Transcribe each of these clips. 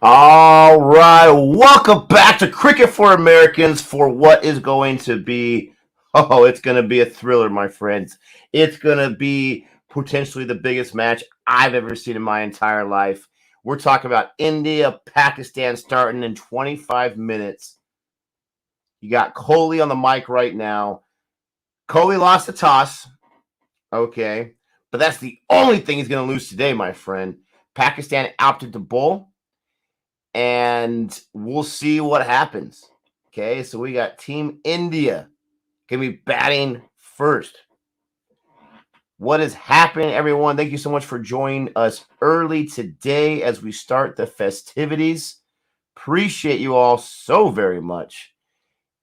All right, welcome back to Cricket for Americans for what is going to be, it's going to be a thriller, my friends. It's going to be potentially the biggest match I've ever seen in my entire life. We're talking about India, Pakistan starting in 25 minutes. You got Kohli on the mic right now. Kohli lost the toss, okay, but that's the only thing he's going to lose today, my friend. Pakistan opted to bowl. And we'll see what happens. Okay, so we got Team India going to be batting first. What is happening, everyone? Thank you so much for joining us early today as we start the festivities. Appreciate you all so very much.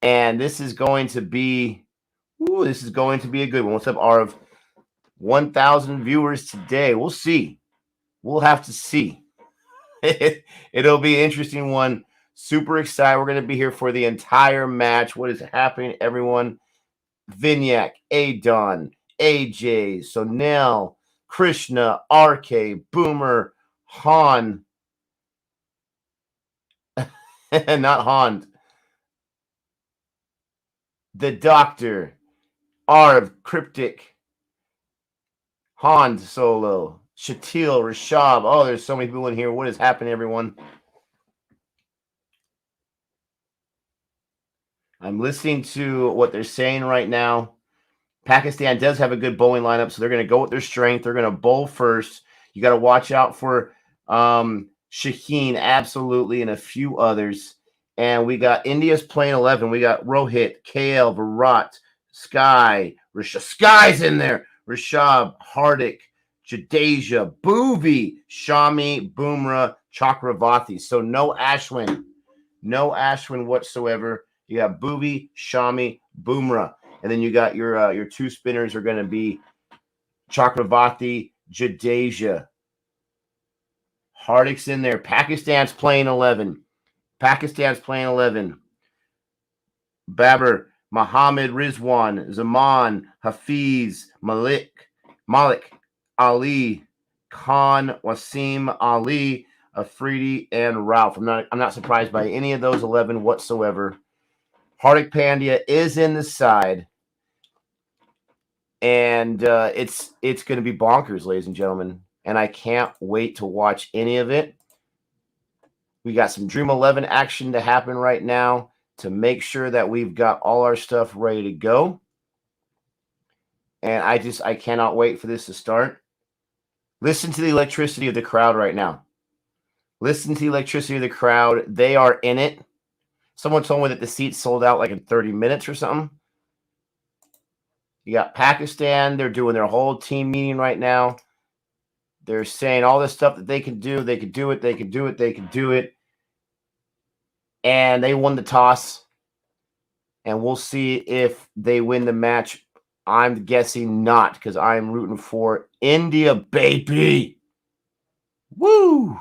And this is going to be, a good one. What's up, Arv? 1,000 viewers today. We'll see. We'll have to see. It'll be an interesting one. Super excited. We're going to be here for the entire match. What is happening, everyone? Vinyak, Adon, AJ, Sonel, Krishna, RK, Boomer, Han. Not Han. The Doctor, Arv, Cryptic, Han Solo, Shatil, Rashab. Oh, there's so many people in here. What is happening, everyone? I'm listening to what they're saying right now. Pakistan does have a good bowling lineup, so they're going to go with their strength. They're going to bowl first. You got to watch out for Shaheen, absolutely, and a few others. And we got India's playing 11. We got Rohit, KL, Virat, Sky, Sky's in there. Rishabh, Hardik, Jadeja, Bhuvi, Shami, Bumrah, Chakravarti. So no Ashwin. No Ashwin whatsoever. You got Bhuvi, Shami, Bumrah. And then you got your two spinners are going to be Chakravarti, Jadeja. Hardik's in there. Pakistan's playing 11. Babar, Muhammad Rizwan, Zaman, Hafiz, Malik, Ali, Khan, Wasim, Ali, Afridi, and Ralph. I'm not surprised by any of those 11 whatsoever. Hardik Pandya is in the side. And it's going to be bonkers, ladies and gentlemen. And I can't wait to watch any of it. We got some Dream 11 action to happen right now to make sure that we've got all our stuff ready to go. And I cannot wait for this to start. Listen to the electricity of the crowd right now. Listen to the electricity of the crowd. They are in it. Someone told me that the seats sold out like in 30 minutes or something. You got Pakistan. They're doing their whole team meeting right now. They're saying all this stuff that they can do. They can do it. They can do it. They can do it. And they won the toss. And we'll see if they win the match. I'm guessing not, because I'm rooting for India, baby. Woo!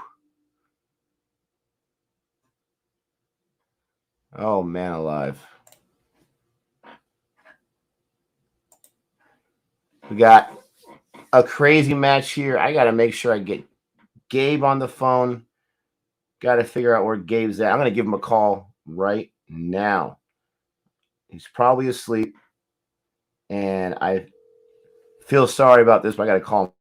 Oh, man alive. We got a crazy match here. I got to make sure I get Gabe on the phone. Got to figure out where Gabe's at. I'm going to give him a call right now. He's probably asleep. And I feel sorry about this, but I got to call him.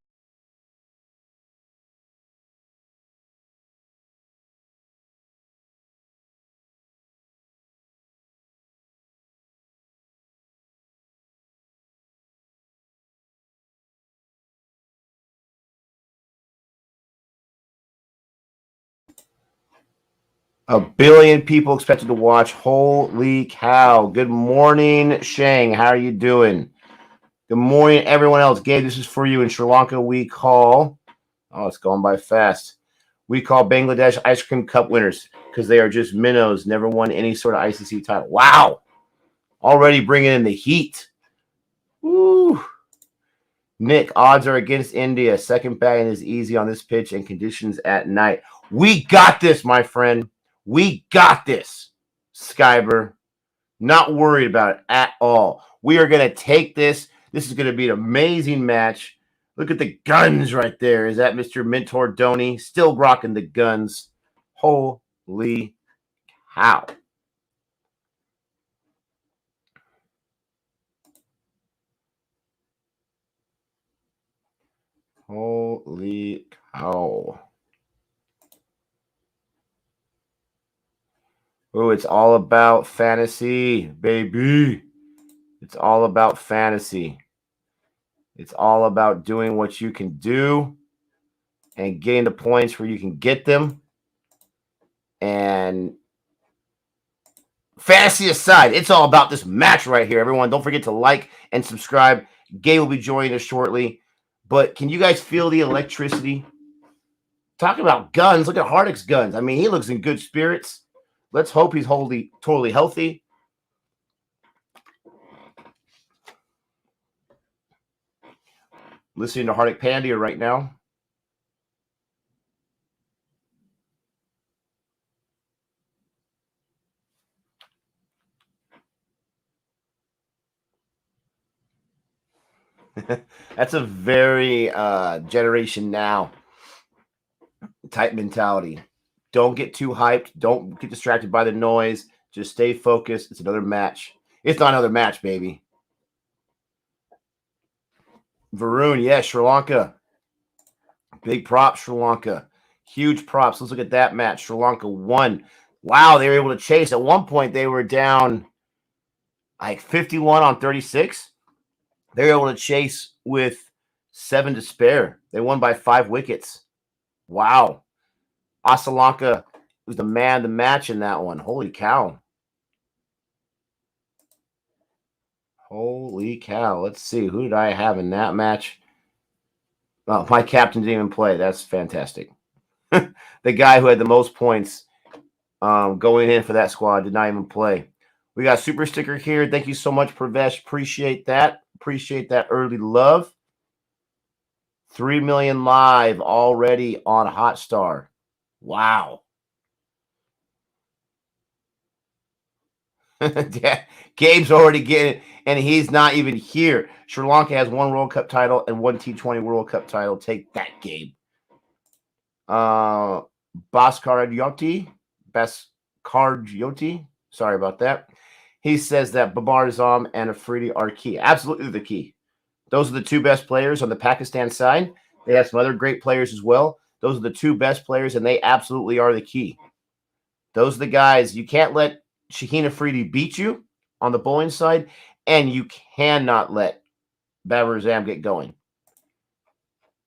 A billion people expected to watch. Holy cow. Good morning, Shang. How are you doing? Good morning, everyone else. Gabe, this is for you. In Sri Lanka, we call, it's going by fast. We call Bangladesh Ice Cream Cup winners because they are just minnows, never won any sort of ICC title. Wow. Already bringing in the heat. Woo. Nick, odds are against India. Second batting is easy on this pitch and conditions at night. We got this, my friend. We got this, Skyber. Not worried about it at all. We are going to take this. This is going to be an amazing match. Look at the guns right there. Is that Mr. Mentor Dhoni? Still rocking the guns. Holy cow. Holy cow. Oh, it's all about fantasy, baby. It's all about fantasy. It's all about doing what you can do and getting the points where you can get them. And fantasy aside, it's all about this match right here. Everyone, don't forget to like and subscribe. Gabe will be joining us shortly. But can you guys feel the electricity? Talking about guns, look at Hardik's guns. I mean, he looks in good spirits. Let's hope he's totally healthy. Listening to Hardik Pandya right now. That's a very generation now type mentality. Don't get too hyped. Don't get distracted by the noise. Just stay focused. It's another match. It's not another match, baby. Varun, yeah, Sri Lanka. Big props, Sri Lanka. Huge props. Let's look at that match. Sri Lanka won. Wow, they were able to chase. At one point, they were down like 51 on 36. They were able to chase with 7 to spare. They won by 5 wickets. Wow. Asalanka was the man of the match in that one. Holy cow. Holy cow. Let's see. Who did I have in that match? Oh, my captain didn't even play. That's fantastic. The guy who had the most points going in for that squad did not even play. We got a super sticker here. Thank you so much, Pravesh. Appreciate that. Appreciate that early love. 3 million live already on Hotstar. Wow. Yeah, Gabe's already getting it, and he's not even here. Sri Lanka has 1 World Cup title and 1 T20 World Cup title. Take that, Gabe. Bhaskar Yoti. Sorry about that. He says that Babar Azam and Afridi are key. Absolutely the key. Those are the 2 best players on the Pakistan side. They have some other great players as well. Those are the 2 best players, and they absolutely are the key. Those are the guys. You can't let Shaheen Afridi beat you on the bowling side, and you cannot let Babar Azam get going.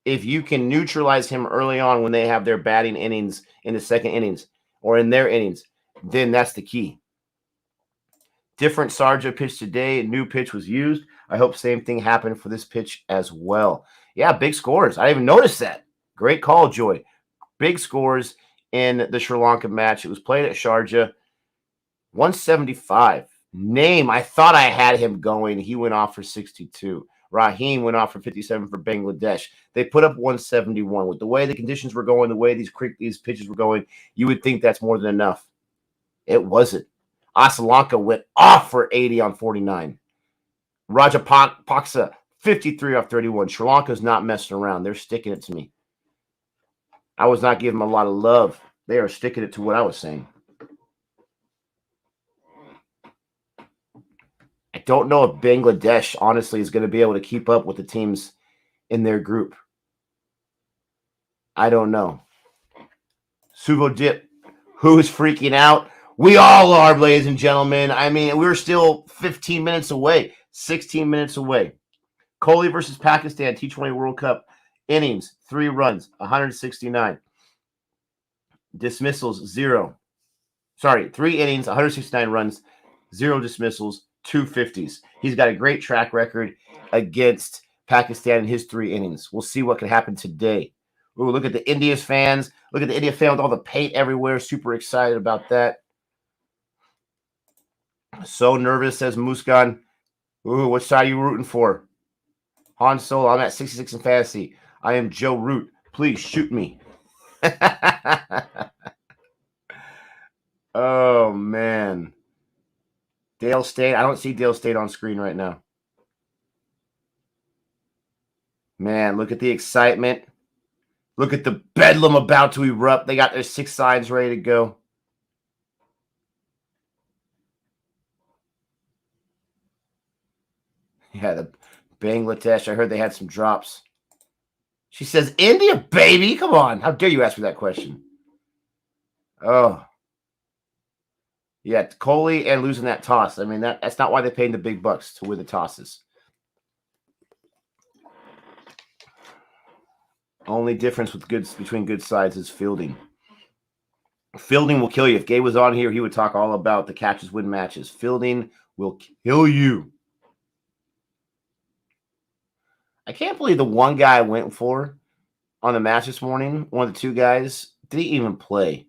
If you can neutralize him early on when they have their batting innings in the second innings or in their innings, then that's the key. Different Sarja pitch today. A new pitch was used. I hope same thing happened for this pitch as well. Yeah, big scores. I didn't even notice that. Great call, Joy. Big scores in the Sri Lanka match. It was played at Sharjah. 175. Name, I thought I had him going. He went off for 62. Raheem went off for 57 for Bangladesh. They put up 171. With the way the conditions were going, the way these pitches were going, you would think that's more than enough. It wasn't. Asalanka went off for 80 on 49. Rajapaksa, 53 off 31. Sri Lanka's not messing around. They're sticking it to me. I was not giving them a lot of love. They are sticking it to what I was saying. I don't know if Bangladesh, honestly, is going to be able to keep up with the teams in their group. I don't know. Suvodip, who is freaking out? We all are, ladies and gentlemen. I mean, we're still 15 minutes away, 16 minutes away. Kohli versus Pakistan, T20 World Cup. Innings, 3 runs, 169. Dismissals, 0. Sorry, 3 innings, 169 runs, 0 dismissals, 2 50s. He's got a great track record against Pakistan in his 3 innings. We'll see what can happen today. Ooh, look at the India's fans. Look at the India fan with all the paint everywhere. Super excited about that. So nervous, says Muskan. Ooh, which side are you rooting for? Han Solo, I'm at 66 in fantasy. I am Joe Root. Please shoot me. Oh, man. Dale State. I don't see Dale State on screen right now. Man, look at the excitement. Look at the bedlam about to erupt. They got their 6 sides ready to go. Yeah, the Bangladesh. I heard they had some drops. She says, India, baby. Come on. How dare you ask me that question? Oh. Yeah, Kohli and losing that toss. I mean, that's not why they paid the big bucks to win the tosses. Only difference between good sides is fielding. Fielding will kill you. If Gabe was on here, he would talk all about the catches win matches. Fielding will kill you. I can't believe the one guy I went for on the match this morning, one of the 2 guys, didn't even play.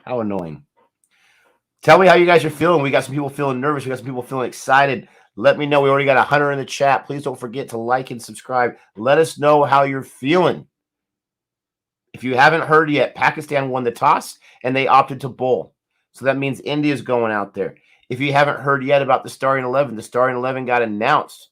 How annoying. Tell me how you guys are feeling. We got some people feeling nervous. We got some people feeling excited. Let me know. We already got 100 in the chat. Please don't forget to like and subscribe. Let us know how you're feeling. If you haven't heard yet, Pakistan won the toss and they opted to bowl. So that means India's going out there. If you haven't heard yet about the starting 11, the starting 11 got announced.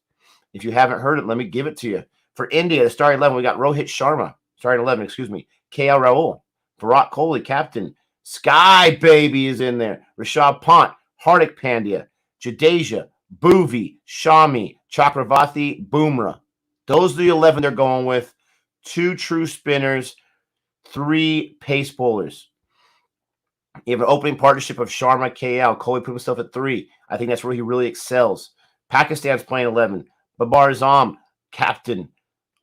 If you haven't heard it, let me give it to you. For India, the starting 11, we got Rohit Sharma. Starting 11, KL Rahul, Virat Kohli, captain. Sky Baby is in there. Rishabh Pant, Hardik Pandya, Jadeja, Bhuvi, Shami, Chakravarti, Bumrah. Those are the 11 they're going with. 2 true spinners, 3 pace bowlers. You have an opening partnership of Sharma, KL. Kohli put himself at 3. I think that's where he really excels. Pakistan's playing 11. Babar Azam, captain.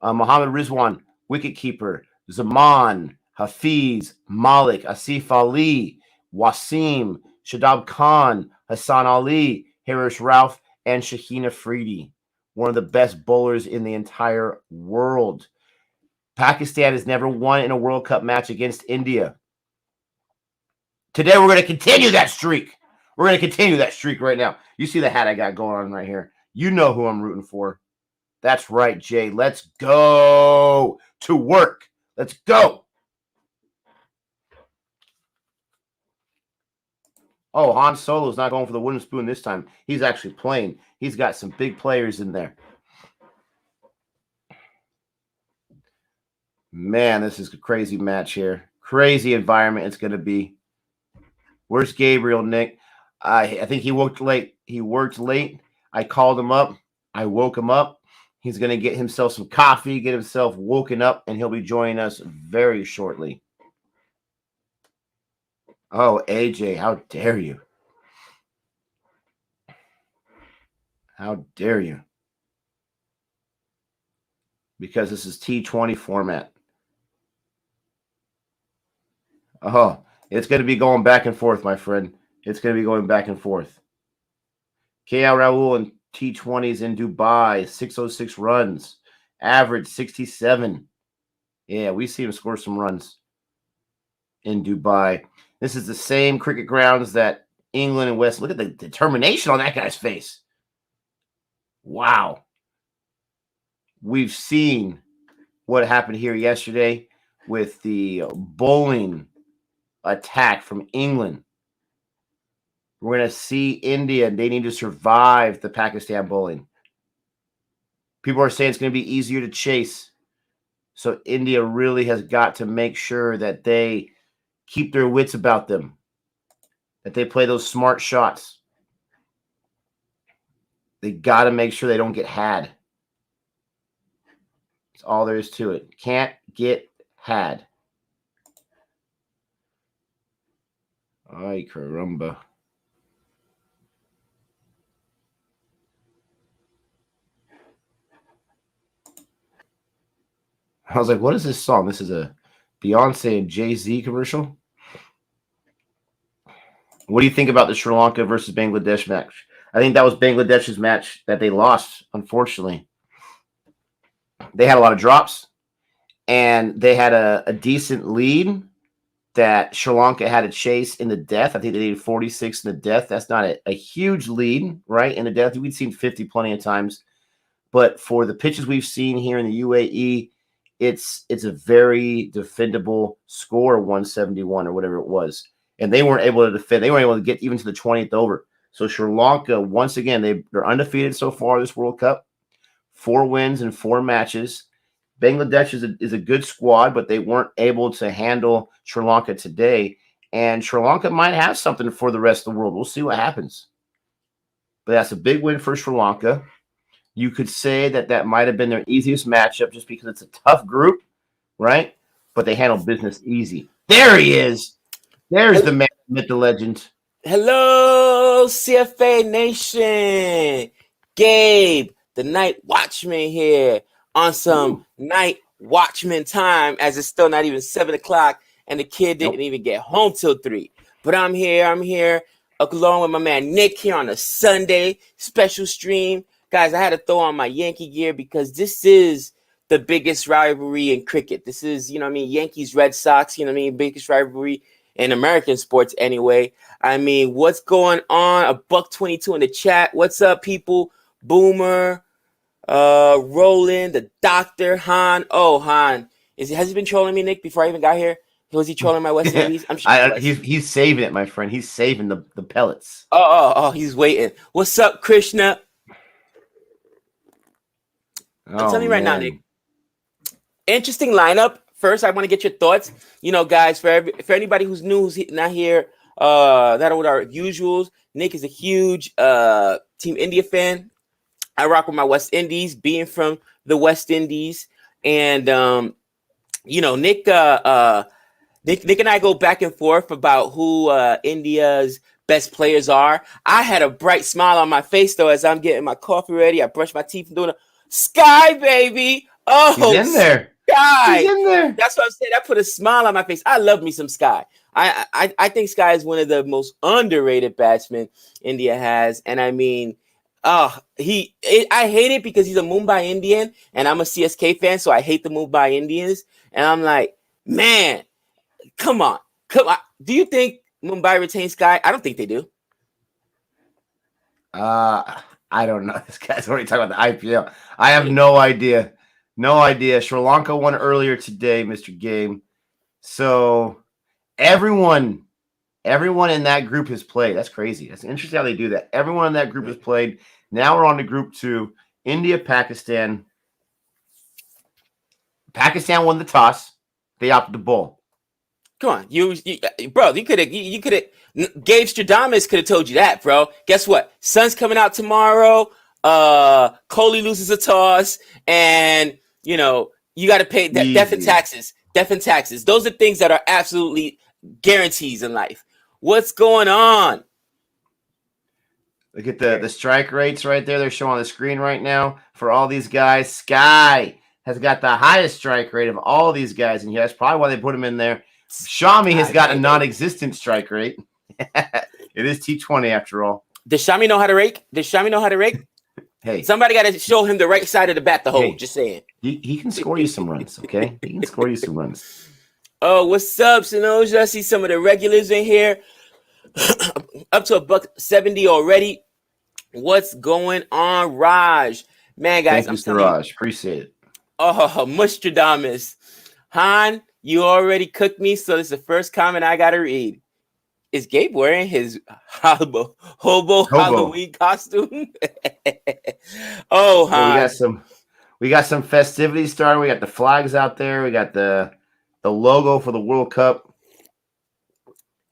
Mohammad Rizwan, wicketkeeper. Zaman, Hafiz, Malik, Asif Ali, Wasim, Shadab Khan, Hassan Ali, Harish Rauf, and Shaheen Afridi. One of the best bowlers in the entire world. Pakistan has never won in a World Cup match against India. Today, we're going to continue that streak. We're going to continue that streak right now. You see the hat I got going on right here. You know who I'm rooting for. That's right, Jay. Let's go to work. Let's go. Oh, Han Solo's not going for the wooden spoon this time. He's actually playing. He's got some big players in there. Man, this is a crazy match here. Crazy environment it's going to be. Where's Gabriel, Nick? I think he worked late. I called him up. I woke him up. He's going to get himself some coffee, get himself woken up, and he'll be joining us very shortly. Oh, AJ, how dare you? How dare you? Because this is T20 format. Oh, it's going to be going back and forth, my friend. It's going to be going back and forth. KL Rahul and T20s in Dubai, 606 runs, average 67. Yeah, we see him score some runs in Dubai. This is the same cricket grounds that England and West. Look at the determination on that guy's face. Wow. We've seen what happened here yesterday with the bowling attack from England. We're going to see India. They need to survive the Pakistan bowling. People are saying it's going to be easier to chase. So India really has got to make sure that they keep their wits about them, that they play those smart shots. They got to make sure they don't get had. That's all there is to it. Can't get had. Ay, caramba. I was like, what is this song? This is a Beyonce and Jay-Z commercial? What do you think about the Sri Lanka versus Bangladesh match? I think that was Bangladesh's match that they lost, unfortunately. They had a lot of drops, and they had a decent lead that Sri Lanka had to chase in the death. I think they needed 46 in the death. That's not a huge lead, right? In the death, we've seen 50 plenty of times. But for the pitches we've seen here in the UAE, it's a very defendable score, 171 or whatever it was. And they weren't able to defend. They weren't able to get even to the 20th over. So Sri Lanka, once again, they're undefeated so far this World Cup. 4 wins in 4 matches. Bangladesh is a good squad, but they weren't able to handle Sri Lanka today. And Sri Lanka might have something for the rest of the world. We'll see what happens. But that's a big win for Sri Lanka. You could say that might have been their easiest matchup just because it's a tough group, right? But they handled business easy. There he is. There's the man, myth, the legend. Hello, CFA Nation. Gabe, the Night Watchman here on some Night Watchman time, as it's still not even 7 o'clock and the kid didn't even get home till 3. But I'm here along with my man Nick here on a Sunday special stream. Guys, I had to throw on my Yankee gear because this is the biggest rivalry in cricket. This is, Yankees, Red Sox, biggest rivalry in American sports anyway. What's going on? A $1.22 in the chat. What's up, people? Boomer, Roland, the Doctor, Han. Oh, Han. Has he been trolling me, Nick, before I even got here? Was he trolling my West Indies? I'm sure he's saving it, my friend. He's saving the pellets. Oh, he's waiting. What's up, Krishna? I'm telling you right now, Nick. Interesting lineup. First, I want to get your thoughts. Guys, for anybody who's new, who's not here, that are with our usuals. Nick is a huge Team India fan. I rock with my West Indies, being from the West Indies, and Nick and I go back and forth about who India's best players are. I had a bright smile on my face though as I'm getting my coffee ready. I brush my teeth and doing a Sky, baby. Oh, he's in there. Sky. He's in there. That's what I'm saying. That put a smile on my face. I love me some Sky. I think Sky is one of the most underrated batsmen India has. And I hate it because he's a Mumbai Indian and I'm a CSK fan, so I hate the Mumbai Indians. And I'm like, man, come on. Do you think Mumbai retains Sky? I don't think they do. I don't know. This guy's already talking about the IPL. I have no idea. No idea. Sri Lanka won earlier today, Mr. Game. So everyone in that group has played. That's crazy. That's interesting how they do that. Everyone in that group has played. Now we're on to group 2. India, Pakistan. Pakistan won the toss. They opted to bowl. Come on, you could have. Gabe Stradamus could have told you that, bro. Guess what? Sun's coming out tomorrow. Kohli loses a toss, and you got to pay death and taxes. Death and taxes. Those are things that are absolutely guarantees in life. What's going on? Look at the strike rates right there. They're showing on the screen right now for all these guys. Sky has got the highest strike rate of all these guys, and that's probably why they put him in there. Shami has got a non-existent strike rate. It is T20 after all. Does Shami know how to rake? Hey, somebody got to show him the right side of the bat to hold. Hey, just saying. He can score you some runs, okay? He can score you some runs. Oh, what's up, Sinoja? I see some of the regulars in here. Up to $1.70 already. What's going on, Raj? Man, guys, Thank you, Raj. Appreciate it. Oh, Mustradamus. Han, you already cooked me, so this is the first comment I got to read. Is Gabe wearing his hobo Halloween costume? Oh, Han. Yeah, we got some festivities started. We got the flags out there. We got the logo for the World Cup.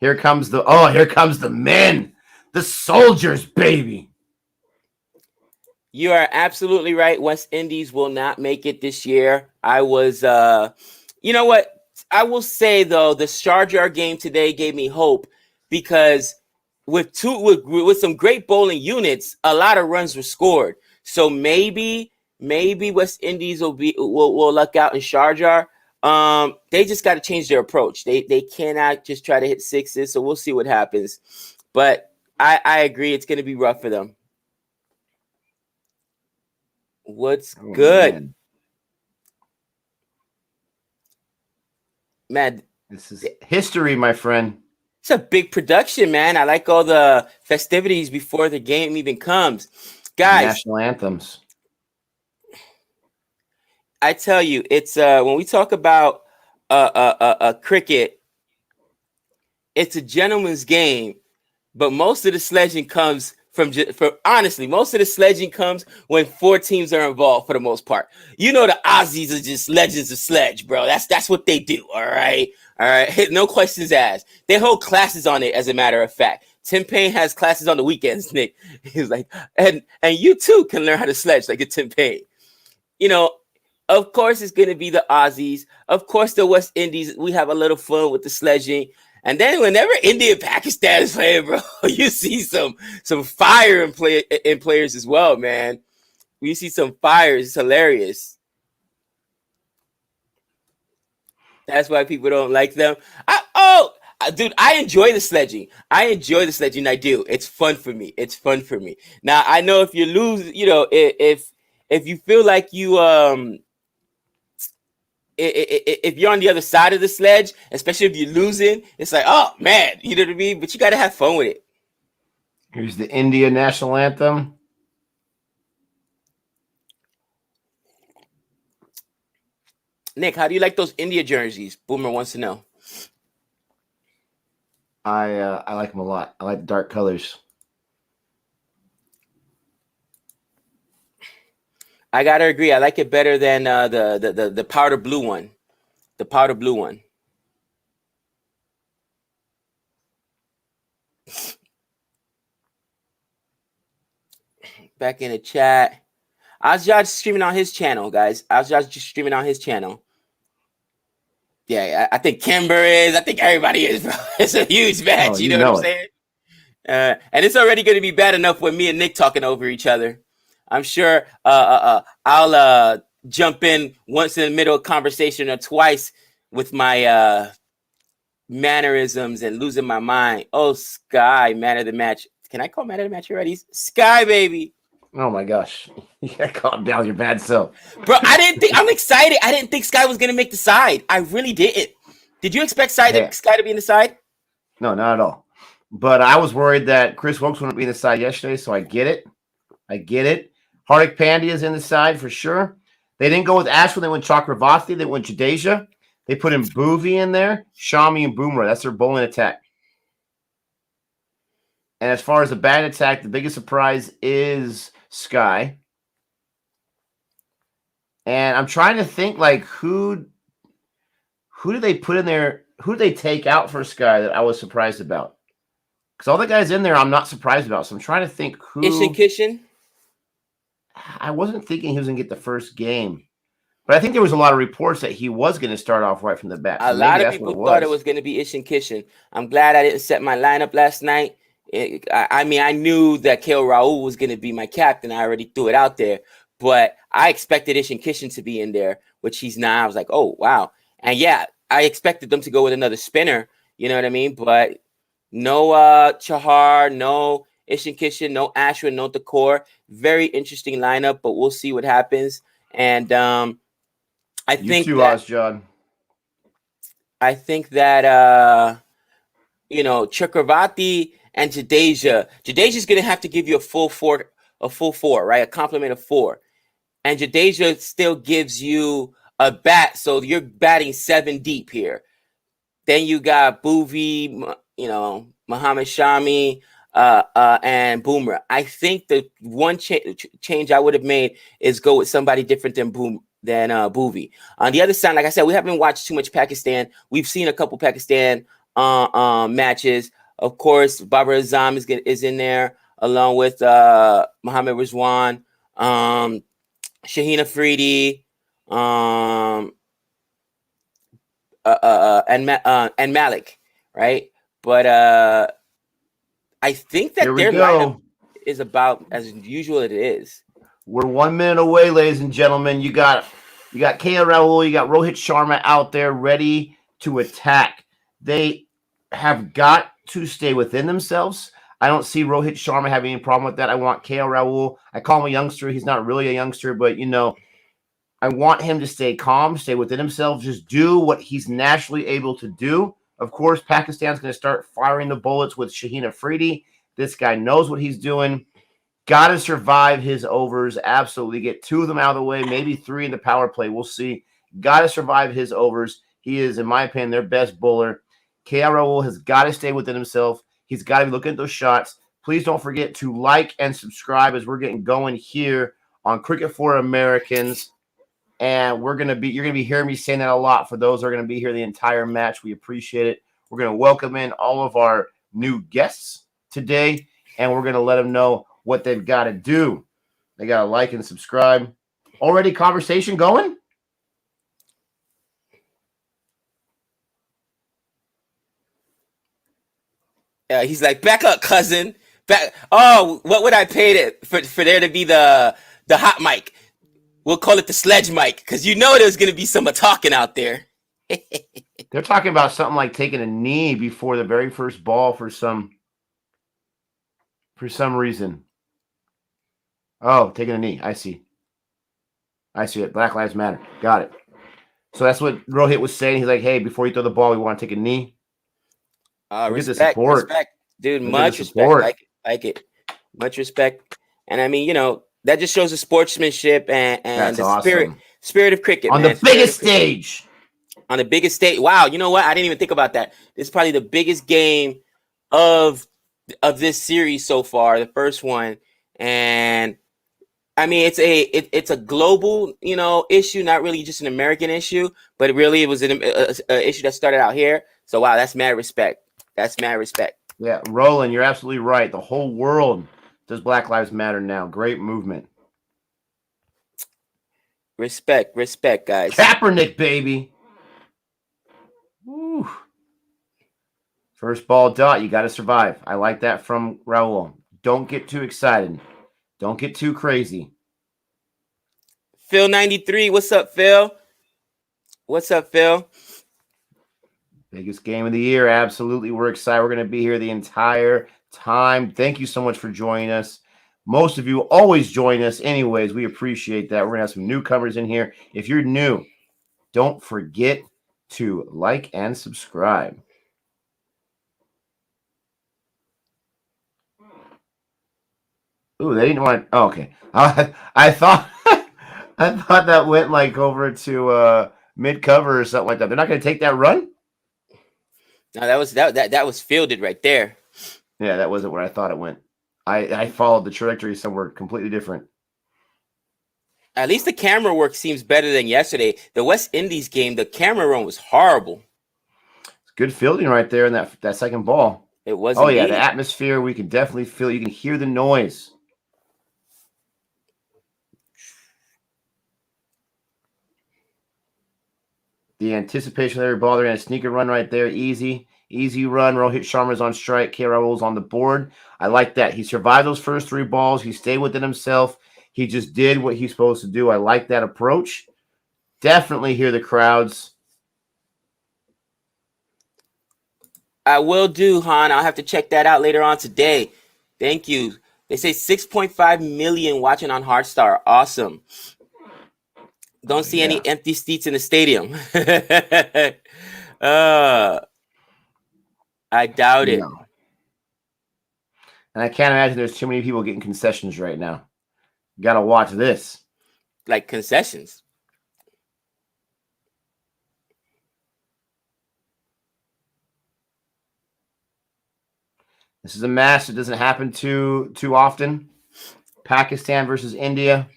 Here comes the men, the soldiers, baby. You are absolutely right. West Indies will not make it this year. I was, you know what? I will say though, the Sharjah game today gave me hope because with some great bowling units, a lot of runs were scored. So maybe West Indies will luck out in Sharjah. They just got to change their approach. They cannot just try to hit sixes. So we'll see what happens. But I agree, it's going to be rough for them. What's good, man? This is history, my friend. It's a big production, man. I like all the festivities before the game even comes, guys. National anthems. I tell you, it's when we talk about cricket, it's a gentleman's game, but most of the sledging comes from honestly, most of the sledging comes when 4 teams are involved for the most part. You know, the Aussies are just legends of sledge, bro. That's what they do. All right. No questions asked. They hold classes on it, as a matter of fact. Tim Payne has classes on the weekends, Nick. He's like, and you too can learn how to sledge like a Tim Payne. You know, of course it's gonna be the Aussies. Of course the West Indies. We have a little fun with the sledging. And then whenever India and Pakistan is playing, bro, you see some fire in players as well, man. We see some fire. It's hilarious. That's why people don't like them. Dude, I enjoy the sledging. I do. It's fun for me. Now, I know if you lose, you know, if you feel like you if you're on the other side of the sledge, especially if you're losing, it's like, oh man, you know what I mean? But you got to have fun with it. Here's the India national anthem. Nick, how do you like those India jerseys? Boomer wants to know. I like them a lot. I like the dark colors. I gotta agree. I like it better than the powder blue one. The powder blue one. Back in the chat. I was just streaming on his channel, guys. Yeah, I think Kimber is. I think everybody is, bro. It's a huge match. You know what I'm saying? And it's already going to be bad enough with me and Nick talking over each other. I'm sure I'll jump in once in the middle of conversation or twice with my mannerisms and losing my mind. Oh, Sky, man of the match. Can I call man of the match already? Sky, baby. Oh my gosh. You gotta calm down your bad self. Bro, I'm excited. I didn't think Sky was going to make the side. I really didn't. Did you expect Sky to be in the side? No, not at all. But I was worried that Chris Wilkes wouldn't be in the side yesterday, so I get it. Hardik Pandya is in the side for sure. They didn't go with Ashwin. They went Chakravarti. They went Jadeja. They put in Bhuvi in there, Shami and Bumrah. That's their bowling attack. And as far as the batting attack, the biggest surprise is Sky. And I'm trying to think, like, who did they put in there? Who did they take out for Sky that I was surprised about? Because all the guys in there, I'm not surprised about. So I'm trying to think who. Ishan Kishan? I wasn't thinking he was going to get the first game. But I think there was a lot of reports that he was going to start off right from the bat. So a lot of people thought it was going to be Ishan Kishan. I'm glad I didn't set my lineup last night. I mean, I knew that KL Rahul was going to be my captain. I already threw it out there. But I expected Ishan Kishan to be in there, which he's not. I was like, oh, wow. And yeah, I expected them to go with another spinner. You know what I mean? But no Chahar, no Ishan Kishan, no Ashwin, no Thakor. Very interesting lineup, but we'll see what happens. And I think John. I think that Chakravarti and Jadeja. Jadeja's gonna have to give you a full four, right? A complement of 4. And Jadeja still gives you a bat, so you're batting 7 deep here. Then you got Bhuvi, Muhammad Shami, and Bumrah. I think the one change I would have made is go with somebody different than Bhuvi. On the other side, like I said, we haven't watched too much Pakistan. We've seen a couple Pakistan matches. Of course, Babar Azam is in there along with Mohammad Rizwan, Shaheen Afridi, and Malik, right? But I think that their lineup is about as usual it is. We're 1 minute away, ladies and gentlemen. You got KL Rahul, you got Rohit Sharma out there ready to attack. They have got to stay within themselves. I don't see Rohit Sharma having any problem with that. I want KL Rahul. I call him a youngster. He's not really a youngster, but I want him to stay calm, stay within himself, just do what he's naturally able to do. Of course, Pakistan's going to start firing the bullets with Shaheen Afridi. This guy knows what he's doing. Got to survive his overs. Absolutely. Get 2 of them out of the way, maybe 3 in the power play. We'll see. Got to survive his overs. He is, in my opinion, their best bowler. KL Rahul has got to stay within himself. He's got to be looking at those shots, Please don't forget to like and subscribe as we're getting going here on Cricket for Americans. And you're gonna be hearing me saying that a lot for those who are gonna be here the entire match. We appreciate it. We're gonna welcome in all of our new guests today, and we're gonna let them know what they've got to do. They gotta like and subscribe. Already conversation going? He's like, back up, cousin. Back. Oh, what would I pay for there to be the hot mic? We'll call it the sledge mic, because you know there's going to be some talking out there. They're talking about something like taking a knee before the very first ball for some reason. Oh, taking a knee. I see it. Black Lives Matter. Got it. So that's what Rohit was saying. He's like, hey, before you throw the ball, we want to take a knee. Respect, dude. Much respect. Like it. Much respect. And I mean, that just shows the sportsmanship and the awesome. spirit of cricket on the biggest stage. On the biggest stage. Wow, you know what? I didn't even think about that. This is probably the biggest game of this series so far, the first one. And I mean, it's a global, issue, not really just an American issue, but it was an issue that started out here. So wow, that's mad respect. Yeah, Roland, you're absolutely right. The whole world does Black Lives Matter now. Great movement. Respect, guys. Kaepernick, baby. Woo. First ball dot. You got to survive. I like that from Raul. Don't get too excited. Don't get too crazy. Phil 93. What's up, Phil? Biggest game of the year. Absolutely. We're excited. We're going to be here the entire time. Thank you so much for joining us. Most of you always join us anyways. We appreciate that. We're going to have some newcomers in here. If you're new, don't forget to like and subscribe. Ooh, they didn't want. Oh, okay. I thought that went like over to mid cover or something like that. They're not going to take that run. No, that was fielded right there. Yeah, that wasn't where I thought it went. I followed the trajectory somewhere completely different. At least the camera work seems better than yesterday. The West Indies game, the camera run was horrible. It's good fielding right there in that second ball. It was. Oh, yeah, the atmosphere, we can definitely feel. You can hear the noise. The anticipation of every ball. They're going to sneak a run right there. Easy run. Rohit Sharma's on strike. K. Rahul's on the board. I like that. He survived those first three balls. He stayed within himself. He just did what he's supposed to do. I like that approach. Definitely hear the crowds. I will do, Han. I'll have to check that out later on today. Thank you. They say 6.5 million watching on Hotstar. Awesome. Don't see any empty seats in the stadium. I doubt it. No. And I can't imagine there's too many people getting concessions right now. You got to watch this. Like concessions. This is a match that doesn't happen too often. Pakistan versus India.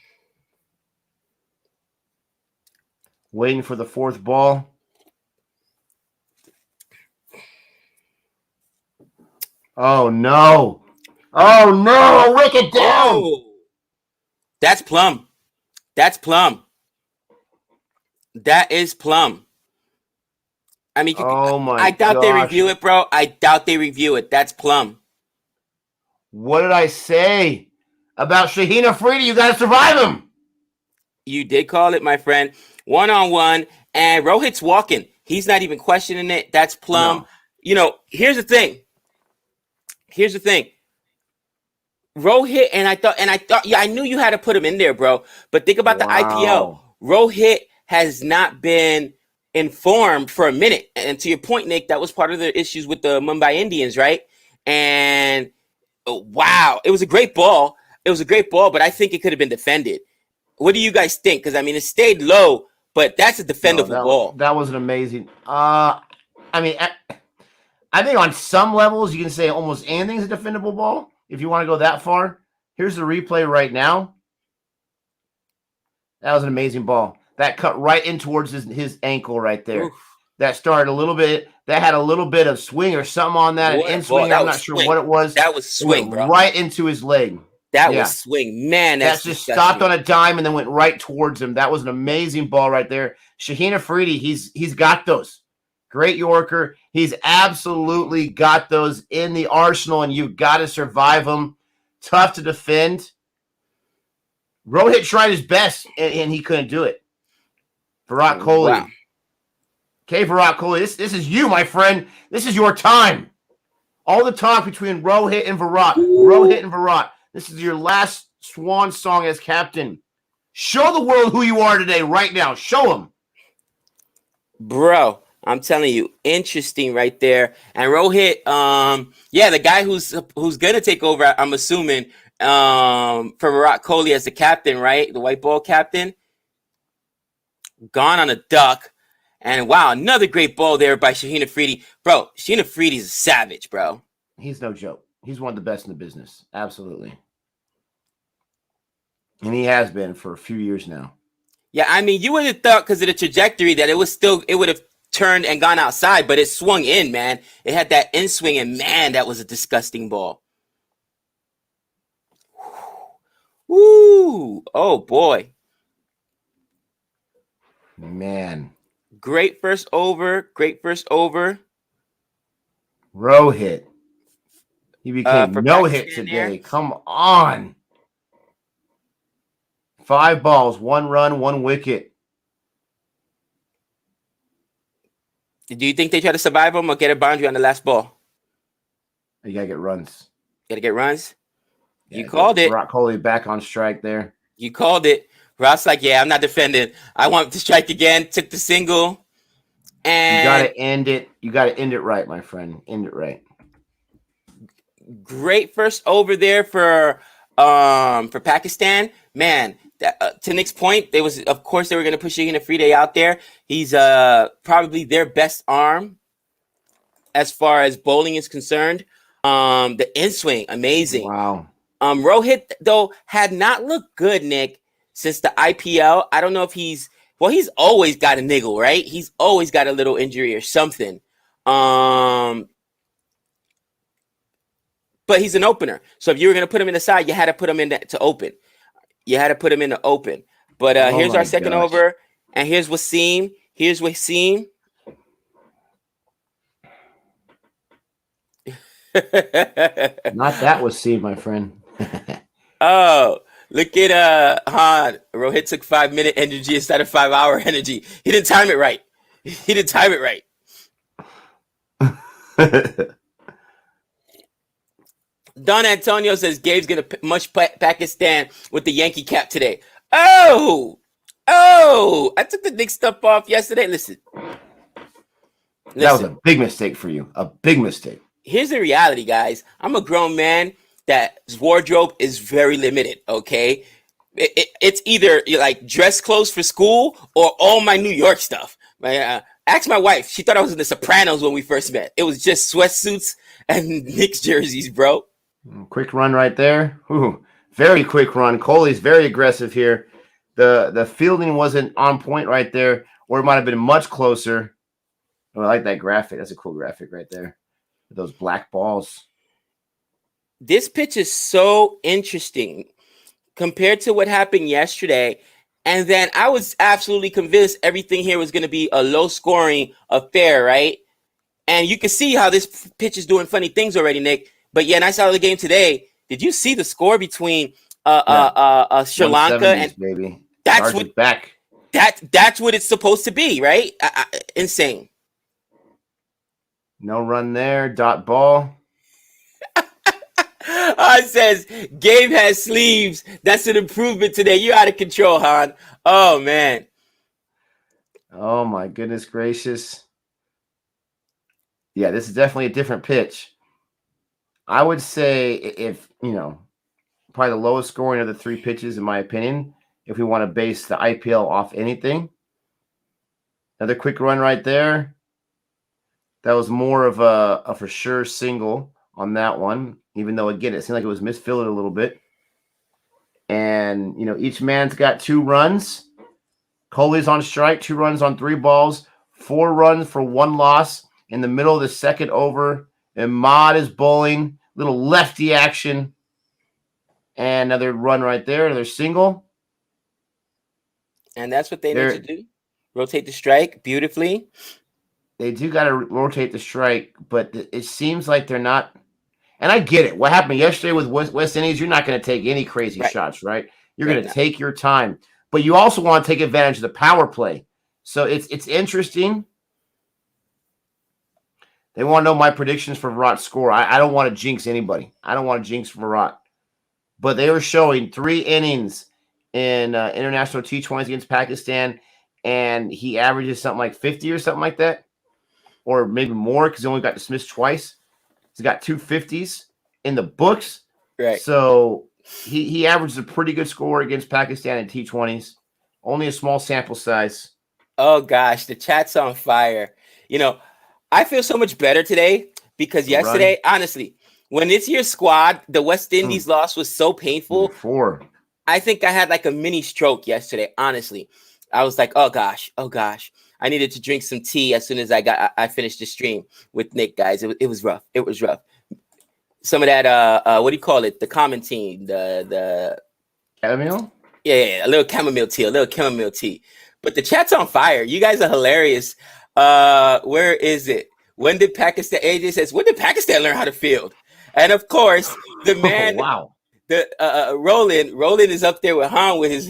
Waiting for the fourth ball. Oh, no. Oh, no. Wicket down. Oh. That's plum. That is plum. I mean, I doubt they review it, bro. I doubt they review it. That's plum. What did I say about Shaheen Afridi? You got to survive him. You did call it, my friend. 1-on-1, and Rohit's walking. He's not even questioning it. That's plum. No. Here's the thing. Rohit, and I thought, I knew you had to put him in there, bro. But think about the IPL. Rohit has not been informed for a minute. And to your point, Nick, that was part of the issues with the Mumbai Indians, right? And wow, it was a great ball. But I think it could have been defended. What do you guys think? Because, I mean, it stayed low, but that's a defendable ball. That was an amazing. I mean, I think on some levels you can say almost anything's a defendable ball. if you want to go that far, here's the replay right now. That was an amazing ball. That cut right in towards his ankle right there. Oof. That started a little bit. That had a little bit of swing or something on that. An in swing. I'm not sure what it was. That was swing, bro. Right into his leg. That was swing. Man, that's just stopped on a dime and then went right towards him. That was an amazing ball right there. Shaheen Afridi, he's got those. Great Yorker. He's absolutely got those in the arsenal, and you've got to survive them. Tough to defend. Rohit tried his best, and he couldn't do it. Virat Kohli. Wow. Okay, Virat Kohli, this is you, my friend. This is your time. All the talk between Rohit and Virat. Rohit and Virat. This is your last swan song as captain. Show the world who you are today, right now. Show them. Bro, I'm telling you, interesting right there. And Rohit, the guy who's going to take over, I'm assuming, for Virat Kohli as the captain, right? The white ball captain. Gone on a duck. And wow, another great ball there by Shaheen Afridi. Bro, Shaheen Afridi's a savage, bro. He's no joke. He's one of the best in the business. Absolutely. And he has been for a few years now. Yeah, I mean, you would have thought because of the trajectory that it would have turned and gone outside, but it swung in, man. It had that in swing, and man, that was a disgusting ball. Woo! Oh, boy. Man. Great first over. Rohit. He became no hit today. There. Come on. 5 balls, 1 run, 1 wicket. Do you think they try to survive him or get a boundary on the last ball? You gotta get runs. Gotta get runs? Yeah, you called it. Virat Kohli back on strike there. You called it. Virat's like, yeah, I'm not defending. I want to strike again. Took the single. And you gotta end it. You gotta end it right, my friend. End it right. Great first over there for Pakistan. Man, to Nick's point, of course they were gonna push Shaheen Afridi out there. He's probably their best arm as far as bowling is concerned. The in swing, amazing. Wow. Rohit though had not looked good, Nick, since the IPL. I don't know if he's always got a niggle, right? He's always got a little injury or something. But he's an opener. So if you were going to put him in the side, you had to put him in to open. You had to put him in the open. But here's our second over. And here's Wasim. Not that Wasim, my friend. Oh, look at Han. Rohit took 5-minute energy instead of 5-hour energy. He didn't time it right. Don Antonio says Gabe's going to mush Pakistan with the Yankee cap today. Oh, I took the Nick stuff off yesterday. Listen. That was a big mistake for you. A big mistake. Here's the reality, guys. I'm a grown man that's wardrobe is very limited, okay? It's either like dress clothes for school or all my New York stuff. Ask my wife. She thought I was in The Sopranos when we first met. It was just sweatsuits and Knicks jerseys, bro. Quick run right there. Ooh, very quick run. Kohli's very aggressive here. The fielding wasn't on point right there, or it might have been much closer. Oh, I like that graphic. That's a cool graphic right there. Those black balls. This pitch is so interesting compared to what happened yesterday. And then I was absolutely convinced everything here was going to be a low-scoring affair, right? And you can see how this pitch is doing funny things already, Nick. But yeah, and I saw the game today. Did you see the score between Sri Lanka and baby? That's what back. That's what it's supposed to be, right? Insane. No run there. Dot ball. Han says Gabe has sleeves. That's an improvement today. You're out of control, Han. Oh man. Oh my goodness gracious. Yeah, this is definitely a different pitch. I would say if, probably the lowest scoring of the 3 pitches, in my opinion, if we want to base the IPL off anything. Another quick run right there. That was more of a for sure single on that one, even though, again, it seemed like it was misfielded a little bit. And, each man's got 2 runs. Coley's on strike, 2 runs on 3 balls, 4 runs for 1 loss in the middle of the second over. Ahmad is bowling, little lefty action. And another run right there, another single. And that's what they need to do. Rotate the strike beautifully. They do got to rotate the strike, but it seems like they're not. And I get it. What happened yesterday with West Indies, you're not going to take any crazy shots, right? You're going to take your time. But you also want to take advantage of the power play. So it's interesting. They want to know my predictions for Virat's score. I don't want to jinx anybody. I don't want to jinx Virat. But they were showing 3 innings in international T20s against Pakistan, and he averages something like 50 or something like that, or maybe more because he only got dismissed twice. He's got 2 50s in the books. Right. So he averages a pretty good score against Pakistan in T20s. Only a small sample size. Oh, gosh. The chat's on fire. I feel so much better today because yesterday, honestly, when it's your squad, the West Indies loss was so painful. 4. I think I had like a mini stroke yesterday, honestly. I was like, oh, gosh. I needed to drink some tea as soon as I finished the stream with Nick, guys. It was rough. It was rough. Some of that, what do you call it? The commenting, the chamomile? Yeah, a little chamomile tea. But the chat's on fire. You guys are hilarious. Where is it? When did Pakistan? AJ says, when did Pakistan learn how to field? And of course, the man, Roland is up there with Han with his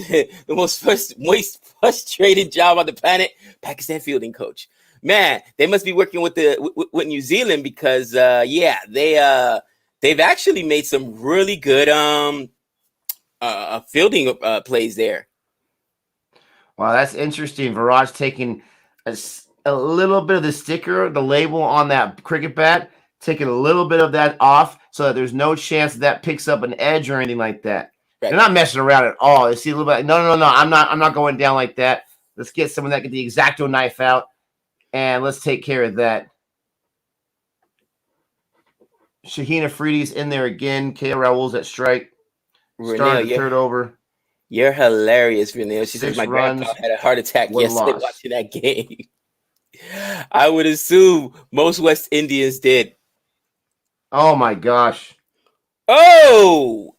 the most frustrated job on the planet, Pakistan fielding coach. Man, they must be working with New Zealand because they've actually made some really good fielding plays there. Wow, that's interesting. Virat's taking a little bit of the sticker, the label on that cricket bat, taking a little bit of that off so that there's no chance that picks up an edge or anything like that. Right. They're not messing around at all. They see a little bit. No. I'm not going down like that. Let's get someone that get the X-Acto knife out, and let's take care of that. Shaheen Afridi's in there again. KL Rahul's at strike. Started the third over. You're hilarious, Renee. She says my grandpa had a heart attack yesterday watching that game. I would assume most West Indians did. Oh my gosh. Oh.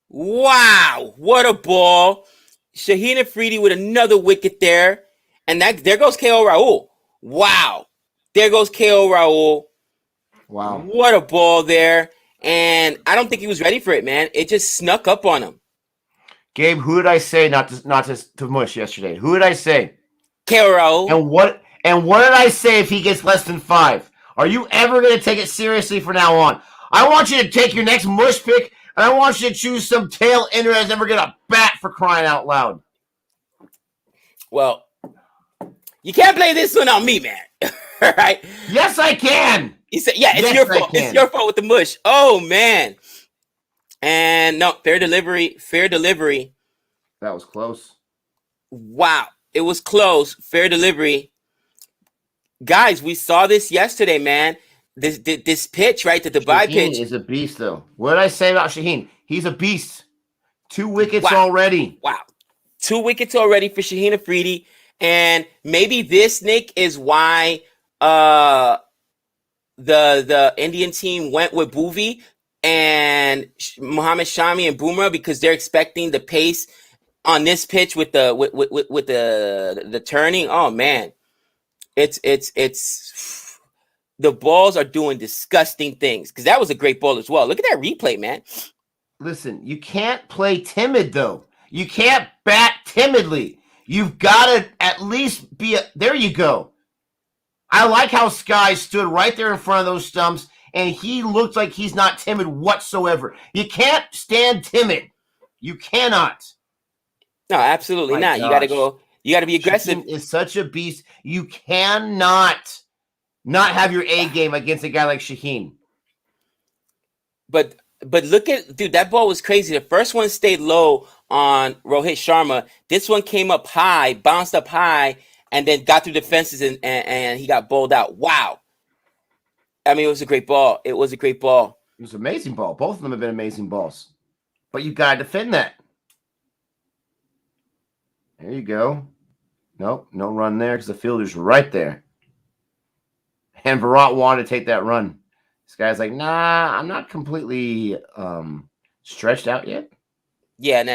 Wow. What a ball. Shaheen Afridi with another wicket there. And there goes KL Rahul. Wow. There goes KL Rahul. Wow. What a ball there. And I don't think he was ready for it, man. It just snuck up on him. Gabe, who did I say not to mush yesterday? Who did I say? KL Rahul. And what did I say if he gets less than 5? Are you ever going to take it seriously from now on? I want you to take your next mush pick, and I want you to choose some tail ender that's never going to bat, for crying out loud. Well, you can't play this one on me, man. Right? Yes, I can. He said, yeah, it's your fault. It's your fault with the mush. Oh, man. And no, fair delivery. That was close. Wow. It was close. Fair delivery. Guys, we saw this yesterday, man. This pitch, right? The Dubai pitch is a beast, though. What did I say about Shaheen? He's a beast. 2 wickets already. Wow. 2 wickets already for Shaheen Afridi. And maybe this, Nick, is why the Indian team went with Bhuvi and Mohammad Shami and Bumrah, because they're expecting the pace on this pitch with the turning. Oh man, it's the balls are doing disgusting things, because that was a great ball as well. Look at that replay, man. Listen, you can't play timid though. You can't bat timidly. You've got to at least be there you go. I like how Sky stood right there in front of those stumps, and he looked like he's not timid whatsoever. You can't stand timid. You cannot. No, absolutely not. Gosh. You got to go. You got to be aggressive. Shaheen is such a beast. You cannot not have your A game against a guy like Shaheen. But look at, dude, that ball was crazy. The first one stayed low on Rohit Sharma. This one came up high, bounced up high, and then got through the fences and he got bowled out. Wow. I mean, it was a great ball. It was a great ball. It was an amazing ball. Both of them have been amazing balls. But you got to defend that. There you go. Nope, no run there because the fielder's right there. And Varun wanted to take that run. This guy's like, nah, I'm not completely stretched out yet. Yeah, no.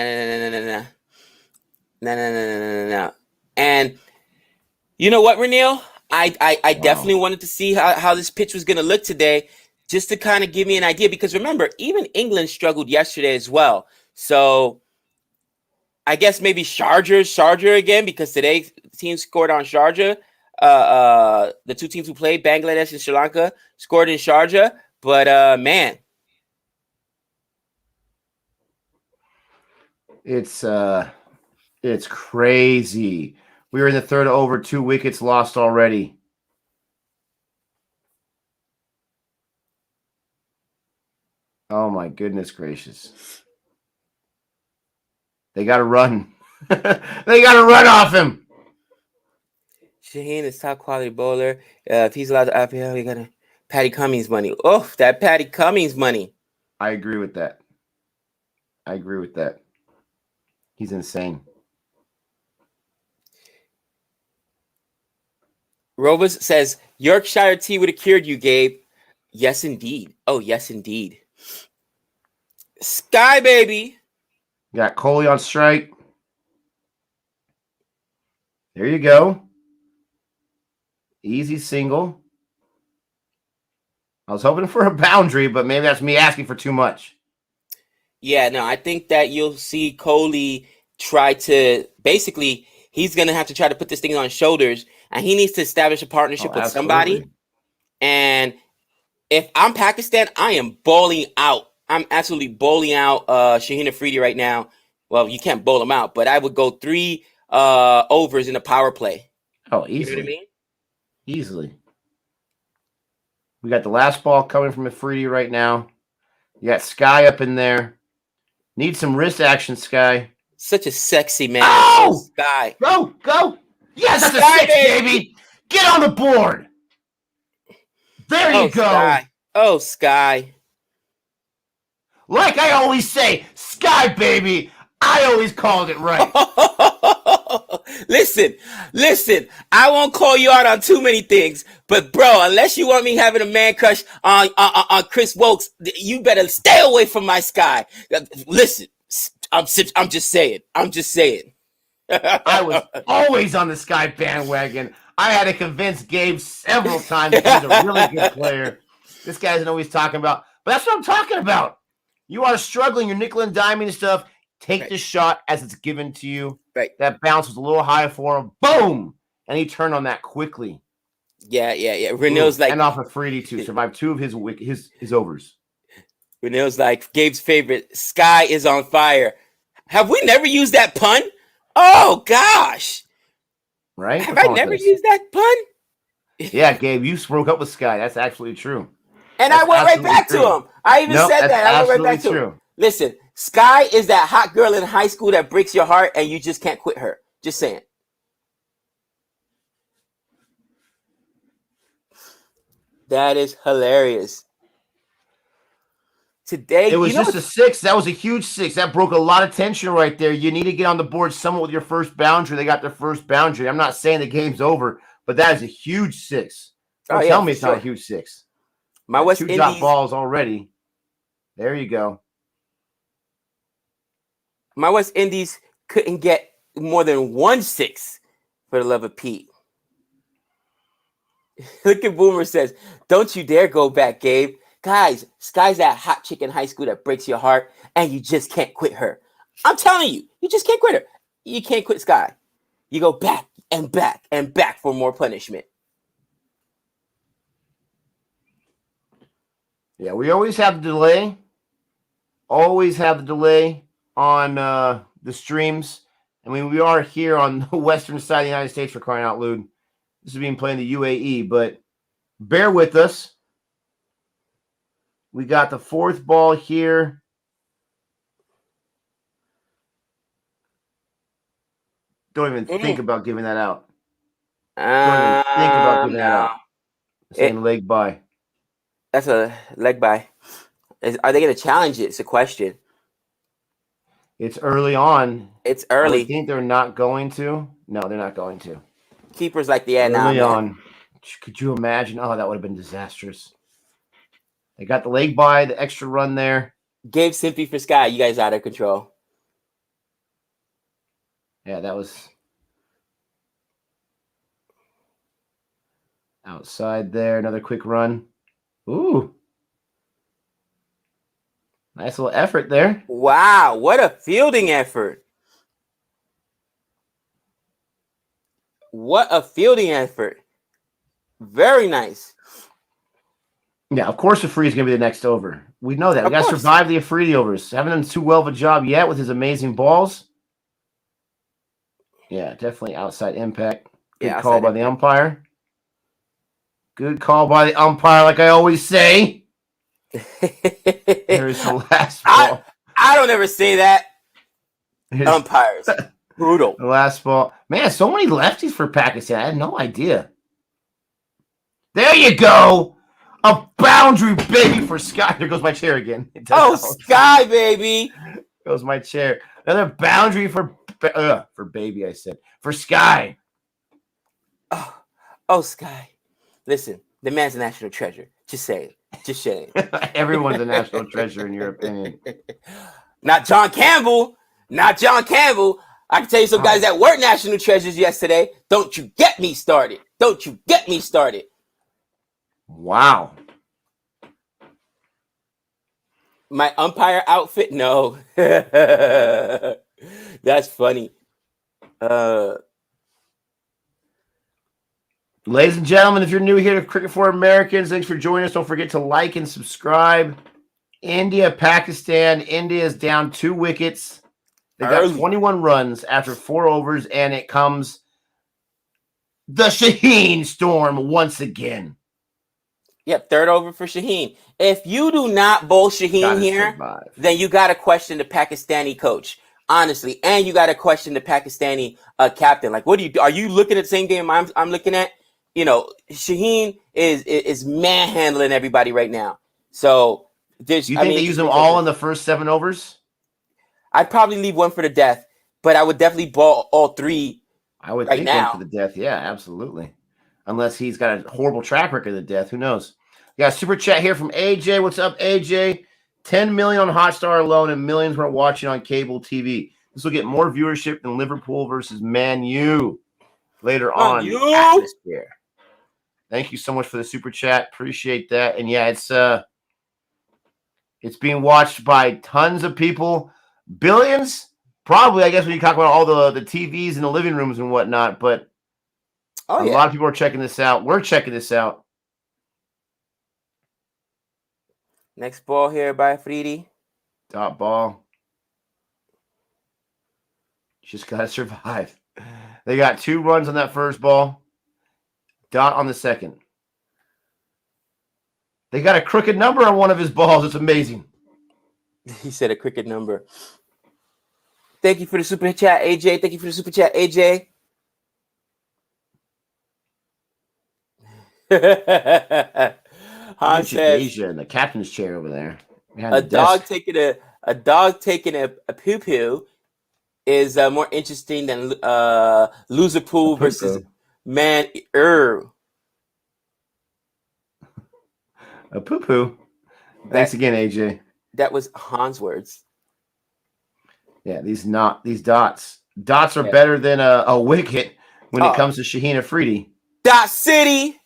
And you know what, Renil? I definitely wanted to see how this pitch was going to look today, just to kind of give me an idea. Because remember, even England struggled yesterday as well. So I guess maybe Sharjah again, because today's team scored on Sharjah. The two teams who played, Bangladesh and Sri Lanka, scored in Sharjah. But man, it's crazy. We were in the third over, 2 wickets lost already. Oh my goodness gracious. They got to run. They got to run off him. Shaheen is top quality bowler. If he's allowed to IPL, we got Patty Cummings money. Oh, that Patty Cummings money. I agree with that. He's insane. Robus says, Yorkshire tea would have cured you, Gabe. Yes, indeed. Oh, yes, indeed. Sky, baby. Got Coley on strike. There you go. Easy single. I was hoping for a boundary, but maybe that's me asking for too much. Yeah, no, I think that you'll see Coley try to, basically, he's going to have to try to put this thing on his shoulders, and he needs to establish a partnership with somebody. And if I'm Pakistan, I am bowling out. I'm absolutely bowling out Shaheen Afridi right now. Well, you can't bowl him out, but I would go 3 overs in a power play. Oh, easily. You know what I mean? Easily. We got the last ball coming from Afridi right now. You got Sky up in there. Need some wrist action, Sky. Such a sexy man. Oh! Sky. Go. Yes, that's Sky, a 6, baby. Get on the board. There you go. Sky. Oh, Sky. Like I always say, Sky, baby. I always called it right. Listen. I won't call you out on too many things, but bro, unless you want me having a man crush on Chris Wokes, you better stay away from my Sky. Listen, I'm just saying. I was always on the Sky bandwagon. I had to convince Gabe several times that he's a really good player. This guy doesn't know what he's talking about, but that's what I'm talking about. You are struggling, you're nickel and diming and stuff. Take the shot as it's given to you. Right. That bounce was a little high for him. Boom! And he turned on that quickly. Yeah. Reneau's like, and off of Freddie too. Survived 2 of his overs. Reneau's like, Gabe's favorite. Sky is on fire. Have we never used that pun? Oh gosh. Right? Have I never used that pun? Yeah, Gabe, you broke up with Sky. That's absolutely true. And I went right back to him. I even said that. I went right back to him. Listen, Sky is that hot girl in high school that breaks your heart and you just can't quit her. Just saying. That is hilarious. Today, it was just a 6. That was a huge 6. That broke a lot of tension right there. You need to get on the board somewhat with your first boundary. They got their first boundary. I'm not saying the game's over, but that is a huge 6. Don't tell me it's not a huge 6. My West 2 Indies drop balls already. There you go. My West Indies couldn't get more than 1 6 for the love of Pete. Look at Boomer says, don't you dare go back, Gabe. Guys, Sky's that hot chick in high school that breaks your heart and you just can't quit her. I'm telling you, you just can't quit her. You can't quit Sky. You go back and back and back for more punishment. Yeah, we always have the delay. Always have the delay on the streams. I mean, we are here on the western side of the United States, for crying out loud. This is being played in the UAE, but bear with us. We got the 4th ball here. Don't even think about giving that out. Don't even think about giving that No. up. Saying leg by. That's a leg by. Are they going to challenge it? It's a question. It's early on. It's I would early. think they're not going to. No, they're not going to. Keepers like the nah, Early man. on. Could you imagine? Oh, that would have been disastrous. They got the leg by, the extra run there. Gabe Simpy for Sky. You guys out of control. Yeah, that was outside there. Another quick run. Ooh. Nice little effort there. Wow, what a fielding effort. What a fielding effort. Very nice. Yeah, of course Afridi is going to be the next over. We know that. We Of got to course. survive the Afridi overs. Haven't done too well of a job yet with his amazing balls. Yeah, definitely outside impact. Good Yeah, call outside by the umpire. Good call by the umpire, like I always say. Here's the last ball. I don't ever say that. Umpires. Brutal. The last ball. Man, so many lefties for Pakistan. I had no idea. There you go. A boundary, baby, for Sky. There goes my chair again. Oh, Sky, baby. Goes my chair. Another boundary for baby, I said. For Sky. Oh, Sky. Listen, the man's a national treasure. Just say it. Just say it. Everyone's a national treasure, in your opinion. Not John Campbell. Not John Campbell. I can tell you some guys that weren't national treasures yesterday. Don't you get me started. Don't you get me started. Wow. My umpire outfit? No. That's funny. Ladies and gentlemen, if you're new here to Cricket for Americans, thanks for joining us. Don't forget to like and subscribe. India, Pakistan. India is down 2 wickets. They got 21 runs after 4 overs, and it comes the Shaheen storm once again. Yep, 3rd over for Shaheen. If you do not bowl Shaheen here, then you got to question the Pakistani coach, honestly, and you got to question the Pakistani captain. Like, what do you do? Are you looking at the same game I'm looking at? You know, Shaheen is manhandling everybody right now. So, you think they use them all in the first 7 overs? I'd probably leave one for the death, but I would definitely ball all 3. I would think one for the death. Yeah, absolutely. Unless he's got a horrible track record of the death. Who knows? We got a super chat here from AJ. What's up, AJ? 10 million on Hotstar alone and millions we're watching on cable TV. This will get more viewership than Liverpool versus Man U later on. The atmosphere. Thank you so much for the super chat. Appreciate that. And yeah, it's being watched by tons of people. Billions? Probably, I guess, when you talk about all the TVs in the living rooms and whatnot. But a lot of people are checking this out. We're checking this out. Next ball here by Afridi. Dot ball. Just got to survive. They got 2 runs on that first ball. Dot on the second. They got a crooked number on one of his balls. It's amazing. He said a crooked number. Thank you for the super chat, AJ. Thank you for the super chat, AJ. Han says, Asia in the captain's chair over there. A dog taking a poo poo is more interesting than loser pool versus man. A poo poo. Thanks again, AJ. That was Han's words. Yeah, these dots. Dots are better than a wicket when it comes to Shaheen Afridi. Dot City.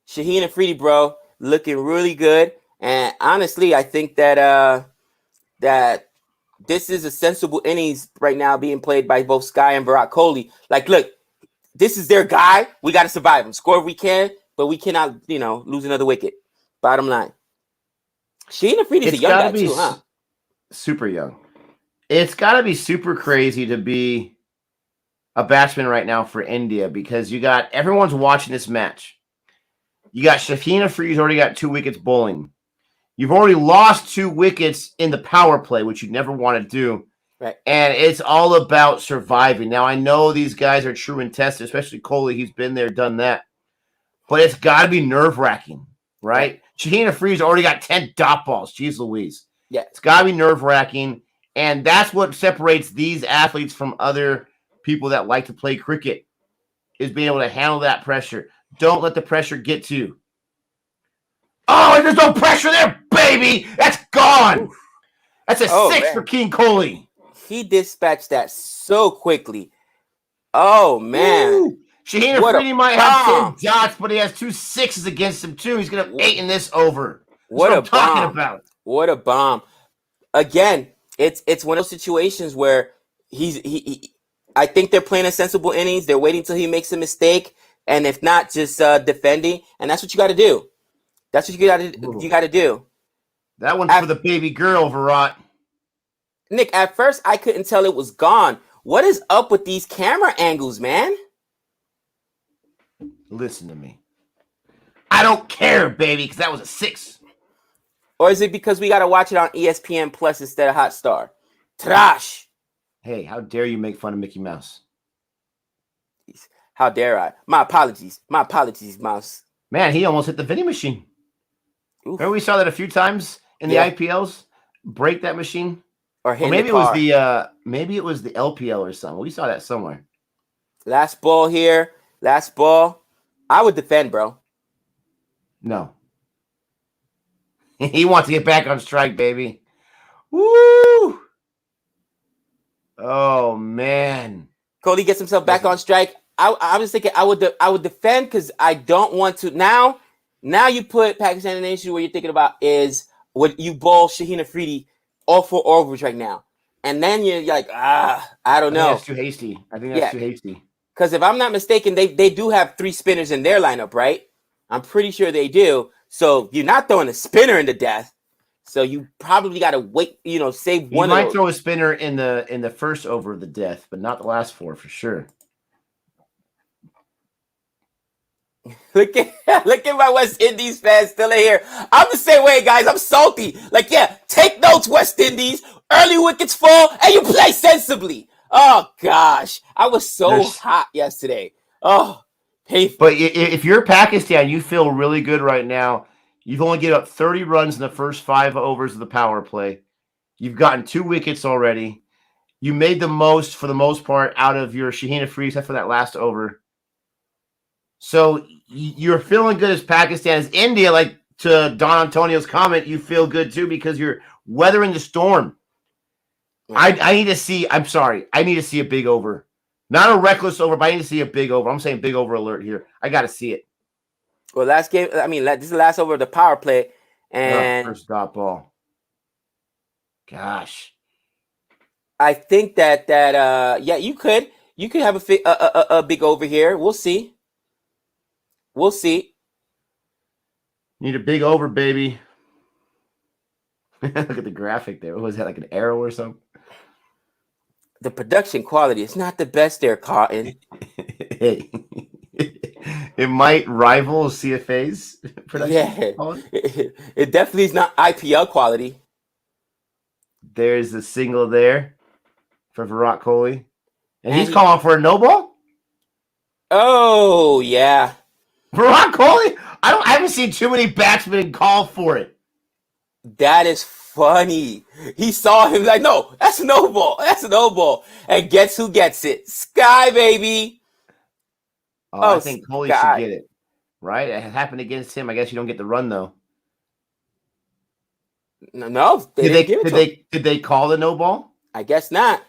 Shaheen Afridi, bro, looking really good. And honestly, I think that that this is a sensible innings right now being played by both Sky and Virat Kohli. Like, look, this is their guy. We got to survive him. Score if we can, but we cannot, lose another wicket. Bottom line. Shaheen Afridi's a young guy too, huh? Super young. It's got to be super crazy to be a batsman right now for India because everyone's watching this match. You got Shaheen Afridi's already got 2 wickets bowling. You've already lost 2 wickets in the power play, which you never want to do. Right. And it's all about surviving. Now, I know these guys are true and tested, especially Coley. He's been there, done that. But it's got to be nerve-wracking, right? Shaheen Afridi's already got 10 dot balls. Jeez Louise. Yeah. It's got to be nerve-wracking. And that's what separates these athletes from other people that like to play cricket, is being able to handle that pressure. Don't let the pressure get to you. Oh, there's no pressure there, baby. That's gone. Oof. That's a 6 for King Coley. He dispatched that so quickly. Oh, man. Ooh. Shaheen Afridi might have 10 dots, but he has 2 6s against him, too. He's going to have 8 in this over. What I'm talking about. What a bomb. Again, it's one of those situations where he I think they're playing a sensible innings. They're waiting till he makes a mistake, and if not, just defending. And that's what you got to do. That's what you got to do. That one's for the baby girl, Varun. Nick, at first I couldn't tell it was gone. What is up with these camera angles, man? Listen to me. I don't care, baby, because that was a 6. Or is it because we got to watch it on ESPN Plus instead of Hotstar? Trash. Hey, how dare you make fun of Mickey Mouse? How dare I? My apologies. My apologies, Mouse. Man, he almost hit the vending machine. Oof. Remember we saw that a few times in the IPLs? Break that machine? Or maybe it was the LPL or something. We saw that somewhere. Last ball here. Last ball. I would defend, bro. No. He wants to get back on strike, baby. Woo! Oh, man. Cody gets himself back on strike. I was thinking I would defend because I don't want to. Now you put Pakistan in an issue where you're thinking about is what you bowl Shaheen Afridi all 4 overs right now. And then you're like, I don't know. That's too hasty. I think that's too hasty. Because if I'm not mistaken, they do have 3 spinners in their lineup, right? I'm pretty sure they do. So you're not throwing a spinner into death. So you probably got to wait, save one. You might throw a spinner in the first over of the death, but not the last 4 for sure. Look at my West Indies fans still in here. I'm the same way, guys. I'm salty. Like, take notes, West Indies. Early wickets fall, and you play sensibly. Oh, gosh. I was so hot yesterday. Oh, painful. But if you're Pakistan, you feel really good right now. You've only given up 30 runs in the first 5 overs of the power play. You've gotten 2 wickets already. You made the most, for the most part, out of your Shaheen Afridi, except for that last over. So you're feeling good as Pakistan. As India, like to Don Antonio's comment, you feel good too because you're weathering the storm. I need to see, I'm sorry, I need to see a big over. Not a reckless over, but I need to see a big over. I'm saying big over alert here. I got to see it. Well, this is the last over of the power play. And first dot ball. Gosh. I think that you could have a big over here. We'll see. We'll see. Need a big over, baby. Look at the graphic there. What was that, like an arrow or something? The production quality is not the best there, Cotton. Hey. It might rival CFA's production quality. It definitely is not IPL quality. There's a single there for Virat Kohli. And he's calling for a no ball? Oh, yeah. Varun Kumar, I haven't seen too many batsmen call for it. That is funny. He saw him like, no, that's a no ball. That's a no ball. And guess who gets it? Sky, baby. I think Kohli should get it. Right? It happened against him. I guess you don't get the run, though. No. Did they call the no ball? I guess not.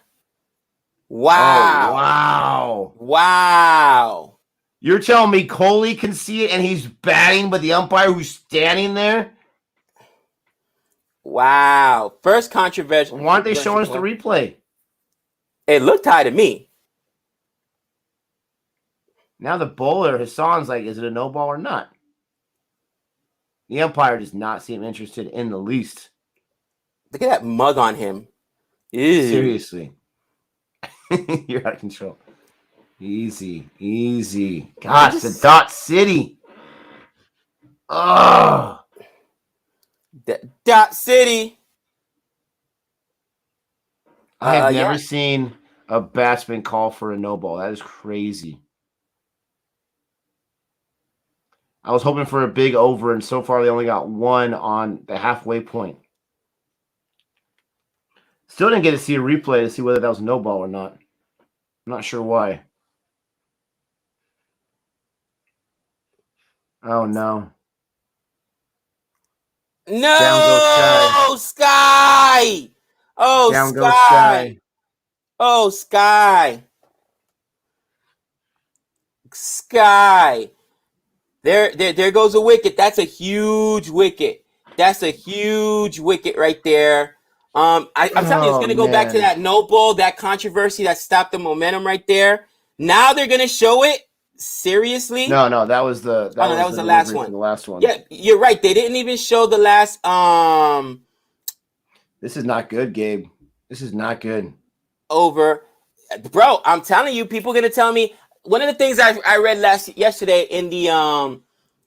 Wow. Oh, wow. Wow. You're telling me Kohli can see it and he's batting, but the umpire who's standing there? Wow. First controversial. Why aren't they showing us the replay? It looked high to me. Now the bowler, Hassan's like, is it a no ball or not? The umpire does not seem interested in the least. Look at that mug on him. Ew. Seriously. You're out of control. Easy. Gosh, the Dot City. Oh. The Dot City. I have never seen a batsman call for a no ball. That is crazy. I was hoping for a big over, and so far they only got one on the halfway point. Still didn't get to see a replay to see whether that was a no ball or not. I'm not sure why. Oh, no. No, Sky. Oh, Down Sky. goes Sky. Oh, Sky. Sky. There goes a wicket. That's a huge wicket. That's a huge wicket right there. I'm telling you, it's going to go back to that no ball, that controversy that stopped the momentum right there. Now they're going to show it. Seriously? No, that was the last one. The last one. Yeah, you're right. They didn't even show the last. This is not good, Gabe. This is not good. Over, bro. I'm telling you, people are gonna tell me. One of the things I read yesterday in the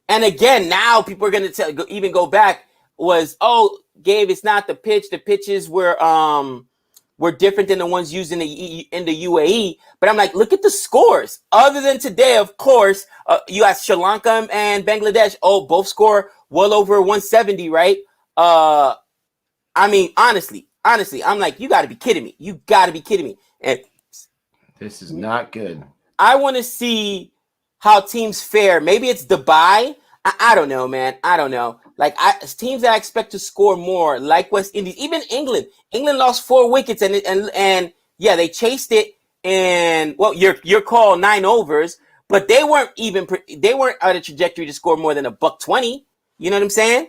and again now people are gonna even go back was, oh, Gabe, it's not the pitch. The pitches were different than the ones used in the UAE. But I'm like, look at the scores. Other than today, of course, you got Sri Lanka and Bangladesh. Oh, both score well over 170, right? I mean, honestly, I'm like, you got to be kidding me. You got to be kidding me. And this is not good. I want to see how teams fare. Maybe it's Dubai. I don't know, man. I don't know. Like teams that I expect to score more, like West Indies, even England. England lost 4 wickets, and yeah, they chased it. And well, your call 9 overs, but they weren't on a trajectory to score more than $120. You know what I'm saying?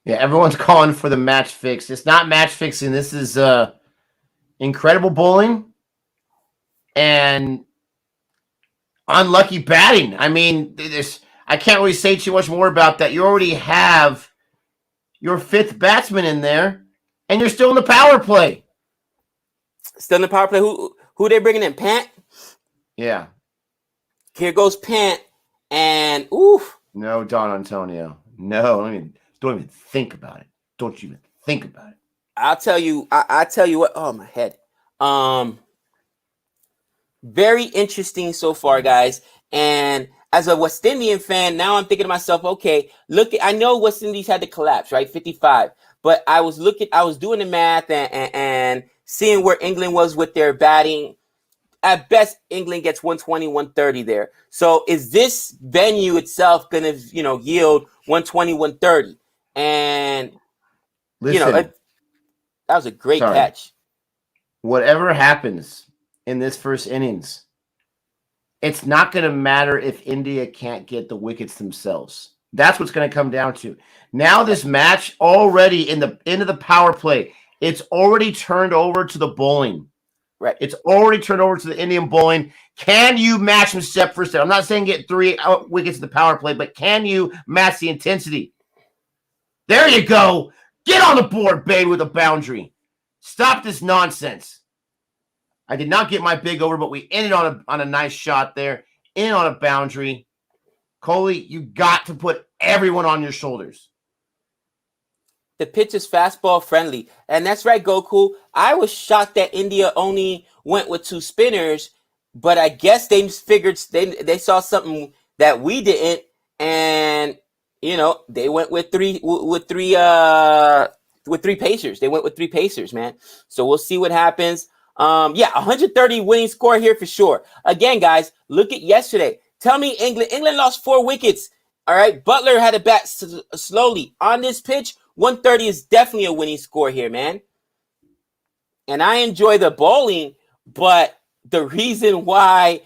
Yeah, everyone's calling for the match fix. It's not match fixing. This is incredible bowling and unlucky batting. I mean, I can't really say too much more about that. You already have your 5th batsman in there, and you're still in the power play. Still in the power play. Who they bringing in? Pant? Yeah. Here goes Pant, and oof. No, Don Antonio. No, don't even think about it. Don't even think about it. I'll tell you what. Oh, my head. Very interesting so far, guys. And as a West Indian fan, now I'm thinking to myself, okay, I know West Indies had to collapse, right? 55. But I was doing the math and seeing where England was with their batting. At best, England gets 120, 130 there. So is this venue itself going to, yield 120, 130? And, listen, that was a great catch. Whatever happens in this first innings, it's not going to matter if India can't get the wickets themselves. That's what's going to come down to. Now this match already into the power play, it's already turned over to the bowling. Right. It's already turned over to the Indian bowling. Can you match them step for step? I'm not saying get 3 wickets in the power play, but can you match the intensity? There you go. Get on the board, babe, with a boundary. Stop this nonsense. I did not get my big over, but we ended on a nice shot there. In on a boundary. Coley, you got to put everyone on your shoulders. The pitch is fastball friendly. And that's right, Goku. I was shocked that India only went with 2 spinners, but I guess they figured they saw something that we didn't, and they went with three pacers. They went with 3 pacers, man. So we'll see what happens. 130 winning score here for sure. Again, guys, look at yesterday. Tell me England lost 4 wickets. All right, Butler had to bat slowly. On this pitch, 130 is definitely a winning score here, man. And I enjoy the bowling, but the reason why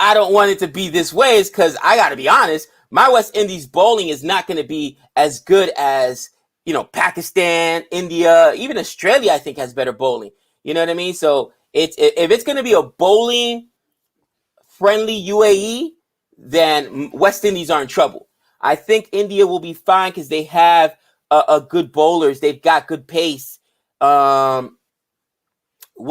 I don't want it to be this way is because I got to be honest, my West Indies bowling is not going to be as good as, Pakistan, India, even Australia, I think has better bowling. You know what I mean? So if it's going to be a bowling friendly UAE, then West Indies are in trouble. I think India will be fine because they have a good bowlers. They've got good pace. We'll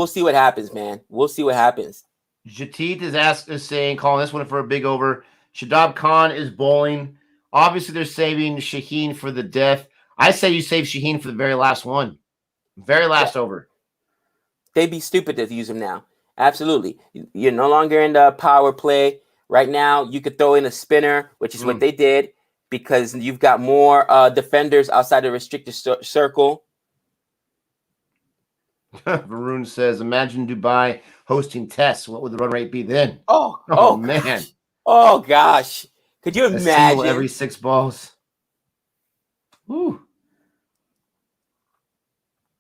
see what happens, man. We'll see what happens. Jatit is saying, calling this one for a big over. Shadab Khan is bowling. Obviously, they're saving Shaheen for the death. I say you save Shaheen for the very last one. Very last over. They'd be stupid to use him now. Absolutely. You're no longer in the power play. Right now, you could throw in a spinner, which is what they did, because you've got more defenders outside the restricted circle. Varun says, imagine Dubai hosting tests. What would the run rate be then? Oh man. Gosh. Oh, gosh. Could you imagine? A single every 6 balls. Woo.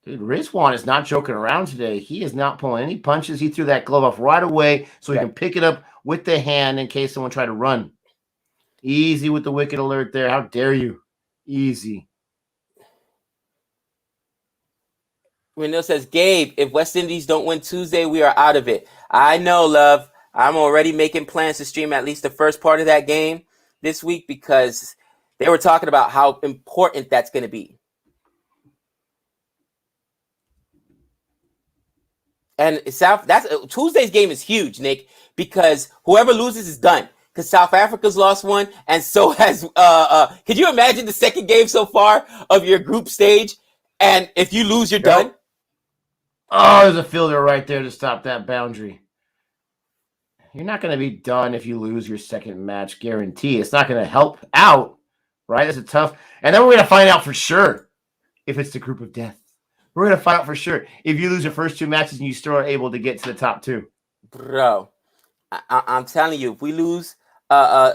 Dude, Rizwan is not joking around today. He is not pulling any punches. He threw that glove off right away so he can pick it up with the hand in case someone tried to run. Easy with the wicked alert there. How dare you? Easy. Renil says, Gabe, if West Indies don't win Tuesday, we are out of it. I know, love. I'm already making plans to stream at least the first part of that game this week because they were talking about how important that's going to be. And Tuesday's game is huge, Nick, because whoever loses is done. Because South Africa's lost one, and so has. Could you imagine the second game so far of your group stage? And if you lose, you're done. Oh, there's a fielder right there to stop that boundary. You're not going to be done if you lose your second match, guarantee. It's not going to help out, right? That's a tough. And then we're going to find out for sure if it's the group of death. We're going to find out for sure if you lose your first 2 matches and you still are able to get to the top 2. Bro, I'm telling you, if we lose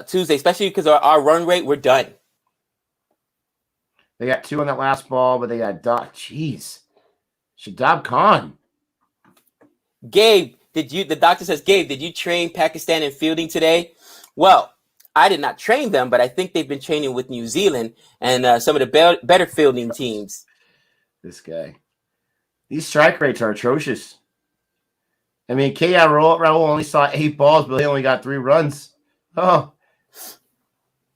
Tuesday, especially because our run rate, we're done. They got 2 on that last ball, but they got jeez. Shadab Khan. Gabe, the doctor says, Gabe, did you train Pakistan in fielding today? Well, I did not train them, but I think they've been training with New Zealand and some of the better fielding teams. This guy. These strike rates are atrocious. I mean, K.I. Raul only saw 8 balls, but he only got 3 runs. Oh.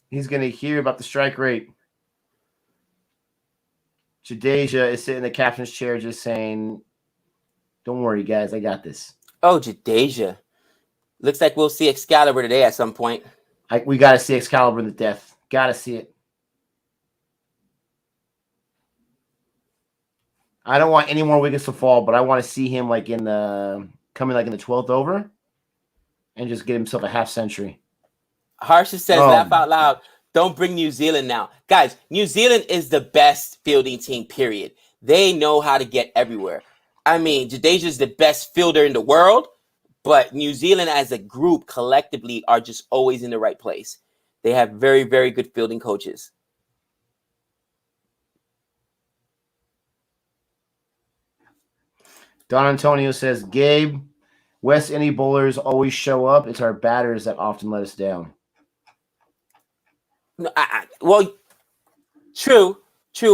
He's going to hear about the strike rate. Jadeja is sitting in the captain's chair just saying, don't worry, guys, I got this. Oh, Jadeja. Looks like we'll see Excalibur today at some point. We got to see Excalibur in the death. Got to see it. I don't want any more wickets to fall, but I want to see him coming in the 12th over and just get himself a half century. Harsha says, laugh out loud. Don't bring New Zealand now. Guys, New Zealand is the best fielding team, period. They know how to get everywhere. I mean, Jadeja is the best fielder in the world, but New Zealand as a group collectively are just always in the right place. They have very, very good fielding coaches. Don Antonio says, Gabe, West Indies bowlers always show up. It's our batters that often let us down. Well, true.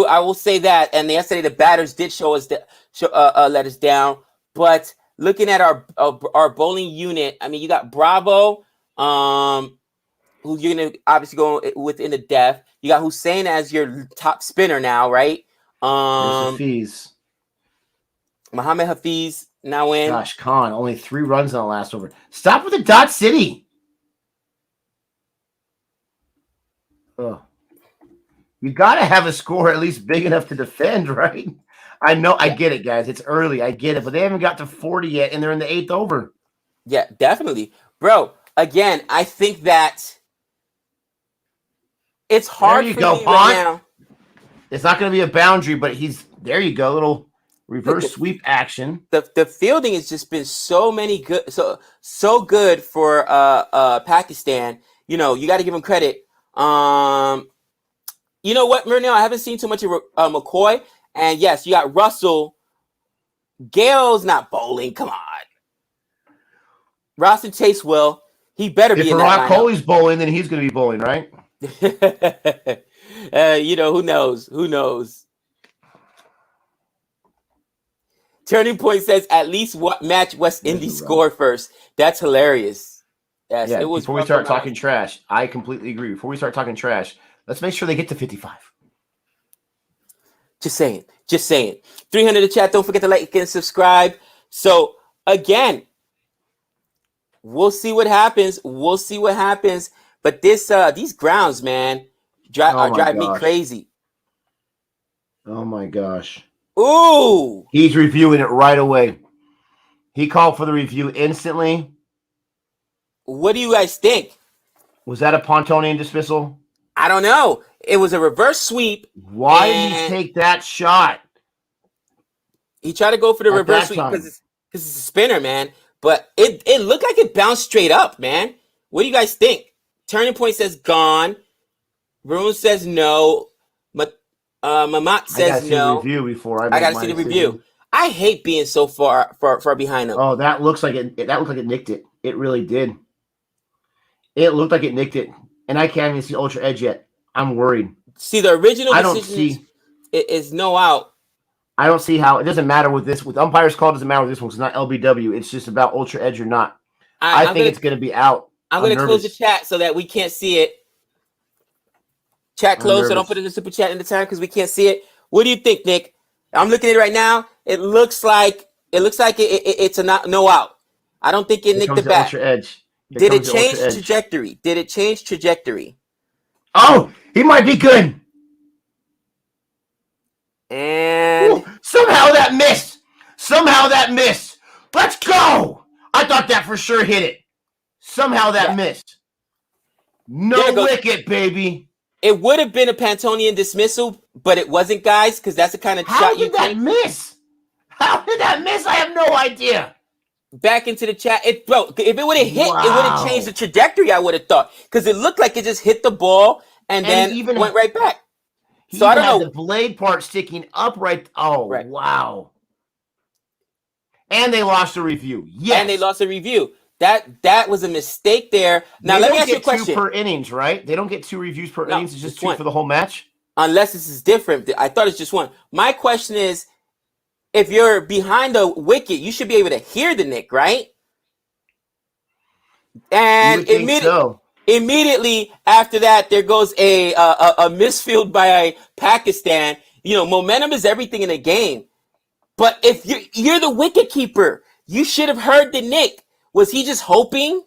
I will say that. And yesterday the batters did let us down. But looking at our bowling unit, I mean, you got Bravo, who you're gonna obviously go within the depth. You got Hussein as your top spinner now, right? Hafiz. Mohammed Hafiz now in. Gosh, Khan, only 3 runs on the last over. Stop with the dot city. Ugh. You got to have a score at least big enough to defend, right? I know. I get it, guys. It's early. I get it. But they haven't got to 40 yet, and they're in the 8th over. Yeah, definitely. Bro, again, I think that it's hard for me right now. It's not going to be a boundary, but there you go. Little reverse sweep action. The fielding has just been so good for Pakistan. You know, you got to give them credit. You know what, Murnell? I haven't seen too much of McCoy. And yes, you got Russell. Gale's not bowling. Come on. Ross and Chase will. He better be in that lineup. If Virat Kohli's bowling, then he's going to be bowling, right? You know, who knows? Who knows? Turning Point says, at least what match West Indies score first. That's hilarious. Yes, yeah, before we start talking trash, I completely agree. Before we start talking trash, let's make sure they get to 55. Just saying. 300 to chat. Don't forget to like and subscribe. So, again, we'll see what happens. But these grounds, man, are driving me crazy. Oh, my gosh. Ooh. He's reviewing it right away. He called for the review instantly. What do you guys think? Was that a Pontonian dismissal? I don't know. It was a reverse sweep. Why did he take that shot? He tried to go for the reverse sweep because it's a spinner, man. But it looked like it bounced straight up, man. What do you guys think? Turning Point says gone. Varun says no. Mamat says no. I gotta see the review before I gotta see the review. I hate being so far behind them. Oh, that looks like it. That looked like it nicked it. It really did. It looked like it nicked it, and I can't even see Ultra Edge yet. I'm worried. See, the original decision is no out. I don't see how it doesn't matter with this. With umpires call, it doesn't matter with this one. It's not LBW. It's just about Ultra Edge or not. I think it's going to be out. I'm going to close the chat so that we can't see it. Chat closed, so don't put it in the super chat in the time because we can't see it. What do you think, Nick? I'm looking at it right now. It looks like it's a no out. I don't think it nicked the back. Ultra Edge. Did it change trajectory? Did it change trajectory? Oh, he might be good. And somehow that missed. Let's go. I thought that for sure hit it. Somehow that missed. No wicket, baby. It would have been a Pontonian dismissal, but it wasn't, guys, because that's the kind of shot you take. How did that miss? I have no idea. Back into the chat. Bro, if it would have hit, it would have changed the trajectory, I would have thought. Because it looked like it just hit the ball and then even went right back. So I don't know. The blade part sticking up right. Oh, right. Wow. And they lost the review. Yes. And they lost the review. That was a mistake there. Now, let me ask you a question. 2 per innings, right? They don't get 2 reviews per innings. It's just 2 for the whole match? Unless this is different. I thought it's just 1. My question is, if you're behind the wicket, you should be able to hear the nick, right? And immediately after that, there goes a misfield by Pakistan. You know, momentum is everything in a game. But if you're the wicket keeper, you should have heard the nick. Was he just hoping?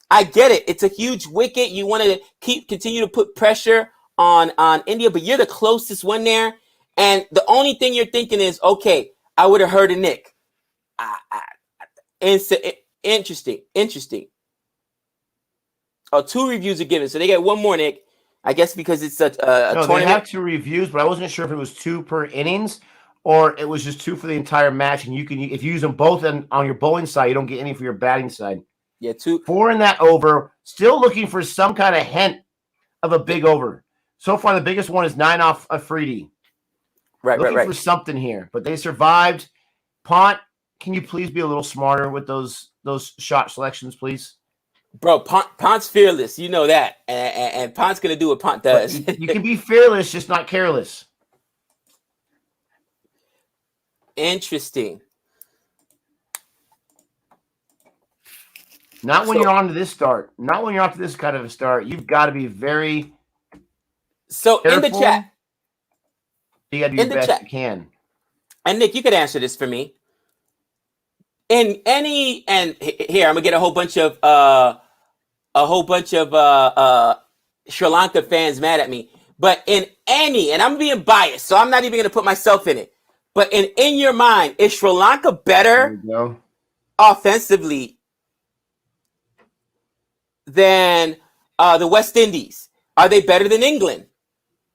I get it. It's a huge wicket. You want to continue to put pressure on India, but you're the closest one there. And the only thing you're thinking is, okay, I would have heard a nick. Interesting. Oh, 2 reviews are given. So they get 1 more, Nick. I guess because it's a tournament. They have 2 reviews, but I wasn't sure if it was 2 per innings or it was just 2 for the entire match. And if you use them both on your bowling side, you don't get any for your batting side. Yeah, 2. 4 in that over. Still looking for some kind of hint of a big over. So far, the biggest one is 9 off Afridi. Right. Looking for something here, but they survived. Pont, can you please be a little smarter with those shot selections, please? Bro, Pont's fearless. You know that. And Pont's going to do what Pont does. You can be fearless, just not careless. Interesting. Not when you're on to this start. Not when you're off to this kind of a start. You've got to be very careful. In the chat. You got to do the best you can. And Nick, you could answer this for me. And here I'm gonna get a whole bunch of Sri Lanka fans mad at me. But and I'm being biased, so I'm not even gonna put myself in it. But in your mind, is Sri Lanka better offensively than the West Indies? Are they better than England?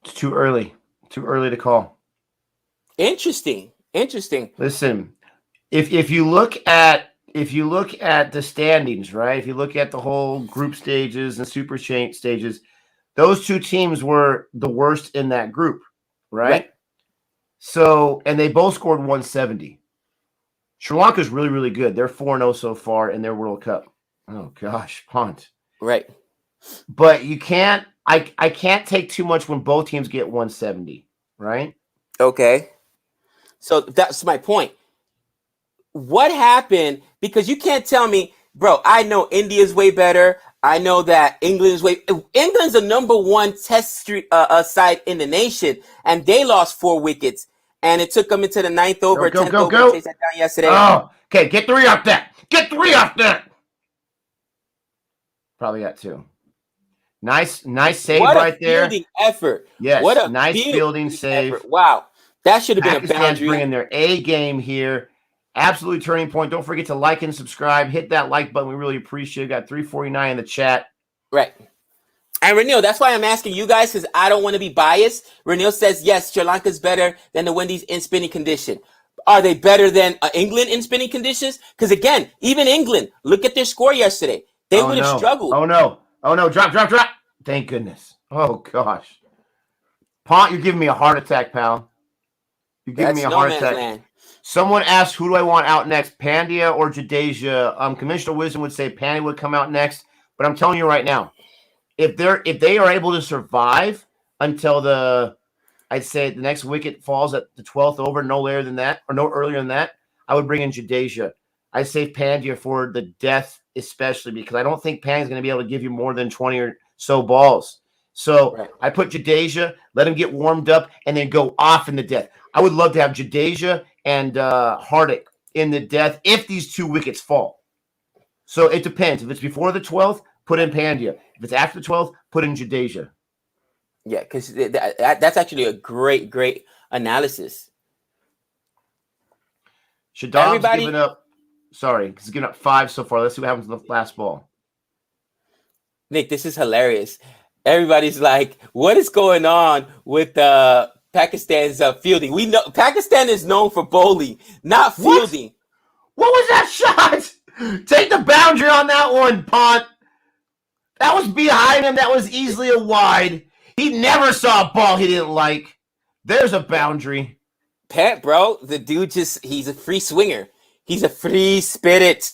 It's too early. Too early to call. Interesting. Listen, if you look at the standings, right? If you look at the whole group stages and super stages, those 2 teams were the worst in that group, right? So, and they both scored 170. Sri Lanka's really, really good. They're 4-0 so far in their World Cup. Oh gosh, Pont. Right. But you can't. I can't take too much when both teams get 170, right? Okay. So that's my point. What happened? Because you can't tell me, bro, I know India's way better. I know that England's the number 1 test side in the nation, and they lost 4 wickets. And it took them into the 9th over, 10th over. Chase that down yesterday. Oh, okay. Get 3 off that. Probably got 2. Nice save right there. Fielding effort. Yes, what a fielding save. Effort. Wow, that should have been a boundary. Bringing their A game here, Absolutely turning point. Don't forget to like and subscribe. Hit that like button. We really appreciate it. Got 349 in the chat. Right. And Renil, that's why I'm asking you guys, because I don't want to be biased. Renil says, yes, Sri Lanka's better than the Windies in spinning condition. Are they better than England in spinning conditions? Because again, even England, look at their score yesterday. They would have struggled. Oh, no. Drop. Thank goodness. Oh, gosh. Pont, you're giving me a heart attack, pal. You're giving me a heart attack. Land. Someone asked, who do I want out next, Pandya or Jadeja? Conventional wisdom would say Pandya would come out next. But I'm telling you right now, if they are able to survive until I'd say the next wicket falls at the 12th over, no later than that, or no earlier than that, I would bring in Jadeja. I save Pandya for the death, especially because I don't think Pandya's going to be able to give you more than 20 or so balls. So right. I put Jadeja, let him get warmed up, and then go off in the death. I would love to have Jadeja and Hardik in the death if these 2 wickets fall. So it depends. If it's before the 12th, put in Pandya. If it's after the 12th, put in Jadeja. Yeah, because that's actually a great analysis. Shadab's giving up. Sorry, he's giving up 5 so far. Let's see what happens in the last ball. Nick, this is hilarious. Everybody's like, what is going on with Pakistan's fielding? We know Pakistan is known for bowling, not fielding. What was that shot? Take the boundary on that one, Pont. That was behind him. That was easily a wide. He never saw a ball he didn't like. There's a boundary. Pat, bro, the dude he's a free swinger. He's a free spirit.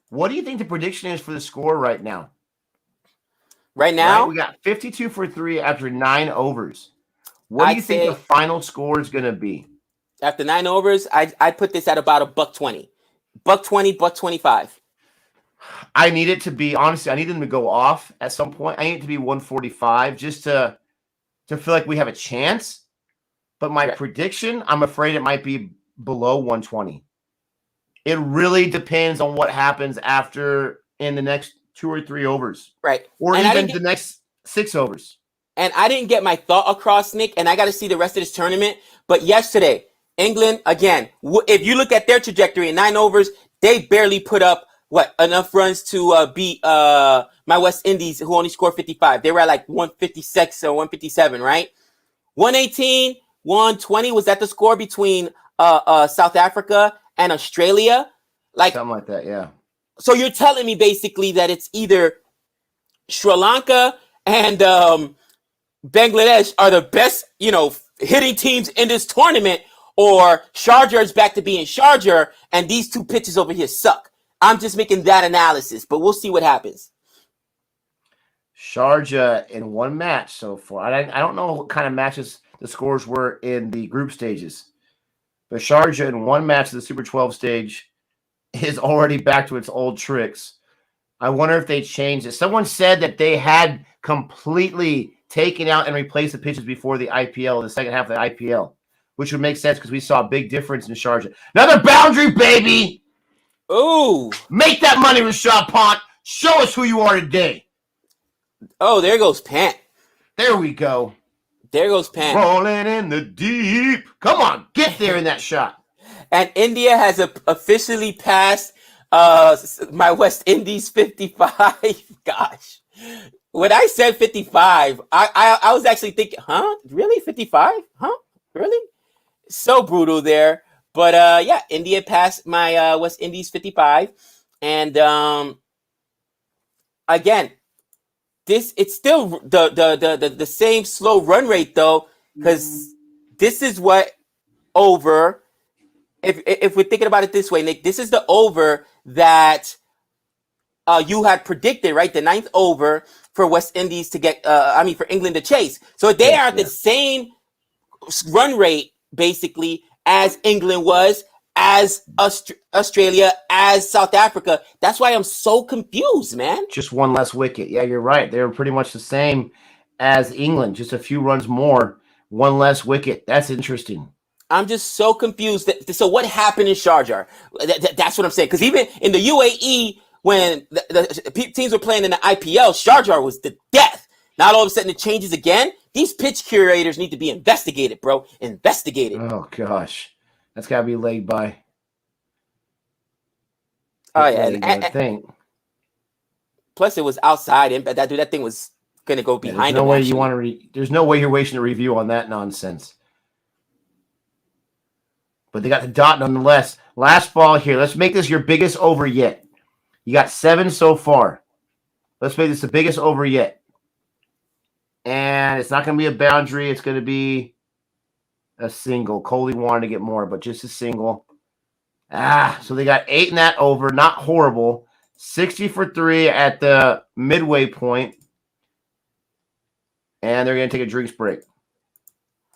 What do you think the prediction is for the score right now? Right now? We got 52 for 3 after 9 overs. What do you think the final score is going to be? After 9 overs, I'd put this at about $120. $120, $125. I need it to be, honestly, I need them to go off at some point. I need it to be 145 just to feel like we have a chance. But my prediction, I'm afraid it might be below 120. It really depends on what happens after in the next 2 or 3 overs. Right. Or and even the next 6 overs. And I didn't get my thought across, Nick, and I got to see the rest of this tournament. But yesterday, England, again, if you look at their trajectory in 9 overs, they barely put up enough runs to beat my West Indies, who only scored 55. They were at like 156 or 157, right? 118, 120, was that the score between South Africa and Australia? Like something like that, yeah. So you're telling me basically that it's either Sri Lanka and Bangladesh are the best, hitting teams in this tournament, or Sharjah is back to being Sharjah, and these 2 pitches over here suck. I'm just making that analysis, but we'll see what happens. Sharjah in 1 match so far. I don't know what kind of matches the scores were in the group stages, but Sharjah in 1 match of the Super 12 stage is already back to its old tricks. I wonder if they changed it. Someone said that they had completely taken out and replaced the pitches before the IPL, the second half of the IPL, which would make sense because we saw a big difference in Sharjah. Another boundary, baby! Ooh. Make that money, Rashad Pont. Show us who you are today. Oh, there goes Pant. There we go. There goes Pant. Rolling in the deep. Come on, get there in that shot. And India has officially passed my West Indies 55. Gosh. When I said 55, I was actually thinking, huh? Really? 55? Huh? Really? So brutal there. But yeah, India passed my West Indies 55. And again, it's still the same slow run rate though, because this is what over. If we're thinking about it this way, Nick, this is the over that you had predicted, right? The 9th over for West Indies to get, for England to chase. So they are at the same run rate, basically, as England was, as Australia, as South Africa. That's why I'm so confused, man. Just 1 less wicket. Yeah, you're right. They were pretty much the same as England, just a few runs more, 1 less wicket. That's interesting. I'm just so confused. So what happened in Sharjah? That's what I'm saying. Because even in the UAE, when the teams were playing in the IPL, Sharjah was the death. Now all of a sudden it changes again. These pitch curators need to be investigated, bro. Investigated. Oh, gosh. That's got to be laid by. Oh yeah, I think. Plus it was outside, and that thing was gonna go behind him. There's no way you're wasting a review on that nonsense. But they got the dot nonetheless. Last ball here. Let's make this your biggest over yet. You got 7 so far. Let's make this the biggest over yet. And it's not going to be a boundary. It's going to be a single. Coley wanted to get more, but just a single. So they got 8 in that over. Not horrible. 60 for 3 at the midway point. And they're going to take a drinks break.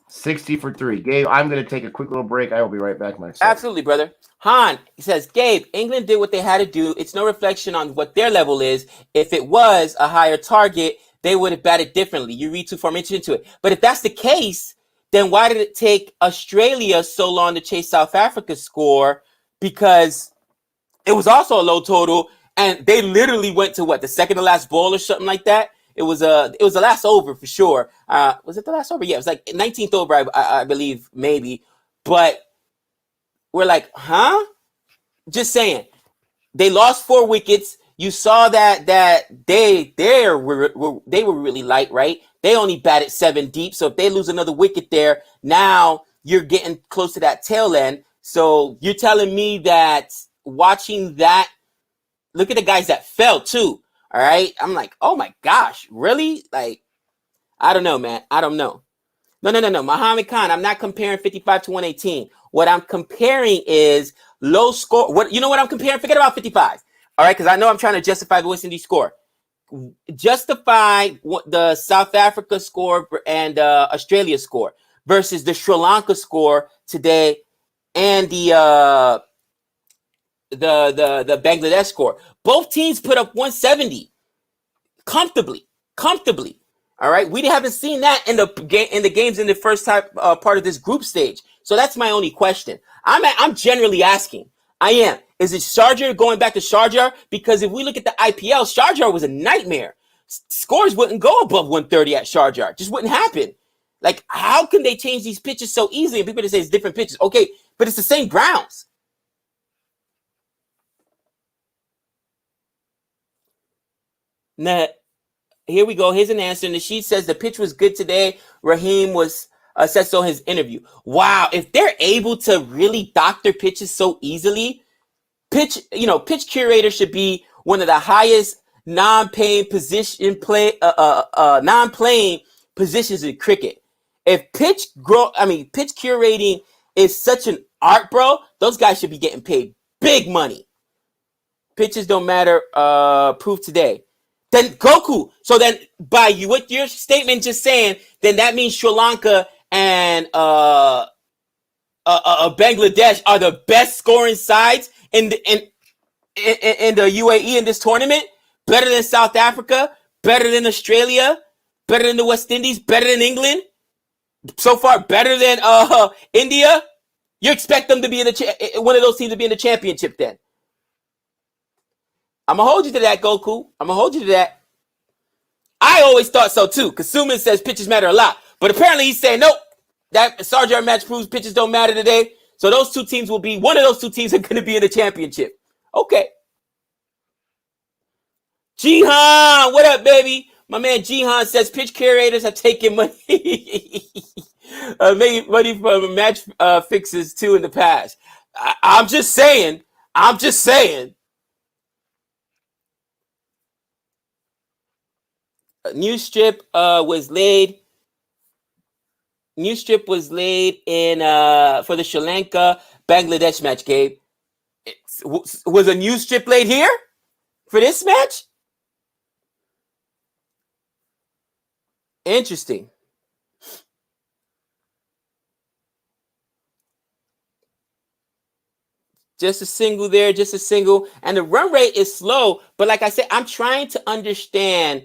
60 for 3. Gabe, I'm going to take a quick little break. I will be right back myself. Absolutely, brother. Han, he says, Gabe, England did what they had to do. It's no reflection on what their level is. If it was a higher target, they would have batted differently. You read too far into it. But if that's the case, then why did it take Australia so long to chase South Africa's score? Because it was also a low total, and they literally went to the second to last ball or something like that. It was the last over for sure. Was it the last over? Yeah, it was like 19th over, I believe, maybe. But we're like, huh? Just saying. They lost 4 wickets. You saw that they were really light, right? They only batted 7 deep. So if they lose another wicket there, now you're getting close to that tail end. So you're telling me that watching that, look at the guys that fell too. All right. I'm like, oh my gosh, really? Like, I don't know, man. I don't know. No. Muhammad Khan, I'm not comparing 55 to 118. What I'm comparing is low score. What I'm comparing? Forget about 55. All right. Because I know I'm trying to justify the West Indies score. Justify the South Africa score and Australia score versus the Sri Lanka score today and the Bangladesh score. Both teams put up 170 comfortably. All right, we haven't seen that in the games in the first part of this group stage. So that's my only question. I'm generally asking. I am. Is it Sharjah going back to Sharjah? Because if we look at the IPL, Sharjah was a nightmare. Scores wouldn't go above 130 at Sharjah. It just wouldn't happen. Like, how can they change these pitches so easily? And people just say it's different pitches. Okay, but it's the same grounds. Now, here we go. Here's an answer. And the sheet says the pitch was good today. Raheem said so in his interview. Wow, if they're able to really doctor pitches so easily, pitch curator should be one of the highest non-playing positions in cricket. If pitch curating is such an art, bro, those guys should be getting paid big money. Pitches don't matter. Proof today. Then Goku. So then, by what your statement just saying, then that means Sri Lanka and Bangladesh are the best scoring sides in the UAE in this tournament. Better than South Africa, better than Australia, better than the West Indies, better than England. So far, better than India. You expect them to be one of those teams to be in the championship then? I'm going to hold you to that, Goku. I'm going to hold you to that. I always thought so, too, because Suman says pitches matter a lot. But apparently he's saying, nope, that Sharjah match proves pitches don't matter today. So one of those two teams are going to be in the championship. Okay. Jihan, what up, baby? My man Jihan says pitch curators have taken money, made money from match fixes, too, in the past. I'm just saying. New strip was laid in for the Sri Lanka Bangladesh match, Gabe. Was a new strip laid here for this match? Interesting. Just a single there, and the run rate is slow. But like I said, I'm trying to understand.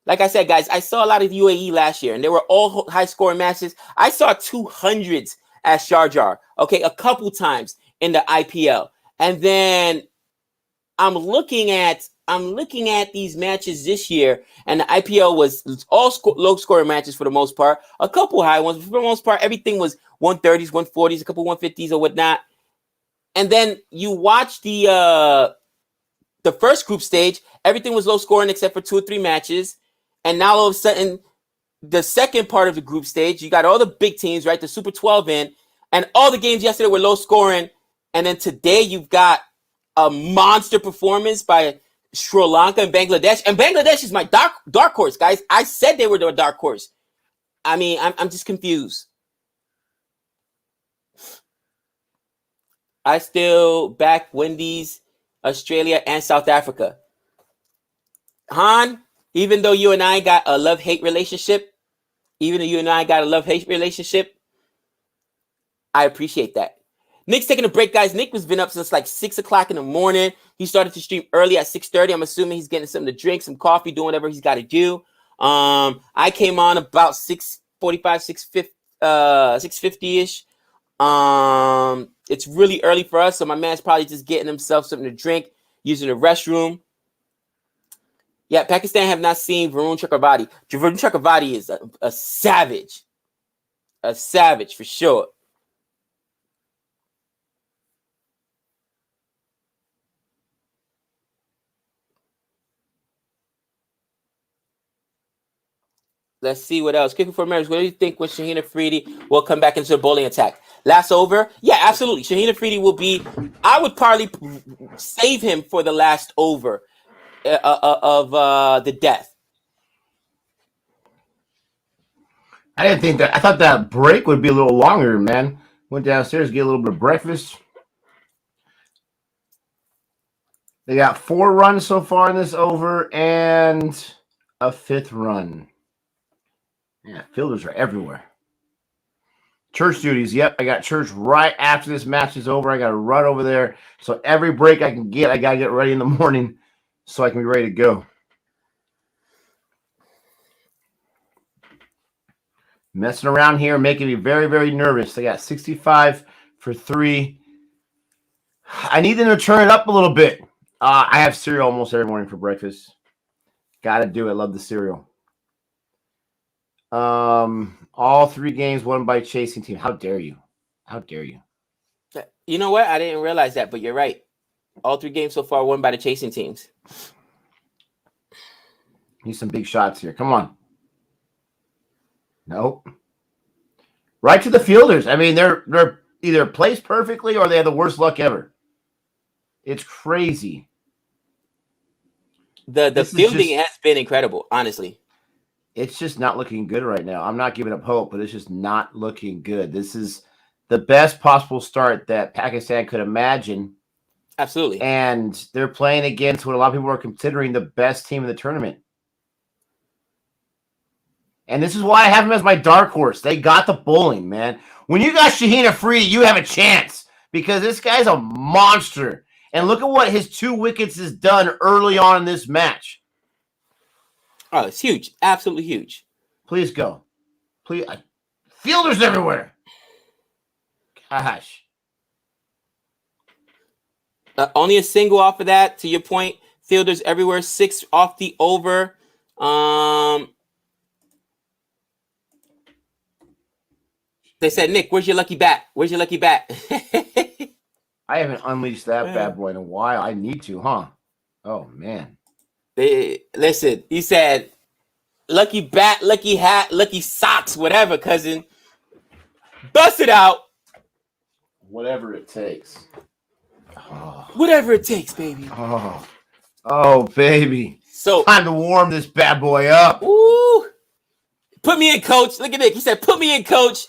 Like I said, guys, I saw a lot of UAE last year, and they were all high-scoring matches. I saw 200s at Sharjah, okay, a couple times in the IPL. And then I'm looking at I'm looking at these matches this year, and the IPL was all low-scoring matches for the most part. A couple high ones, but for the most part, everything was 130s, 140s, a couple 150s or whatnot. And then you watch the first group stage, everything was low-scoring except for 2 or 3 matches. And now all of a sudden, the second part of the group stage, you got all the big teams, right? The Super 12 in, and all the games yesterday were low-scoring. And then today you've got a monster performance by Sri Lanka and Bangladesh. And Bangladesh is my dark horse, guys. I said they were the dark horse. I mean, I'm just confused. I still back Wendy's, Australia, and South Africa. Han, even though you and I got a love-hate relationship, I appreciate that. Nick's taking a break, guys. Nick has been up since like 6 o'clock in the morning. He started to stream early at 6:30. I'm assuming he's getting something to drink, some coffee, doing whatever he's got to do. I came on about 6:45, 6:50-ish. It's really early for us, so my man's probably just getting himself something to drink, using the restroom. Yeah, Pakistan have not seen Varun Chakravarti. Varun Chakravarti is a savage. A savage for sure. Let's see what else. Kicking for Americans. What do you think when Shaheen Afridi will come back into the bowling attack? Last over? Yeah, absolutely. Shaheen Afridi will be. I would probably save him for the last over of the death. I didn't think that. I thought that break would be a little longer, man. Went downstairs, get a little bit of breakfast. They got 4 runs so far in this over and a 5th run. Yeah, fielders are everywhere. Church duties. Yep, I got church right after this match is over. I got to run over there. So every break I can get, I got to get ready in the morning so I can be ready to go. Messing around here, making me very, very nervous. They got 65 for 3. I need them to turn it up a little bit. I have cereal almost every morning for breakfast. Got to do it. Love the cereal. All 3 games won by chasing team. How dare you? How dare you? You know what? I didn't realize that, but you're right. All 3 games so far won by the chasing teams. Need some big shots here. Come on. Nope. Right to the fielders. I mean, they're either placed perfectly or they have the worst luck ever. It's crazy. The fielding has been incredible, honestly. It's just not looking good right now. I'm not giving up hope, but it's just not looking good. This is the best possible start that Pakistan could imagine. Absolutely. And they're playing against what a lot of people are considering the best team in the tournament. And this is why I have them as my dark horse. They got the bowling, man. When you got Shaheen Afridi, you have a chance because this guy's a monster. And look at what his 2 wickets has done early on in this match. Oh, it's huge. Absolutely huge. Please go. Please. Fielders everywhere. Gosh. Only a single off of that, to your point. Fielders everywhere. 6 off the over. They said, Nick, where's your lucky bat? Where's your lucky bat? I haven't unleashed that bad boy in a while. I need to, huh? Oh, man. Listen, he said, lucky bat, lucky hat, lucky socks, whatever, cousin. Bust it out. Whatever it takes. Oh. Whatever it takes, baby. Oh, baby. So time to warm this bad boy up. Ooh. Put me in, coach. Look at Nick. He said, put me in, coach.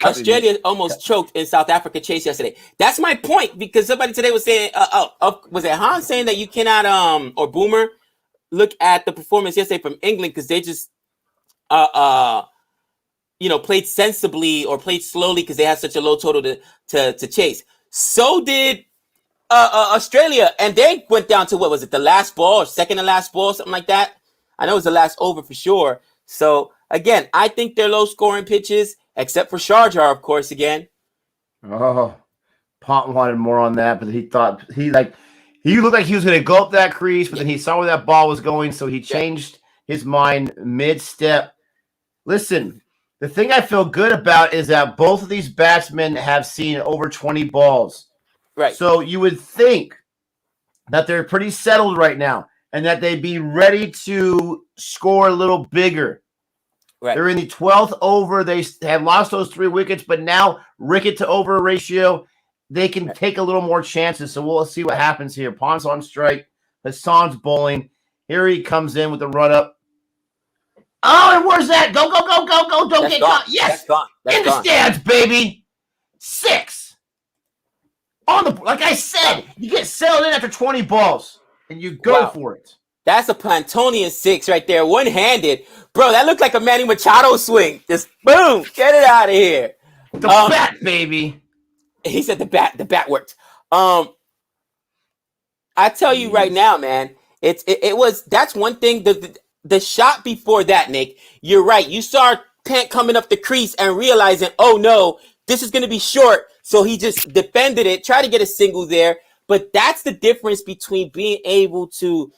Australia almost choked in South Africa chase yesterday. That's my point, because somebody today was saying, was it Han saying that you cannot, or Boomer, look at the performance yesterday from England because they just, played sensibly or played slowly because they had such a low total to chase. So did Australia, and they went down to, what was it, the last ball or second to last ball, something like that. I know it was the last over for sure. So again, I think they're low scoring pitches. Except for Sharjah, of course, again. Oh, Pont wanted more on that, but he thought He looked like he was going to go up that crease, but then he saw where that ball was going, so he changed his mind mid-step. Listen, the thing I feel good about is that both of these batsmen have seen over 20 balls. Right. So you would think that they're pretty settled right now and that they'd be ready to score a little bigger. Right. They're in the 12th over. They had lost those 3 wickets, but now wicket to over ratio, they can take a little more chances. So we'll see what happens here. Ponce on strike. Hassan's bowling. Here he comes in with the run-up. Oh, and where's that? Go, go, go, go, go. Don't get caught. Yes. In the stands, baby. 6. On the, like I said, you get settled in after 20 balls, and you go for it. That's a Plantonian 6 right there, one-handed. Bro, that looked like a Manny Machado swing. Just boom, get it out of here. The bat, baby. He said the bat worked. I tell you right now, man, that's one thing. The shot before that, Nick, you're right. You saw Pant coming up the crease and realizing, oh no, this is going to be short. So he just defended it, tried to get a single there. But that's the difference between being able to,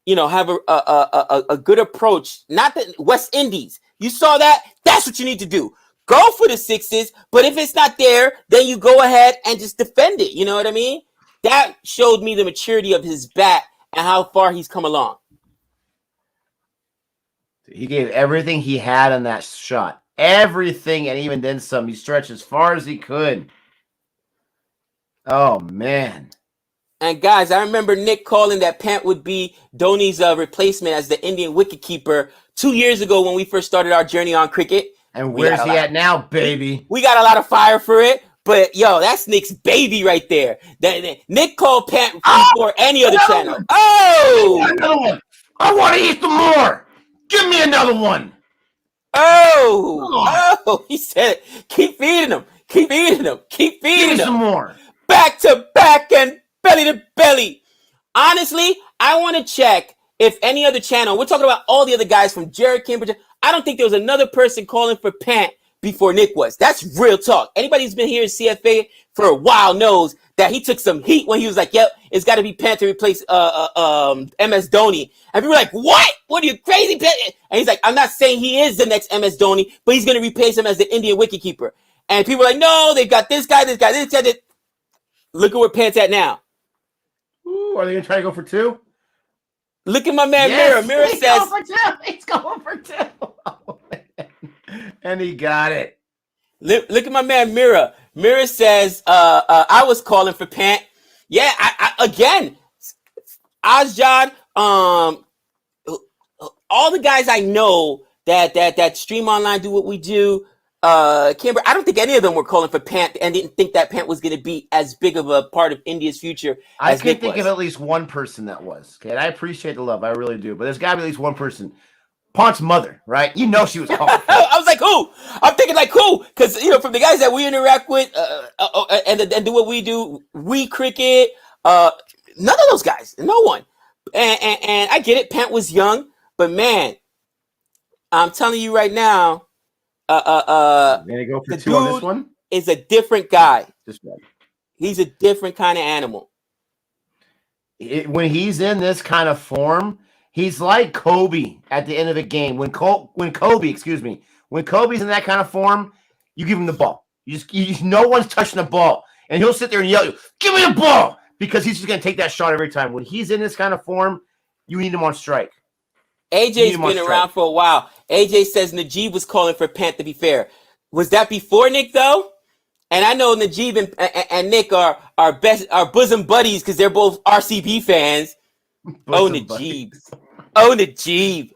have a good approach. Not the West Indies. You saw that? That's what you need to do. Go for the 6s, but if it's not there, then you go ahead and just defend it. You know what I mean? That showed me the maturity of his bat and how far he's come along. He gave everything he had on that shot. Everything, and even then some. He stretched as far as he could. Oh, man. And, guys, I remember Nick calling that Pant would be Dhoni's replacement as the Indian wicketkeeper 2 years ago when we first started our journey on cricket. And where's he at now, baby? We got a lot of fire for it. But, yo, that's Nick's baby right there. Nick called Pant before any other channel. Oh! Another one. I want to eat some more. Give me another one. Oh, he said, keep feeding him. Keep eating him. Keep feeding him. Give me some more. Back to back and belly to belly. Honestly, I want to check if any other channel, we're talking about all the other guys from Jared Cambridge. I don't think there was another person calling for Pant before Nick was. That's real talk. Anybody who's been here in CFA for a while knows that he took some heat when he was like, yep, it's got to be Pant to replace MS Dhoni. And people were like, what? What are you, crazy? And he's like, I'm not saying he is the next MS Dhoni, but he's going to replace him as the Indian wicketkeeper. And people are like, no, they've got this guy. Look at where Pant's at now. Ooh, are they going to try to go for 2? Look at my man Mira. Mira says... He's going for 2. Oh, and he got it. Look at my man Mira. Mira says, I was calling for Pant. Yeah, again, Azjad, all the guys I know that stream online, do what we do. Kimber, I don't think any of them were calling for Pant and didn't think that Pant was going to be as big of a part of India's future. I can think of at least one person that was. Okay, and I appreciate the love, I really do. But there's got to be at least one person. Pont's mother, right? You know she was calling. I was like, who? I'm thinking like who? Because from the guys that we interact with and do what we do, we cricket. None of those guys, no one. And I get it. Pant was young, but man, I'm telling you right now. Gonna go for 2 on this one. Is a different guy. This one. He's a different kind of animal. When he's in this kind of form, he's like Kobe at the end of the game. When Kobe's in that kind of form, you give him the ball. No one's touching the ball, and he'll sit there and yell, "Give me the ball!" Because he's just gonna take that shot every time. When he's in this kind of form, you need him on strike. AJ's been around for a while. AJ says Najib was calling for Pant, to be fair. Was that before Nick, though? And I know Najib and Nick are bosom buddies because they're both RCB fans. Najib. Najib.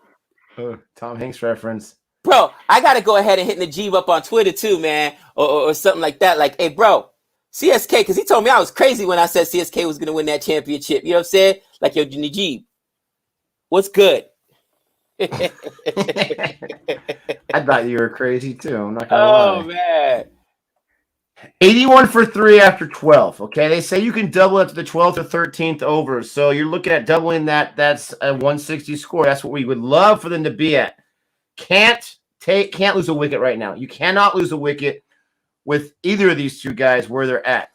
Tom Hanks reference. Bro, I got to go ahead and hit Najib up on Twitter too, man. Or something like that. Like, hey, bro, CSK, because he told me I was crazy when I said CSK was going to win that championship. You know what I'm saying? Like, yo, Najib, what's good? I thought you were crazy too. I'm not gonna lie. Oh man. 81 for 3 after 12. Okay, they say you can double it to the 12th or 13th over. So you're looking at doubling that. That's a 160 score. That's what we would love for them to be at. Can't lose a wicket right now. You cannot lose a wicket with either of these two guys where they're at.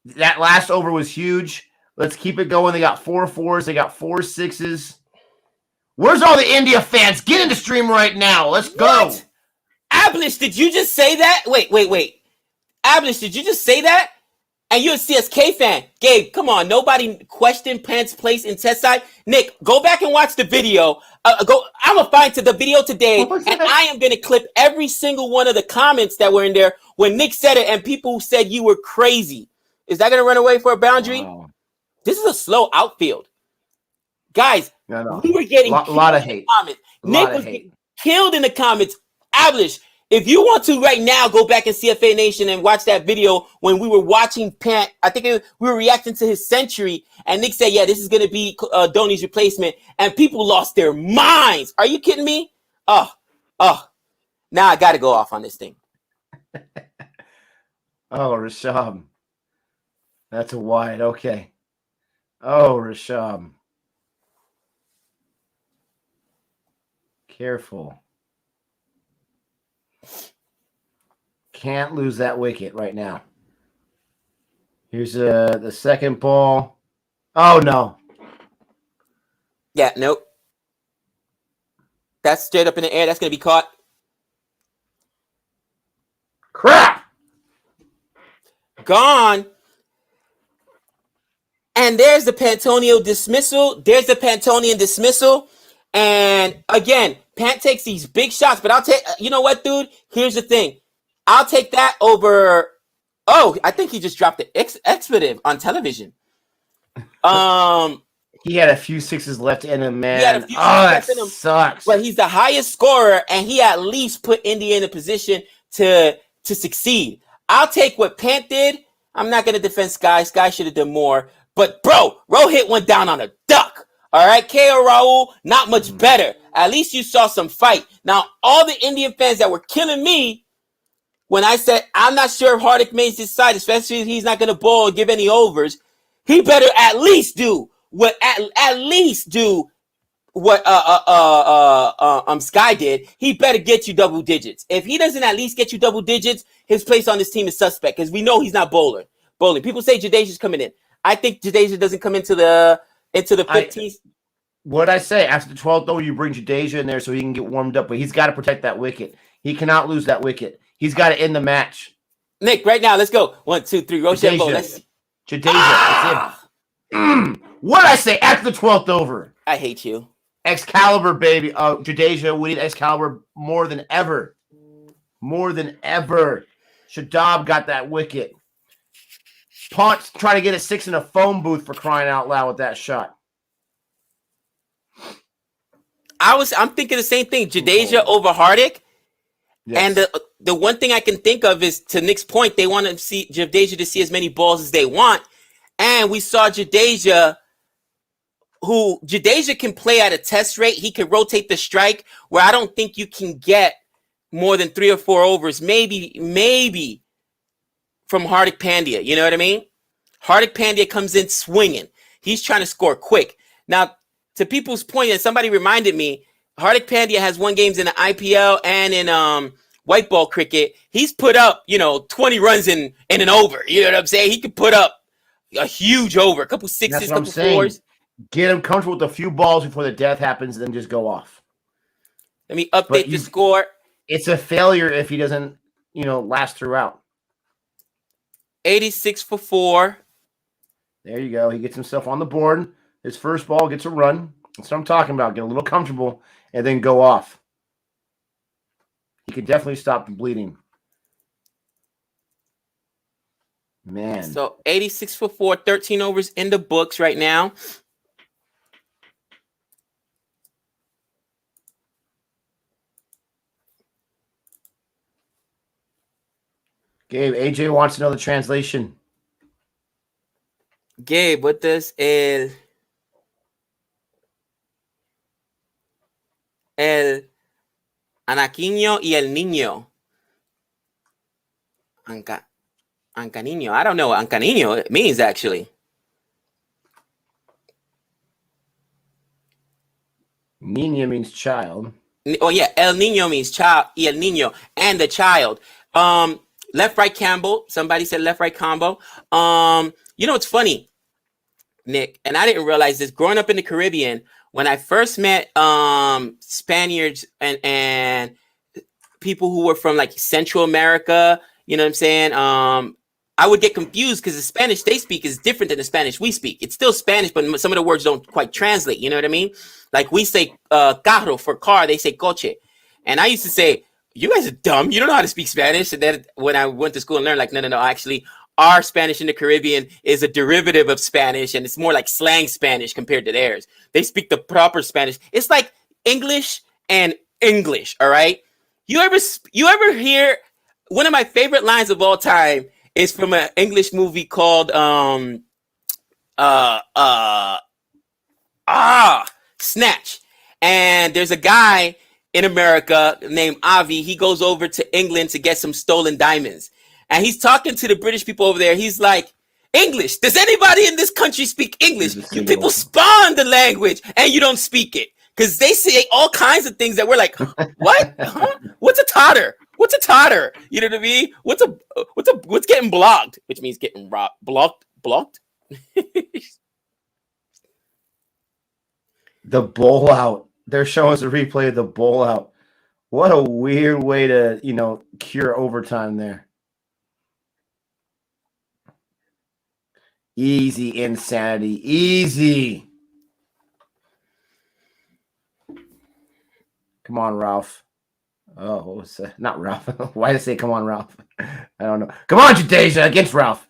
That last over was huge. Let's keep it going. They got 4 4s. They got 4 6s. Where's all the India fans? Get in the stream right now. Let's go. Ablish, did you just say that? Wait. Ablish, did you just say that? And you're a CSK fan. Gabe, come on. Nobody questioned Pant's place in test side. Nick, go back and watch the video. I'm going to find the video today, and I am going to clip every single one of the comments that were in there when Nick said it and people said you were crazy. Is that going to run away for a boundary? Wow. This is a slow outfield. Guys, we were getting a lot of hate. Nick was getting killed in the comments. Ablish, if you want to right now, go back in CFA Nation and watch that video when we were watching Pant. I think we were reacting to his century, and Nick said, yeah, this is going to be Dhoni's replacement, and people lost their minds. Are you kidding me? Oh. Now I got to go off on this thing. Oh, Rasham. That's a wide. Okay. Oh, Rasham. Careful. Can't lose that wicket right now. Here's the second ball. Oh, no. Yeah, nope. That's straight up in the air. That's going to be caught. Crap! Gone. And there's the Pantonian dismissal. And again, Pant takes these big shots, but I'll take, you know what, dude? Here's the thing. I'll take that over. Oh, I think he just dropped the expletive on television. He had a few sixes left in him, man. That sucks. But he's the highest scorer, and he at least put India in a position to succeed. I'll take what Pant did. I'm not going to defend Sky. Sky should have done more. But, bro, Rohit went down on a duck. All right, KO Rahul, not much better. At least you saw some fight. Now, all the Indian fans that were killing me when I said I'm not sure if Hardik makes his side, especially if he's not going to bowl or give any overs, he better at least do what Sky did. He better get you double digits. If he doesn't at least get you double digits, his place on this team is suspect because we know he's not bowling. People say Jadeja's coming in. I think Jadeja doesn't come into the 15th. What I say after the 12th, though, you bring Jadeja in there so he can get warmed up, but he's got to protect that wicket. He cannot lose that wicket. He's got to end the match. Nick, right now, let's go. 1, 2, 3, Rochambeau. Jadeja. What I say after the 12th over? I hate you. Excalibur, baby. Jadeja, we need Excalibur more than ever. More than ever. Shadab got that wicket. Pont trying to get a 6 in a phone booth for crying out loud with that shot. I'm thinking the same thing. Jadeja over Hardik. Yes. And the one thing I can think of is, to Nick's point, they want to see Jadeja to see as many balls as they want. And we saw Jadeja can play at a test rate. He can rotate the strike where I don't think you can get more than 3 or 4 overs. Maybe from Hardik Pandya. You know what I mean? Hardik Pandya comes in swinging. He's trying to score quick. Now, to people's point, and somebody reminded me, Hardik Pandya has won games in the IPL and in white ball cricket. He's put up, 20 runs in an over. You know what I'm saying? He could put up a huge over, a couple sixes, a couple fours. Get him comfortable with a few balls before the death happens, then just go off. Let me update the score. It's a failure if he doesn't, last throughout. 86 for 4. There you go. He gets himself on the board. His first ball gets a run. That's what I'm talking about. Get a little comfortable and then go off. He could definitely stop the bleeding. Man. So 86 for 4, 13 overs in the books right now. Gabe, AJ wants to know the translation. Gabe, what does el anaquino y el niño? Ancanino. I don't know what ancanino means, actually. Niño means child. Oh, yeah. El niño means child. Y el niño. And the child. Left right Campbell. Somebody said left right combo. It's funny, Nick, and I didn't realize this. Growing up in the Caribbean, when I first met Spaniards and people who were from like Central America, you know what I'm saying? I would get confused because the Spanish they speak is different than the Spanish we speak. It's still Spanish, but some of the words don't quite translate. You know what I mean? Like we say carro for car, they say coche. And I used to say, you guys are dumb. You don't know how to speak Spanish. And then when I went to school and learned, like, no, actually, our Spanish in the Caribbean is a derivative of Spanish, and it's more like slang Spanish compared to theirs. They speak the proper Spanish. It's like English and English, all right? You ever hear one of my favorite lines of all time is from an English movie called Snatch. And there's a guy in America named Avi. He goes over to England to get some stolen diamonds. And he's talking to the British people over there. He's like, English. Does anybody in this country speak English? You people spawn the language and you don't speak it. Because they say all kinds of things that we're like, what? Huh? What's a totter? What's a totter? You know what I mean? What's getting blocked? Which means getting blocked. The bowl out. They're showing us a replay of the bowl out. What a weird way to, cure overtime there. Easy insanity. Easy. Come on, Ralph. Oh, what was that? Not Ralph. Why did I say come on, Ralph? I don't know. Come on, Jadeja against Ralph.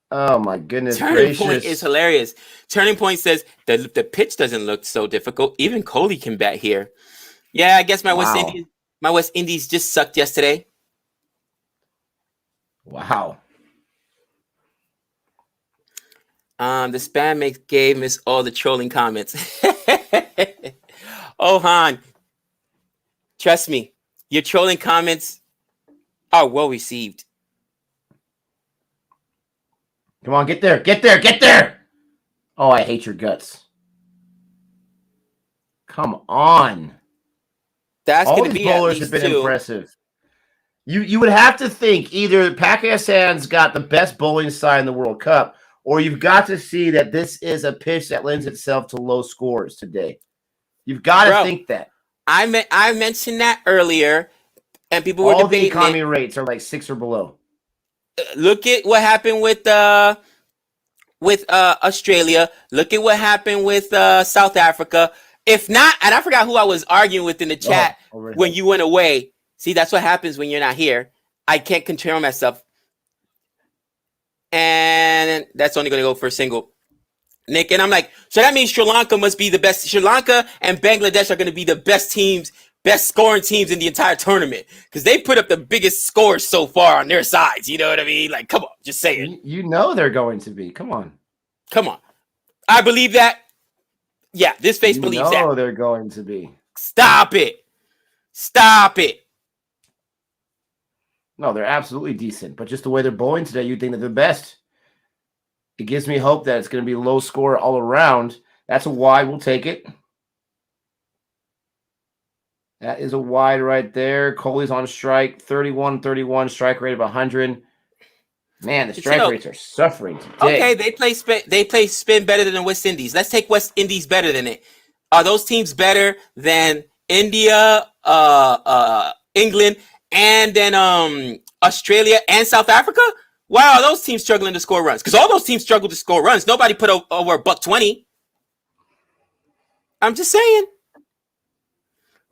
Oh, my goodness gracious. Turning Point is hilarious. Turning Point says the pitch doesn't look so difficult. Even Kohli can bat here. Yeah, I guess my West Indies just sucked yesterday. Wow. The spam makes Gabe miss all the trolling comments. Oh, Han. Trust me, your trolling comments are well received. Come on, get there, get there, get there! Oh, I hate your guts. Come on. That's all going to these be bowlers have been impressive. You would have to think either Pakistan's got the best bowling side in the World Cup, or you've got to see that this is a pitch that lends itself to low scores today. You've got to think that. I mentioned that earlier, and people were all debating the economy rates are like 6 or below. Look at what happened with Australia. Look at what happened with South Africa. If not, and I forgot who I was arguing with in the chat when you went away. See, that's what happens when you're not here. I can't control myself. And that's only going to go for a single. Nick, and I'm like, so that means Sri Lanka must be the best. Sri Lanka and Bangladesh are going to be the best teams, best scoring teams in the entire tournament because they put up the biggest scores so far on their sides. You know what I mean? Like, come on, just say it. You know they're going to be. Come on. I believe that. Yeah, this face believes that. No, they're going to be. Stop it. No, they're absolutely decent, but just the way they're bowling today, you'd think that they're the best. It gives me hope that it's going to be low score all around. That's a wide. We'll take it. That is a wide right there. Kohli's on strike. 31-31. Strike rate of 100. Man, the strike rates are suffering today. Okay, they play spin better than the West Indies. Let's take West Indies better than it. Are those teams better than India, England, and then Australia and South Africa? Why are those teams struggling to score runs? Because all those teams struggle to score runs. Nobody put over $120. I'm just saying.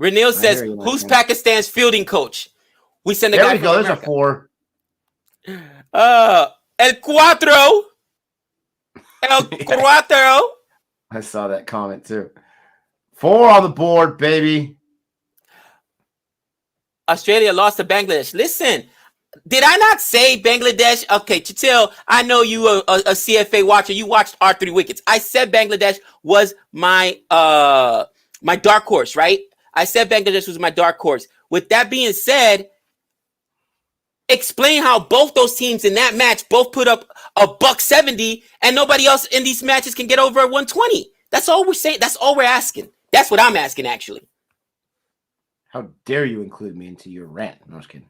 Renil says, who's Pakistan's fielding coach? We send a guy. There we go. There's a 4. El Cuatro. I saw that comment too. 4 on the board, baby. Australia lost to Bangladesh. Listen. Did I not say Bangladesh? Okay, Chitil, I know you a CFA watcher. You watched our 3 wickets. I said Bangladesh was my dark horse, right? I said Bangladesh was my dark horse. With that being said, explain how both those teams in that match both put up $170 and nobody else in these matches can get over 120. That's all we're saying. That's all we're asking. That's what I'm asking, actually. How dare you include me into your rant? No, I was kidding.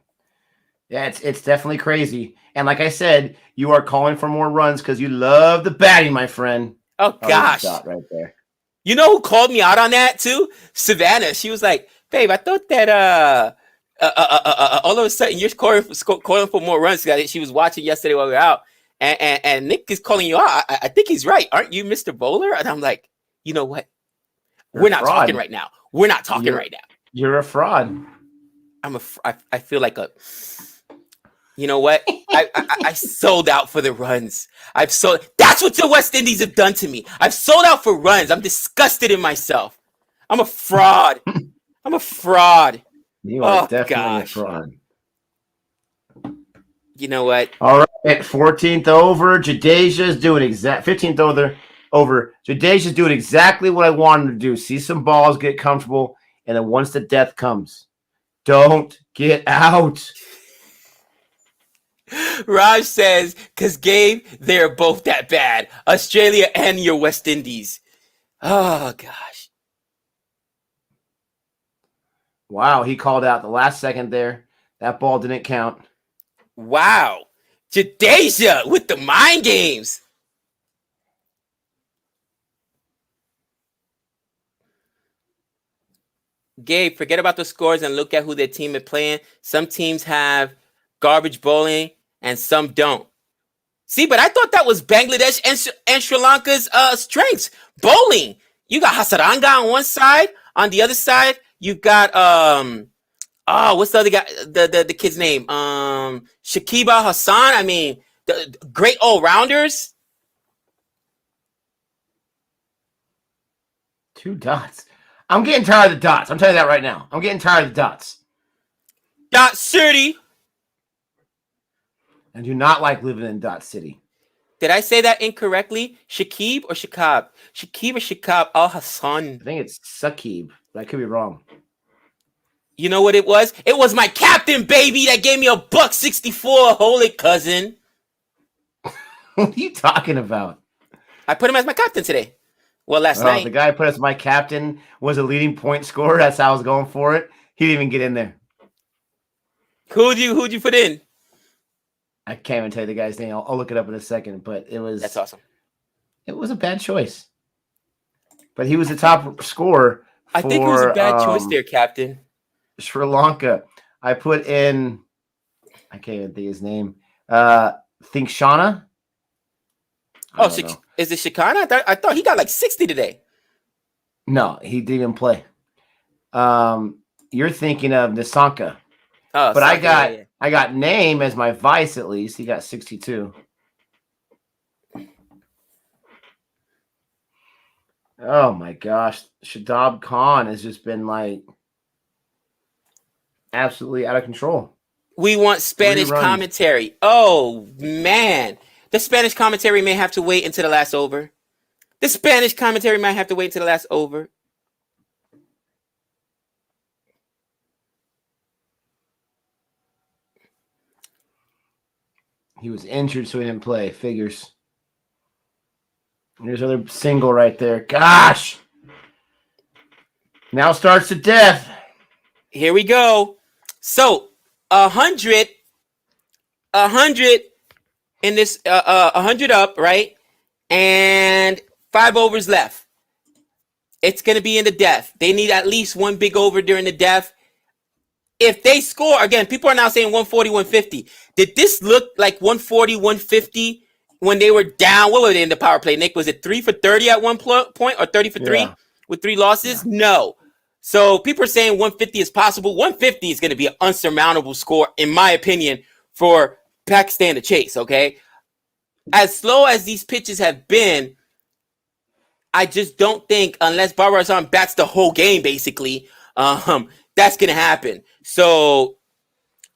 Yeah, it's definitely crazy. And like I said, you are calling for more runs because you love the batting, my friend. Oh gosh. Dot right there. You know who called me out on that too? Savannah. She was like, "Babe, I thought that all of a sudden you're calling for more runs." She was watching yesterday while we were out, and Nick is calling you out. I think he's right. Aren't you Mr. Bowler? And I'm like, you know what? We're not talking right now. We're not talking right now. You're a fraud. I feel like a. You know what? I sold out for the runs. That's what the West Indies have done to me. I've sold out for runs. I'm disgusted in myself. I'm a fraud. I'm a fraud. You are definitely a fraud. You know what? All right, 14th over. Jadeja's doing 15th over. Jadeja's doing exactly what I wanted him to do. See some balls, get comfortable, and then once the death comes, don't get out. Raj says, because Gabe, they're both that bad. Australia and your West Indies. Oh, gosh. Wow, he called out the last second there. That ball didn't count. Wow. Jadeja with the mind games. Gabe, forget about the scores and look at who their team is playing. Some teams have garbage bowling and some don't. See, but I thought that was Bangladesh and Sri Lanka's strengths. Bowling. You got Hasaranga on one side. On the other side, you got what's the other guy? The kid's name? Shakiba Hassan. I mean, the great all-rounders. 2 dots. I'm getting tired of the dots. I'm telling you that right now. I'm getting tired of the dots. Dot City. I do not like living in Dot City. Did I say that incorrectly? Shakib or Shakab? Shakib or Shakab Al-Hassan? I think it's Sakib, but I could be wrong. You know what it was? It was my captain, baby, that gave me a $1.64. Holy cousin. What are you talking about? I put him as my captain today. Well, last night. The guy I put as my captain was a leading point scorer. That's how I was going for it. He didn't even get in there. Who'd you put in? I can't even tell you the guy's name. I'll look it up in a second, but it was... That's awesome. It was a bad choice. But he was the top scorer for... I think it was a bad choice there, Captain. Sri Lanka. I put in... I can't even think his name. Think Shauna? Oh, is it Shikana? I thought he got like 60 today. No, he didn't even play. You're thinking of Nisanka. Oh, but I got Name as my vice at least. He got 62. Oh my gosh. Shadab Khan has just been like absolutely out of control. We want Spanish commentary. Oh man. The Spanish commentary may have to wait until the last over. The Spanish commentary might have to wait until the last over. He was injured, so he didn't play. Figures. There's another single right there. Gosh. Now starts the death. Here we go. So 100 in this 100 up, right? And 5 overs left. It's going to be in the death. They need at least one big over during the death. If they score, again, people are now saying 140, 150. Did this look like 140, 150 when they were down? What were they in the power play, Nick? Was it 3 for 30 at one point or 30 for 3 with 3 losses? Yeah. No. So people are saying 150 is possible. 150 is going to be an unsurmountable score, in my opinion, for Pakistan to chase, okay? As slow as these pitches have been, I just don't think, unless Babar Azam bats the whole game, basically, that's going to happen. So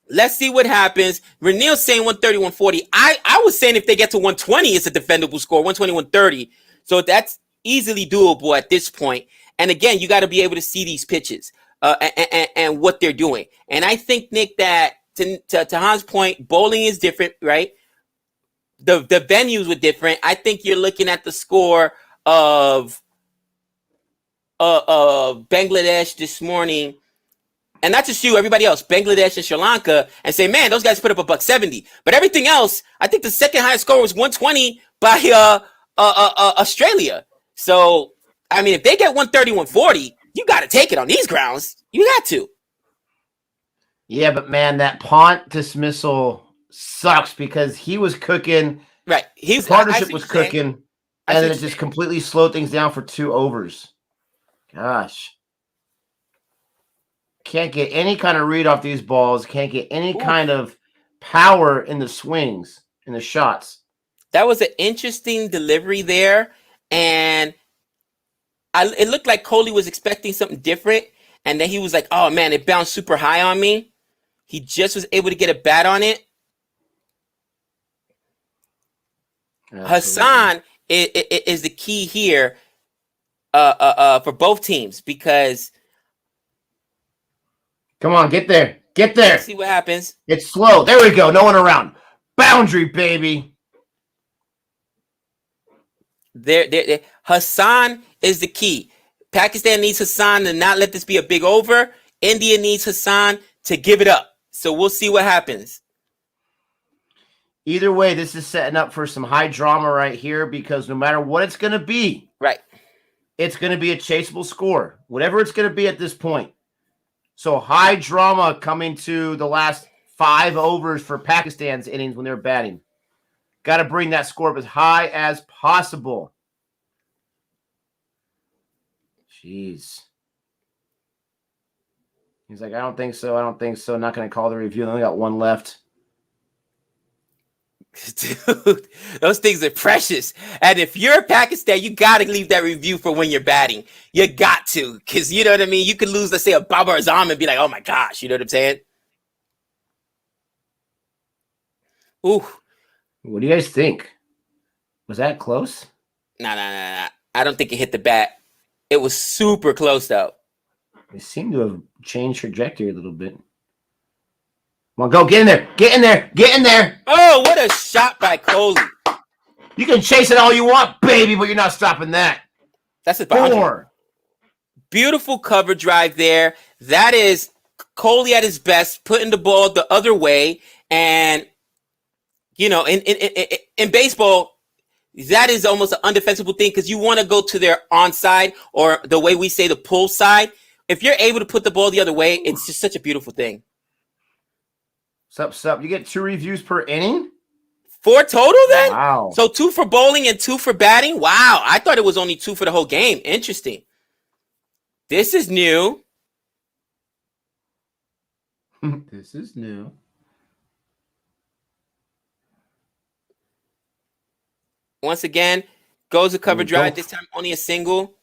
let's see what happens. Renil's saying 130, 140. I was saying if they get to 120, it's a defendable score, 120, 130. So that's easily doable at this point. And again, you got to be able to see these pitches and what they're doing. And I think, Nick, that to Han's point, bowling is different, right? The venues were different. I think you're looking at the score of Bangladesh this morning. And not just you, everybody else, Bangladesh and Sri Lanka, and say, man, those guys put up a $170. But everything else, I think the second highest score was 120 by Australia. So, I mean, if they get 130, 140, you got to take it on these grounds. You got to. Yeah, but man, that Pont dismissal sucks because he was cooking. Right. His partnership was cooking, and then it just completely slowed things down for 2 overs. Gosh. Can't get any kind of read off these balls. Can't get any kind of power in the swings, in the shots. That was an interesting delivery there. And it looked like Kohli was expecting something different. And then he was like, oh, man, it bounced super high on me. He just was able to get a bat on it. Absolutely. Hassan is the key here for both teams because... Come on, get there. Get there. Let's see what happens. It's slow. There we go. No one around. Boundary, baby. There. Hassan is the key. Pakistan needs Hassan to not let this be a big over. India needs Hassan to give it up. So we'll see what happens. Either way, this is setting up for some high drama right here because no matter what it's going to be, right, it's going to be a chaseable score. Whatever it's going to be at this point. So high drama coming to the last 5 overs for Pakistan's innings when they're batting. Got to bring that score up as high as possible. Jeez. He's like, I don't think so. I don't think so. Not going to call the review. They only got 1 left. Dude, those things are precious. And if you're Pakistan, you got to leave that review for when you're batting. You got to. Because, you know what I mean? You could lose, let's say, a Babar Azam and be like, oh, my gosh. You know what I'm saying? Ooh. What do you guys think? Was that close? Nah. I don't think it hit the bat. It was super close, though. It seemed to have changed trajectory a little bit. Come on, go. Get in there. Get in there. Get in there. Oh, what a shot by Kohli. You can chase it all you want, baby, but you're not stopping that. That's a 4. Beautiful cover drive there. That is Kohli at his best, putting the ball the other way. And, you know, in baseball, that is almost an undefensible thing because you want to go to their onside or the way we say the pull side. If you're able to put the ball the other way, it's just such a beautiful thing. Sup. You get 2 reviews per inning? 4 total then? Wow. So 2 for bowling and 2 for batting? Wow. I thought it was only 2 for the whole game. Interesting. This is new. This is new. Once again, goes a cover drive. This time only a single.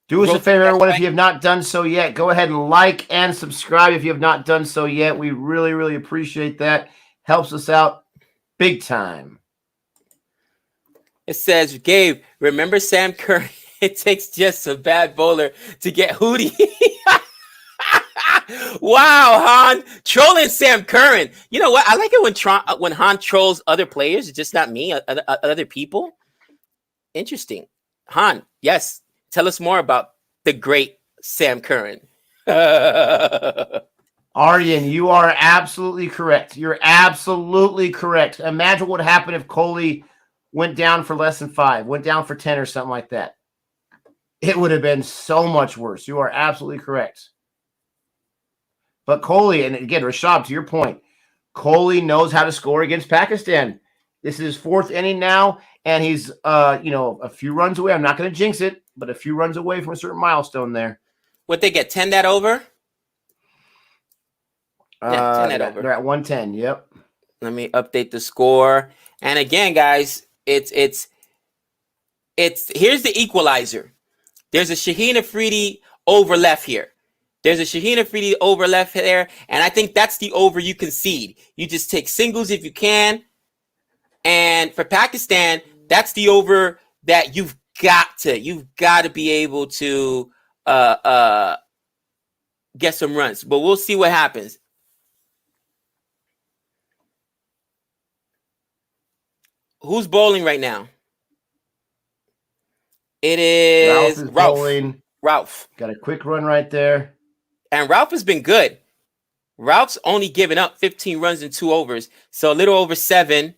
Do us a favor, everyone. If you have not done so yet, go ahead and like and subscribe if you have not done so yet. We really, really appreciate that. Helps us out big time. It says, Gabe, remember Sam Curry? It takes just a bad bowler to get Hootie. Wow, Han. Trolling Sam Curran. You know what? I like it when Han trolls other players. It's just not me, other people. Interesting. Han, yes. Tell us more about the great Sam Curran. Aryan, you are absolutely correct. You're absolutely correct. Imagine what would happen if Kohli went down for less than 5, went down for 10 or something like that. It would have been so much worse. You are absolutely correct. But Kohli, and again, Rashad, to your point, Kohli knows how to score against Pakistan. This is his 4th inning now, and he's a few runs away. I'm not going to jinx it, but a few runs away from a certain milestone there. What they get? 10 that over? Yeah, 10 that over. They're at 110. Yep. Let me update the score. And again, guys, it's here's the equalizer. There's a Shaheen Afridi over left here. There's a Shaheen Afridi over left there, and I think that's the over you concede. You just take singles if you can. And for Pakistan, that's the over that you've got to be able to get some runs. But we'll see what happens. Who's bowling right now? It is Ralph. Bowling. Ralph. Got a quick run right there. And Ralph has been good. Ralph's only given up 15 runs in 2 overs, so a little over 7.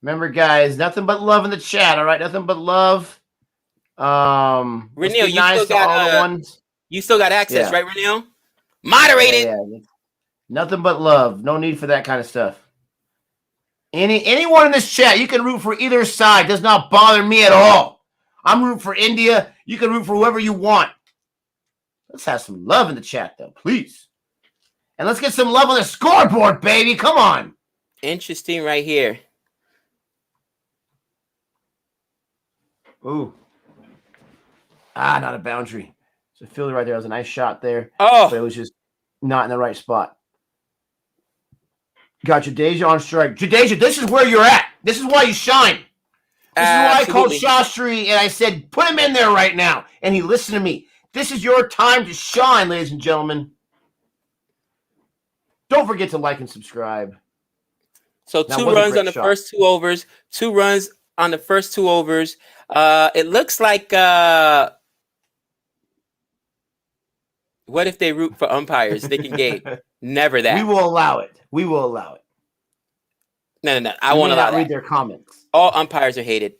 Remember, guys, nothing but love in the chat. All right, nothing but love. Let's Renil, be nice to all the ones. You still got access, right, Renil? Moderated. Yeah. Nothing but love. No need for that kind of stuff. Anyone in this chat, you can root for either side. Does not bother me at all. I'm rooting for India. You can root for whoever you want. Let's have some love in the chat, though, please. And let's get some love on the scoreboard, baby. Come on. Interesting right here. Ooh. Not a boundary. So fielder right there. That was a nice shot there. Oh. But it was just not in the right spot. Got Jadeja on strike. Jadeja, this is where you're at. This is why you shine. This is why I called Shastri and I said, put him in there right now. And he listened to me. This is your time to shine, ladies and gentlemen. Don't forget to like and subscribe. So 2 runs on the first 2 overs. 2 runs on the first 2 overs. It looks like what if they root for umpires? Nick and Gabe. Never that. We will allow it. We will allow it. No. I won't allow that. Read their comments. All umpires are hated.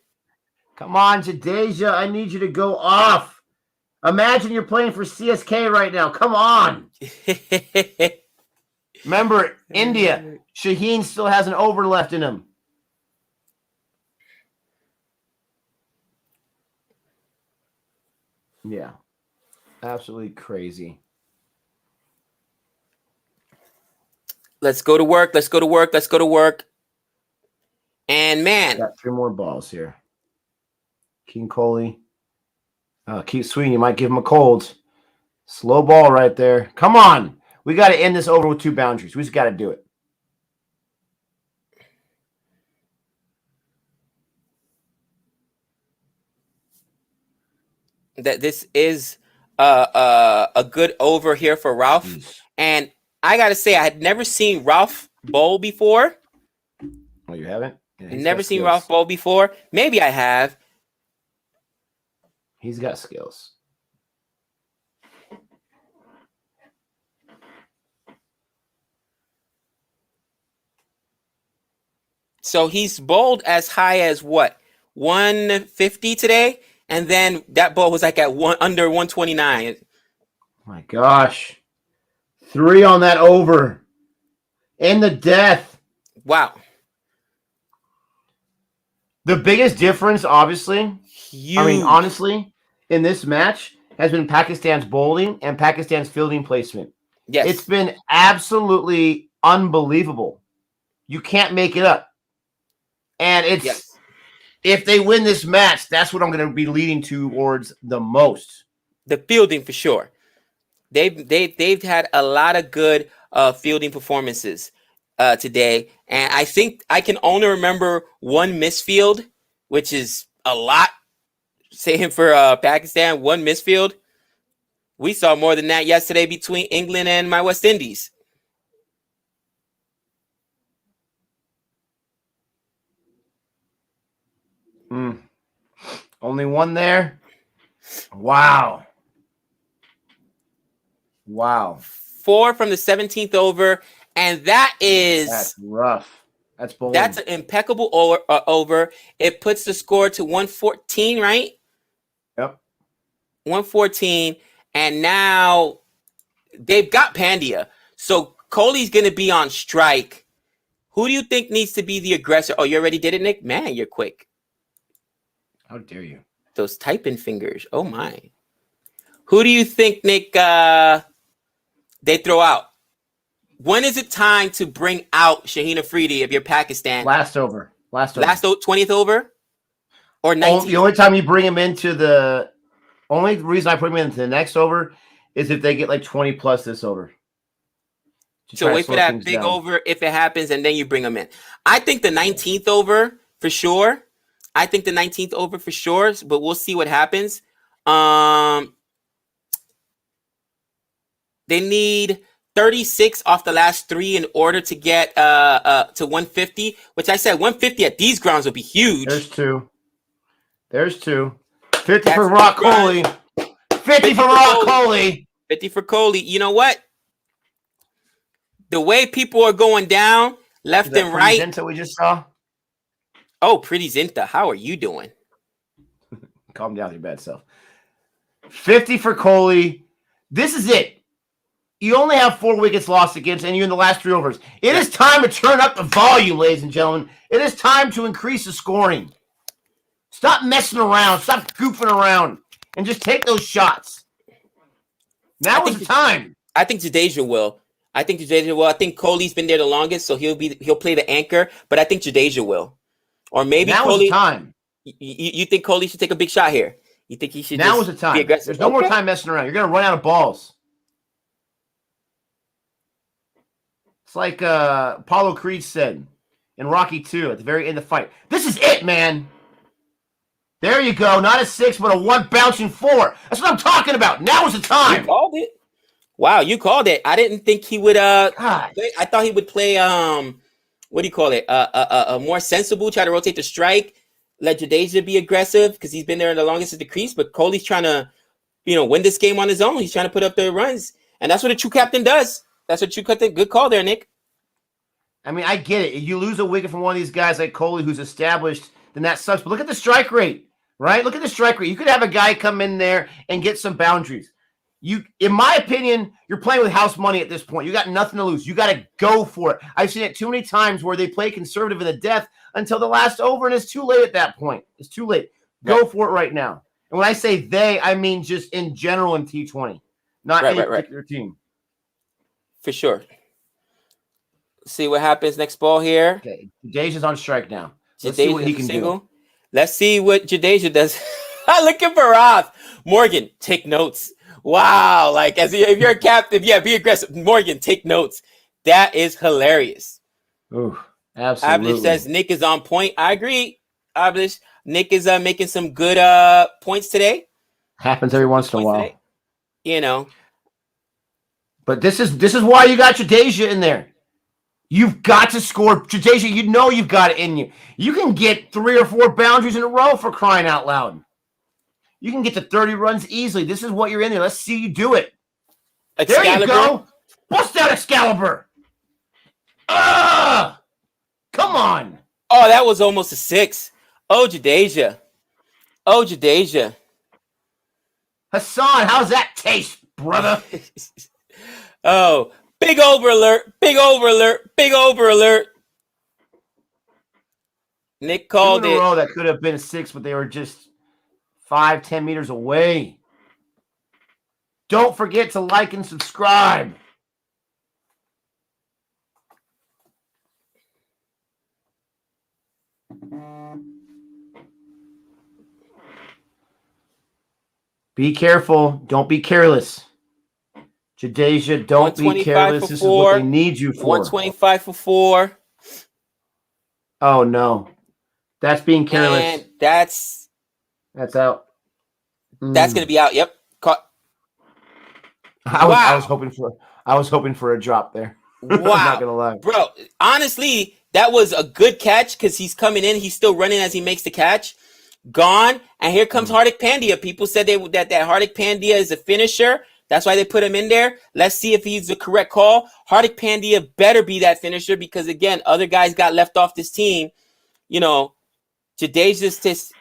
Come on, Jadeja. I need you to go off. Imagine you're playing for CSK right now. Come on. Remember, India. Shaheen still has an over left in him. Yeah. Absolutely crazy. Let's go to work. Let's go to work. Let's go to work. And man. Got 3 more balls here. King Coley. Keith Sweeney might give him a cold. Slow ball right there. Come on. We got to end this over with 2 boundaries. We just got to do it. That this is a good over here for Ralph. Jeez. And I got to say, I had never seen Ralph bowl before. Oh, you haven't? Yeah, never seen Ralph bowl before. Maybe I have. He's got skills. So he's bowled as high as what? 150 today? And then that ball was like at under 129. My gosh. 3 on that over. In the death. Wow. The biggest difference, obviously, huge. I mean, honestly, in this match has been Pakistan's bowling and Pakistan's fielding placement. Yes. It's been absolutely unbelievable. You can't make it up. And it's if they win this match, that's what I'm going to be leading towards the most. The fielding for sure. They've had a lot of good fielding performances today, and I think I can only remember 1 misfield, which is a lot. Saying for Pakistan, 1 misfield. We saw more than that yesterday between England and my West Indies. Only 1 there. Wow. 4 from the 17th over, and that's rough. That's bold. That's an impeccable over. It puts the score to 114, right? Yep. 114, and now they've got Pandya. So Kohli's going to be on strike. Who do you think needs to be the aggressor? Oh, you already did it, Nick? Man, you're quick. How dare you? Those typing fingers. Oh, my. Who do you think, Nick, they throw out? When is it time to bring out Shaheen Afridi if you're Pakistan? Last over. 20th over? Or 19th? The only time you bring him into the – only reason I put him into the next over is if they get like 20 plus this over. So wait for that big over if it happens, and then you bring him in. I think the 19th over for sure. But we'll see what happens. They need 36 off the last 3 in order to get to 150, which I said 150 at these grounds would be huge. There's two. 50 for Rock Kohli. 50 for Rock Coley. 50 for Coley. You know what? The way people are going down left and right. Zinta we just saw. Oh, Pretty Zinta. How are you doing? Calm down, your bad self. 50 for Coley. This is it. You only have 4 wickets lost against, and you're in the last 3 overs. It is time to turn up the volume, ladies and gentlemen. It is time to increase the scoring. Stop messing around. Stop goofing around, and just take those shots. Now is the time. I think Jadeja will. I think Coley's been there the longest, so he'll play the anchor. But I think Jadeja will, or maybe now Coley. Is the time. You think Coley should take a big shot here? You think he should? Now is the time. Be aggressive? There's no more time messing around. You're gonna run out of balls. It's like Apollo Creed said in Rocky 2 at the very end of the fight. This is it, man. There you go. Not a 6, but a 1 bouncing 4. That's what I'm talking about. Now is the time. You called it. Wow, you called it. I didn't think he would. I thought he would play. What do you call it? A more sensible. Try to rotate the strike. Let Jadeja be aggressive because he's been there the longest at the crease. But Coley's trying to, win this game on his own. He's trying to put up the runs, and that's what a true captain does. That's what true captain. Good call there, Nick. I mean, I get it. You lose a wicket from one of these guys like Coley, who's established, then that sucks. But look at the strike rate, right? Look at the strike rate. You could have a guy come in there and get some boundaries. In my opinion, you're playing with house money at this point. You got nothing to lose. You got to go for it. I've seen it too many times where they play conservative in the death until the last over, and it's too late at that point. It's too late. Go for it right now. And when I say they, I mean just in general in T20, not any particular team. For sure. See what happens next ball here. Okay, Jadeja's on strike now. Let's see what he can do. Let's see what Jadeja does. Looking for Roth. Morgan, take notes. Wow, if you're a captain, be aggressive. Morgan, take notes. That is hilarious. Ooh, absolutely. Ablish says Nick is on point. I agree. Ablish, Nick is making some good points today. Happens every once in a while. Today. But this is why you got Jadeja in there. You've got to score. Jadeja, you've got it in you. You can get 3 or 4 boundaries in a row for crying out loud. You can get to 30 runs easily. This is what you're in there. Let's see you do it. Excalibur. There you go. Bust out Excalibur. Come on. Oh, that was almost a 6. Oh, Jadeja. Hassan, how's that taste, brother? Oh, big over alert. Nick called 2 in a row that could have been 6, but they were just 5-10 meters away. Don't forget to like and subscribe. Be careful. Don't be careless. Jadeja, don't be careless. This is what they need you for. 125 for 4. Oh, no. That's being careless. And that's out. That's going to be out. Yep. Caught. I was hoping for a drop there. Wow. I'm not going to lie. Bro, honestly, that was a good catch because he's coming in. He's still running as he makes the catch. Gone. And here comes Hardik Pandya. People said that Hardik Pandya is a finisher. That's why they put him in there. Let's see if he's the correct call. Hardik Pandya better be that finisher because, again, other guys got left off this team. Jadeja says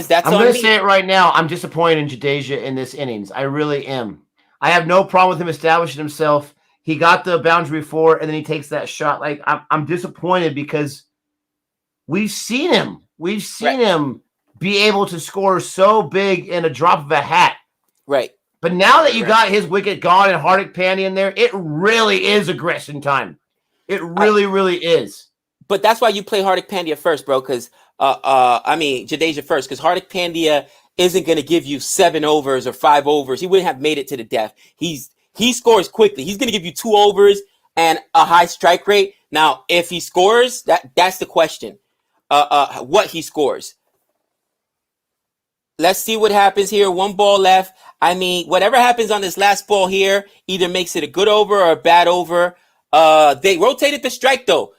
that's on me. I'm going to say it right now. I'm disappointed in Jadeja in this innings. I really am. I have no problem with him establishing himself. He got the boundary before, and then he takes that shot. I'm disappointed because we've seen him. We've seen him be able to score so big in a drop of a hat. Right. But now that you got his wicket gone and Hardik Pandya in there, it really is aggression time. It really is. But that's why you play Hardik Pandya first, bro, because Jadeja first, because Hardik Pandya isn't going to give you 7 overs or 5 overs. He wouldn't have made it to the death. He scores quickly. He's going to give you 2 overs and a high strike rate. Now, if he scores, that's the question. What he scores. Let's see what happens here. 1 ball left. Whatever happens on this last ball here either makes it a good over or a bad over. They rotated the strike, though.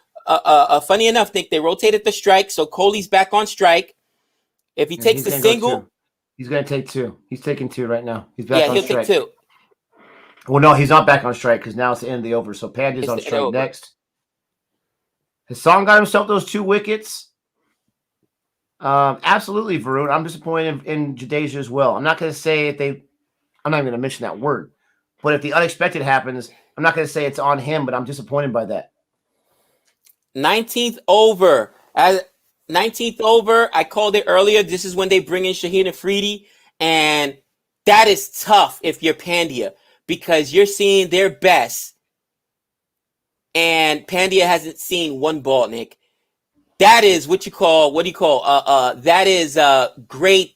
Funny enough, Nick, they rotated the strike, so Coley's back on strike. If he takes the single, He's going to take 2. He's taking 2 right now. He's back on he'll strike. take 2. Well, no, he's not back on strike because now it's the end of the over. So Pandy's on strike next. Hassan got himself those 2 wickets. Absolutely, Varun. I'm disappointed in Jadeja as well. I'm not going to say I'm not even going to mention that word. But if the unexpected happens, I'm not going to say it's on him, but I'm disappointed by that. 19th over. 19th over, I called it earlier. This is when they bring in Shaheen Afridi. And that is tough if you're Pandya because you're seeing their best. And Pandya hasn't seen 1 ball, Nick. That is what do you call, that is great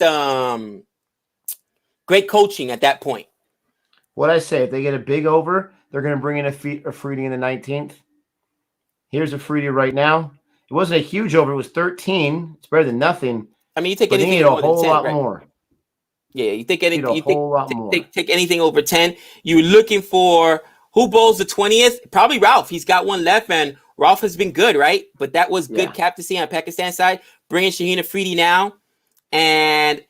coaching at that point. What I say, if they get a big over, they're going to bring in Afridi in the 19th. Here's Afridi right now. It wasn't a huge over. It was 13. It's better than nothing. I mean, you take anything anything over a whole 10, lot right? more. Yeah, you think anything. You take anything over 10. You're looking for who bowls the 20th? Probably Ralph. He's got 1 left, and Ralph has been good, right? But that was good captaincy on Pakistan side. Bringing Shaheen Afridi now, and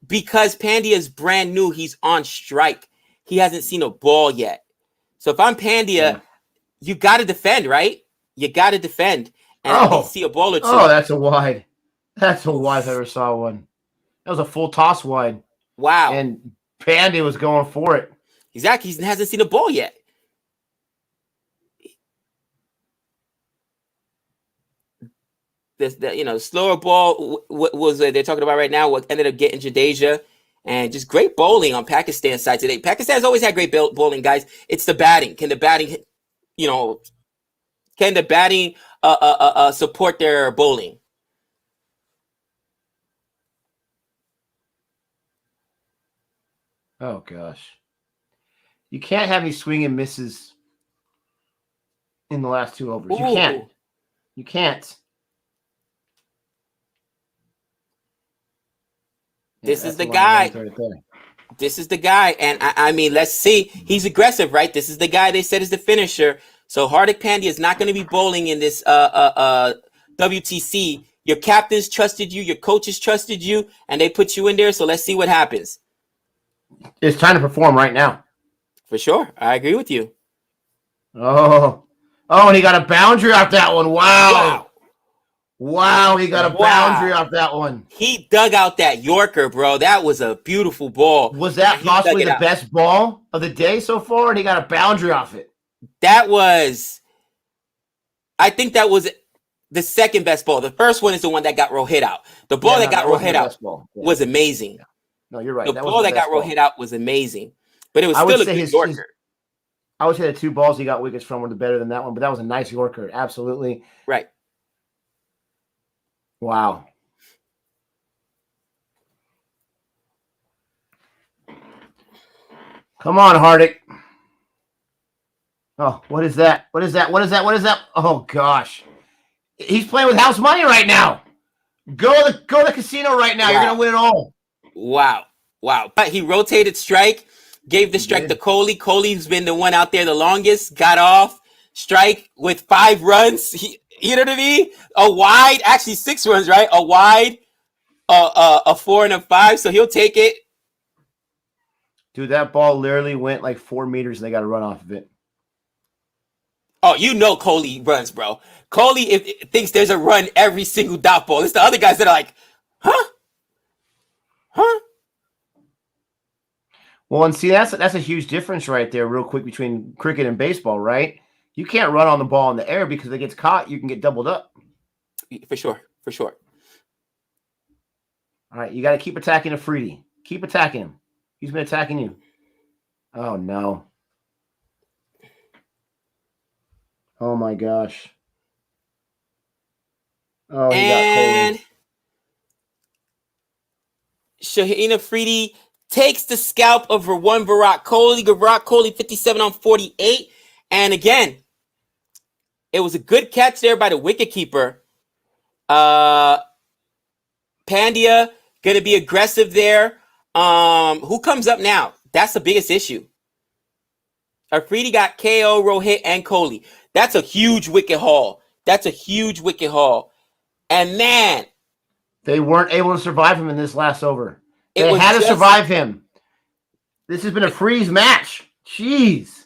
because Pandya is brand new, he's on strike. He hasn't seen a ball yet. So if I'm Pandya, you got to defend, right? You got to defend and at least see a ball or 2. Oh, that's a wide. That's a wide if I ever saw one. That was a full toss wide. Wow. And Pandya was going for it. Exactly. He hasn't seen a ball yet. Slower ball was they're talking about right now. What ended up getting Jadeja, and just great bowling on Pakistan side today. Pakistan's always had great bowling, guys. It's the batting. Can the batting, support their bowling? Oh gosh, you can't have me swing and misses in the last 2 overs. You can't. You can't. This is the guy. This is the guy. And I mean, let's see. He's aggressive, right? This is the guy they said is the finisher. So Hardik Pandya is not going to be bowling in this WTC. Your captains trusted you. Your coaches trusted you. And they put you in there. So let's see what happens. It's time to perform right now. For sure. I agree with you. Oh, and he got a boundary off that one. Wow, he got a boundary off that one. He dug out that Yorker, bro. That was a beautiful ball. Was that possibly the best ball of the day so far? And he got a boundary off it. I think that was the second best ball. The first one is the one that got hit out. The ball that got hit out was amazing. No, you're right. The ball that got hit out was amazing. But it was still a good Yorker. I would say the 2 balls he got wickets from were better than that one, but that was a nice Yorker. Absolutely. Right. Wow. Come on, Hardik. Oh, what is that? What is that? Oh gosh. He's playing with house money right now. Go to the casino right now. Wow. You're gonna win it all. Wow. But he rotated strike, gave the strike to Kohli. Kohli's been the one out there the longest, got off, strike with 5 runs. You know what I mean? A wide, actually 6 runs, right? A wide, a 4 and a 5. So he'll take it. Dude, that ball literally went like 4 meters and they got to run off of it. Oh, Kohli runs, bro. Kohli thinks there's a run every single dot ball. It's the other guys that are like, huh? Well, and see, that's a huge difference right there, real quick, between cricket and baseball, right? You can't run on the ball in the air because if it gets caught, you can get doubled up. For sure. All right, you got to keep attacking Afridi. Keep attacking him. He's been attacking you. Oh, no. Oh, my gosh. Oh, he got Kohli. Shaheen Afridi takes the scalp of Virat Kohli. Virat Kohli 57 on 48. And again, it was a good catch there by the wicketkeeper. Pandya going to be aggressive there. Who comes up now? That's the biggest issue. Afridi got KO, Rohit, and Kohli. That's a huge wicket haul. And man, they weren't able to survive him in this last over. They had to survive him. This has been a freeze match. Jeez.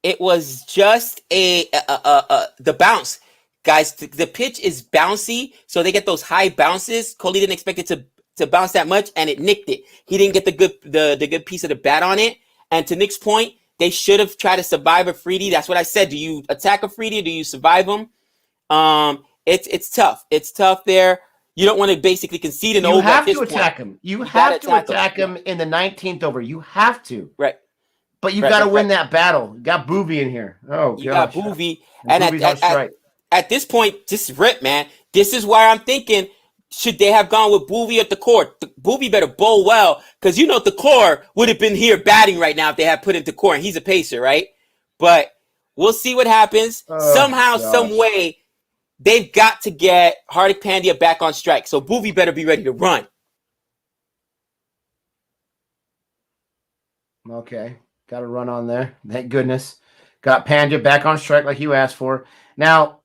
It was just the bounce. Guys, the pitch is bouncy, so they get those high bounces. Coley didn't expect it to bounce that much, and it nicked it. He didn't get the good piece of the bat on it. And to Nick's point, they should have tried to survive a Freedy. That's what I said. Do you attack a Freedy or do you survive him? It's tough. It's tough there. You don't want to basically concede an over. You have to attack him. You have to attack him in the 19th over. You have to. Right. But you got to win that battle. You got Boovie in here. Oh, you got Boovie. And at this point, just rip, man. This is why I'm thinking, should they have gone with Boovie at the core? Boovie better bowl well, because you know the core would have been here batting right now if they had put him to core, and he's a pacer, right? But we'll see what happens. Somehow, some way, they've got to get Hardik Pandya back on strike. So Boovie better be ready to run. Okay. Got a run on there. Thank goodness. Got Pandya back on strike like you asked for. Now,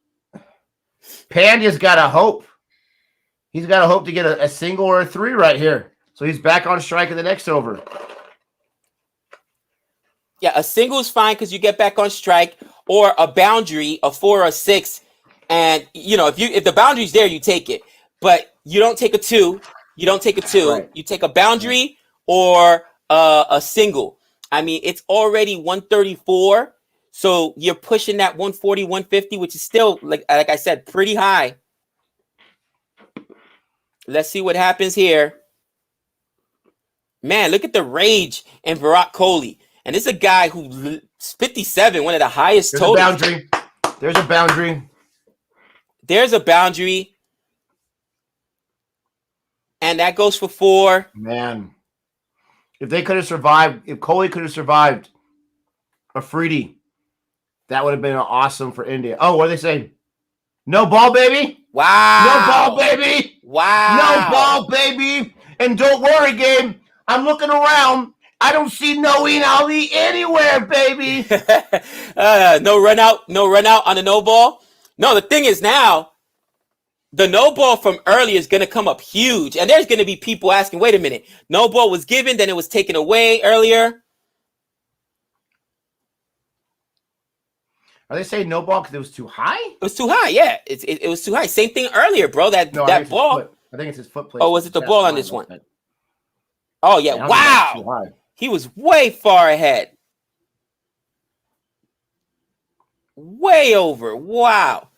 Pandya's got a hope. He's got a hope to get a single or a 3 right here. So he's back on strike in the next over. Yeah, a single is fine because you get back on strike, or a boundary, a 4 or a 6. And, you know, if the boundary's there, you take it. But you don't take a 2. You don't take a 2. Right. You take a boundary or a single. I mean, it's already 134. So you're pushing that 140, 150, which is still, like I said, pretty high. Let's see what happens here. Man, look at the rage in Virat Kohli. And this is a guy who's 57, one of the highest totals. There's a boundary. There's a boundary. And that goes for 4. Man. If they could have survived, if Kohli could have survived a Freedy, that would have been awesome for India. Oh, what are they saying? No ball, baby. Wow. No ball, baby. Wow. No ball, baby. And don't worry, Gabe. I'm looking around. I don't see Noeen Ali anywhere, baby. No run out on the no ball. No, the thing is now, the no ball from earlier is going to come up huge. And there's going to be people asking, wait a minute, no ball was given, then it was taken away earlier. Are they saying no ball because it was too high? It was too high, yeah. It was too high. Same thing earlier, bro. That ball. I think it's his foot placement. Oh, was it the ball on this one? Oh, yeah. Wow. He was way far ahead. Way over. Wow.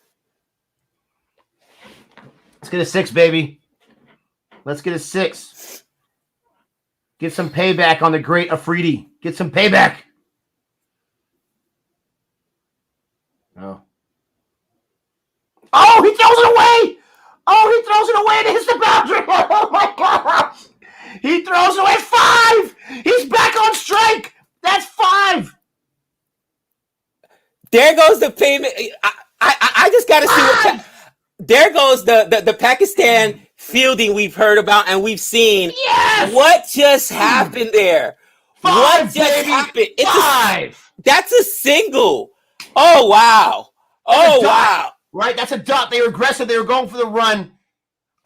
Let's get a 6, baby. Let's get a 6. Get some payback on the great Afridi. Get some payback. Oh. Oh, he throws it away. Oh, he throws it away and it hits the boundary. Oh, my gosh. He throws it away. 5. He's back on strike. That's 5. There goes the payment. I just got to see what. There goes the Pakistan fielding we've heard about and we've seen. Yes. What just happened there? 5, what just happened? It's 5. That's a single. Oh wow. Oh wow. Right, that's a dot. They were aggressive. They were going for the run.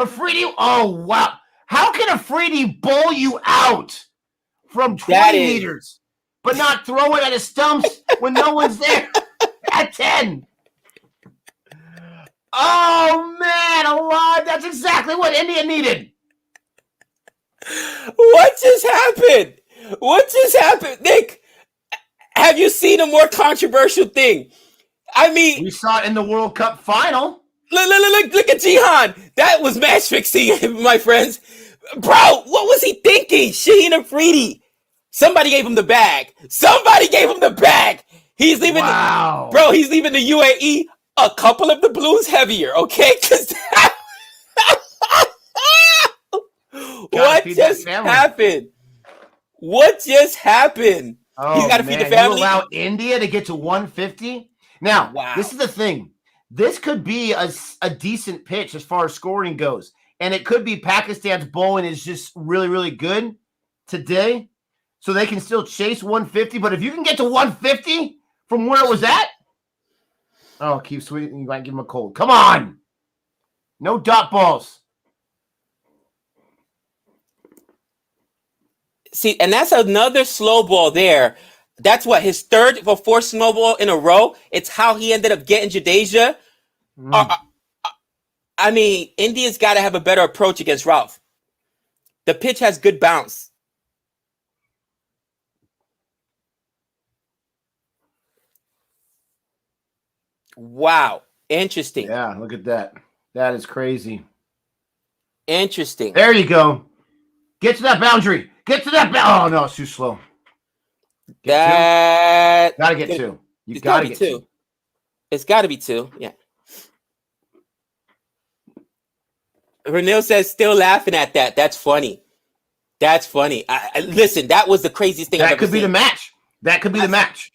Afridi. Oh wow. How can Afridi bowl you out from 20 meters, but not throw it at his stumps when no one's there at 10? Oh, man, alive. That's exactly what India needed. What just happened? What just happened? Nick, have you seen a more controversial thing? I mean, we saw it in the World Cup final. Look at Jihan. That was match fixing, my friends. Bro, what was he thinking? Shaheen Afridi. Somebody gave him the bag. He's leaving. Wow. He's leaving the UAE. A couple of the blues heavier, okay? Because what just happened? What just happened? Oh, he's got to feed the family. You allow India to get to 150? Now, This is the thing. This could be a decent pitch as far as scoring goes. And it could be Pakistan's bowling is just really, really good today. So they can still chase 150. But if you can get to 150 from where it was at, oh, keep sweet. You might give him a cold. Come on. No dot balls. See, and that's another slow ball there. That's what his third or fourth slow ball in a row. It's how he ended up getting Jadeja. I mean, India's got to have a better approach against Ralph. The pitch has good bounce. Wow. Interesting. Yeah, look at that. That is crazy. Interesting. There you go. Get to that boundary. Get to that boundary. Oh, no, it's too slow. Gotta get two. You gotta get two. It's got to be two. Yeah. Renil says, still laughing at that. That's funny. That's funny. Listen, that was the craziest thing I've ever seen. That could be the match. That could be the match.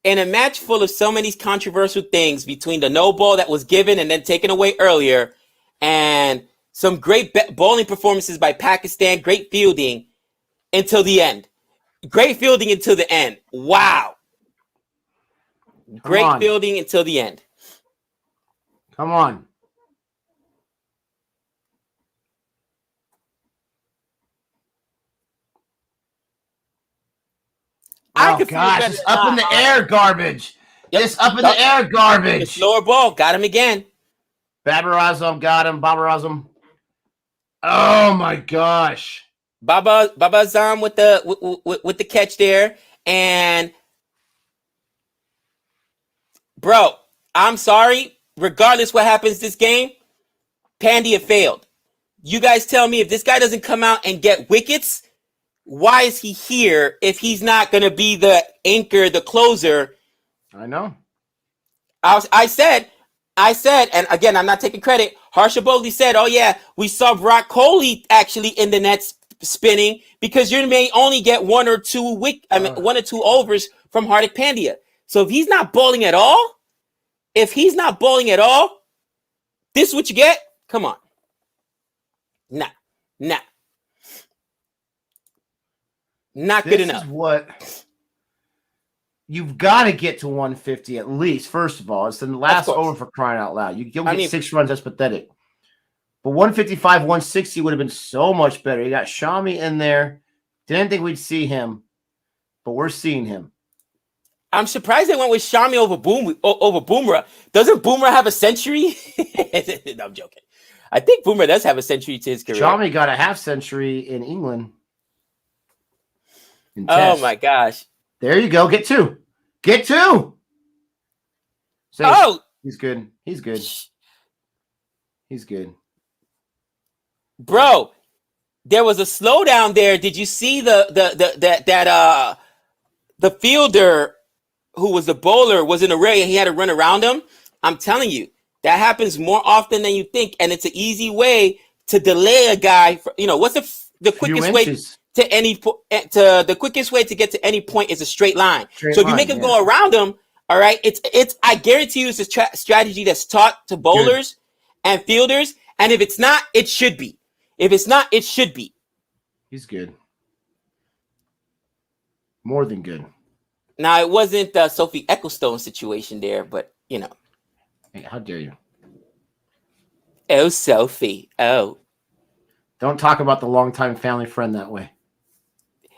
In a match full of so many controversial things between the no ball that was given and then taken away earlier and some great bowling performances by Pakistan, great fielding until the end. Great fielding until the end. Wow. Great fielding until the end. Come on. Oh, gosh, it's up in the air garbage. Yep. It's up in the air garbage. It's lower ball. Got him again. Babar Azam got him. Babar Azam. Oh, my gosh. Babar Azam with the catch there. And, bro, I'm sorry. Regardless what happens this game, Pandya failed. You guys tell me if this guy doesn't come out and get wickets, why is he here if he's not going to be the anchor, the closer? I know. I said, and again, I'm not taking credit. Harsha Bogli said, oh, yeah, we saw Virat Kohli actually in the nets spinning because you may only get one or two overs from Hardik Pandya. So if he's not bowling at all, this is what you get? Come on. Nah. Not good enough. This is what you've got to get to 150 at least. First of all, it's the last over for crying out loud. You'll get 6 runs. That's pathetic. But 155, 160 would have been so much better. You got Shami in there. Didn't think we'd see him, but we're seeing him. I'm surprised they went with Shami over Bumrah. Doesn't Bumrah have a century? No, I'm joking. I think Bumrah does have a century to his career. Shami got a half century in England. Oh my gosh. There you go. Get two. Get two. Safe. Oh, he's good. He's good. He's good. Bro, there was a slowdown there. Did you see the fielder who was the bowler was in a ray and he had to run around him? I'm telling you, that happens more often than you think, and it's an easy way to delay a guy. What's the quickest way the quickest way to get to any point is a straight line. So if you make him go around him, all right, it's I guarantee you it's a strategy that's taught to bowlers and fielders, and if it's not, it should be. If it's not, it should be. He's good. More than good. Now, it wasn't the Sophie Ecclestone situation there, but, Hey, how dare you? Oh, Sophie. Oh. Don't talk about the longtime family friend that way.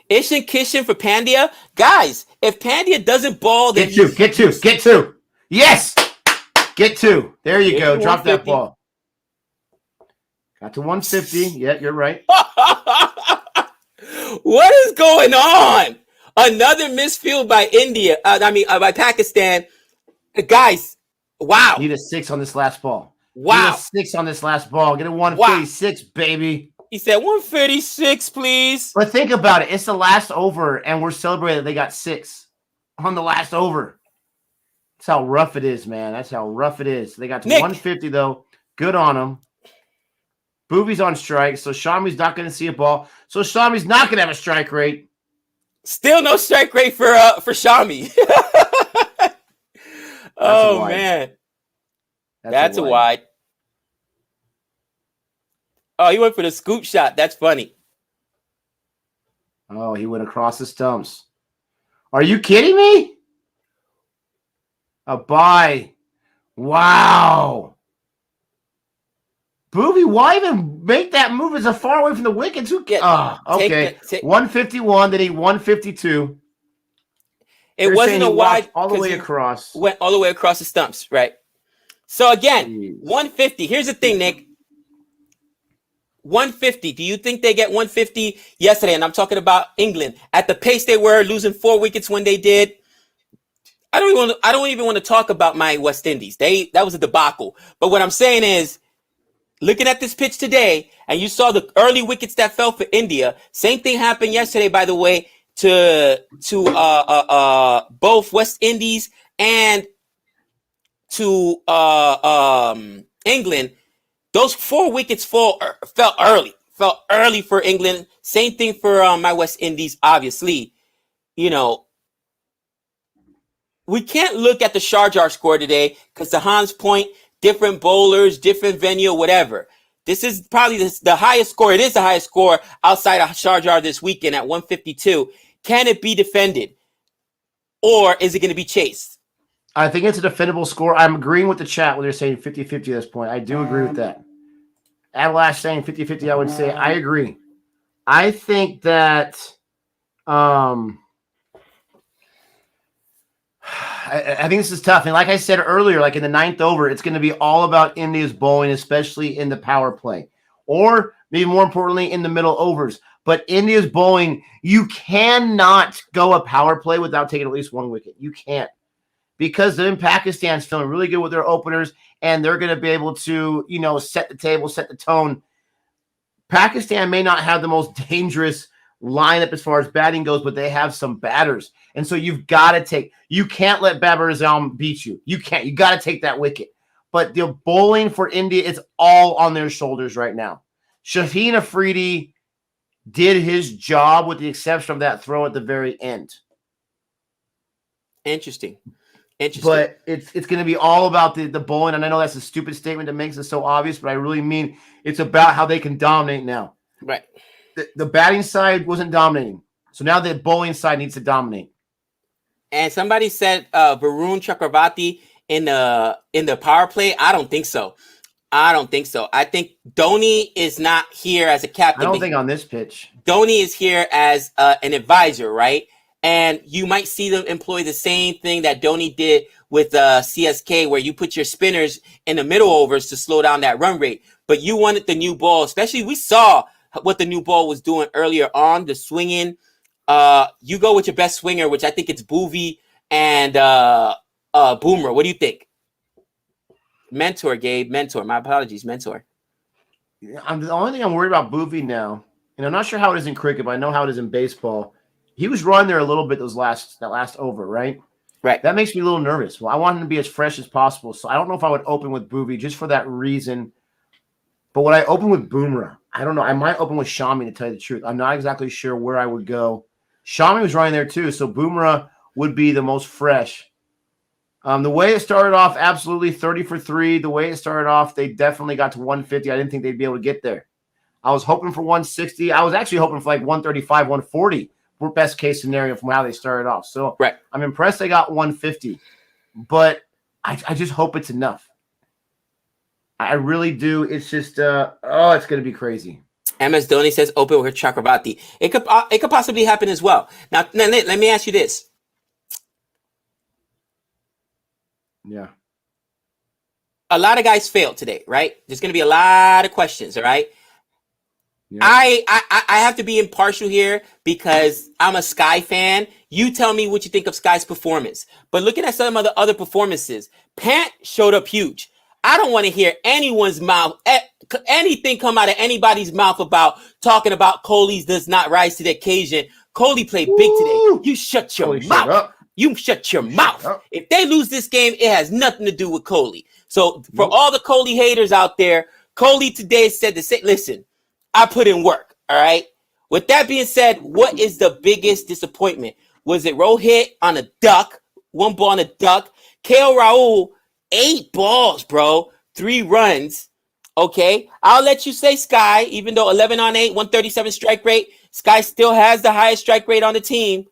Ishan Kishan for Pandya. Guys, if Pandya doesn't bowl, then Get two. Yes! Get two. There you go. Drop that ball. Got to 150. Yeah, you're right. What is going on? Another misfield by by Pakistan. Guys, wow. Need a 6 on this last ball. Wow. Need a 6 on this last ball. Get a 156, baby. He said 136, please. But think about it. It's the last over, and we're celebrating they got 6 on the last over. That's how rough it is, man. That's how rough it is. They got to 150, though. Good on them. Boovy's on strike, so Shami's not going to see a ball. So Shami's not going to have a strike rate. Still no strike rate for Shami. Oh, man. That's a wide. Oh, he went for the scoop shot. That's funny. Oh, he went across the stumps. Are you kidding me? A bye. Wow. Boovy, why even make that move. It's a far away from the wickets. Who? Yeah, okay. 151. Then he 152. It wasn't a wide all the way across. Went all the way across the stumps, right? So again, 150. Here's the thing, Nick. 150. Do you think they get 150 yesterday? And I'm talking about England at the pace they were, losing 4 wickets when they did. I don't even want to talk about my West Indies. That was a debacle. But what I'm saying is, looking at this pitch today, and you saw the early wickets that fell for India. Same thing happened yesterday, by the way, to both West Indies and to England. Those 4 wickets fell early for England. Same thing for my West Indies, obviously. You know, we can't look at the Sharjah score today because to Hans' point, different bowlers, different venue, whatever. This is probably the highest score. It is the highest score outside of Sharjah this weekend at 152. Can it be defended? Or is it going to be chased? I think it's a defendable score. I'm agreeing with the chat when they're saying 50-50 at this point. I do agree with that. Adelash saying 50-50, I would say I agree. I think that I think this is tough. And like I said earlier, like in the 9th over, it's going to be all about India's bowling, especially in the power play. Or maybe more importantly, in the middle overs. But India's bowling, you cannot go a power play without taking at least 1 wicket. You can't. Because then Pakistan's feeling really good with their openers, and they're going to be able to, set the table, set the tone. Pakistan may not have the most dangerous lineup as far as batting goes, but they have some batters. And so you can't let Babar Azam beat you. You can't. You got to take that wicket. But the bowling for India is all on their shoulders right now. Shaheen Afridi did his job with the exception of that throw at the very end. Interesting. But it's going to be all about the bowling. And I know that's a stupid statement that makes it so obvious, but I really mean it's about how they can dominate now. Right. The batting side wasn't dominating. So now the bowling side needs to dominate. And somebody said Varun Chakravarti in the power play. I don't think so. I think Dhoni is not here as a captain. I don't think on this pitch. Dhoni is here as an advisor, right? And you might see them employ the same thing that Dhoni did with CSK, where you put your spinners in the middle overs to slow down that run rate. But you wanted the new ball, especially we saw what the new ball was doing earlier on, the swinging. You go with your best swinger, which I think it's Bhuvi and Boomer. What do you think? Mentor, Gabe. Mentor. My apologies, mentor. The only thing I'm worried about Bhuvi now, and I'm not sure how it is in cricket, but I know how it is in baseball. He was running there a little bit that last over, right? Right. That makes me a little nervous. Well, I want him to be as fresh as possible, so I don't know if I would open with Bhuvi just for that reason. But would I open with Boomerang? I don't know. I might open with Shami, to tell you the truth. I'm not exactly sure where I would go. Shami was running there too, so Boomerang would be the most fresh. The way it started off, absolutely 30 for 3. The way it started off, they definitely got to 150. I didn't think they'd be able to get there. I was hoping for 160. I was actually hoping for like 135, 140. Best case scenario from how they started off. So right. I'm impressed they got 150, but I just hope it's enough. I really do. It's just, it's going to be crazy. MS Dhoni says open with Chakravarti. It could possibly happen as well. Now, let me ask you this. Yeah. A lot of guys failed today, right? There's going to be a lot of questions, all right? Yeah. I have to be impartial here because I'm a Sky fan. You tell me what you think of Sky's performance. But looking at some of the other performances, Pant showed up huge. I don't want to hear anyone's mouth, anything come out of anybody's mouth about talking about Kohli's does not rise to the occasion. Kohli played big today. You shut your mouth. You shut your mouth. If they lose this game, it has nothing to do with Kohli. So for all the Kohli haters out there, Kohli today said the same. Listen, I put in work. All right. With that being said, what is the biggest disappointment? Was it Rohit on a duck? 1 ball on a duck. KL Rahul, 8 balls, bro. 3 runs. Okay. I'll let you say Sky, even though 11 on 8, 137 strike rate. Sky still has the highest strike rate on the team.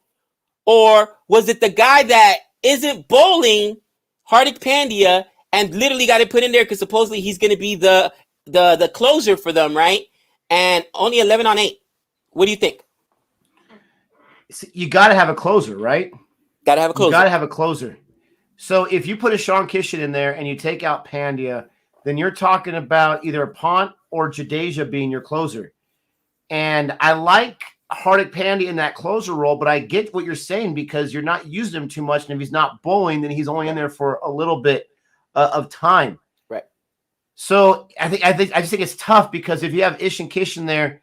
Or was it the guy that isn't bowling, Hardik Pandya, and literally got it put in there because supposedly he's going to be the the closer for them, right? And only 11 on 8. What do you think? You got to have a closer, right? Got to have a closer. You got to have a closer. So if you put a Sean Kishan in there and you take out Pandya, then you're talking about either Pont or Jadeja being your closer. And I like Hardik Pandya in that closer role, but I get what you're saying because you're not using him too much. And if he's not bowling, then he's only in there for a little bit of time. Right. So I just think it's tough because if you have Ishan Kishan there,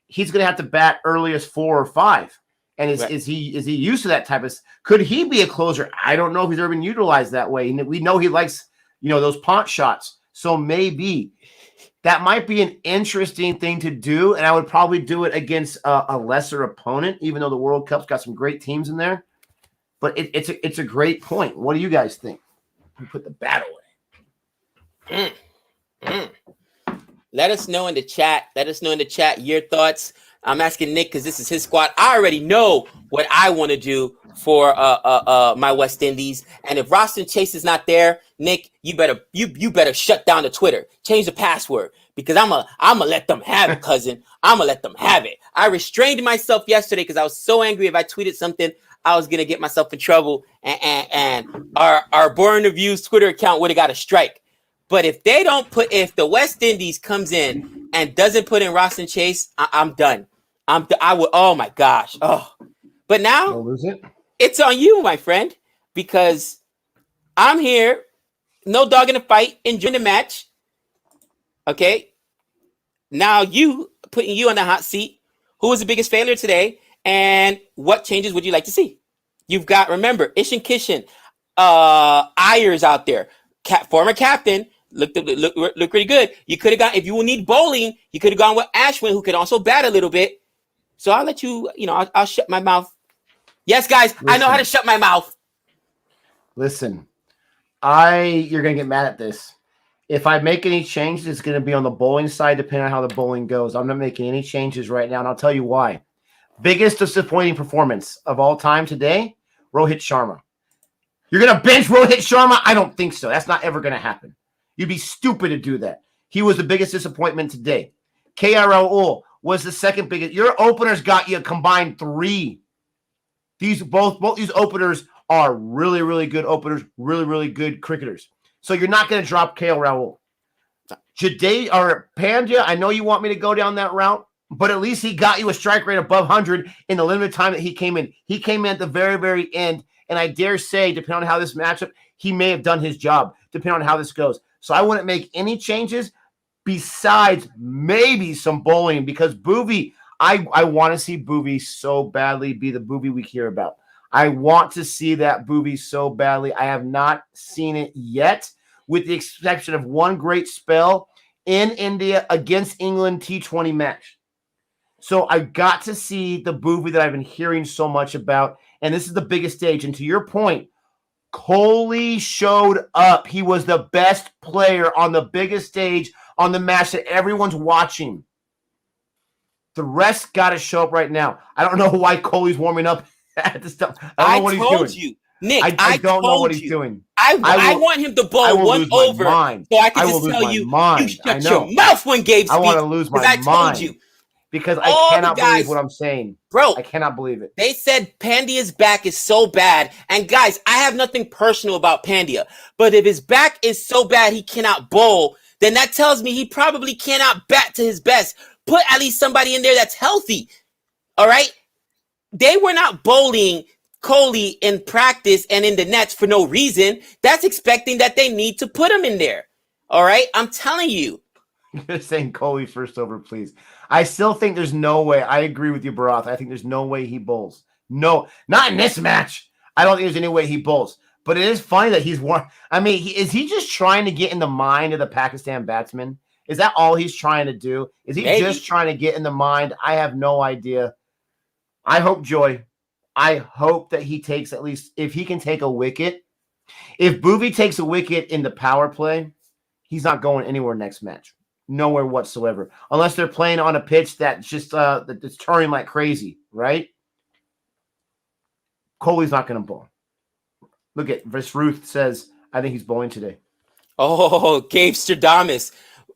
he's going to have to bat earliest 4 or 5. And is he used to that type of? Could he be a closer? I don't know if he's ever been utilized that way. We know he likes those Pont shots. So maybe that might be an interesting thing to do, and I would probably do it against a lesser opponent, even though the World Cup's got some great teams in there. But it's a great point. What do you guys think? We put the bat away. Let us know in the chat. Let us know in the chat your thoughts. I'm asking Nick because this is his squad. I already know what I want to do for my West Indies. And if Roston Chase is not there, Nick, you better shut down the Twitter. Change the password because I'ma let them have it, cousin. I'ma let them have it. I restrained myself yesterday because I was so angry. If I tweeted something, I was gonna get myself in trouble, and our Boring Reviews Twitter account would have got a strike. But if the West Indies comes in and doesn't put in Roston Chase, I'm done. I would. Oh my gosh. Oh, but now it's on you, my friend, because I'm here, no dog in the fight, enjoying the match. Okay. Now putting you on the hot seat. Who was the biggest failure today, and what changes would you like to see? You've got, remember, Ishan Kishan, Ayers out there, former captain. Look pretty good. You could have gone, if you will need bowling, you could have gone with Ashwin, who could also bat a little bit. So I'll let you, I'll shut my mouth. Yes, guys, I know how to shut my mouth. Listen, you're going to get mad at this. If I make any changes, it's going to be on the bowling side, depending on how the bowling goes. I'm not making any changes right now, and I'll tell you why. Biggest disappointing performance of all time today, Rohit Sharma. You're going to bench Rohit Sharma? I don't think so. That's not ever going to happen. You'd be stupid to do that. He was the biggest disappointment today. KR Raul was the second biggest. Your openers got you a combined 3. Both these openers are really, really good openers, really, really good cricketers. So you're not going to drop KL Raul. Jade or Pandya, I know you want me to go down that route, but at least he got you a strike rate above 100 in the limited time that he came in. He came in at the very, very end, and I dare say, depending on how this matchup, he may have done his job, depending on how this goes. So I wouldn't make any changes besides maybe some bowling because Boovie, I want to see Boovie so badly be the Boovie we hear about. I want to see that Boovie so badly. I have not seen it yet, with the exception of one great spell in India against England T20 match. So I've got to see the Boovie that I've been hearing so much about, and this is the biggest stage. And to your point, Kohli showed up. He was the best player on the biggest stage on the match that everyone's watching. The rest got to show up right now. I don't know why Kohli's warming up at this stuff. I don't know what he's doing. You, Nick, I don't know what he's doing. I want him to bowl one over so I can just tell you, you shut your mouth when Gabe speaks. I want to lose my mind. I told you. Because I cannot believe what I'm saying. Bro, I cannot believe it. They said Pandya's back is so bad. And guys, I have nothing personal about Pandya. But if his back is so bad he cannot bowl, then that tells me he probably cannot bat to his best. Put at least somebody in there that's healthy. All right? They were not bowling Kohli in practice and in the nets for no reason. That's expecting that they need to put him in there. All right? I'm telling you. You're saying Kohli first over, please. I still think there's no way. I agree with you, Barath. I think there's no way he bowls. No, not in this match. I don't think there's any way he bowls. But it is funny that he's one. I mean, is he just trying to get in the mind of the Pakistan batsman? Is that all he's trying to do? Is he just trying to get in the mind? I have no idea. I hope, Joy, I hope that he takes at least, if he can take a wicket. If Boovie takes a wicket in the power play, he's not going anywhere next match. Nowhere whatsoever. Unless they're playing on a pitch that's just that's turning like crazy, right? Kohli's not going to bowl. Look at Ruth says, I think he's bowling today. Oh, Gabe Stradamus.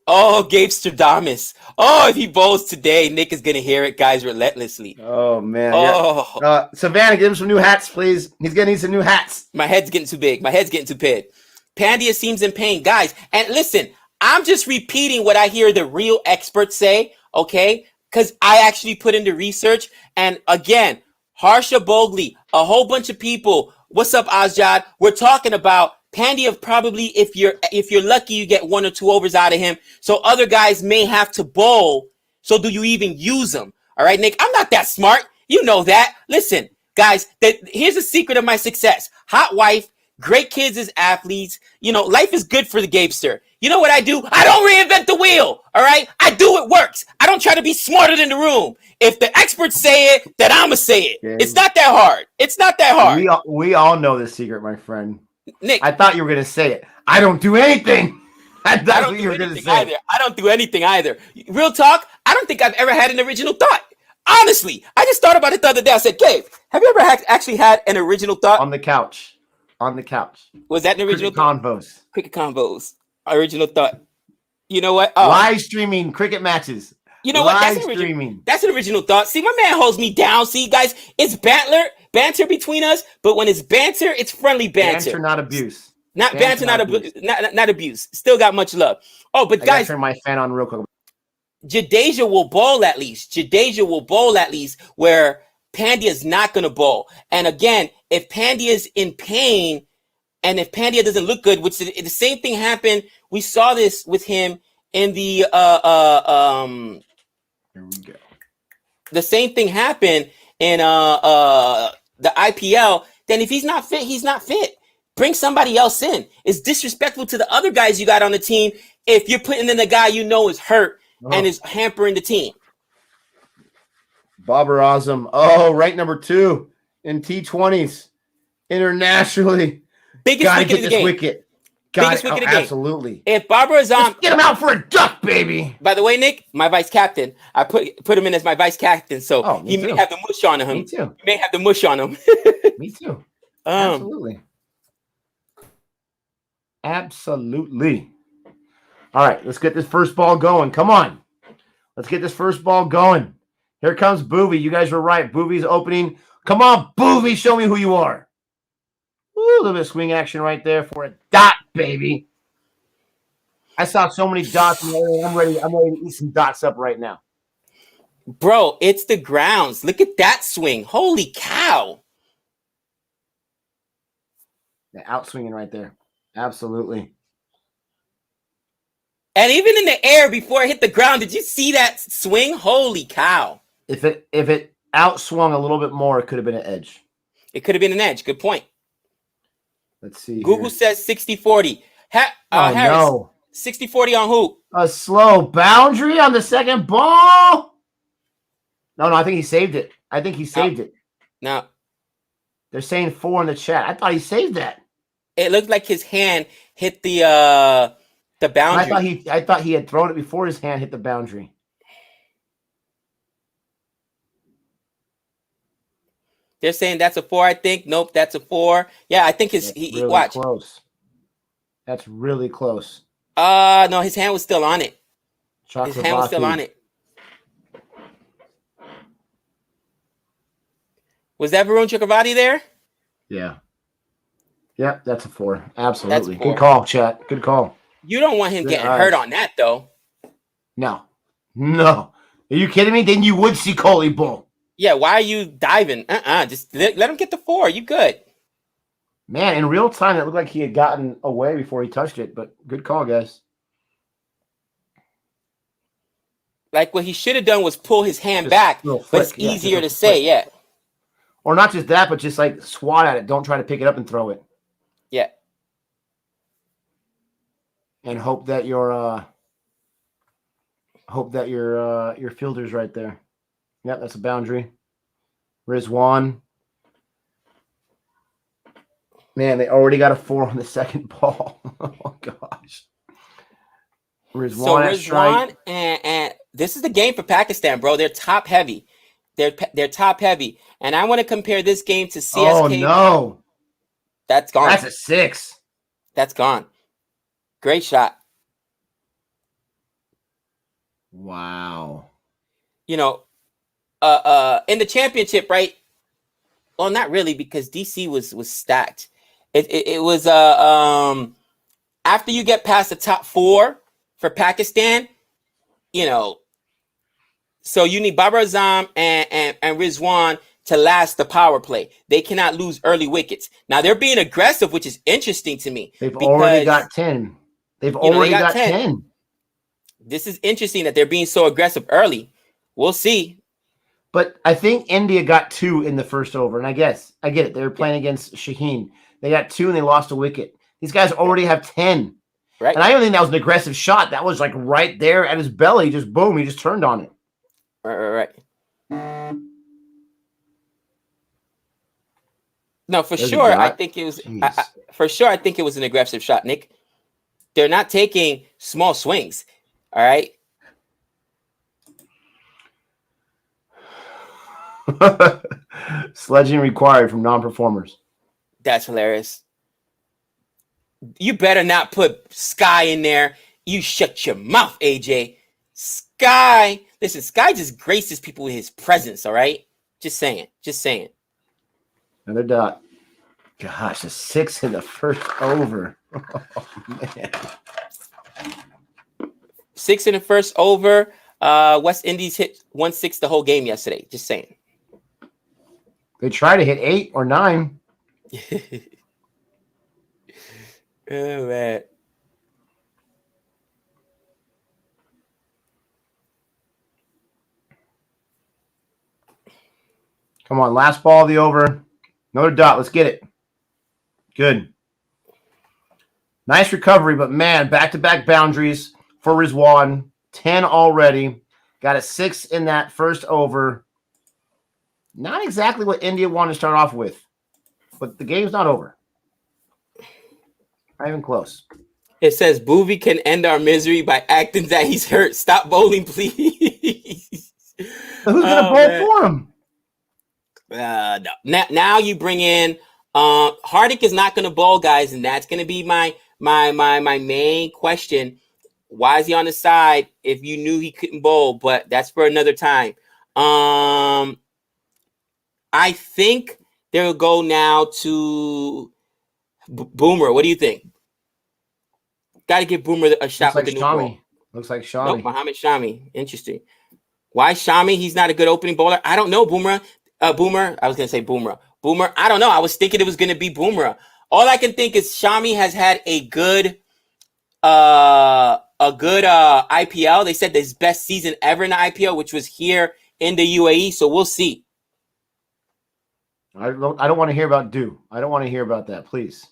Oh, Gabe Stradamus. Oh, if he bowls today, Nick is gonna hear it, guys, relentlessly. Oh man. Oh, Yeah. Savannah, give him some new hats, please. He's gonna need some new hats. my head's getting too big. My head's getting too big. Pandia seems in pain, guys. And listen, I'm just repeating what I hear the real experts say, okay? Because I actually put in the research. And again, Harsha Bogley, a whole bunch of people. What's up, Azjad? We're talking about Pandya. Probably, if you're lucky, you get 1 or 2 overs out of him. So other guys may have to bowl. So do you even use them? All right, Nick. I'm not that smart. You know that. Listen, guys. Here's a secret of my success. Hot wife. Great kids as athletes. You know, life is good for the Gabester. You know what I do? I don't reinvent the wheel. All right? I do what works. I don't try to be smarter than the room. If the experts say it, then I'ma say it. Okay. It's not that hard. It's not that hard. We all know this secret, my friend. Nick, I thought you were gonna say it. I don't do anything. I don't do anything either. I don't do anything either. Real talk, I don't think I've ever had an original thought. Honestly, I just thought about it the other day. I said, Gabe, have you ever actually had an original thought? On the couch. Was that an original thought? Convos. Cricket convos. Original thought. You know what? Oh. Live streaming cricket matches. You know what? That's an original thought. See, my man holds me down. See, guys, it's banter between us, but when it's banter, it's friendly banter. Banter, not abuse. Not banter, not abuse. Still got much love. Oh, but guys, turn my fan on real quick. Jadeja will bowl at least. Where Pandya is not going to bowl. And again, if Pandya is in pain, and if Pandya doesn't look good, which the same thing happened, we saw this with him in the Here we go. The same thing happened in the IPL. Then if he's not fit, he's not fit. Bring somebody else in. It's disrespectful to the other guys you got on the team if you're putting in a guy you know is hurt and is hampering the team. Babar Azam. Oh, ranked number 2 in T20s internationally. Biggest wicket of the game. Wicket. Biggest wicket of the game. Absolutely. If Babar Azam, get him out for a duck, baby. By the way, Nick, my vice captain. I put him in as my vice captain, so he may have the mush on him. Me too. He may have the mush on him. Me too. Absolutely. Absolutely. All right, let's get this first ball going. Come on. Let's get this first ball going. Here comes Boovie. You guys were right. Boovie's opening. Come on, Boovie. Show me who you are. Ooh, a little bit of swing action right there for a dot, baby. I saw so many dots. I'm ready to eat some dots up right now. Bro, it's the grounds. Look at that swing. Holy cow. Yeah, out swinging right there. Absolutely. And even in the air before it hit the ground, did you see that swing? Holy cow. If it outswung a little bit more, it could have been an edge. It could have been an edge. Good point. Let's see. Google says 60-40. Harris, no. 60-40 on who? A slow boundary on the second ball. No, I think he saved it. No. They're saying 4 in the chat. I thought he saved that. It looked like his hand hit the boundary. I thought he had thrown it before his hand hit the boundary. They're saying that's a 4, I think. Nope, that's a 4. Yeah, I think watch. Close. That's really close. No, his hand was still on it. His hand was still on it. Was that Varun Chakravarti there? Yeah. Yep, that's a 4. Absolutely. Good call, chat. Good call. You don't want him getting hurt on that, though. No. Are you kidding me? Then you would see Coley bull. Yeah, why are you diving? Just let him get the 4. You good. Man, in real time, it looked like he had gotten away before he touched it, but good call, guys. Like, what he should have done was pull his hand back, but it's easier to say, yeah. Or not just that, but just like swat at it. Don't try to pick it up and throw it. Yeah. And hope that your fielder's right there. Yep, that's a boundary. Rizwan. Man, they already got a 4 on the second ball. Oh gosh. Rizwan and this is the game for Pakistan, bro. They're top heavy. They're top heavy. And I want to compare this game to CSK. Oh no. That's gone. That's a 6. That's gone. Great shot. Wow. In the championship, right? Well, not really, because DC was stacked. It was after you get past the top 4 for Pakistan, so you need Babar Azam and Rizwan to last the power play. They cannot lose early wickets. Now they're being aggressive, which is interesting to me. They've already got 10. They've already got 10. This is interesting that they're being so aggressive early. We'll see. But I think India got 2 in the first over. And I get it. They were playing against Shaheen. They got 2 and they lost a wicket. These guys already have 10. Right. And I don't think that was an aggressive shot. That was like right there at his belly. Just boom. He just turned on it. Right. No, for sure. I think it was. For sure, I think it was an aggressive shot, Nick. They're not taking small swings. All right. Sledging required from non-performers. That's hilarious. You better not put Sky in there. You shut your mouth, AJ. Sky. Listen, Sky just graces people with his presence, all right? Just saying. Another dot. Gosh, a 6 in the first over. Oh, man. 6 in the first over. West Indies hit 1-6 the whole game yesterday. Just saying. They try to hit 8 or 9. Oh, man. Come on, last ball of the over. Another dot. Let's get it. Good. Nice recovery, but man, back-to-back boundaries for Rizwan. 10 already. Got a 6 in that first over. Not exactly what India wanted to start off with, but the game's not over. Not even close. It says Boovy can end our misery by acting that he's hurt. Stop bowling, please. Who's going to bowl for him? No. Now you bring in Hardik is not going to bowl, guys, and that's going to be my main question. Why is he on the side if you knew he couldn't bowl? But that's for another time. I think they'll go now to Boomer. What do you think? Got to give Boomer a shot with the new ball. Looks like Shami. Nope, Muhammad Shami. Interesting. Why Shami? He's not a good opening bowler. I don't know, Boomer. Boomer. I was going to say Boomer. Boomer. I don't know. I was thinking it was going to be Boomer. All I can think is Shami has had a good IPL. They said his best season ever in the IPL, which was here in the UAE. So we'll see. I don't want to hear about Dew. I don't want to hear about that, please.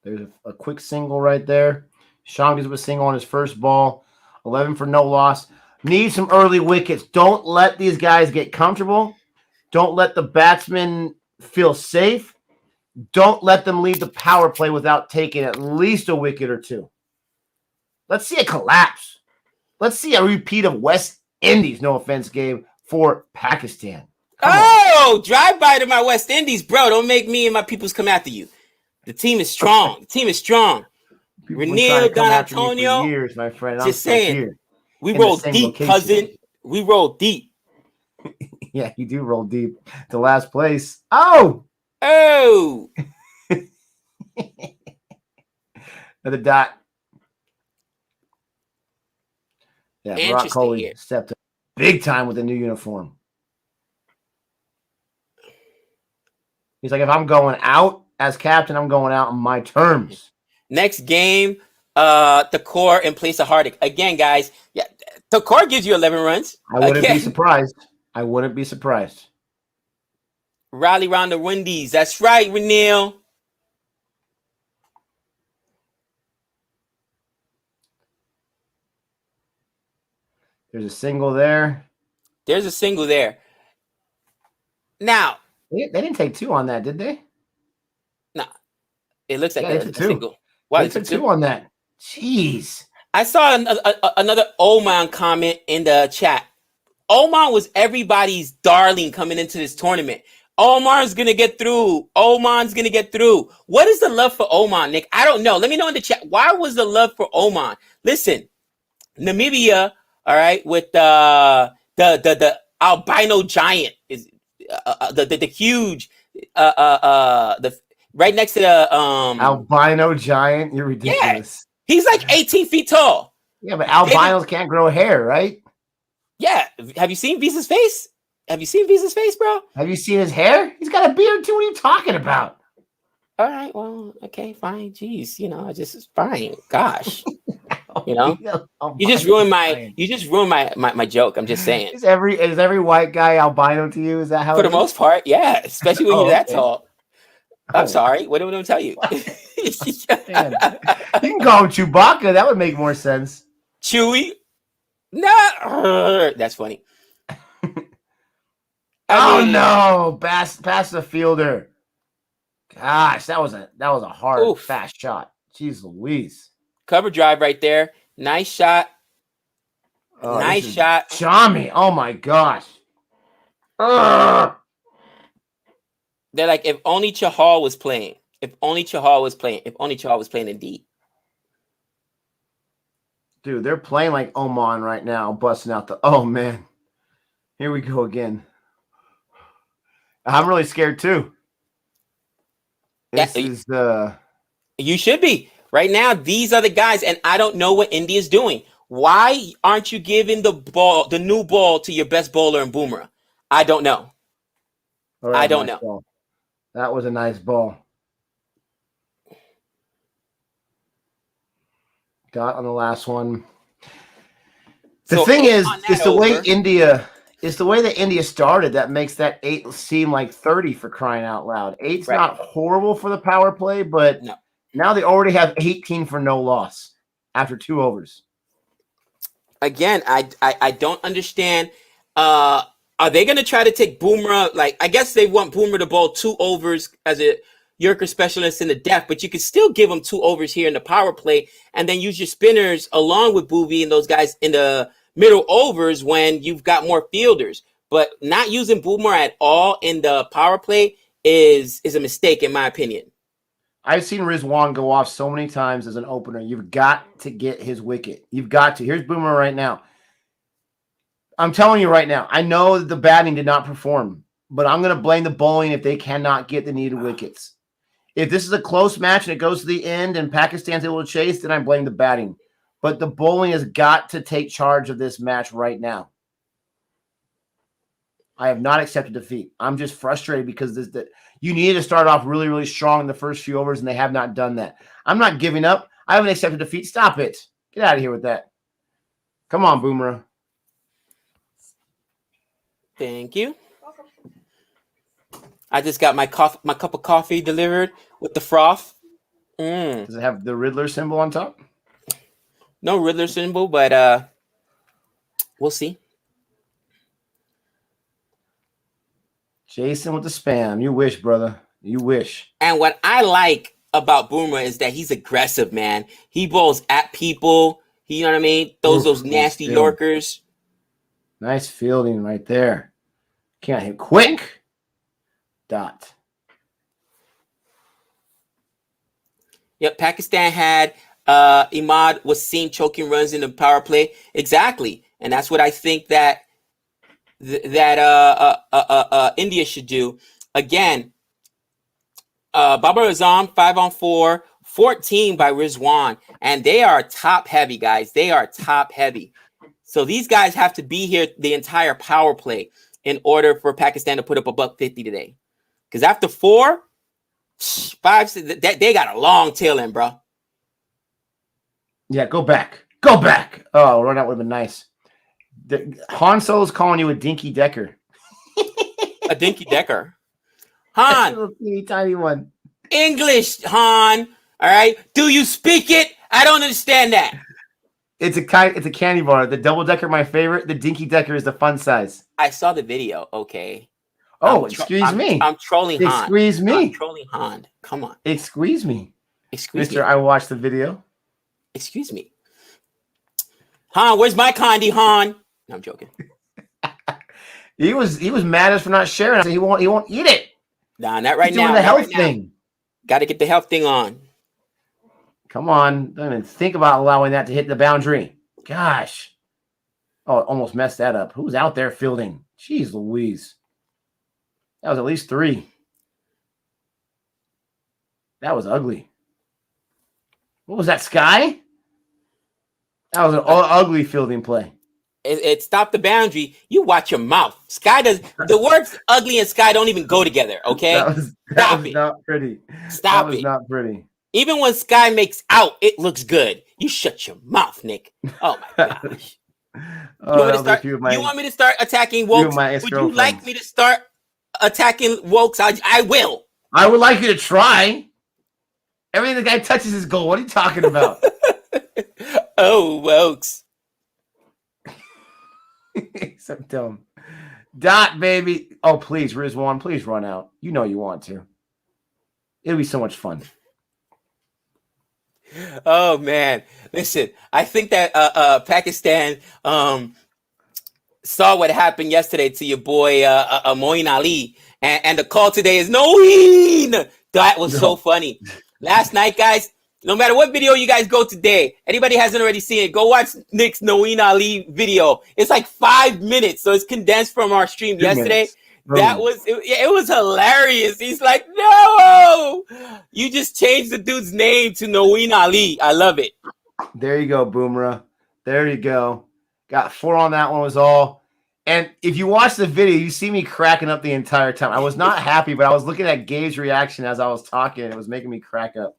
There's a quick single right there. Sean gives up a single on his first ball. 11 for no loss. Need some early wickets. Don't let these guys get comfortable. Don't let the batsmen feel safe. Don't let them leave the power play without taking at least a wicket or 2. Let's see a collapse. Let's see a repeat of West Indies, no offense, Gabe, for Pakistan. Drive by to my West Indies, bro. Don't make me and my peoples come after you. The team is strong. Renil, Don Antonio. For years, my friend. Just saying. We roll deep, cousin. We roll deep. Yeah, you do roll deep to last place. Oh! Another dot. Yeah, Virat Kohli stepped up big time with the new uniform. He's like, if I'm going out as captain, I'm going out on my terms. Next game, Thakor in place of Hardik. Again, guys, yeah, Thakor gives you 11 runs. I wouldn't be surprised. Rally round the Windies. That's right, Renil. There's a single there. Now, they didn't take 2 on that, did they? No. It looks like they took 2. Single. Why they took 2 on that? Jeez. I saw another Oman comment in the chat. Oman was everybody's darling coming into this tournament. Oman's going to get through. What is the love for Oman, Nick? I don't know. Let me know in the chat. Why was the love for Oman? Listen, Namibia, all right, with the albino giant is the huge the right next to the albino giant. You're ridiculous. Yeah, he's like 18 feet tall. Yeah, but albinos can't grow hair, right? Yeah. Have you seen Visa's face? Have you seen Visa's face, bro? Have you seen his hair? He's got a beard too. What are you talking about? All right, well, okay, fine. Jeez, I just fine. Gosh. You just ruined my joke. I'm just saying. Is every white guy albino to you? Is that how? For the most part, yeah. Especially when you're that tall. I'm sorry. What do I tell you? You can call him Chewbacca. That would make more sense. Chewy. No, that's funny. No, pass the fielder. Gosh, that was a hard, fast shot. Jeez Louise. Cover drive right there. Nice shot. Nice shot. Chami. Oh my gosh. They're like, if only Chahal was playing. If only Chahal was playing. If only Chahal was playing indeed. Dude, they're playing like Oman right now, busting out the. Oh man, here we go again. I'm really scared too. This is You should be right now. These are the guys, and I don't know what India's doing. Why aren't you giving the new ball to your best bowler in Bumrah? I don't know. I don't know. Ball. That was a nice ball. Got on the last one. The thing is, it's the way that India started that makes that 8 seem like 30 for crying out loud. 8's not horrible for the power play, but now they already have 18 for no loss after 2 overs. Again, I don't understand. Are they going to try to take Bumrah? Like, I guess they want Bumrah to bowl 2 overs as a Yorker specialist in the death, but you could still give them 2 overs here in the power play and then use your spinners along with Booby and those guys in the middle overs when you've got more fielders. But not using Bumrah at all in the power play is a mistake, in my opinion. I've seen Rizwan go off so many times as an opener. You've got to get his wicket. You've got to. Here's Bumrah right now. I'm telling you right now, I know that the batting did not perform, but I'm going to blame the bowling if they cannot get the needed wickets. If this is a close match and it goes to the end and Pakistan's able to chase, then I blame the batting. But the bowling has got to take charge of this match right now. I have not accepted defeat. I'm just frustrated because you needed to start off really, really strong in the first few overs, and they have not done that. I'm not giving up. I haven't accepted defeat. Stop it. Get out of here with that. Come on, Bumrah. Thank you. I just got my cup of coffee delivered with the froth. Does it have the Riddler symbol on top? No Riddler symbol, but we'll see. Jason with the spam. You wish, brother. You wish. And what I like about Bumrah is that he's aggressive, man. He bowls at people. You know what I mean? Those nasty Yorkers. Nice fielding right there. Can't hit quick. Dot. Yep, Pakistan had Imad was seen choking runs in the power play. Exactly. And that's what I think that India should do. Again, Babar Azam 5-on-4, 14 by Rizwan, and they are top heavy, guys. They are top heavy. So these guys have to be here the entire power play in order for Pakistan to put up a $150 today. Because after 4, 5, they got a long tail end, bro. Yeah, go back. Go back. Oh, run out would have been nice. Han Solo's calling you a dinky decker. A dinky decker. Han. A little tiny one. English, Han. All right. Do you speak it? I don't understand that. It's a candy bar. The double decker, my favorite. The dinky decker is the fun size. I saw the video. Okay. Oh, excuse me. I'm trolling Han. Excuse me. I'm trolling Han. Come on. Excuse me. Excuse Mister, me. I watched the video. Excuse me. Han, where's my candy, Han? No, I'm joking. He was mad at us for not sharing. He won't eat it. Nah, not right He's now. doing the health right thing. Got to get the health thing on. Come on. Don't even think about allowing that to hit the boundary. Gosh. Oh, almost messed that up. Who's out there fielding? Jeez Louise. That was at least 3. That was ugly. What was that, Sky? That was an ugly fielding play. It stopped the boundary. You watch your mouth. Sky does the words ugly and Sky don't even go together. Okay, that was not pretty. Stop that was it. Not pretty. Even when Sky makes out, it looks good. You shut your mouth, Nick. Oh my gosh. You want me to start attacking Wokes? Would you like me to start attacking Wokes? I will. I would like you to try. Everything the guy touches is gold. What are you talking about? Oh, Wokes. So dumb. Dot, baby. Oh, please, Rizwan, please run out. You know you want to. It'll be so much fun. Oh, man. Listen, I think that Pakistan saw what happened yesterday to your boy Moeen Ali. And the call today is Noeen. That was so funny. Last night, guys, no matter what video you guys go today, anybody hasn't already seen it, go watch Nick's Noeen Ali video. It's like 5 minutes, so it's condensed from our stream yesterday. That was it was hilarious. He's like, no, you just changed the dude's name to Noeen Ali. I love it. There you go, Boomerang. There you go. Got 4 on that one was all. And if you watch the video, you see me cracking up the entire time. I was not happy, but I was looking at Gabe's reaction as I was talking, and it was making me crack up.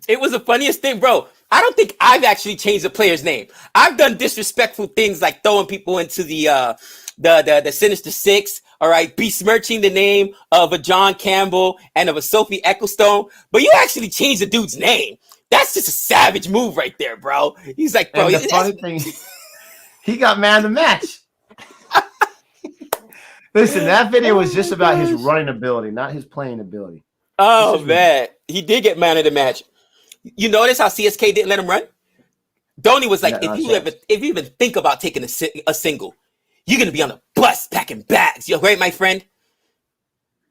It was the funniest thing, bro. I don't think I've actually changed a player's name. I've done disrespectful things like throwing people into the Sinister Six, all right, besmirching the name of a John Campbell and of a Sophie Ecclestone, but you actually changed the dude's name. That's just a savage move right there, bro. He's like, bro. And the funny thing, he got man of the match. Listen, that video was just about his running ability, not his playing ability. Oh, man. He did get man of the match. You notice how CSK didn't let him run? Dhoni was like, if you even think about taking a single, you're going to be on a bus packing bags. You're right, my friend?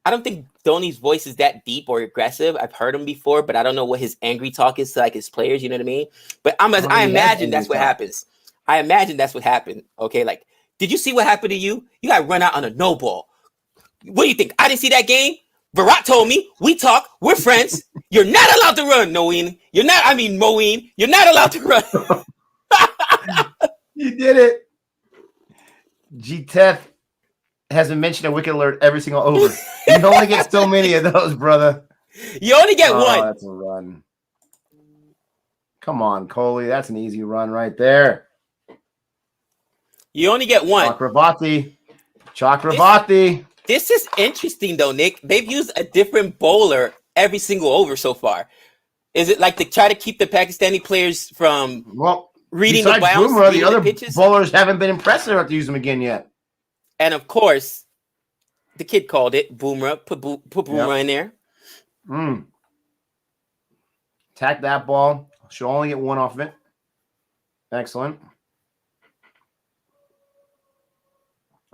I don't think Dhoni's voice is that deep or aggressive. I've heard him before, but I don't know what his angry talk is to like his players. You know what I mean? But I imagine that's what happens. I imagine that's what happened. Okay, like, did you see what happened to you? You got run out on a no ball. What do you think? I didn't see that game? Virat told me, we talk, we're friends. You're not allowed to run, Moeen. Moeen. You're not allowed to run. You did it. G-Tef hasn't mentioned a wicket alert every single over. You only get so many of those, brother. You only get one. That's a run. Come on, Kohli. That's an easy run right there. You only get one. Chakravarti. This is interesting, though, Nick. They've used a different bowler every single over so far. Is it like to try to keep the Pakistani players from reading the bounce? Boomerang, the other bowlers haven't been impressed enough to use them again yet. And, of course, the kid called it. Boomerang. Put Boomerang in there. Attack that ball. She'll only get one off of it. Excellent.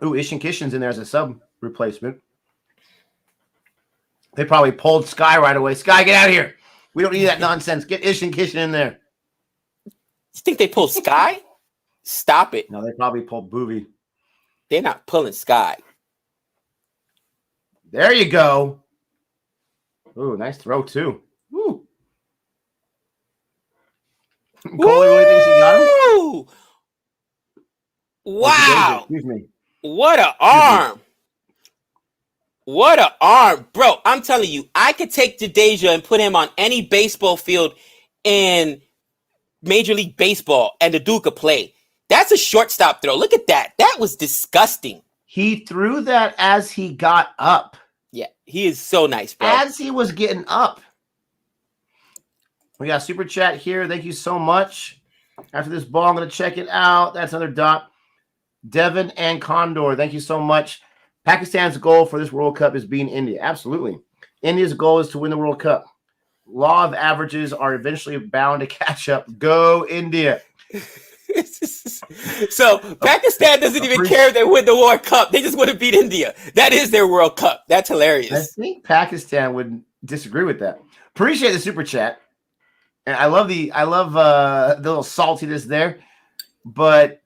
Ooh, Ishan Kishan's in there as a sub replacement. They probably pulled Sky right away. Sky, get out of here. We don't need that nonsense. Get Ishan Kishan in there. You think they pulled Sky? Stop it. No, they probably pulled Boovy. They're not pulling Sky. There you go. Ooh, nice throw, too. Ooh. Kohli really thinks he got him? Wow. Excuse me. What an arm. What an arm. Bro, I'm telling you, I could take Jadeja and put him on any baseball field in Major League Baseball and the dude could play. That's a shortstop throw. Look at that. That was disgusting. He threw that as he got up. Yeah, he is so nice, bro. As he was getting up. We got super chat here. Thank you so much. After this ball, I'm going to check it out. That's another dot. Devin and Condor, thank you so much. Pakistan's goal for this World Cup is beating India. Absolutely. India's goal is to win the World Cup. Law of averages are eventually bound to catch up. Go, India. So Pakistan doesn't even care if they win the World Cup. They just want to beat India. That is their World Cup. That's hilarious. I think Pakistan would disagree with that. Appreciate the super chat. And I love the little saltiness there. but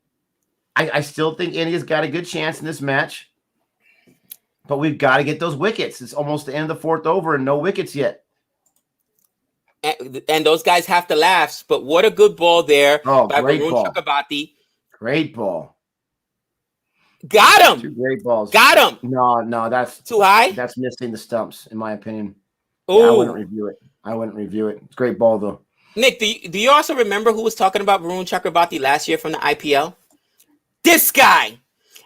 I still think India's got a good chance in this match. But we've got to get those wickets. It's almost the end of the fourth over and no wickets yet. And those guys have to laugh. But what a good ball there by Varun Chakrabarti. Great ball. Got him. 2 great balls. Got him. No, that's too high. That's missing the stumps, in my opinion. Yeah, I wouldn't review it. It's a great ball, though. Nick, do you also remember who was talking about Varun Chakrabarti last year from the IPL? This guy.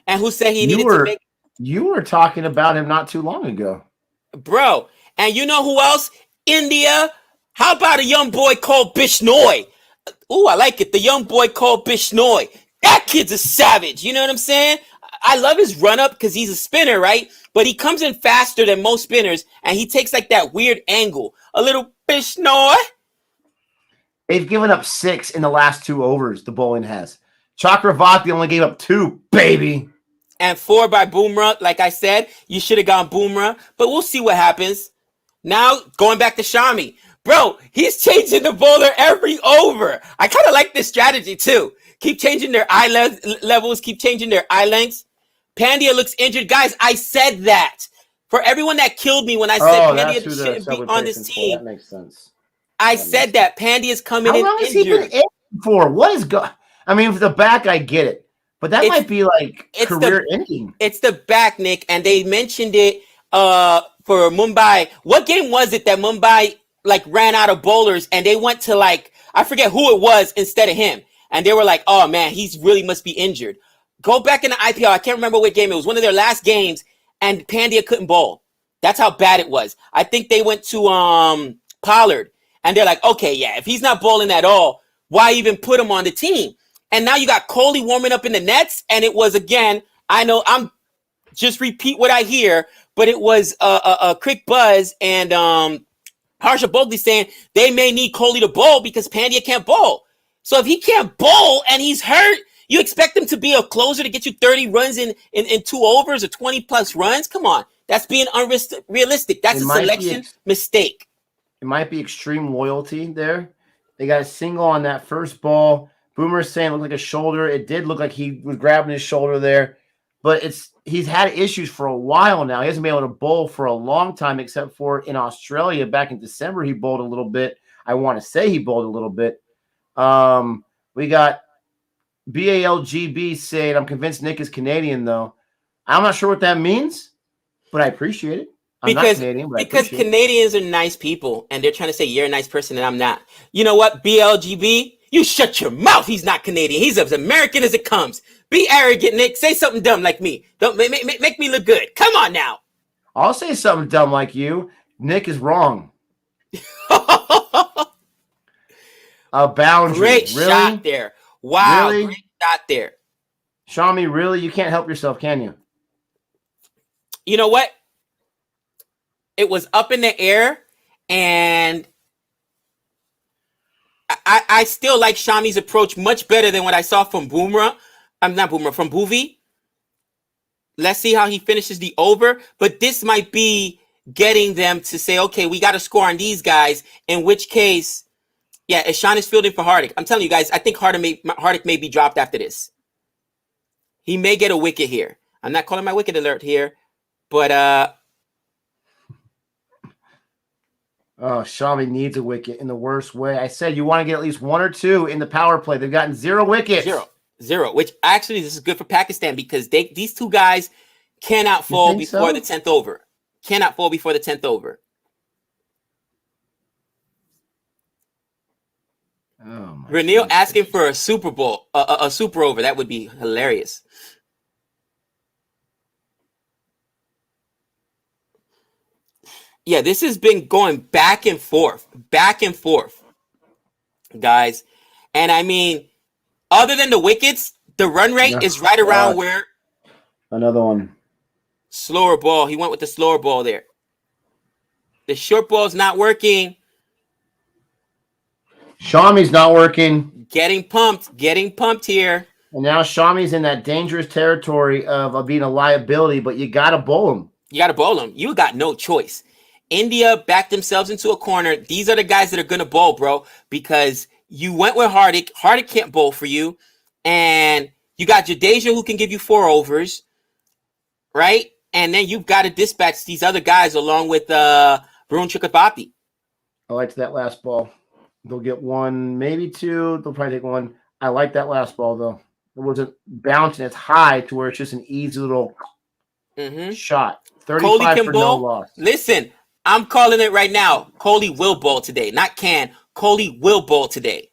And who said he needed to make... You were talking about him not too long ago. Bro, and you know who else? India. How about a young boy called Bishnoi? Ooh, I like it. The young boy called Bishnoi. That kid's a savage. You know what I'm saying? I love his run-up because he's a spinner, right? But he comes in faster than most spinners, and he takes like that weird angle. A little Bishnoi. They've given up 6 in the last 2 overs, the bowling has. Chakravarti only gave up 2, baby. And 4 by Bumrah. Like I said, you should have gone Bumrah. But we'll see what happens. Now, going back to Shami. Bro, he's changing the bowler every over. I kind of like this strategy, too. Keep changing their eye levels. Keep changing their eye lengths. Pandya looks injured. Guys, I said that. For everyone that killed me when I said Pandya shouldn't be on this team. That makes sense. I said that. Pandya's coming in injured. How long has he been injured for? What is going... I mean, for the back, I get it. But that might be like career ending. It's the back, Nick, and they mentioned it for Mumbai. What game was it that Mumbai like ran out of bowlers and they went to like, I forget who it was instead of him. And they were like, oh man, he's really must be injured. Go back in the IPL. I can't remember what game it was. One of their last games and Pandya couldn't bowl. That's how bad it was. I think they went to Pollard and they're like, okay, yeah, if he's not bowling at all, why even put him on the team? And now you got Kohli warming up in the nets. And it was, again, I know I'm just repeat what I hear, but it was a quick buzz and Harsha Bogli saying they may need Kohli to bowl because Pandya can't bowl. So if he can't bowl and he's hurt, you expect him to be a closer to get you 30 runs in 2 overs or 20 plus runs? Come on. That's being unrealistic. That's a selection mistake. It might be extreme loyalty there. They got a single on that first ball. Boomer's saying it looked like a shoulder. It did look like he was grabbing his shoulder there. But he's had issues for a while now. He hasn't been able to bowl for a long time, except for in Australia back in December. He bowled a little bit. I want to say he bowled a little bit. We got BALGB saying, I'm convinced Nick is Canadian, though. I'm not sure what that means, but I appreciate it. I'm not Canadian, but because Canadians are nice people, and they're trying to say you're a nice person, and I'm not. You know what, BLGB? You shut your mouth. He's not Canadian. He's as American as it comes. Be arrogant, Nick. Say something dumb like me. Don't make me look good. Come on now. I'll say something dumb like you. Nick is wrong. A boundary. Great shot there. Wow. Really? Great shot there. Shami, really? You can't help yourself, can you? You know what? It was up in the air, and I still like Shami's approach much better than what I saw from Bumrah. I'm not Bumrah, from Bhuvi. Let's see how he finishes the over. But this might be getting them to say, okay, we got to score on these guys, in which case, yeah, Ishan is fielding for Hardik. I'm telling you guys, I think Hardik may be dropped after this. He may get a wicket here. I'm not calling my wicket alert here, but oh, Shami needs a wicket in the worst way. I said you want to get at least 1 or 2 in the power play. They've gotten 0 wickets. Zero. Which actually this is good for Pakistan because these 2 guys cannot fall before the 10th over. Cannot fall before the 10th over. Oh, Renil asking for a Super Bowl, a super over. That would be hilarious. Yeah, this has been going back and forth, guys. And I mean, other than the wickets, the run rate is right around where. Another one. Slower ball. He went with the slower ball there. The short ball's not working. Shami's not working. Getting pumped here. And now Shami's in that dangerous territory of being a liability, but you got to bowl him. You got no choice. India backed themselves into a corner. These are the guys that are going to bowl, bro, because you went with Hardik. Hardik can't bowl for you. and you got Jadeja who can give you 4 overs, right? And then you've got to dispatch these other guys along with Varun Kumar. I liked that last ball. They'll get 1, maybe 2. They'll probably take 1. I like that last ball, though. It wasn't bouncing as high to where it's just an easy little shot. 35 for no loss. Listen, I'm calling it right now. Kohli will bowl today. Not can. Kohli will bowl today.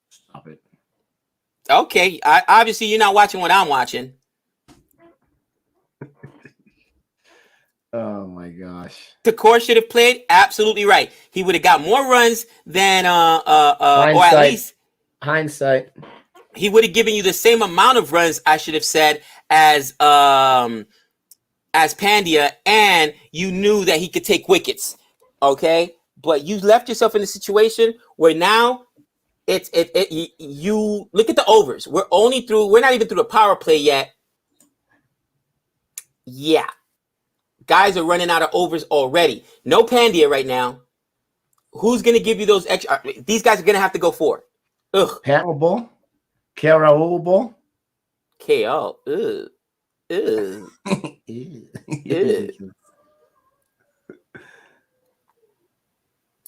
Stop it. Okay. Obviously, you're not watching what I'm watching. Oh, my gosh. Thakur should have played. Absolutely right. He would have got more runs than, or at least. Hindsight. He would have given you the same amount of runs, I should have said, as Pandya, and you knew that he could take wickets. Okay? But you left yourself in a situation where now you look at the overs. We're not even through the power play yet. Yeah. Guys are running out of overs already. No Pandya right now. Who's going to give you those extra? These guys are going to have to go for it. Ugh. Pat Ball. KL Rahul Ball. KL. Ugh. Ugh.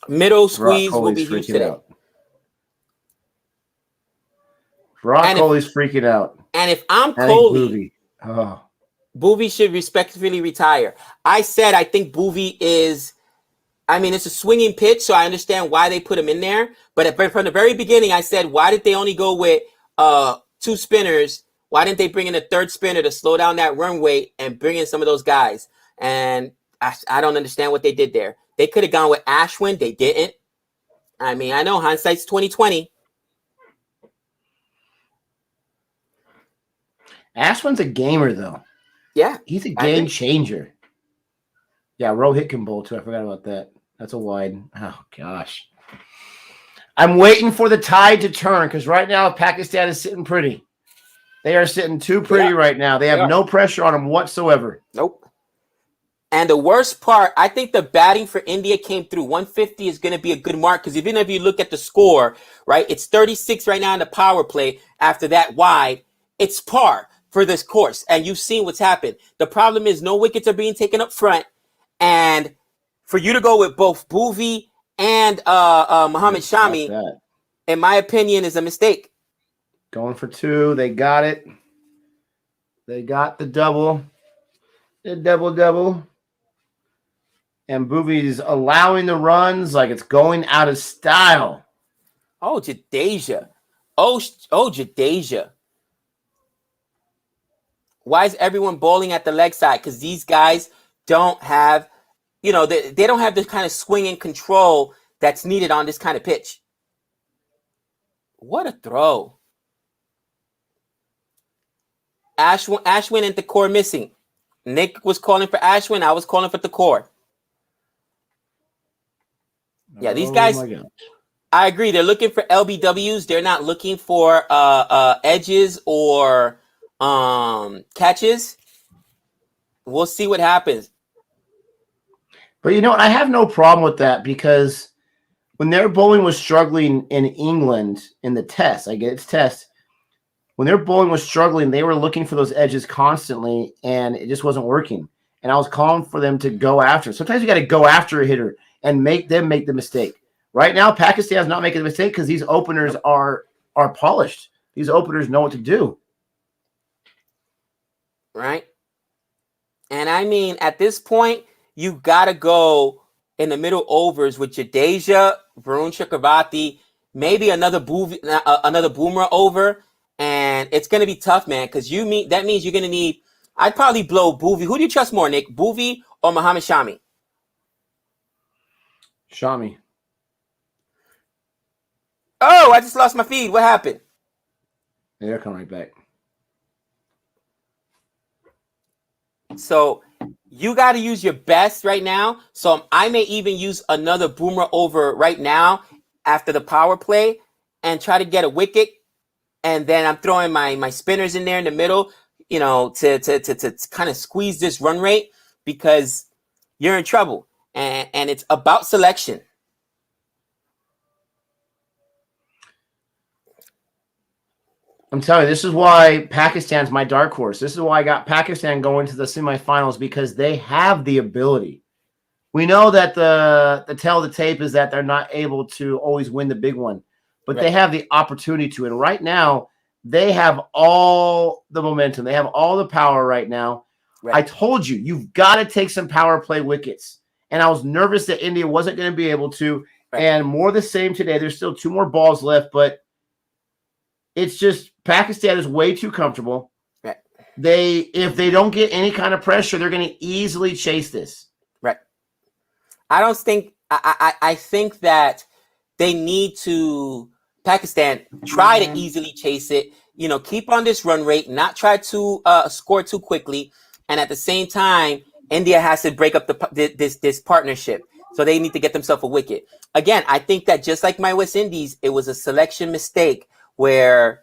Middle squeeze will be huge today. Kohli's freaking out. And if I'm Kohli, Bhuvi should respectfully retire. I said I think Bhuvi is, it's a swinging pitch, so I understand why they put him in there. But from the very beginning, I said, why did they only go with 2 spinners? Why didn't they bring in a 3rd spinner to slow down that run rate and bring in some of those guys? And I don't understand what they did there. They could have gone with Ashwin. They didn't. I know hindsight's 20/20. Ashwin's a gamer, though. Yeah. He's a game changer. Yeah, Rohit can bowl, too. I forgot about that. That's a wide. Oh, gosh. I'm waiting for the tide to turn because right now Pakistan is sitting pretty. They are sitting too pretty right now. They have no pressure on them whatsoever. Nope. And the worst part, I think the batting for India came through. 150 is going to be a good mark because even if you look at the score, right, it's 36 right now in the power play. After that wide, it's par for this course. And you've seen what's happened. The problem is no wickets are being taken up front. And for you to go with both Bhuvi and Mohammad Shami, in my opinion, is a mistake. Going for 2. They got it. They got the double. The double. And Bhuvi's allowing the runs like it's going out of style. Oh, Jadeja. Oh, Jadeja. Why is everyone bowling at the leg side? Because these guys don't have, they don't have the kind of swing and control that's needed on this kind of pitch. What a throw. Ashwin and Thakur missing. Nick was calling for Ashwin. I was calling for Thakur. Yeah, these guys, I agree. They're looking for LBWs. They're not looking for edges or catches. We'll see what happens. But I have no problem with that because when their bowling was struggling in England in the test, I get it's test. When their bowling was struggling, they were looking for those edges constantly, and it just wasn't working. And I was calling for them to go after. Sometimes you got to go after a hitter and make them make the mistake. Right now, Pakistan's not making the mistake because these openers are polished. These openers know what to do. Right? And at this point, you've got to go in the middle overs with Jadeja, Varun Chakravarti, maybe another boomer over. And it's going to be tough, man, because that means you're going to need, I'd probably blow Bhuvi. Who do you trust more, Nick? Bhuvi or Mohammad Shami? Shami. Oh, I just lost my feed. What happened? Yeah, they'll come right back. So you got to use your best right now. So I may even use another boomer over right now after the power play and try to get a wicket. And then I'm throwing my spinners in there in the middle, to kind of squeeze this run rate because you're in trouble. And it's about selection. I'm telling you, this is why Pakistan's my dark horse. This is why I got Pakistan going to the semifinals, because they have the ability. We know that the tell of the tape is that they're not able to always win the big one, but they have the opportunity to. And right now, they have all the momentum. They have all the power right now. I told you, you've got to take some power play wickets. And I was nervous that India wasn't going to be able to. And more the same today. There's still 2 more balls left, but it's just Pakistan is way too comfortable. If they don't get any kind of pressure, they're going to easily chase this. I think that they need to, Pakistan, try to easily chase it, keep on this run rate, not try to score too quickly. And at the same time, India has to break up this partnership. So they need to get themselves a wicket. Again, I think that just like my West Indies, it was a selection mistake where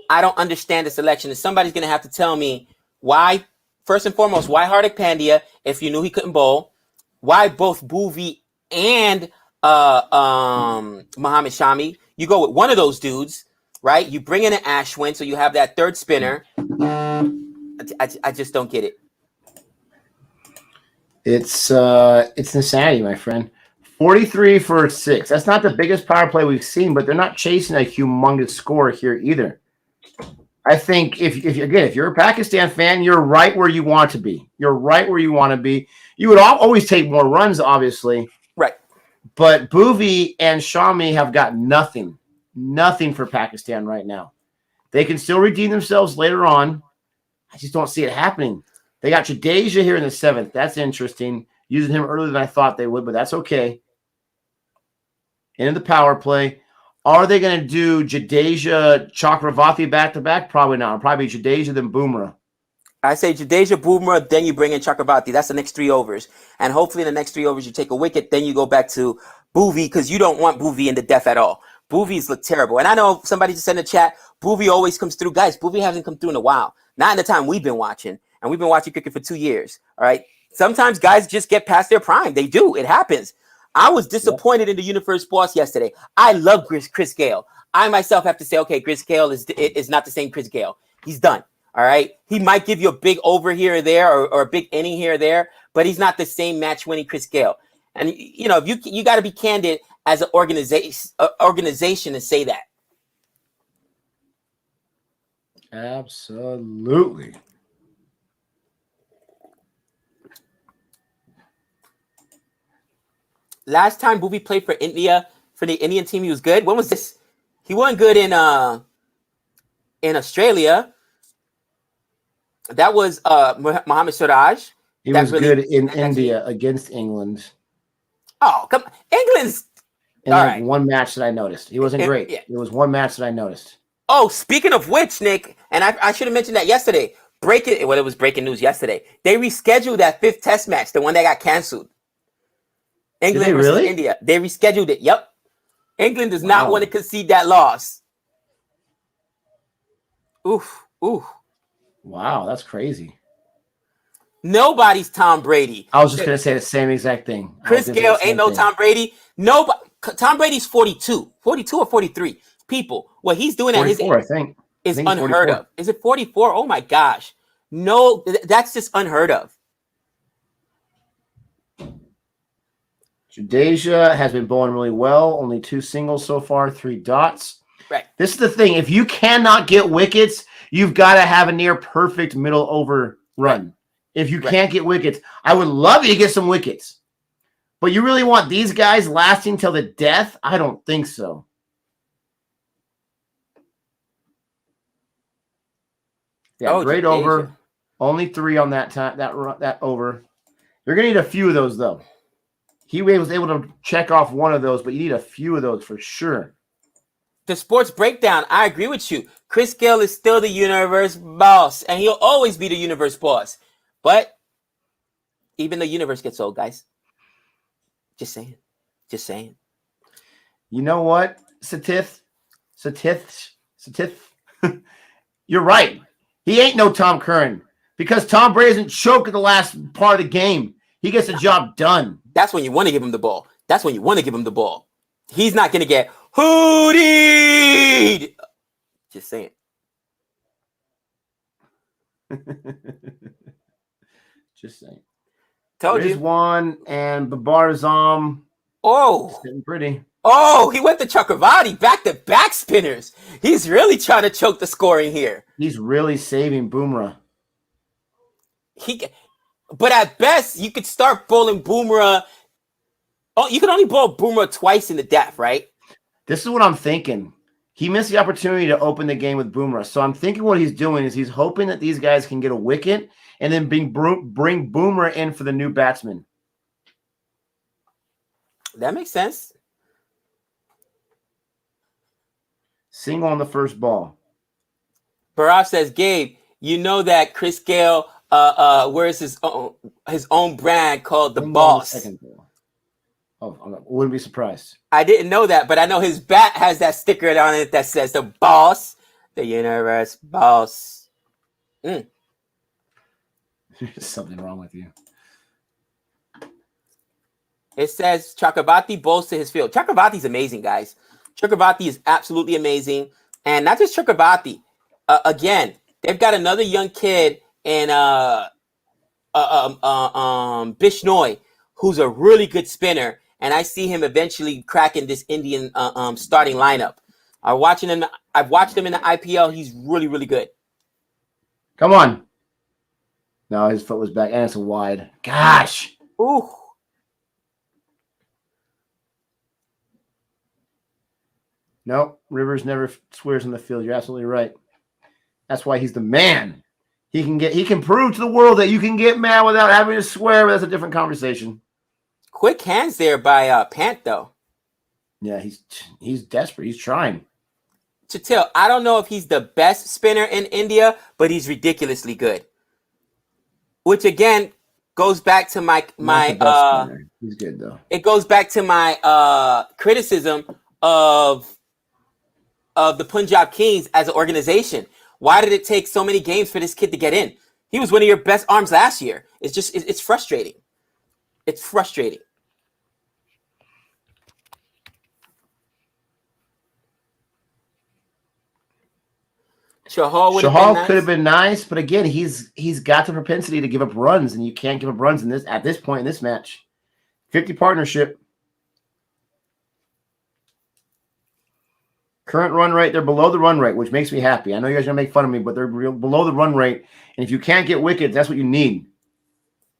I don't understand the selection. And somebody's going to have to tell me why, first and foremost, why Hardik Pandya, if you knew he couldn't bowl, why both Bhuvi and Mohammad Shami. You go with one of those dudes, right? You bring in an Ashwin, so you have that third spinner. I just don't get it. It's insanity, my friend. 43 for 6. That's not the biggest power play we've seen, but they're not chasing a humongous score here either. I think if you're a Pakistan fan, you're right where you want to be. You're right where you want to be. You would always take more runs, obviously. Right. But Bhuvi and Shami have got nothing for Pakistan right now. They can still redeem themselves later on. I just don't see it happening. They got Jadeja here in the 7th. That's interesting. Using him earlier than I thought they would, but that's okay. Into the power play. Are they going to do Jadeja, Chakravarti back-to-back? Probably not. It'll probably be Jadeja, then Bumrah. I say Jadeja, Bumrah, then you bring in Chakravarti. That's the next 3 overs. And hopefully in the next 3 overs you take a wicket. Then you go back to Bhuvi, because you don't want Bhuvi in the death at all. Bhuvi's look terrible. And I know somebody just said in the chat, Bhuvi always comes through. Guys, Bhuvi hasn't come through in a while. Not in the time we've been watching. And we've been watching cricket for 2 years. All right. Sometimes guys just get past their prime. They do. It happens. I was disappointed in the Universe Boss yesterday. I love Chris Gale. I myself have to say, okay, Chris Gale is not the same Chris Gale. He's done. All right. He might give you a big over here or there, or a big inning here or there, but he's not the same match-winning Chris Gale. And if you got to be candid as an organization to say that. Absolutely. Last time Bhuvi played for India, for the Indian team, he was good. When was this? He wasn't good in Australia. That was Mohammad Siraj. He was good in India against England. Oh, come on. England's in like one match that I noticed. He wasn't great. Yeah. It was one match that I noticed. Oh, speaking of which, Nick, and I should have mentioned that yesterday. It was breaking news yesterday. They rescheduled that 5th test match, the one that got canceled. England versus India. They rescheduled it. Yep. England does not want to concede that loss. Oof. Wow, that's crazy. Nobody's Tom Brady. I was just going to say the same exact thing. Chris Gale ain't no Tom Brady. Nobody. Tom Brady's 42 or 43. People, what he's doing at his age, I think is unheard of. Is it 44? Oh my gosh. No, that's just unheard of. Jadeja has been bowling really well. Only 2 singles so far, 3 dots. Right. This is the thing. If you cannot get wickets, you've got to have a near perfect middle over run. Right. If you can't get wickets, I would love you to get some wickets. But you really want these guys lasting till the death? I don't think so. Yeah, great Jadeja. Over. Only 3 on that time. That over. You're gonna need a few of those though. He was able to check off one of those, but you need a few of those for sure. The sports breakdown, I agree with you. Chris Gale is still the universe boss, and he'll always be the universe boss. But even the universe gets old, guys. Just saying. You know what, Satith? You're right. He ain't no Tom Curran, because Tom Brady doesn't choke at the last part of the game. He gets the job done. That's when you want to give him the ball. He's not going to get hootied. Just saying. Just saying. Told There's you. one, and Babar Azam. Oh. Sitting pretty. Oh, he went to Chakravarti, back-to-back spinners. He's really trying to choke the scoring here. He's really saving Bumrah. But at best, you could start bowling Bumrah. Oh, you can only bowl Bumrah twice in the death, right? This is what I'm thinking. He missed the opportunity to open the game with Bumrah. So I'm thinking what he's doing is he's hoping that these guys can get a wicket and then bring Bumrah in for the new batsman. That makes sense. Single on the first ball. Barav says, Gabe, you know that Chris Gale wears his own brand called the Boss. Second ball. Oh, I wouldn't be surprised. I didn't know that, but I know his bat has that sticker on it that says the Boss, the universe boss. There's something wrong with you. It says Chakravarti bowls to his field. Chakravarti's amazing, guys. Chakravarti is absolutely amazing. And not just Chakravarti. Again, they've got another young kid in Bishnoi who's a really good spinner. And I see him eventually cracking this Indian starting lineup. I've watched him in the IPL. He's really, really good. Come on. No, his foot was back. And it's a wide. Gosh. Ooh. No, Rivers never swears in the field. You're absolutely right. That's why he's the man. He can prove to the world that you can get mad without having to swear, but that's a different conversation. Quick hands there by Pant, though. Yeah, he's desperate. He's trying. Chatil, I don't know if he's the best spinner in India, but he's ridiculously good. Which again goes back to my he's good though. It goes back to my criticism of the Punjab Kings as an organization. Why did it take so many games for this kid to get in? He was one of your best arms last year. It's frustrating. It's frustrating. Chahal could have been nice, but again, he's got the propensity to give up runs, and you can't give up runs at this point in this match. 50 partnership. Current run rate, they're below the run rate, which makes me happy. I know you guys are going to make fun of me, but they're below the run rate. And if you can't get wickets, that's what you need.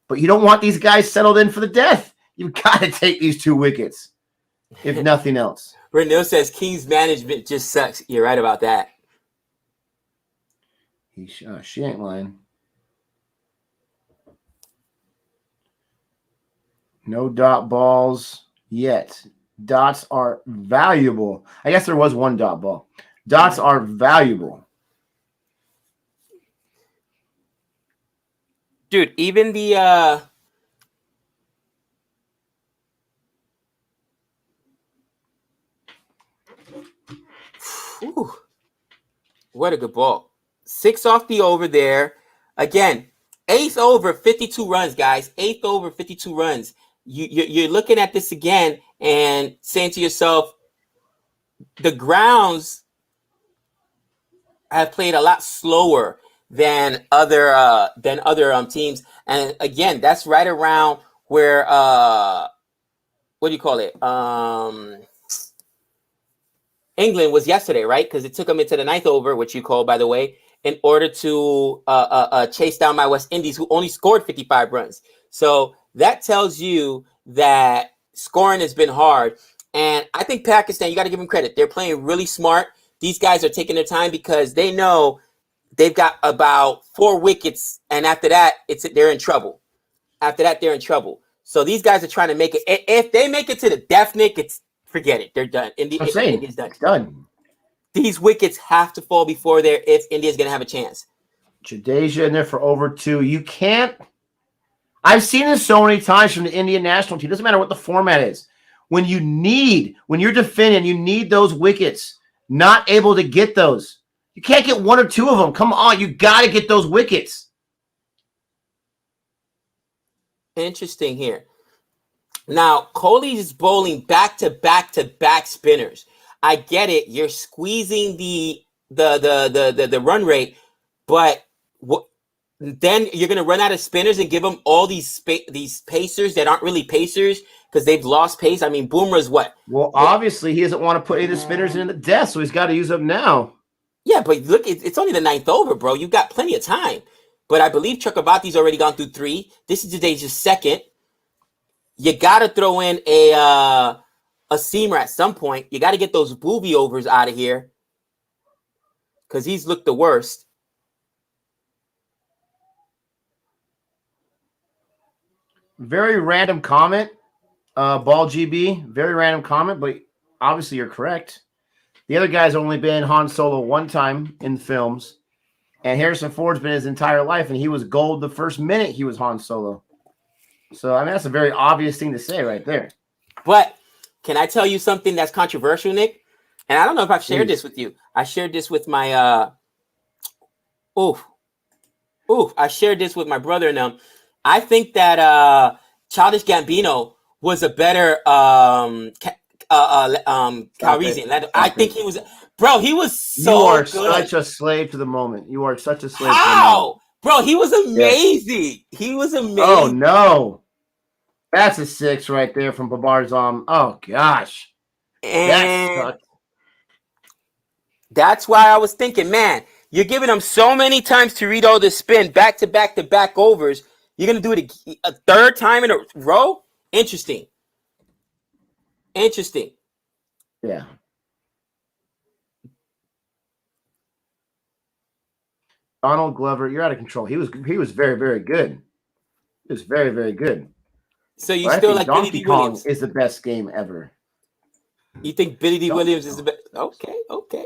But you don't want these guys settled in for the death. You've got to take these 2 wickets, if nothing else. Renil says King's management just sucks. You're right about that. She ain't lying. No dot balls yet. Dots are valuable. I guess there was 1 dot ball. Dots are valuable. Dude, even the what a good ball. 6 off the over there. Again, 8th over, 52 runs, guys. 8th over, 52 runs. You're looking at this again and saying to yourself, the grounds have played a lot slower than other teams. And again, that's right around where what do you call it? England was yesterday, right? Because it took them into the 9th over, which you call, by the way, in order to chase down my West Indies, who only scored 55 runs. So that tells you that scoring has been hard. And I think Pakistan, you got to give them credit. They're playing really smart. These guys are taking their time because they know they've got about 4 wickets. And after that, they're in trouble. After that, they're in trouble. So these guys are trying to make it. If they make it to the death, Nick, forget it. They're done. India's done. It's done. These wickets have to fall before if India's going to have a chance. Jadeja in there for over 2. You can't. I've seen this so many times from the Indian national team. Doesn't matter what the format is. When you're defending, you need those wickets. Not able to get those. You can't get 1 or 2 of them. Come on, you got to get those wickets. Interesting here. Now, Kohli is bowling back-to-back spinners. I get it. You're squeezing the run rate, but then you're going to run out of spinners and give them all these pacers that aren't really pacers because they've lost pace. I mean, Boomer's what? Well, obviously, he doesn't want to put any of the spinners in the death, so he's got to use them now. Yeah, but look, it's only the 9th over, bro. You've got plenty of time. But I believe Chakrabarti's already gone through 3. This is today's just 2nd. You got to throw in a seamer at some point. You got to get those booby overs out of here because he's looked the worst. Very random comment, Ball GB. Very random comment, but obviously you're correct. The other guy's only been Han Solo one time in films, and Harrison Ford's been his entire life, and he was gold the first minute he was Han Solo. So, I mean, that's a very obvious thing to say right there. But can I tell you something that's controversial, Nick? And I don't know if I've shared this with you. I shared this with my I shared this with my brother and them. I think that Childish Gambino was a better Calrissian. I think he was, bro. He was so You are good. such a slave to the moment. You are such a slave How? to the moment. Bro, he was amazing. Yes. He was amazing. Oh, no. That's a 6 right there from Babarzam. Oh, gosh. And that's why I was thinking, man, you're giving him so many times to read all this spin, back to back to back overs. You're going to do it a 3rd time in a row? Interesting. Yeah. Donald Glover, you're out of control. He was very, very good. He was very, very good. So you still like Donkey Billy D. Kong Williams? Is the best game ever. You think Billy D. Williams is the best? Okay.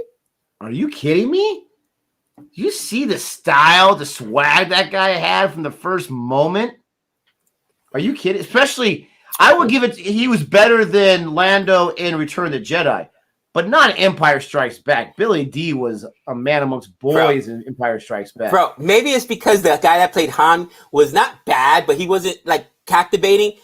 Are you kidding me? Do you see the style, the swag that guy had from the first moment? Are you kidding? Especially, I would give it. He was better than Lando in Return of the Jedi, but not Empire Strikes Back. Billy D was a man amongst boys in Empire Strikes Back. Bro, maybe it's because the guy that played Han was not bad, but he wasn't like captivating.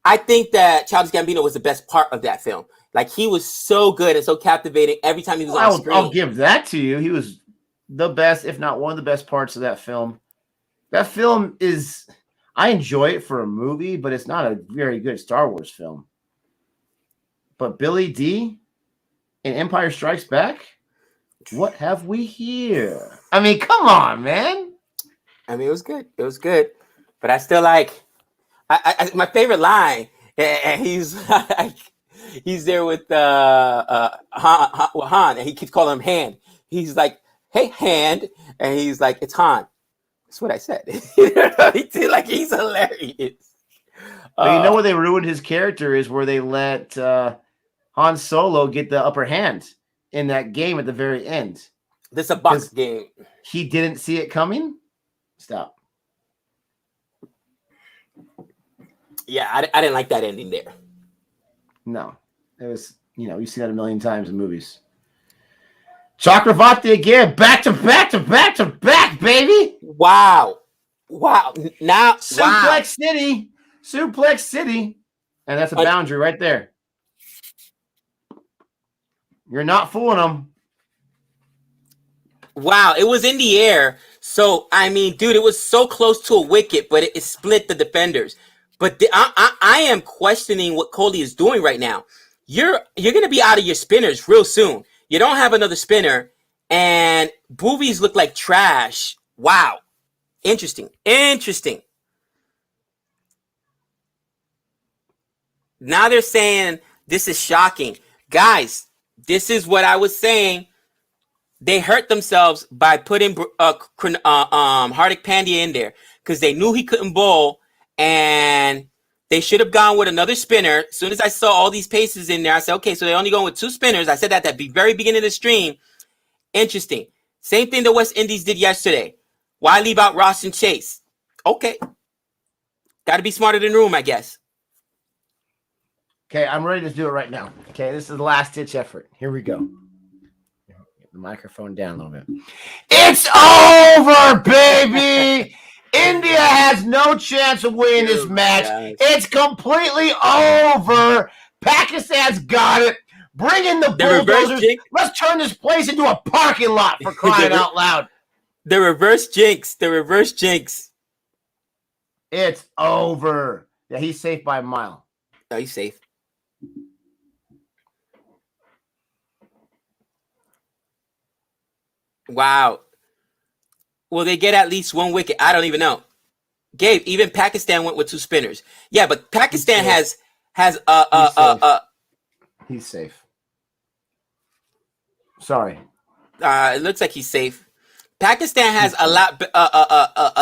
I think that Childish Gambino was the best part of that film. Like, he was so good and so captivating every time he was on screen. I'll give that to you. He was the best, if not one of the best parts of that film. That film is, I enjoy it for a movie, but it's not a very good Star Wars film. But Billy D in Empire Strikes Back, what have we here? I mean, come on, man. I mean, it was good. But I still like, my favorite line, and he's like, he's there with Han, and he keeps calling him Han. He's like, "Hey, Hand," and he's like, "It's Han." That's what I said. He's hilarious. But you know where they ruined his character is where they let Han Solo get the upper hand in that game at the very end. This is a box game. He didn't see it coming. Stop. Yeah, I didn't like that ending there. No, it was, you see that a million times in movies. Chakravarti again, back to back to back to back, baby. Wow. Now, Suplex City. And that's a boundary right there. You're not fooling them. Wow, it was in the air. So, I mean, dude, it was so close to a wicket, but it split the defenders. But I am questioning what Coley is doing right now. You're going to be out of your spinners real soon. You don't have another spinner, and boobies look like trash. Wow. Interesting. Now they're saying this is shocking. Guys, this is what I was saying. They hurt themselves by putting Hardik Pandya in there because they knew he couldn't bowl, and they should have gone with another spinner. As soon as I saw all these paces in there, I said, okay, so they're only going with 2 spinners. I said that at the very beginning of the stream. Interesting. Same thing the West Indies did yesterday. Why leave out Ross and Chase? Okay. Got to be smarter than room, I guess. Okay, I'm ready to do it right now. Okay, this is the last-ditch effort. Here we go. Get the microphone down a little bit. It's over, baby! India has no chance of winning this match. Guys. It's completely over. Pakistan's got it. Bring in the bulldozers. Let's turn this place into a parking lot for crying out loud. The reverse jinx. The reverse jinx. It's over. Yeah, he's safe by a mile. Oh, he's safe. Wow. Will they get at least one wicket? I don't even know. Gabe, even Pakistan went with 2 spinners. Yeah, but Pakistan has He's safe. Sorry. It looks like he's safe. Pakistan has a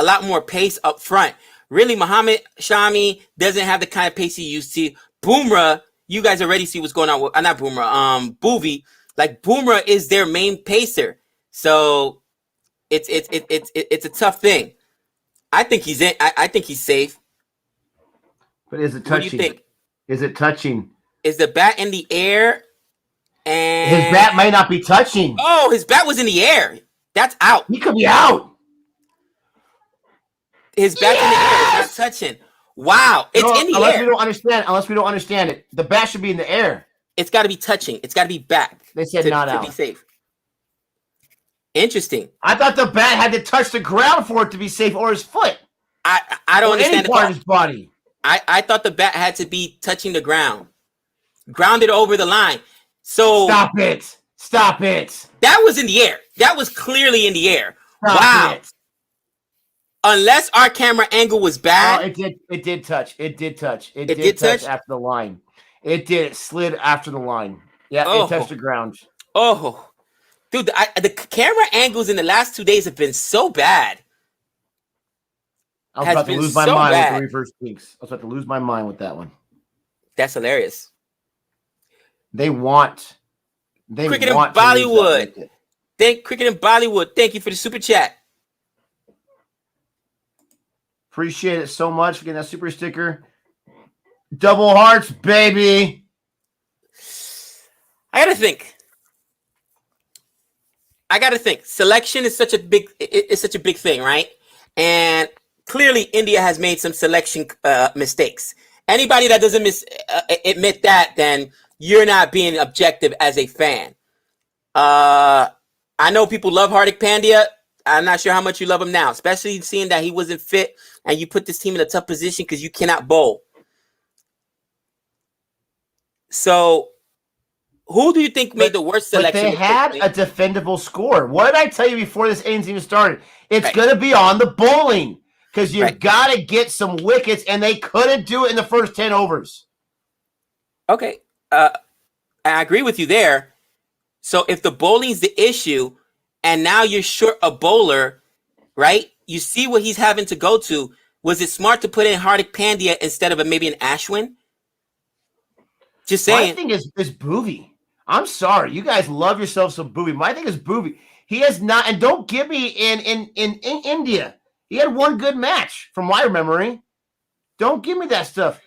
lot more pace up front. Really, Muhammad Shami doesn't have the kind of pace he used to. Bumrah, you guys already see what's going on with not Bumrah, Bhuvi. Like Bumrah is their main pacer, so it's a tough thing. I think he's in. I think he's safe. But is it touching? What do you think? Is it touching? Is the bat in the air? And his bat might not be touching. Oh, his bat was in the air. That's out. He could be out. His bat's in the air. It's not touching. Wow. It's in the air. Unless we don't understand it. The bat should be in the air. It's got to be touching. It's got to be back. They said not out. To be safe. Interesting. I thought the bat had to touch the ground for it to be safe, or his foot. I don't understand any part of his body. I thought the bat had to be touching the ground. Grounded over the line. So Stop it. Stop it. That was in the air. That was clearly in the air. Stop it. Unless our camera angle was bad. Oh, it did touch. It did touch. It did touch after the line. It did. It slid after the line. Yeah, It touched the ground. Oh. Dude, the camera angles in the last 2 days have been so bad. I was about to lose my mind with the reverse jinx. I was about to lose my mind with that one. That's hilarious. They want Cricket in Bollywood. Cricket in Bollywood. Thank you for the super chat. Appreciate it so much for getting that super sticker. Double hearts, baby. I gotta think. Selection is such a big thing, right? And clearly, India has made some selection mistakes. Anybody that doesn't admit that, then you're not being objective as a fan. I know people love Hardik Pandya. I'm not sure how much you love him now, especially seeing that he wasn't fit and you put this team in a tough position because you cannot bowl. So, who do you think made the worst selection? But they had a defendable score. What did I tell you before this innings even started? It's going to be on the bowling because you've got to get some wickets, and they couldn't do it in the first 10 overs. Okay. I agree with you there. So if the bowling's the issue and now you're short a bowler, right? You see what he's having to go to. Was it smart to put in Hardik Pandya instead of maybe an Ashwin? Just saying. My thing is Bhuvi. I'm sorry. You guys love yourself some Bhuvi. My thing is Bhuvi. He has not, and don't give me in India. He had one good match from my memory. Don't give me that stuff.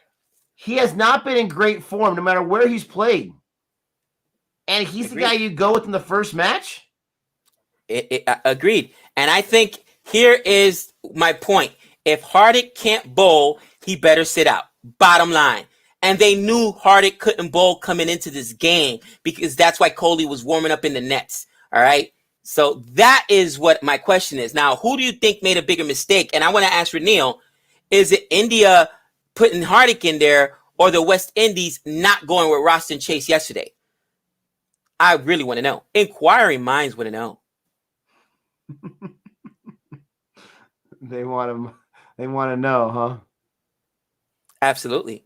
He has not been in great form no matter where he's played. And he's the guy you go with in the first match? Agreed. And I think here is my point. If Hardik can't bowl, he better sit out. Bottom line. And they knew Hardik couldn't bowl coming into this game because that's why Kohli was warming up in the nets. All right. So that is what my question is. Now, who do you think made a bigger mistake? And I want to ask Ranil, is it India putting Hardik in there or the West Indies not going with Roston Chase yesterday? I really want to know. Inquiring minds want to know. They want to know, huh? Absolutely.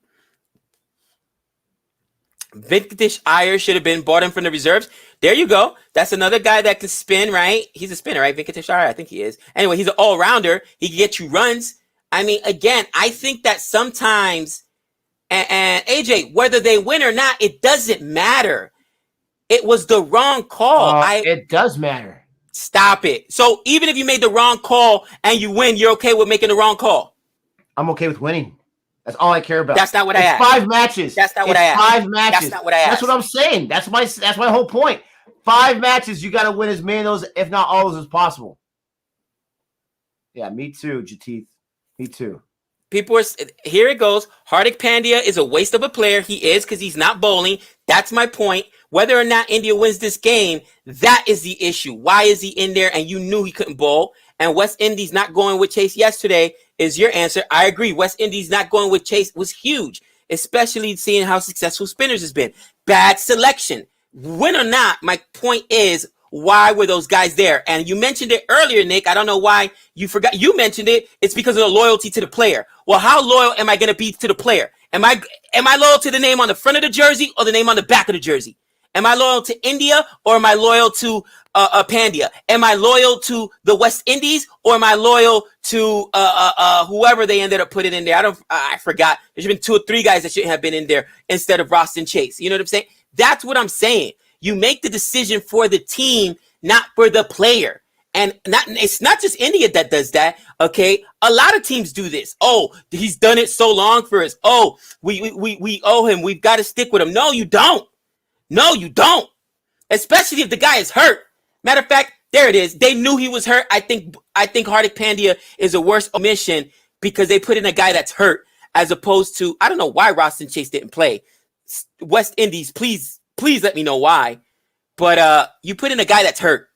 Venkatesh Iyer should have been bought in from the reserves. There you go. That's another guy that can spin, right? He's a spinner, right? Venkatesh Iyer, I think he is. Anyway, he's an all-rounder. He can get you runs. I mean, again, I think that sometimes, and AJ, whether they win or not, it doesn't matter. It was the wrong call. It does matter. Stop it. So even if you made the wrong call and you win, you're okay with making the wrong call? I'm okay with winning. That's all I care about. That's not what I asked. 5 matches. That's not what I asked. 5 matches. That's not what I asked. That's what I'm saying. That's my whole point. 5 matches. You got to win as many of those, if not all of those, as possible. Yeah, me too, Jateeth. Me too. People are here. It goes. Hardik Pandya is a waste of a player. He is because he's not bowling. That's my point. Whether or not India wins this game, that is the issue. Why is he in there? And you knew he couldn't bowl. and West Indies not going with Chase yesterday is your answer. I agree. West Indies not going with Chase was huge, especially seeing how successful Spinners has been. Bad selection. Win or not, my point is, why were those guys there? And you mentioned it earlier, Nick. I don't know why you forgot. You mentioned it. It's because of the loyalty to the player. Well, how loyal am I going to be to the player? Am I loyal to the name on the front of the jersey or the name on the back of the jersey? Am I loyal to India or am I loyal to Pandya? Am I loyal to the West Indies or am I loyal to whoever they ended up putting in there? I forgot. There's been 2 or 3 guys that shouldn't have been in there instead of Roston Chase. You know what I'm saying? That's what I'm saying. You make the decision for the team, not for the player. And it's not just India that does that, okay? A lot of teams do this. Oh, he's done it so long for us. Oh, we owe him. We've got to stick with him. No, you don't. No, you don't. Especially if the guy is hurt. Matter of fact, there it is. They knew he was hurt. I think Hardik Pandya is a worse omission because they put in a guy that's hurt as opposed to, I don't know why Roston Chase didn't play. West Indies, please let me know why. But you put in a guy that's hurt.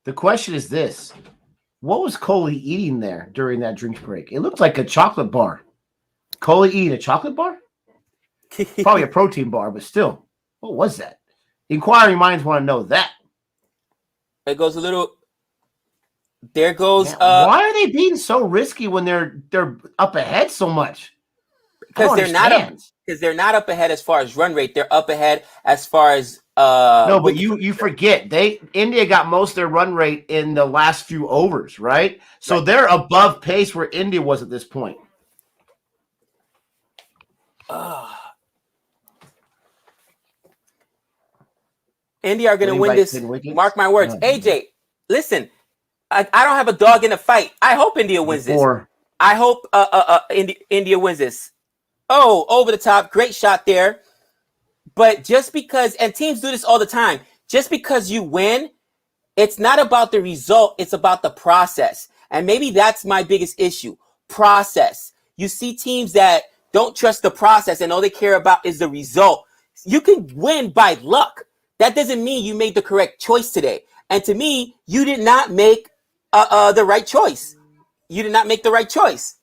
The question is this. What was Kohli eating there during that drink break? It looked like a chocolate bar. Kohli eating a chocolate bar? Probably a protein bar, but still. What was that? Inquiring minds want to know that. It goes a little. There goes. Why are they being so risky when they're up ahead so much? Because they're not up. Because they're not up ahead as far as run rate. They're up ahead as far as. No, but you forget India got most of their run rate in the last few overs, right? So they're above pace where India was at this point. India are going to win this. Mark my words. AJ, listen, I don't have a dog in the fight. I hope India wins this. I hope India wins this. Oh, over the top. Great shot there. But just because, and teams do this all the time, just because you win, it's not about the result. It's about the process. And maybe that's my biggest issue. Process. You see teams that don't trust the process and all they care about is the result. You can win by luck. That doesn't mean you made the correct choice today. And to me, you did not make the right choice. You did not make the right choice.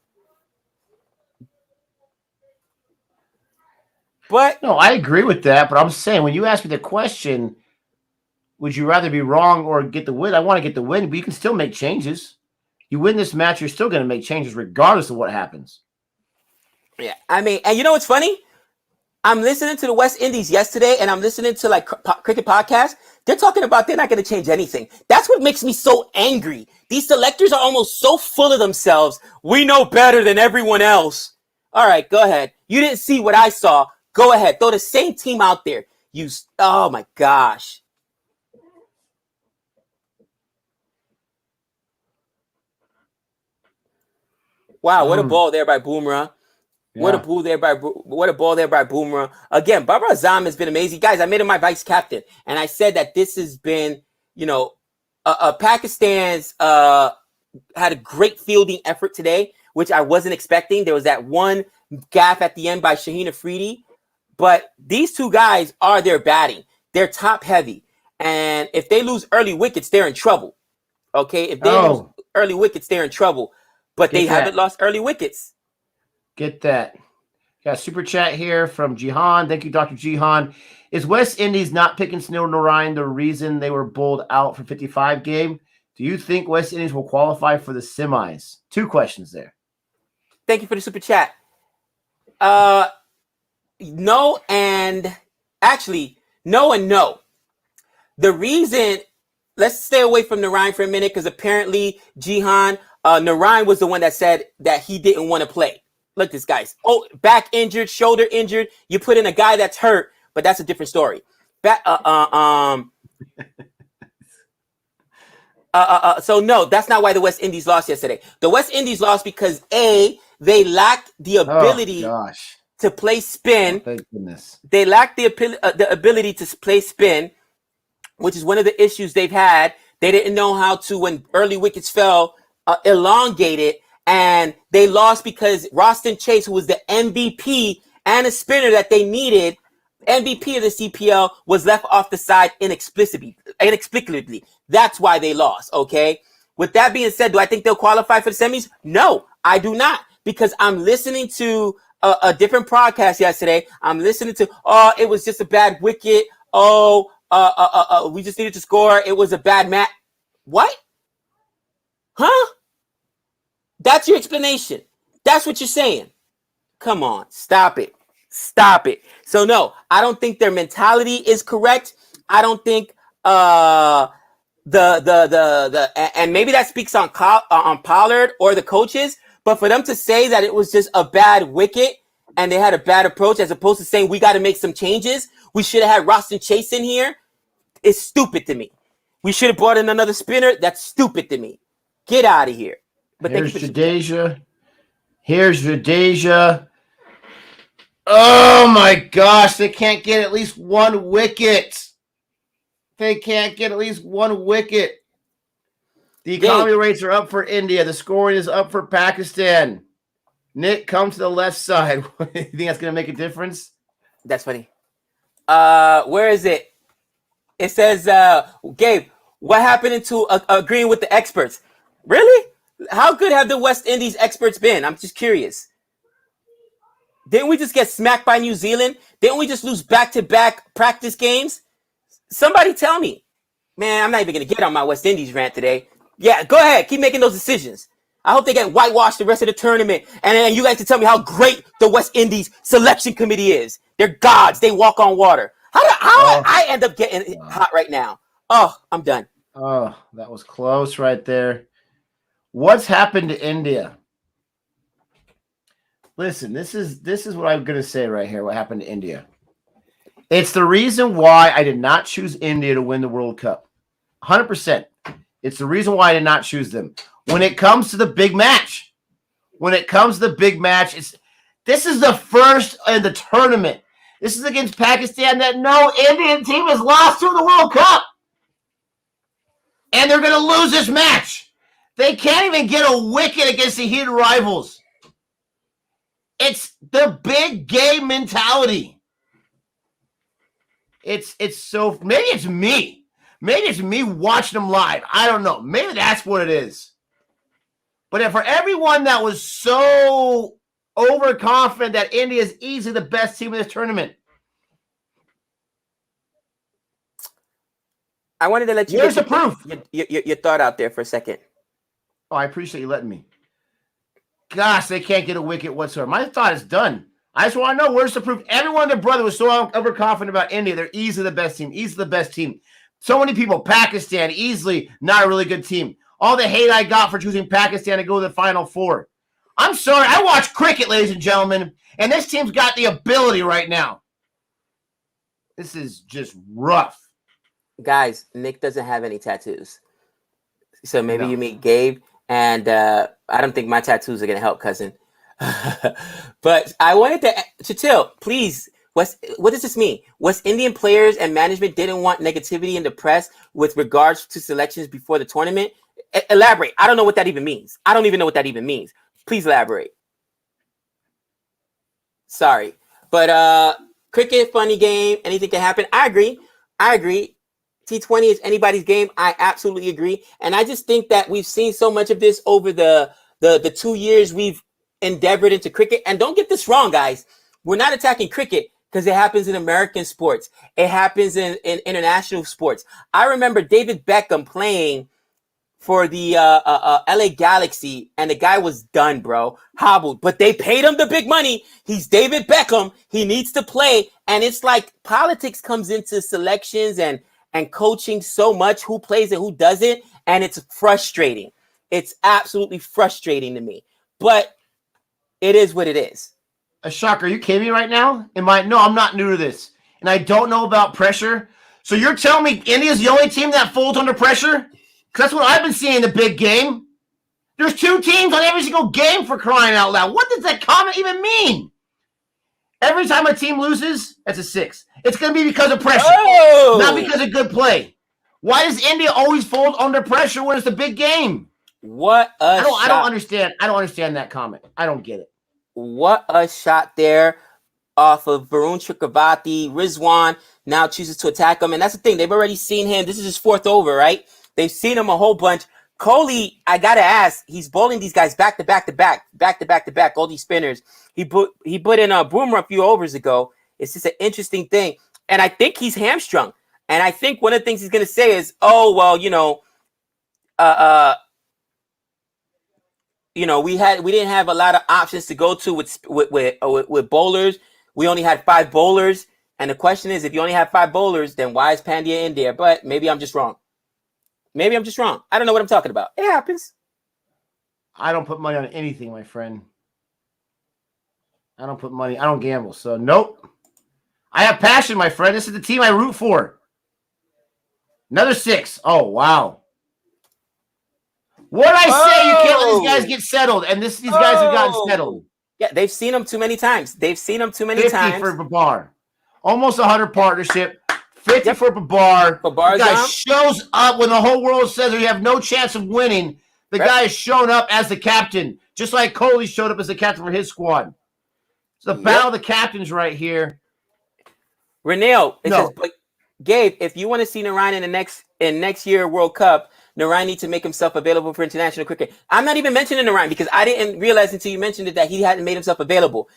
But no, I agree with that. But I'm saying when you ask me the question, would you rather be wrong or get the win? I want to get the win, but you can still make changes. You win this match, you're still going to make changes regardless of what happens. Yeah, I mean, and you know what's funny? I'm listening to the West Indies yesterday, and I'm listening to like cricket podcasts. They're talking about they're not going to change anything. That's what makes me so angry. These selectors are almost so full of themselves. We know better than everyone else. All right, go ahead. You didn't see what I saw. Go ahead. Throw the same team out there. Oh my gosh. Wow, what a ball there by Bumrah. Yeah. What a ball there by Bumrah. Again, Babar Azam has been amazing. Guys, I made him my vice captain. And I said that this has been, Pakistan's had a great fielding effort today, which I wasn't expecting. There was that one gaffe at the end by Shaheen Afridi. But these two guys are their batting. They're top heavy. And if they lose early wickets, they're in trouble. Okay? If they lose early wickets, they're in trouble. But they haven't lost early wickets. Get that. Got a super chat here from Jihan. Thank you, Dr. Jihan. Is West Indies not picking Sunil Narine the reason they were bowled out for 55 game? Do you think West Indies will qualify for the semis? 2 questions there. Thank you for the super chat. No and no. The reason, let's stay away from Narine for a minute because apparently Jihan, Narine was the one that said that he didn't want to play. Look, this guy's back injured, shoulder injured. You put in a guy that's hurt, but that's a different story. So no, that's not why the West Indies lost yesterday. The West Indies lost because they lacked the ability to play spin. Oh, thank goodness. They lacked the ability to play spin, which is one of the issues they've had. They didn't know how to, when early wickets fell, elongate it. And they lost because Roston Chase, who was the MVP and a spinner that they needed, MVP of the CPL, was left off the side inexplicably. That's why they lost, okay? With that being said, do I think they'll qualify for the semis? No, I do not, because I'm listening to a different podcast yesterday. I'm listening to, it was just a bad wicket. We just needed to score. It was a bad match. What? Huh? That's your explanation. That's what you're saying. Come on, stop it. Stop it. So no, I don't think their mentality is correct. I don't think and maybe that speaks on Pollard or the coaches, but for them to say that it was just a bad wicket and they had a bad approach, as opposed to saying we got to make some changes, we should have had Roston Chase in here, is stupid to me. We should have brought in another spinner. That's stupid to me. Get out of here. But here's Jadeja. Here's Jadeja. Oh my gosh, they can't get at least one wicket. They can't get at least one wicket. The economy rates are up for India. The scoring is up for Pakistan. Nick, come to the left side. You think that's going to make a difference? That's funny. Where is it? It says, Gabe, what happened to agreeing with the experts? Really? How good have the West Indies experts been? I'm just curious. Didn't we just get smacked by New Zealand? Didn't we just lose back-to-back practice games? Somebody tell me. Man, I'm not even going to get on my West Indies rant today. Yeah, go ahead. Keep making those decisions. I hope they get whitewashed the rest of the tournament. And then you guys can tell me how great the West Indies selection committee is. They're gods. They walk on water. How I end up getting hot right now? Oh, I'm done. Oh, that was close right there. What's happened to India? Listen, this is what I'm going to say right here. What happened to India? It's the reason why I did not choose India to win the World Cup. 100%. It's the reason why I did not choose them. When it comes to the big match, this is the first in the tournament. This is against Pakistan that no Indian team has lost to the World Cup. And they're going to lose this match. They can't even get a wicket against the heated rivals. It's the big game mentality. It's so, maybe it's me. Maybe it's me watching them live. I don't know. Maybe that's what it is. But for everyone that was so overconfident that India is easily the best team in this tournament, I wanted to let you get the proof. Your thought out there for a second. Oh, I appreciate you letting me. Gosh, they can't get a wicket whatsoever. My thought is done. I just want to know where's the proof. Everyone and their brother was so overconfident about India. They're easily the best team. Easily the best team. So many people, Pakistan, easily not a really good team. All the hate I got for choosing Pakistan to go to the Final Four. I'm sorry. I watch cricket, ladies and gentlemen, and this team's got the ability right now. This is just rough. Guys, Nick doesn't have any tattoos. So maybe you meet Gabe, and I don't think my tattoos are going to help, cousin. But I wanted to tell, please, what does this mean? West Indian players and management didn't want negativity in the press with regards to selections before the tournament? Elaborate. I don't know what that even means. I don't even know what that even means. Please elaborate. Sorry. But cricket, funny game. Anything can happen. I agree. T20 is anybody's game. I absolutely agree. And I just think that we've seen so much of this over the 2 years we've endeavored into cricket. And don't get this wrong, guys. We're not attacking cricket because it happens in American sports. It happens in international sports. I remember David Beckham playing for the LA Galaxy, and the guy was done, bro. Hobbled. But they paid him the big money. He's David Beckham. He needs to play. And it's like politics comes into selections and coaching so much, who plays and who doesn't, and it's frustrating. It's absolutely frustrating to me. But it is what it is. A shocker. Are you kidding me right now? No, I'm not new to this. And I don't know about pressure. So you're telling me India's the only team that folds under pressure? Because that's what I've been seeing in the big game. There's 2 teams on every single game, for crying out loud. What does that comment even mean? Every time a team loses, that's a 6. It's going to be because of pressure, not because of good play. Why does India always fold under pressure when it's a big game? I don't understand. I don't understand that comment. I don't get it. What a shot there off of Varun Chakravarti. Rizwan now chooses to attack him. And that's the thing. They've already seen him. This is his 4th over, right? They've seen him a whole bunch. Coley, I gotta ask, he's bowling these guys back to back, all these spinners. He put in a Boomer a few overs ago. It's just an interesting thing. And I think he's hamstrung. And I think one of the things he's gonna say is, oh, well, we didn't have a lot of options to go to with bowlers. We only had 5 bowlers. And the question is, if you only have 5 bowlers, then why is Pandya in there? But maybe I'm just wrong. I don't know what I'm talking about. It happens. I don't put money on anything, my friend. I don't put money. I don't gamble. So, nope. I have passion, my friend. This is the team I root for. Another 6. Oh, wow. What I say, you can't let these guys get settled. And these guys have gotten settled. Yeah, they've seen him too many times. 50 for Babar. Almost 100 partnership. 50 for Babar. The guy shows up when the whole world says you have no chance of winning. The guy has shown up as the captain, just like Coley showed up as the captain for his squad. It's the battle of the captains right here. Reneo, says, but Gabe, if you want to see Narayan in next year World Cup, Narayan needs to make himself available for international cricket. I'm not even mentioning Narayan because I didn't realize until you mentioned it that he hadn't made himself available.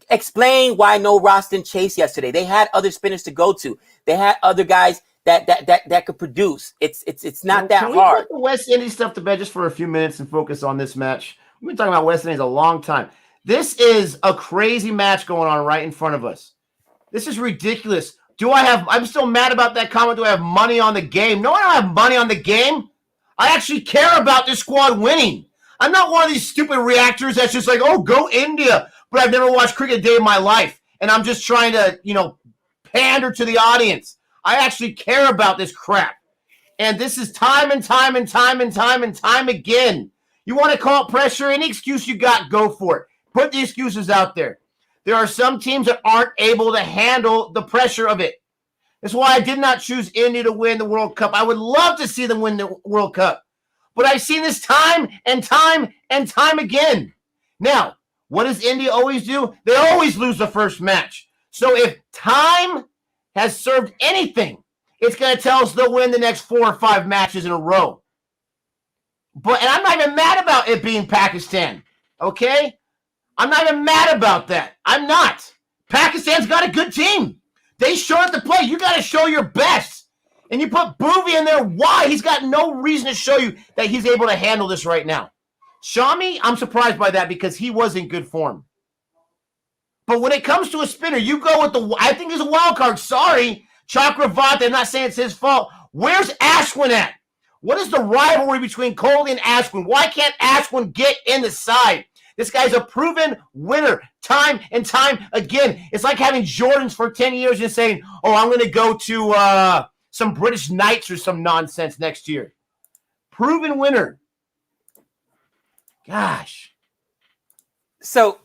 Explain why no Roston Chase yesterday. They had other spinners to go to. They had other guys that could produce. It's not that hard. Can we put the West Indies stuff to bed just for a few minutes and focus on this match? We've been talking about West Indies a long time. This is a crazy match going on right in front of us. This is ridiculous. I'm still mad about that comment. Do I have money on the game? No, I don't have money on the game. I actually care about this squad winning. I'm not one of these stupid reactors that's just like, oh, go India. But I've never watched cricket a day in my life. And I'm just trying to, pander to the audience. I actually care about this crap. And this is time and time again. You want to call it pressure? Any excuse you got, go for it. Put the excuses out there. There are some teams that aren't able to handle the pressure of it. That's why I did not choose India to win the World Cup. I would love to see them win the World Cup. But I've seen this time and time again. Now, what does India always do? They always lose the first match. So if time has served anything, it's going to tell us they'll win the next 4 or 5 matches in a row. And I'm not even mad about it being Pakistan, okay? I'm not even mad about that. I'm not. Pakistan's got a good team. They show up to play. You got to show your best. And you put Bhuvi in there. Why? He's got no reason to show you that he's able to handle this right now. Shami, I'm surprised by that because he was in good form. But when it comes to a spinner, you go with I think there's a wild card. Sorry, Chakravarti. I'm not saying it's his fault. Where's Ashwin at? What is the rivalry between Kohli and Ashwin? Why can't Ashwin get in the side? This guy's a proven winner time and time again. It's like having Jordans for 10 years and saying, oh, I'm going to go to some British Knights or some nonsense next year. Proven winner. Gosh. So,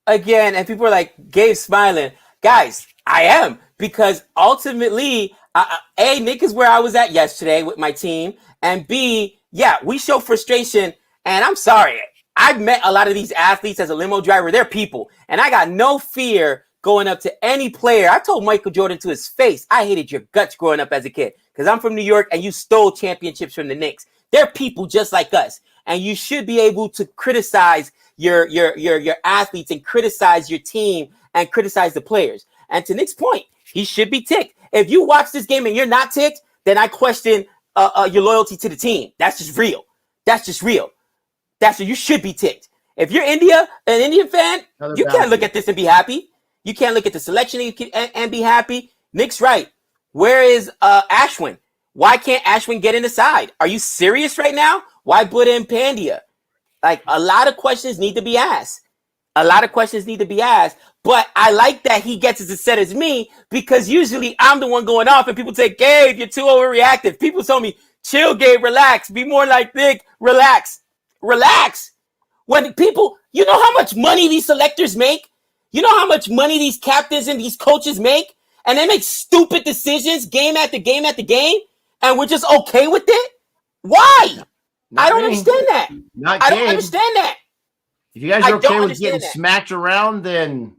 again, and people are like, Gabe's smiling. Guys, I am. Because ultimately, A, Nick is where I was at yesterday with my team. And B, yeah, we show frustration. And I'm sorry. I've met a lot of these athletes as a limo driver. They're people. And I got no fear going up to any player. I told Michael Jordan to his face, I hated your guts growing up as a kid. Because I'm from New York and you stole championships from the Knicks. They're people just like us. And you should be able to criticize your athletes and criticize your team and criticize the players. And to Nick's point, he should be ticked. If you watch this game and you're not ticked, then I question your loyalty to the team. That's just real. You should be ticked. If you're an Indian fan, you can't look at this and be happy. You can't look at the selection and be happy. Nick's right. Where is Ashwin? Why can't Ashwin get in the side? Are you serious right now? Why put in Pandya? Like, a lot of questions need to be asked. But I like that he gets as upset as me because usually I'm the one going off and people say, Gabe, you're too overreactive. People tell me, chill, Gabe, relax. Be more like Nick, relax. When people, you know how much money these selectors make? You know how much money these captains and these coaches make? And they make stupid decisions game after game after game? And we're just okay with it? Why? I don't understand that. I don't understand that. If you guys are okay with getting smacked around, then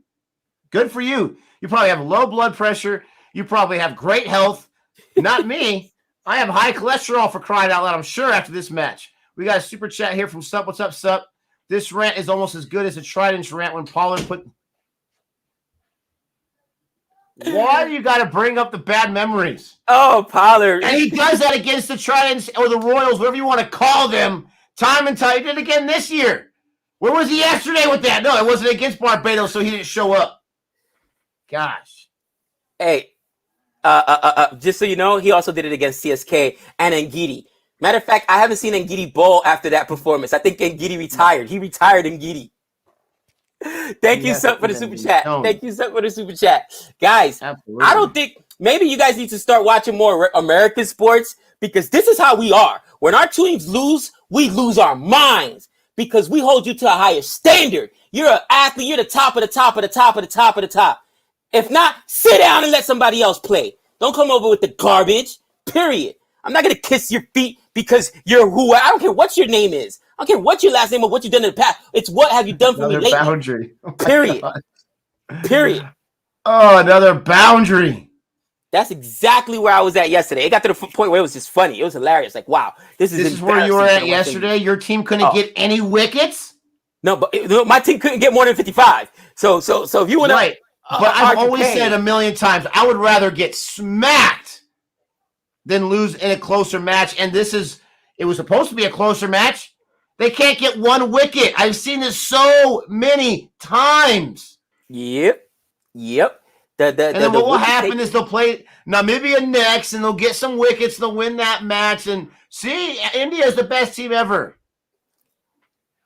good for you. You probably have low blood pressure. You probably have great health. Not me. I have high cholesterol for crying out loud, I'm sure, after this match. We got a super chat here from Sup. What's up, Sup? This rant is almost as good as a Trident's rant when Pollard put... Why do you got to bring up the bad memories? Oh, Pollard. And he does that against the Tridents or the Royals, whatever you want to call them, time and time. He did it again this year. Where was he yesterday with that? No, it wasn't against Barbados, so he didn't show up. Gosh. Hey, just so you know, he also did it against CSK and Ngidi. Matter of fact, I haven't seen Ngidi bowl after that performance. I think Ngidi retired. He retired Ngidi. Thank you, Sup, for the super chat. Thank you, Sup, for the super chat. Guys, absolutely. I don't think, maybe you guys need to start watching more American sports, because this is how we are. When our teams lose, we lose our minds because we hold you to a higher standard. You're an athlete. You're the top of the top of the top of the top of the top. If not, sit down and let somebody else play. Don't come over with the garbage, period. I'm not going to kiss your feet because you're who. I don't care what your name is. I don't care what your last name or what you've done in the past. It's what have you done for me lately. Boundary. Oh, period. Period. Oh, another boundary. That's exactly where I was at yesterday. It got to the point where it was just funny. It was hilarious. Like, wow, this is where you were at yesterday. Your team couldn't get any wickets. No, but my team couldn't get more than 55. So if you want to, right. But I've always said a million times, I would rather get smacked than lose in a closer match. And it was supposed to be a closer match. They can't get one wicket. I've seen this so many times. Yep. And then what will happen is they'll play Namibia next, and they'll get some wickets. They'll win that match. And see, India is the best team ever.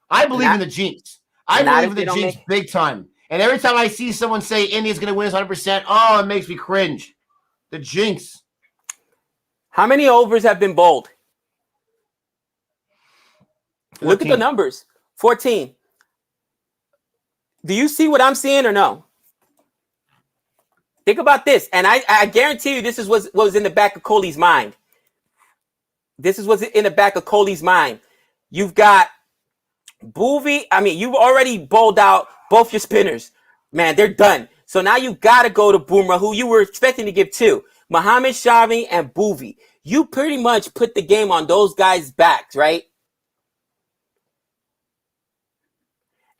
I believe in the jinx. I believe in the jinx big time. And every time I see someone say India's going to win this 100%, oh, it makes me cringe. The jinx. How many overs have been bowled? 14. Look at the numbers. 14. Do you see what I'm seeing or no? Think about this. And I guarantee you this is what was in the back of Kohli's mind. This is what's in the back of Kohli's mind. You've got Bhuvi. I mean, you've already bowled out both your spinners. Man, they're done. So now you got to go to Bumrah, who you were expecting to give two. Mohammad Shami and Bhuvi. You pretty much put the game on those guys' backs, right?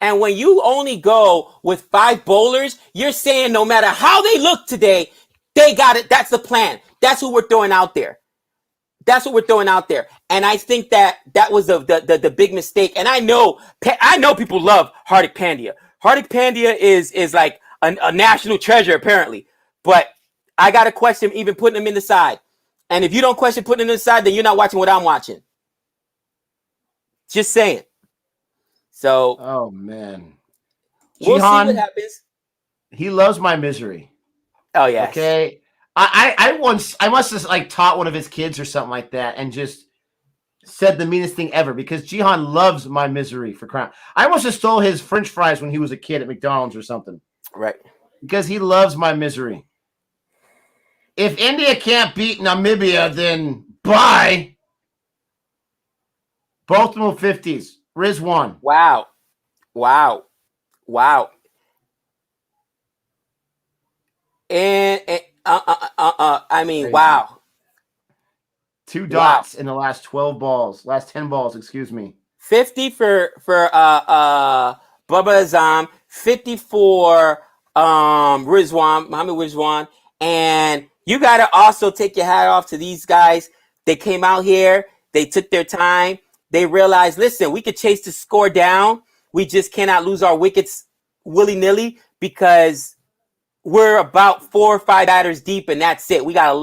And when you only go with 5 bowlers, you're saying no matter how they look today, they got it. That's the plan. That's who we're throwing out there. That's what we're throwing out there. And I think that was the big mistake. And I know people love Hardik Pandya. Hardik Pandya is like a national treasure, apparently. But I got to question even putting him in the side. And if you don't question putting him in the side, then you're not watching what I'm watching. Just saying. So, oh man, we'll see what happens. He loves my misery. Oh yeah. Okay. I must have like taught one of his kids or something like that, and just said the meanest thing ever, because Jihan loves my misery for crying. I must have stole his French fries when he was a kid at McDonald's or something. Right. Because he loves my misery. If India can't beat Namibia, then bye. Both of them 50s. Rizwan. Wow. And I mean, crazy. Wow. 2 dots in the last 12 balls. Last 10 balls, excuse me. 50 for Baba Azam, 50 for Rizwan, Mohammed Rizwan. And you got to also take your hat off to these guys. They came out here. They took their time. They realized, listen, we could chase the score down. We just cannot lose our wickets willy-nilly because we're about 4 or 5 batters deep, and that's it. We got a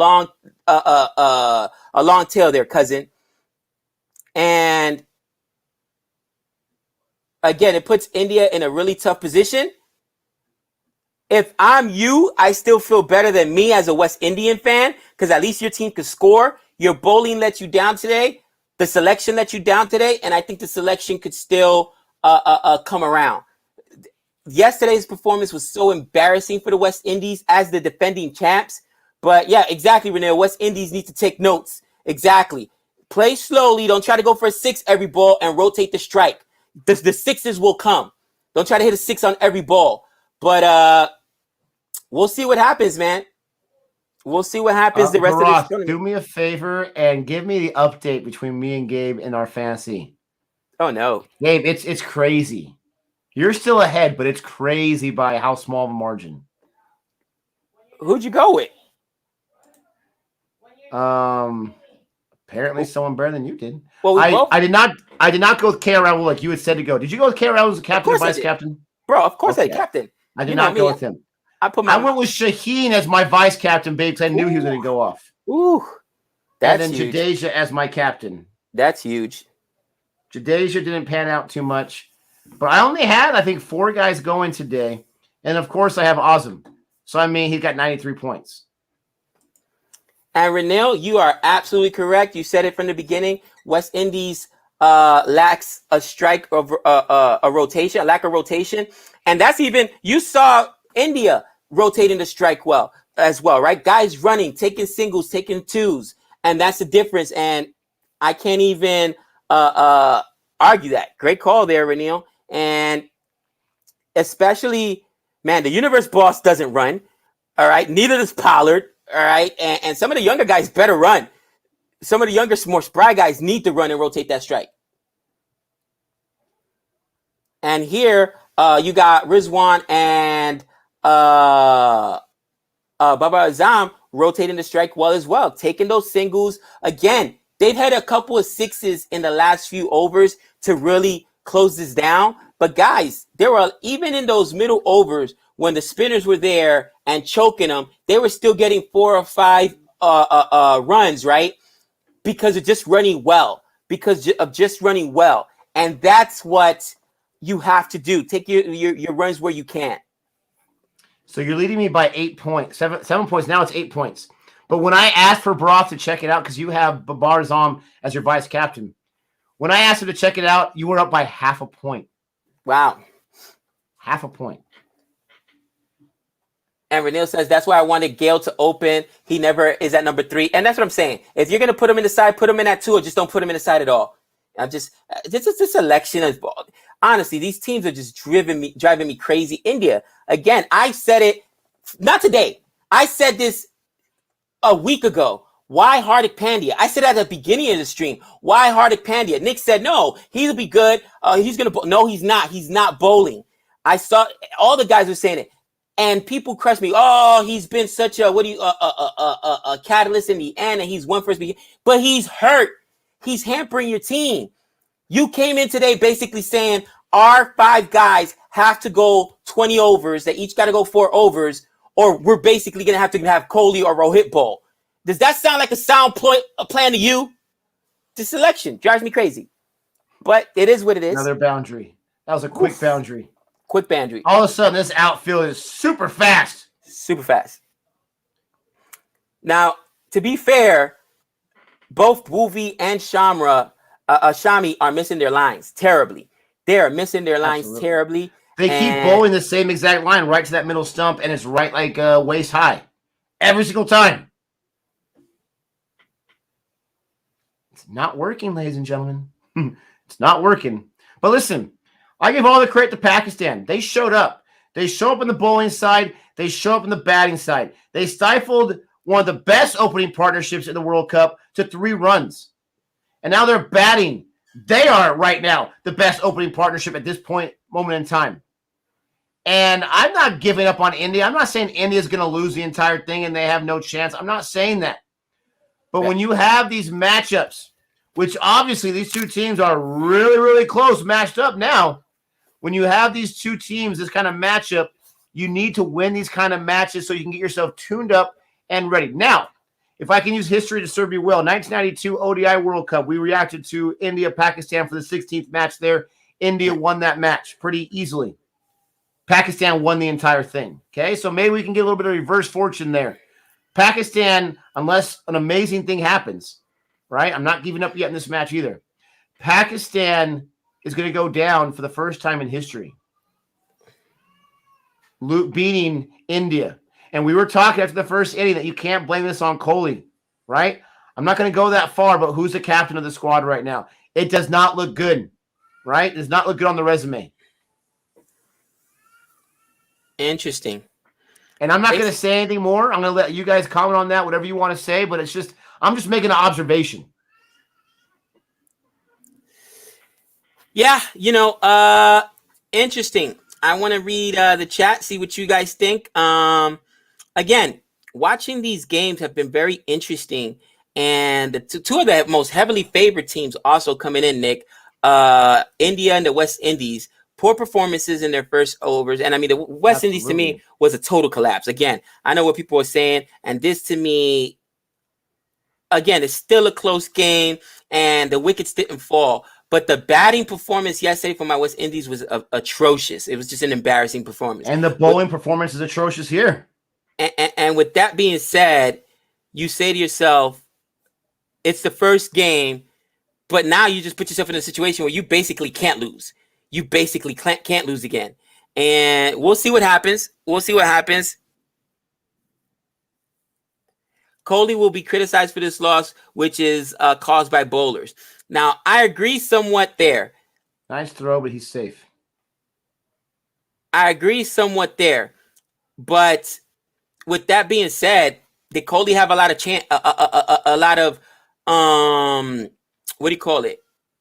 long tail there, cousin. And again, it puts India in a really tough position. If I'm you, I still feel better than me as a West Indian fan, because at least your team could score. Your bowling let you down today. The selection let you down today, and I think the selection could still come around. Yesterday's performance was so embarrassing for the West Indies as the defending champs. But yeah, exactly, Renee. West Indies need to take notes. Exactly. Play slowly. Don't try to go for a 6 every ball and rotate the strike. The 6s will come. Don't try to hit a 6 on every ball. But we'll see what happens, man. We'll see what happens the rest of this Barack, tournament. do me a favor and give me the update between me and Gabe in our fantasy. Oh no, Gabe, it's crazy. You're still ahead, but it's crazy by how small of a margin. who'd you go with? Apparently someone better than you did. Well, I did not go with K. Raul like you had said to go. Did you go with K. Raul as a captain or vice captain? Bro, of course Okay. I captain. I did not go with him. I went with Shaheen as my vice captain, babe, because I knew he was going to go off. Ooh, and then huge. Jadeja as my captain. That's huge. Jadeja didn't pan out too much. But I only had, I think, 4 guys going today. And, of course, I have Azam. So, I mean, he's got 93 points. And, Renil, you are absolutely correct. You said it from the beginning. West Indies lacks a strike of a rotation, a lack of rotation. And that's even, you saw India rotating the strike well as well, right? Guys running, taking singles, taking twos. And that's the difference. And I can't even argue that. Great call there, Renil. And especially, man, the universe boss doesn't run. All right. Neither does Pollard. All right. And some of the younger guys better run. Some of the younger, more spry guys need to run and rotate that strike. And here you got Rizwan and Baba Azam rotating the strike well as well, taking those singles. Again, they've had a couple of sixes in the last few overs to really close this down. But guys, there were, even in those middle overs, when the spinners were there and choking them, they were still getting 4 or 5 runs, right? Because of just running well. And that's what you have to do. Take your runs where you can. So you're leading me by 8 points, 7 points. Now it's 8 points. But when I asked for Broth to check it out, because you have Babar Azam as your vice captain, when I asked him to check it out, you were up by half a point. Wow. Half a point. And Renil says, that's why I wanted Gale to open. He never is at number 3. And that's what I'm saying. If you're going to put him in the side, put him in at 2, or just don't put him in the side at all. This selection is, honestly, these teams are just driving me crazy. India, again, I said it, not today. I said this a week ago. Why Hardik Pandya? I said at the beginning of the stream, why Hardik Pandya? Nick said, no, he'll be good. He's going to, no, he's not. He's not bowling. I saw all the guys were saying it. And people crush me. Oh, he's been such a catalyst in the end, and he's won first. But he's hurt. He's hampering your team. You came in today basically saying our 5 guys have to go 20 overs. They each got to go 4 overs, or we're basically going to have Kohli or Rohit bowl. Does that sound like a sound plan to you? The selection drives me crazy. But it is what it is. Another boundary. That was a quick boundary. Quick boundary. All of a sudden, this outfield is super fast. Super fast. Now, to be fair, both Bhuvi and Shami are missing their lines terribly. They are missing their lines terribly. They keep bowling the same exact line right to that middle stump, and it's right like waist high. Every single time. It's not working, ladies and gentlemen. It's not working. But listen, I give all the credit to Pakistan. They showed up. They show up on the bowling side. They show up on the batting side. They stifled one of the best opening partnerships in the World Cup to 3 runs. And now they're batting. They are right now the best opening partnership at this moment in time. And I'm not giving up on India. I'm not saying India's going to lose the entire thing and they have no chance. I'm not saying that. But when you have these matchups, which obviously these 2 teams are really, really close matched up now, when you have these 2 teams, this kind of matchup, you need to win these kind of matches so you can get yourself tuned up and ready. Now, if I can use history to serve you well, 1992 ODI World Cup, we reacted to India-Pakistan for the 16th match there. India won that match pretty easily. Pakistan won the entire thing. Okay, so maybe we can get a little bit of reverse fortune there. Pakistan, unless an amazing thing happens, right? I'm not giving up yet in this match either. Pakistan is going to go down for the first time in history, beating India. And we were talking after the first inning that you can't blame this on Kohli, right? I'm not going to go that far, but who's the captain of the squad right now? It does not look good, right? It does not look good on the resume. Interesting. And I'm not going to say anything more. I'm going to let you guys comment on that, whatever you want to say. But I'm just making an observation. Yeah, interesting. I want to read the chat, see what you guys think. Again, watching these games have been very interesting, and the two of the most heavily favored teams also coming in, Nick. India and the West Indies, poor performances in their first overs, and I mean the West Indies to me was a total collapse. Again, I know what people are saying, and this to me, again, it's still a close game, and the wickets didn't fall. But the batting performance yesterday for my West Indies was atrocious. It was just an embarrassing performance. And the bowling performance is atrocious here. And with that being said, you say to yourself, it's the first game, but now you just put yourself in a situation where you basically can't lose. You basically can't lose again. And we'll see what happens. Kohli will be criticized for this loss, which is caused by bowlers. Now, I agree somewhat there. Nice throw, but he's safe. I agree somewhat there. But with that being said, did Kohli have a lot of what do you call it?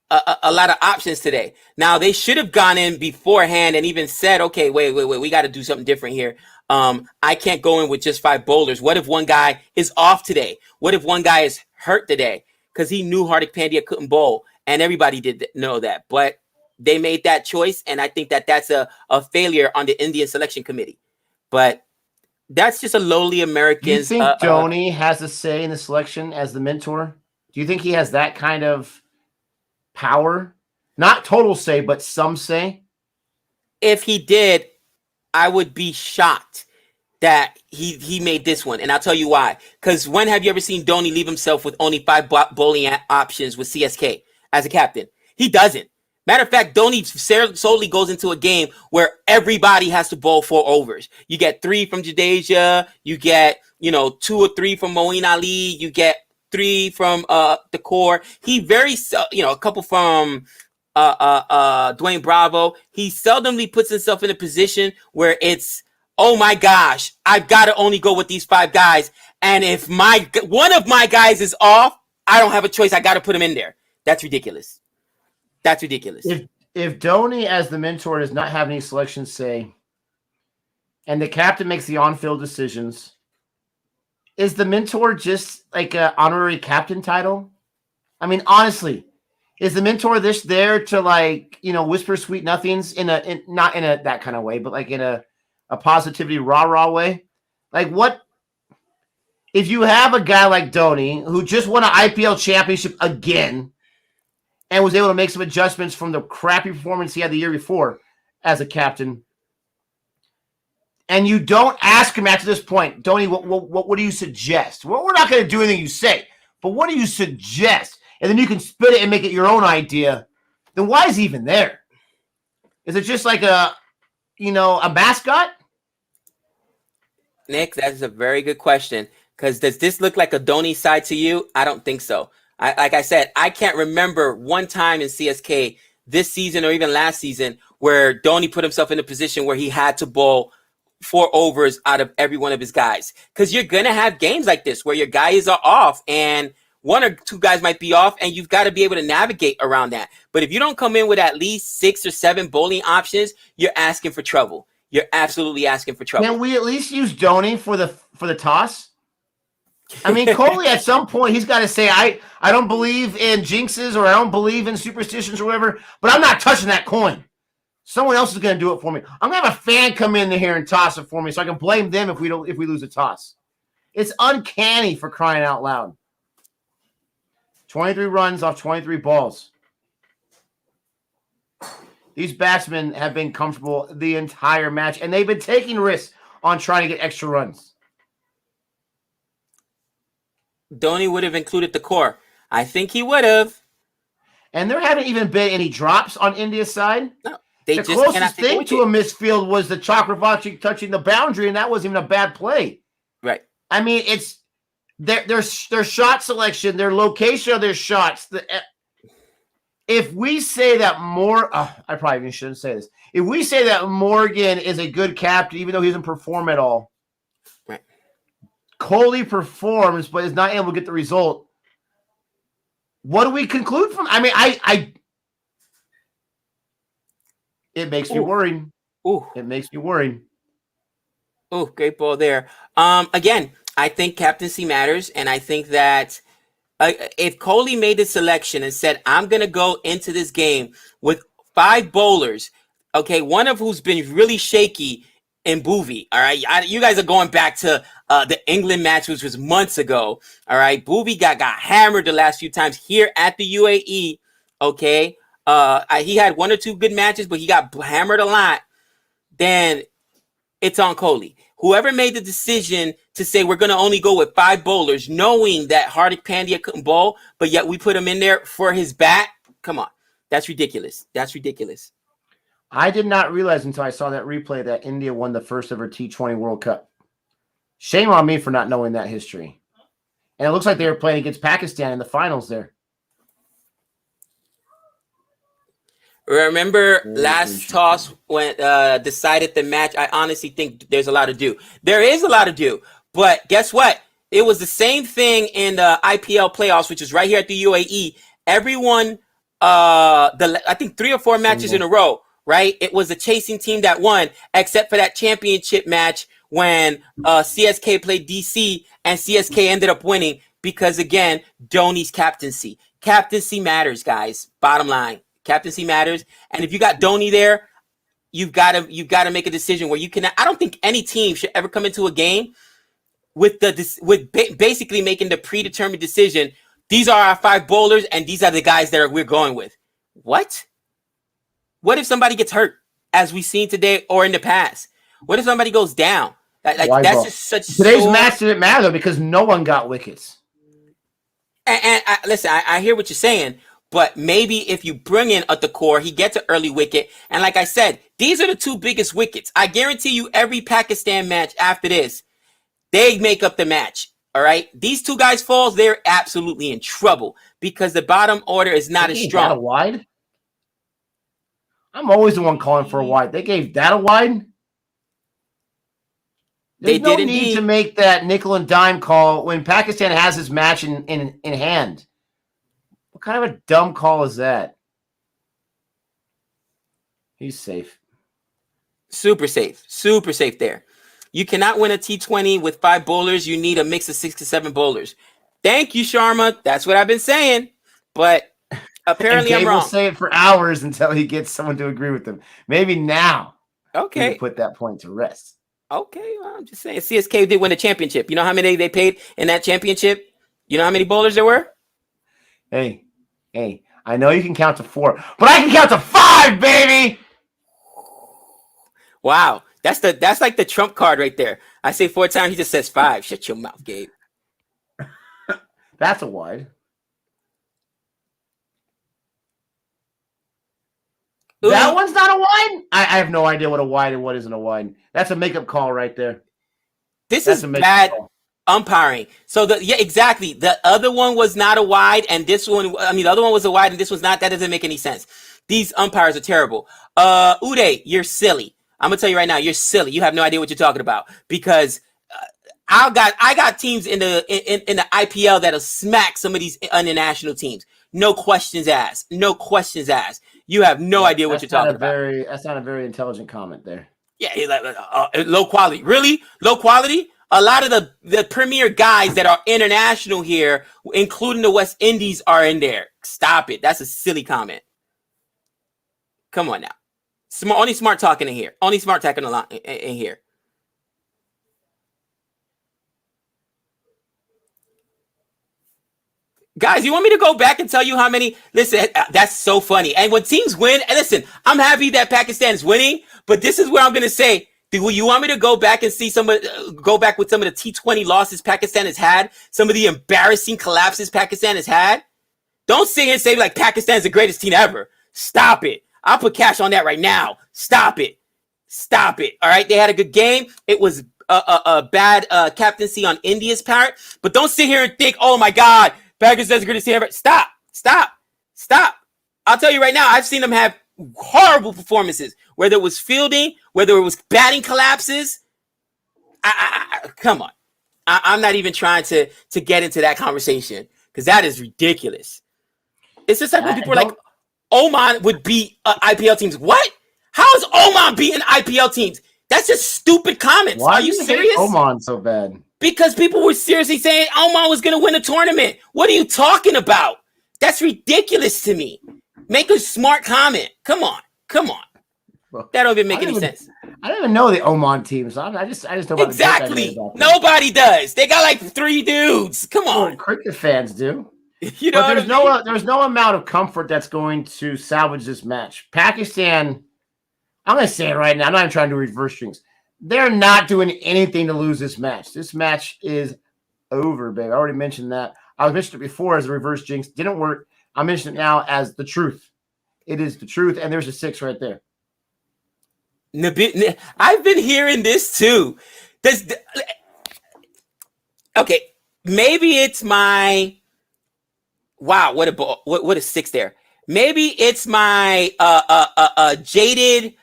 A lot of options today. Now, they should have gone in beforehand and even said, okay, wait, we got to do something different here. I can't go in with just 5 bowlers. What if one guy is off today? What if one guy is hurt today? Because he knew Hardik Pandya couldn't bowl, and everybody did know that. But they made that choice, and I think that's a failure on the Indian selection committee. But that's just a lowly American. Do you think Dhoni has a say in the selection as the mentor? Do you think he has that kind of power? Not total say, but some say? If he did, I would be shocked that he made this one. And I'll tell you why. Because when have you ever seen Dhoni leave himself with only 5 bowling options with CSK as a captain? He doesn't. Matter of fact, Dhoni solely goes into a game where everybody has to bowl 4 overs. You get 3 from Jadeja. You get, 2 or 3 from Moeen Ali. You get 3 from the core. He a couple from Dwayne Bravo. He seldomly puts himself in a position where it's, oh my gosh, I've got to only go with these 5 guys. And if one of my guys is off, I don't have a choice. I got to put him in there. That's ridiculous. If Dhoni as the mentor does not have any selection say, and the captain makes the on-field decisions, is the mentor just like an honorary captain title? I mean, honestly, is the mentor there to whisper sweet nothings not in a that kind of way, but like in a positivity rah-rah way? Like what if you have a guy like Dhoni who just won an IPL championship again and was able to make some adjustments from the crappy performance he had the year before as a captain, and you don't ask him after this point, Dhoni, what do you suggest? Well, we're not going to do anything you say, but what do you suggest? And then you can spit it and make it your own idea. Then why is he even there? Is it just like a mascot? Nick, that is a very good question. Because does this look like a Dhoni side to you? I don't think so. Like I said, I can't remember one time in CSK this season or even last season where Dhoni put himself in a position where he had to bowl 4 overs out of every one of his guys. Because you're going to have games like this where your guys are off and 1 or 2 guys might be off, and you've got to be able to navigate around that. But if you don't come in with at least 6 or 7 bowling options, you're asking for trouble. You're absolutely asking for trouble. Can we at least use Dhoni for the toss? I mean, Kohli at some point, he's got to say, I don't believe in jinxes or I don't believe in superstitions or whatever, but I'm not touching that coin. Someone else is going to do it for me. I'm going to have a fan come in here and toss it for me so I can blame them if we lose a toss. It's uncanny, for crying out loud. 23 runs off 23 balls. These batsmen have been comfortable the entire match, and they've been taking risks on trying to get extra runs. Dhoni would have included the core. I think he would have. And there haven't even been any drops on India's side. No, the closest thing to a missed field was the Chakravarti touching the boundary, and that wasn't even a bad play. Right. I mean, it's their shot selection, their location of their shots. If we say that I probably even shouldn't say this. If we say that Morgan is a good captain, even though he doesn't perform at all, Kohli performs but is not able to get the result, what do we conclude from? I mean, it makes me worried. It makes me worried. Oh, great ball there. Again, I think captaincy matters, and I think that if Kohli made the selection and said, I'm going to go into this game with 5 bowlers, okay, one of who's been really shaky in Bhuvi, all right? You guys are going back to the England match, which was months ago, all right? Bhuvi got hammered the last few times here at the UAE, okay? He had 1 or 2 good matches, but he got hammered a lot. Then it's on Kohli. Whoever made the decision to say we're going to only go with 5 bowlers, knowing that Hardik Pandya couldn't bowl, but yet we put him in there for his bat, come on. That's ridiculous. That's ridiculous. I did not realize until I saw that replay that India won the first ever T20 World Cup. Shame on me for not knowing that history. And it looks like they were playing against Pakistan in the finals there. Remember last toss when decided the match? I honestly think there's a lot to do. There is a lot to do. But guess what? It was the same thing in the IPL playoffs, which is right here at the UAE. Everyone, I think 3 or 4 matches in a row, right? It was a chasing team that won, except for that championship match when CSK played DC and CSK ended up winning because, again, Dhoni's captaincy. Captaincy matters, guys. Bottom line. Captaincy matters, and if you got Dhoni there, you've got to make a decision where you can. I don't think any team should ever come into a game with basically making the predetermined decision. These are our 5 bowlers, and these are the guys that we're going with. What? What if somebody gets hurt, as we've seen today or in the past? What if somebody goes down? That's just such. Today's match didn't matter though because no one got wickets. And listen, I hear what you're saying. But maybe if you bring in Uttakor, he gets an early wicket. And like I said, these are the 2 biggest wickets. I guarantee you every Pakistan match after this, they make up the match. All right. These 2 guys falls, they're absolutely in trouble because the bottom order is not as strong. That a wide? I'm always the one calling for a wide. They gave that a wide? There's no need to make that nickel and dime call when Pakistan has his match in hand. What kind of a dumb call is that? He's safe. Super safe. Super safe there. You cannot win a T20 with 5 bowlers. You need a mix of 6 to 7 bowlers. Thank you, Sharma. That's what I've been saying. But apparently I'm wrong. Will say it for hours until he gets someone to agree with him. Maybe now. Okay. We put that point to rest. Okay. Well, I'm just saying CSK did win the championship. You know how many they paid in that championship? You know how many bowlers there were? Hey, I know you can count to 4, but I can count to 5, baby. Wow, that's like the trump card right there. I say 4 times, he just says 5. Shut your mouth, Gabe. That's a wide. Ooh. That one's not a wide? I have no idea what a wide and what isn't a wide. That's a makeup call right there. That's is bad umpiring. So exactly. The other one was not a wide, and this one, the other one was a wide, and this one's not. That doesn't make any sense. These umpires are terrible. Uday, you're silly. I'm gonna tell you right now, you're silly. You have no idea what you're talking about because I got teams in the IPL that'll smack some of these international teams. No questions asked. No questions asked. You have no idea what you're talking about. That's not a very intelligent comment there. Yeah, low quality. Really? Low quality? A lot of the premier guys that are international here, including the West Indies, are in there. Stop it. That's a silly comment. Come on now. Only smart talking in here. Only smart talking a lot in here. Guys, you want me to go back and tell you how many? Listen, that's so funny. And when teams win, and listen, I'm happy that Pakistan is winning, but this is where I'm going to say, do you want me to go back and see go back with some of the T20 losses Pakistan has had, some of the embarrassing collapses Pakistan has had? Don't sit here and say like Pakistan's the greatest team ever. Stop it. I'll put cash on that right now. Stop it. Stop it. All right. They had a good game. It was a bad captaincy on India's part, but don't sit here and think, oh my God, Pakistan's the greatest team ever. Stop. I'll tell you right now, I've seen them have horrible performances, whether it was fielding, whether it was batting collapses. Come on. I'm not even trying to get into that conversation because that is ridiculous. It's just like when people are like, Oman would beat IPL teams. What? How is Oman beating IPL teams? That's just stupid comments. Why are you serious? Oman so bad? Because people were seriously saying Oman was going to win the tournament. What are you talking about? That's ridiculous to me. Make a smart comment. Come on. Well, that don't even make any sense. I don't even know the Oman team, so I just know about exactly. Nobody does. They got like 3 dudes. Come on. Well, cricket fans do. You know, but there's no amount of comfort that's going to salvage this match. Pakistan, I'm going to say it right now. I'm not even trying to do reverse strings. They're not doing anything to lose this match. This match is over, babe. I already mentioned that. I mentioned it before as a reverse jinx. Didn't work. I mentioned it now as the truth. It is the truth, and there's a 6 right there. I've been hearing this too. Okay, maybe it's my wow. What a 6 there. Maybe it's my jaded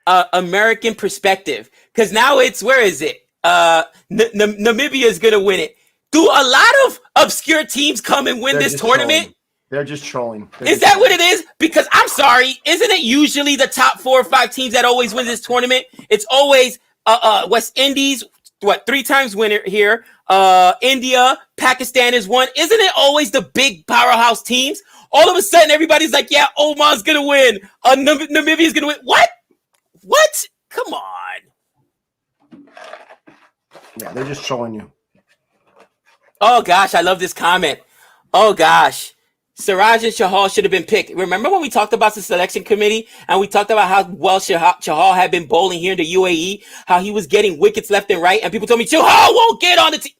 American perspective because now it's where is it? Namibia is gonna win it. Do a lot of obscure teams come and win this tournament? Trolling. They're just trolling. Is that what it is? Because I'm sorry, isn't it usually the top 4 or 5 teams that always win this tournament? It's always West Indies, 3 times winner here. India, Pakistan is 1. Isn't it always the big powerhouse teams? All of a sudden, everybody's like, yeah, Oman's gonna win. Namibia's gonna win. What? Come on. Yeah, they're just trolling you. Oh gosh, I love this comment. Oh gosh. Siraj and Chahal should have been picked. Remember when we talked about the selection committee and we talked about how well Chahal had been bowling here in the UAE, how he was getting wickets left and right, and people told me Chahal won't get on the team.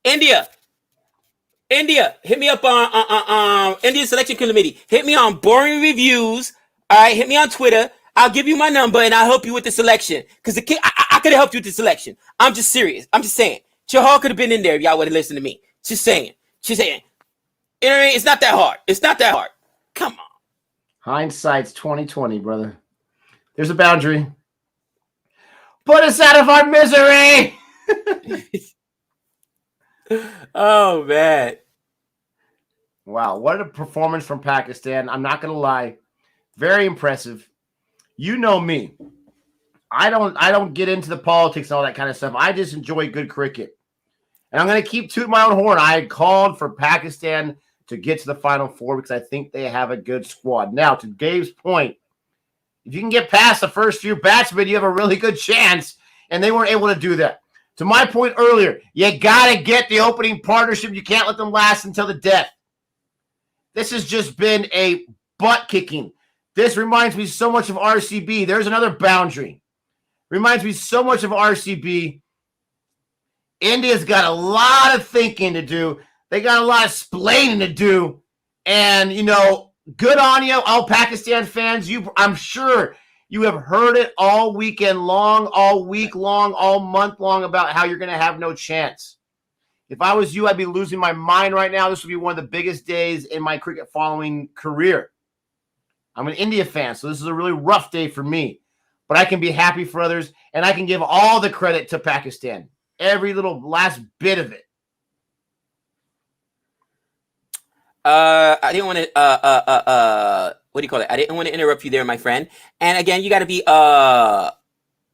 India, hit me up on India selection committee. Hit me on Boring Reviews. All right, hit me on Twitter. I'll give you my number and I'll help you with the selection. Because I could have helped you with the selection. I'm just serious. I'm just saying. Chahal could have been in there if y'all would have listened to me. Just saying. You know what I mean? It's not that hard. Come on. Hindsight's 2020, brother. There's a boundary. Put us out of our misery. Oh, man. Wow, what a performance from Pakistan. I'm not going to lie. Very impressive. You know me. I don't get into the politics and all that kind of stuff. I just enjoy good cricket. And I'm going to keep tooting my own horn. I called for Pakistan to get to the Final Four because I think they have a good squad. Now, to Gabe's point, if you can get past the first few batsmen, you have a really good chance, and they weren't able to do that. To my point earlier, you got to get the opening partnership. You can't let them last until the death. This has just been a butt kicking. This reminds me so much of RCB. There's another boundary. Reminds me so much of RCB. India's got a lot of thinking to do. They got a lot of splaining to do. And, good on you, all Pakistan fans. I'm sure you have heard it all weekend long, all week long, all month long about how you're going to have no chance. If I was you, I'd be losing my mind right now. This would be one of the biggest days in my cricket following career. I'm an India fan, so this is a really rough day for me. But I can be happy for others, and I can give all the credit to Pakistan. Every little last bit of it. I didn't want to what do you call it? I didn't want to interrupt you there, my friend. And again, you got to be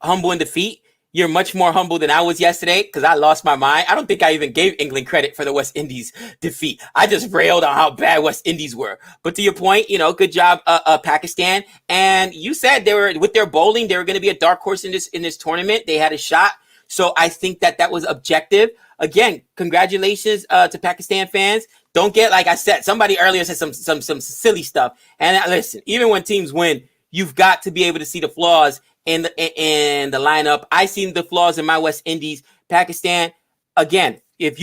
humble in defeat. You're much more humble than I was yesterday because I lost my mind. I don't think I even gave England credit for the West Indies defeat. I just railed on how bad West Indies were. But to your point, good job, Pakistan. And you said they were with their bowling, they were going to be a dark horse in this tournament. They had a shot. So I think that was objective. Again, congratulations to Pakistan fans. Don't get, like I said, somebody earlier said some silly stuff. And listen, even when teams win, you've got to be able to see the flaws in the lineup. I seen the flaws in my West Indies. Pakistan, again, if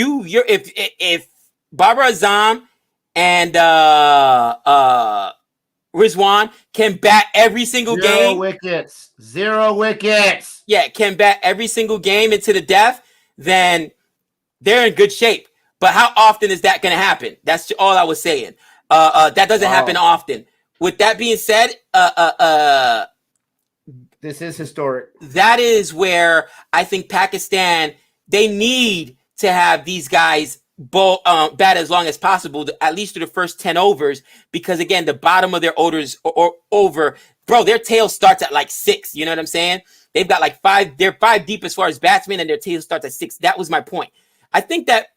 Babar Azam and Rizwan can bat every single game. Zero wickets. Yeah, can bat every single game into the death, then they're in good shape. But how often is that going to happen? That's all I was saying. That doesn't happen often. With that being said, This is historic. That is where I think Pakistan, they need to have these guys bat as long as possible, at least through the first 10 overs, because again, the bottom of their orders or over, bro, their tail starts at like 6. You know what I'm saying? They've got like 5. They're 5 deep as far as batsmen, and their tail starts at 6. That was my point. I think that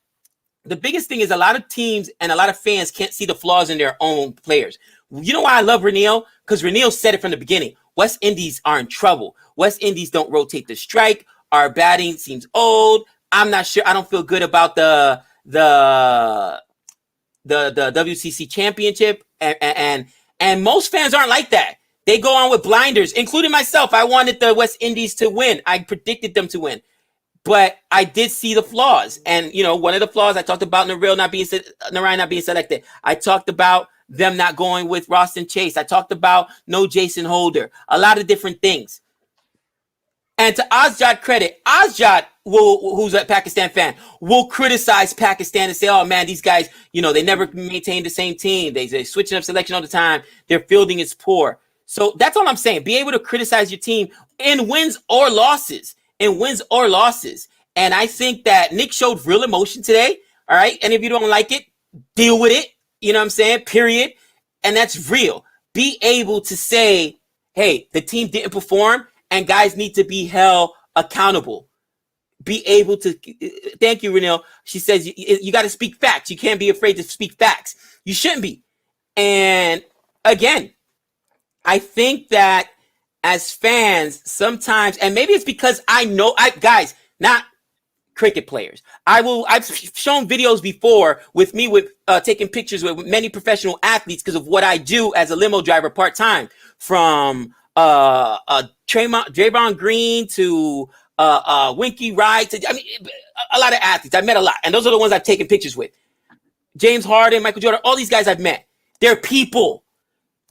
the biggest thing is a lot of teams and a lot of fans can't see the flaws in their own players. You know why I love Renil? Because Renil said it from the beginning. West Indies are in trouble. West Indies don't rotate the strike. Our batting seems old. I'm not sure. I don't feel good about the WCC championship. And most fans aren't like that. They go on with blinders, including myself. I wanted the West Indies to win. I predicted them to win. But I did see the flaws. And, you know, one of the flaws I talked about Narayan not being selected. I talked about them not going with Roston Chase. I talked about no Jason Holder. A lot of different things. And to Azjad credit, Azjad, who's a Pakistan fan, will criticize Pakistan and say, oh, man, these guys, you know, they never maintain the same team. They're switching up selection all the time. Their fielding is poor. So that's all I'm saying. Be able to criticize your team in wins or losses. And I think that Nick showed real emotion today. All right. And if you don't like it, deal with it. You know what I'm saying? Period. And that's real. Be able to say, hey, the team didn't perform and guys need to be held accountable. Be able to, thank you, Renil. She says you got to speak facts. You can't be afraid to speak facts. You shouldn't be. And again, I think that as fans, sometimes, and maybe it's because I know, guys, not cricket players. I've shown videos before with taking pictures with many professional athletes because of what I do as a limo driver part-time, from Draymond Green to Winky Wright to, I mean, a lot of athletes. I've met a lot, and those are the ones I've taken pictures with. James Harden, Michael Jordan, all these guys I've met. They're people.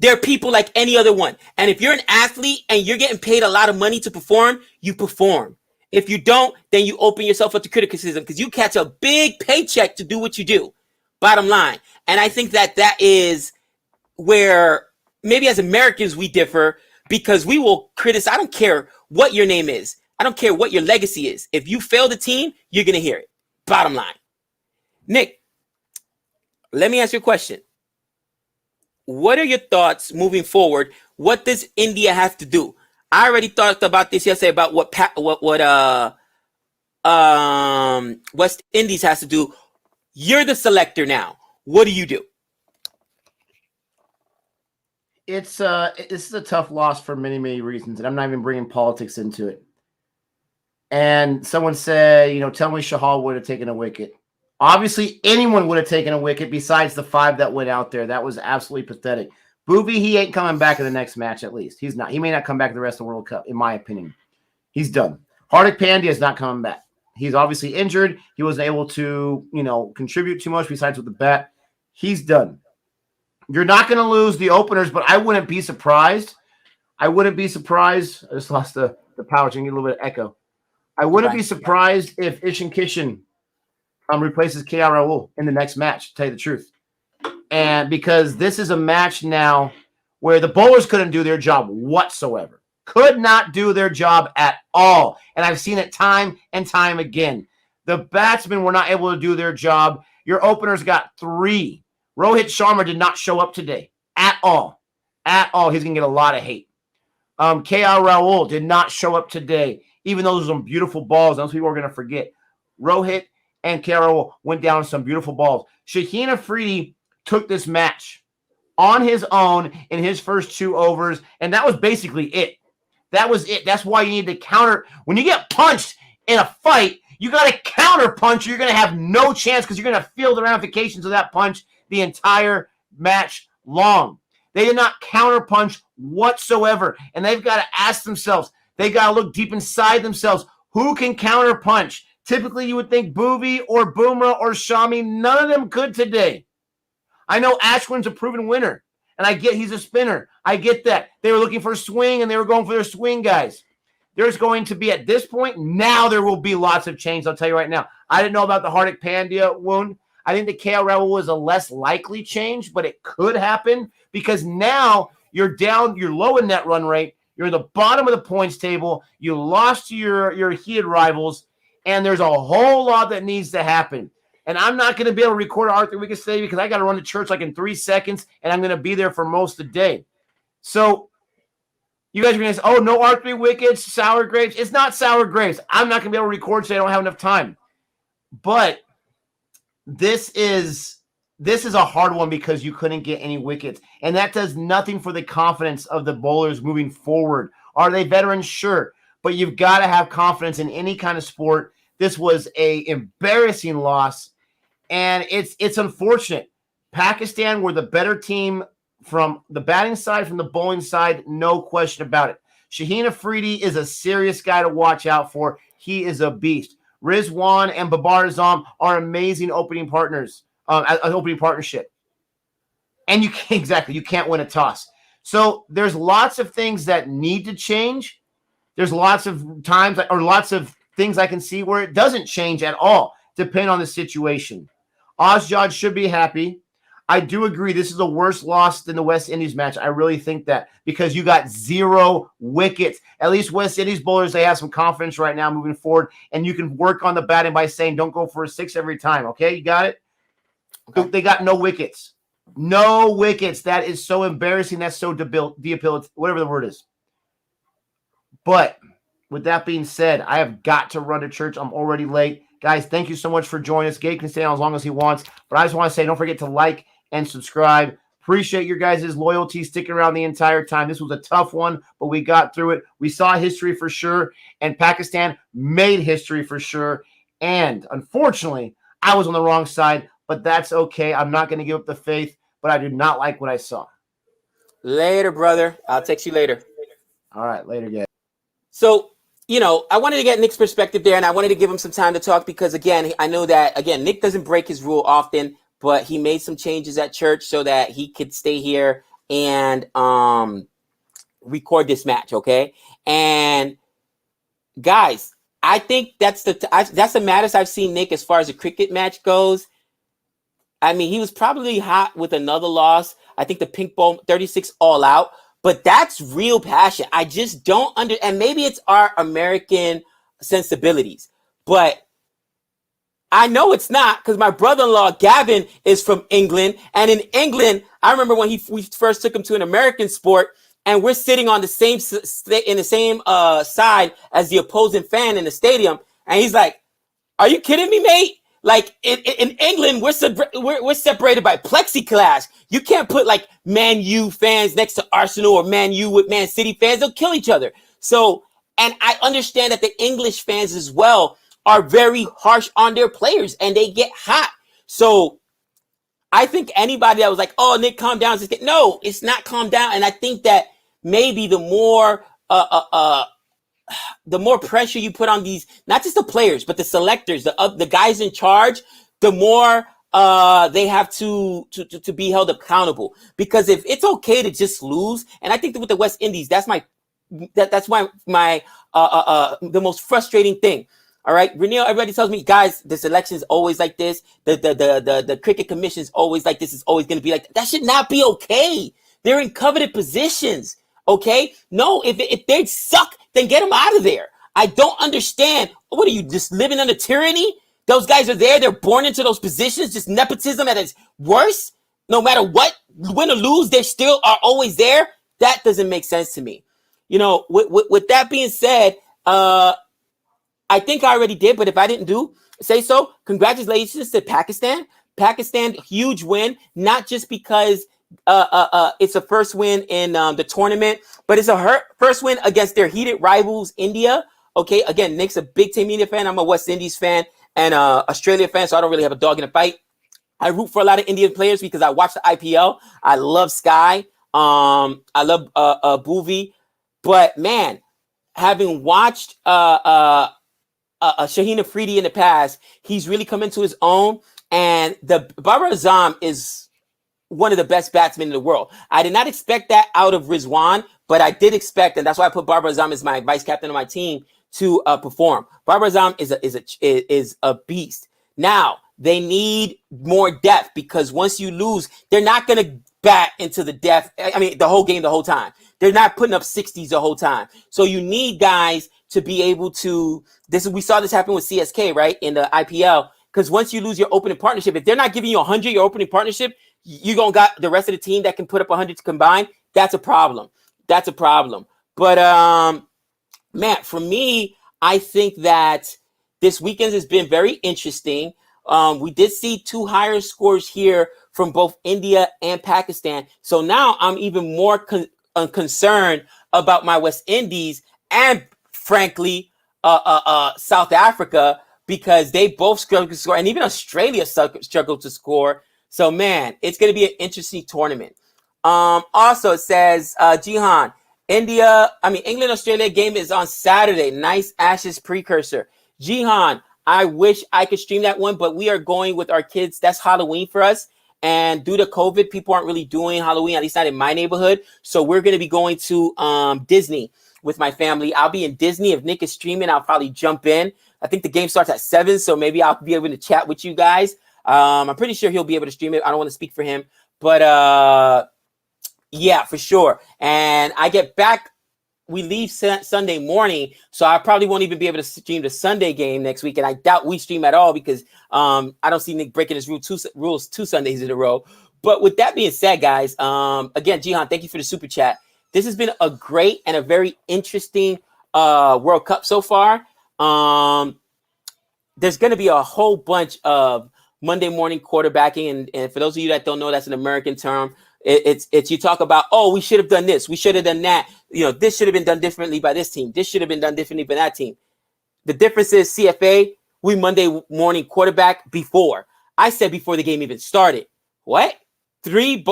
They're people like any other one. And if you're an athlete and you're getting paid a lot of money to perform, you perform. If you don't, then you open yourself up to criticism because you catch a big paycheck to do what you do. Bottom line. And I think that is where maybe as Americans we differ, because we will criticize. I don't care what your name is. I don't care what your legacy is. If you fail the team, you're going to hear it. Bottom line. Nick, let me ask you a question. What are your thoughts moving forward? What does India have to do? I already talked about this yesterday about what West Indies has to do. You're the selector now. What do you do? This is a tough loss for many, many reasons, and I'm not even bringing politics into it. And someone said, tell me Shahal would have taken a wicket. Obviously, anyone would have taken a wicket besides the 5 that went out there. That was absolutely pathetic. Booby, he ain't coming back in the next match, at least. He's not. He may not come back to the rest of the World Cup, in my opinion. He's done. Hardik Pandya is not coming back. He's obviously injured. He wasn't able to, contribute too much besides with the bat. He's done. You're not going to lose the openers, but I wouldn't be surprised. I just lost the power, so you can get a little bit of echo. I wouldn't be surprised if Ishan Kishan replaces KR Rahul in the next match, to tell you the truth. And because this is a match now where the bowlers couldn't do their job whatsoever. Could not do their job at all. And I've seen it time and time again. The batsmen were not able to do their job. Your openers got 3. Rohit Sharma did not show up today at all. At all. He's going to get a lot of hate. KR Rahul did not show up today, even though those are some beautiful balls. Those people are going to forget. Rohit and KR Rahul went down with some beautiful balls. Shaheen Afridi took this match on his own in his first 2 overs, and that was basically it. That was it. That's why you need to counter. When you get punched in a fight, you got to counter punch. You're going to have no chance because you're going to feel the ramifications of that punch the entire match long. They did not counter punch whatsoever, and they've got to ask themselves. They got to look deep inside themselves. Who can counter punch? Typically, you would think Bhuvi or Bumrah or Shami. None of them could today. I know Ashwin's a proven winner, and I get he's a spinner. I get that. They were looking for a swing, and they were going for their swing guys. There's going to be, at this point, now there will be lots of change. I'll tell you right now. I didn't know about the Hardik Pandya wound. I think the KL Rahul was a less likely change, but it could happen because now you're down, you're low in net run rate. You're at the bottom of the points table. You lost to your heated rivals, and there's a whole lot that needs to happen. And I'm not going to be able to record Arthur Wickets today because I got to run to church like in 3 seconds, and I'm going to be there for most of the day. So you guys are going to say, oh, no Arthur Wickets, sour grapes. It's not sour grapes. I'm not going to be able to record today. I don't have enough time. But this is a hard one because you couldn't get any wickets. And that does nothing for the confidence of the bowlers moving forward. Are they veterans? Sure. But you've got to have confidence in any kind of sport. This was an embarrassing loss. And it's unfortunate. Pakistan were the better team from the batting side, from the bowling side, no question about it. Shaheen Afridi is a serious guy to watch out for. He is a beast. Rizwan and Babar Azam are amazing opening partners, an opening partnership. And you can't win a toss. So there's lots of things that need to change. There's lots of times or lots of things I can see where it doesn't change at all, depending on the situation. Ozjad should be happy. I do agree this is a worse loss than the West Indies match. I really think that because you got 0 wickets. At least West Indies bowlers, they have some confidence right now moving forward, and you can work on the batting by saying don't go for a 6 every time, okay? You got it? Okay. They got no wickets. No wickets. That is so embarrassing. That's so debilitating, whatever the word is. But with that being said, I have got to run to church. I'm already late. Guys, thank you so much for joining us. Gabe can stay on as long as he wants, but I just want to say don't forget to like and subscribe. Appreciate your guys' loyalty, sticking around the entire time. This was a tough one, but we got through it. We saw history for sure, and Pakistan made history for sure. And unfortunately, I was on the wrong side, but that's okay. I'm not going to give up the faith, but I do not like what I saw. Later, brother. I'll text you later. All right, later, guys. So, I wanted to get Nick's perspective there, and I wanted to give him some time to talk because, again, I know that, Nick doesn't break his rule often, but he made some changes at church so that he could stay here and record this match, okay? And, guys, I think that's the maddest I've seen Nick as far as a cricket match goes. I mean, he was probably hot with another loss. I think the Pink Ball 36 all out. But that's real passion. I just don't and maybe it's our American sensibilities, but I know it's not because my brother-in-law, Gavin, is from England. And in England, I remember when we first took him to an American sport and we're sitting on the same side as the opposing fan in the stadium. And he's like, are you kidding me, mate? Like in England, we're separated by plexiglass. You can't put like Man U fans next to Arsenal or Man U with Man City fans. They'll kill each other. So, and I understand that the English fans as well are very harsh on their players and they get hot. So I think anybody that was like, oh, Nick, calm down. No, it's not calm down. And I think that maybe the more pressure you put on these, not just the players, but the selectors, the guys in charge, the more they have to be held accountable. Because if it's okay to just lose, and I think that with the West Indies, that's my the most frustrating thing. All right, Renee, everybody tells me, guys, this election is always like this. The cricket commission is always like this. It's always going to be like that. That should not be okay. They're in coveted positions. Okay, no, if they suck, then get them out of there. I don't understand. What are you, just living under tyranny? Those guys are there. They're born into those positions. Just nepotism at its worst. No matter what, win or lose, they still are always there. That doesn't make sense to me. With that being said, I think I already did, but if I didn't say so, congratulations to Pakistan. Pakistan, huge win, not just because it's a first win in the tournament, but it's a first win against their heated rivals, India. Okay, again, Nick's a big Team India fan. I'm a West Indies fan and Australia fan, so I don't really have a dog in the fight. I root for a lot of Indian players because I watch the IPL. I love Sky. I love Bhuvi. But, man, having watched Shaheen Afridi in the past, he's really come into his own. And the Babar Azam is one of the best batsmen in the world. I did not expect that out of Rizwan, but I did expect, and that's why I put Babar Azam as my vice captain of my team to perform. Babar Azam is a beast. Now they need more depth because once you lose, they're not going to bat into the depth. I mean, the whole game, the whole time. they're not putting up 60s the whole time. So you need guys to be able to. We saw this happen with CSK, right, in the IPL. Because once you lose your opening partnership, if they're not giving you 100 your opening partnership, you gonna got the rest of the team that can put up 100 combined. That's a problem. That's a problem. But Matt, for me, I think that this weekend has been very interesting. We did see 2 higher scores here from both India and Pakistan. So now I'm even more concerned about my West Indies and, frankly, South Africa, because they both struggled to score, and even Australia struggled to score. So, man, it's going to be an interesting tournament. Also, it says, Jihan, England, Australia game is on Saturday. Nice Ashes precursor. Jihan, I wish I could stream that one, but we are going with our kids. That's Halloween for us. And due to COVID, people aren't really doing Halloween, at least not in my neighborhood. So we're going to be going to Disney with my family. I'll be in Disney. If Nick is streaming, I'll probably jump in. I think the game starts at 7, so maybe I'll be able to chat with you guys. I'm pretty sure he'll be able to stream it. I don't want to speak for him. But yeah, for sure. And I get back. We leave Sunday morning, so I probably won't even be able to stream the Sunday game next week, and I doubt we stream at all because I don't see Nick breaking his rules 2 Sundays in a row. But with that being said, guys, again, Jihan, thank you for the super chat. This has been a great and a very interesting World Cup so far. There's going to be a whole bunch of Monday morning quarterbacking, and for those of you that don't know, that's an American term. It's you talk about, oh, we should have done this, we should have done that. This should have been done differently by this team. This should have been done differently by that team. The difference is CFA, we Monday morning quarterback before. I said before the game even started. What? 3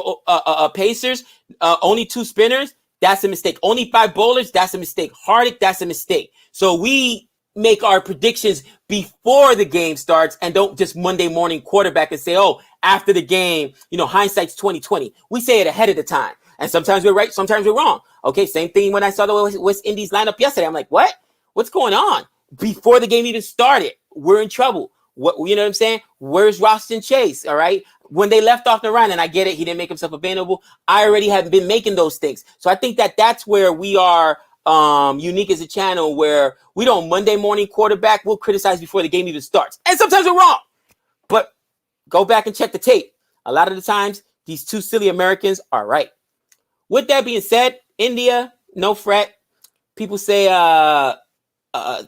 pacers, only 2 spinners? That's a mistake. Only 5 bowlers? That's a mistake. Hardick, that's a mistake. So we make our predictions before the game starts and don't just Monday morning quarterback and say, oh, after the game, hindsight's 2020. We say it ahead of the time. And sometimes we're right, sometimes we're wrong. Okay, same thing when I saw the West Indies lineup yesterday. I'm like, what? What's going on? Before the game even started, we're in trouble. What, you know what I'm saying? Where's Roston Chase? All right. When they left off the run, and I get it, he didn't make himself available. I already have been making those things. So I think that's where we are unique as a channel, where we don't Monday morning quarterback. We'll criticize before the game even starts. And sometimes we're wrong. But go back and check the tape. A lot of the times, these 2 silly Americans are right. With that being said, India, no fret. People say, to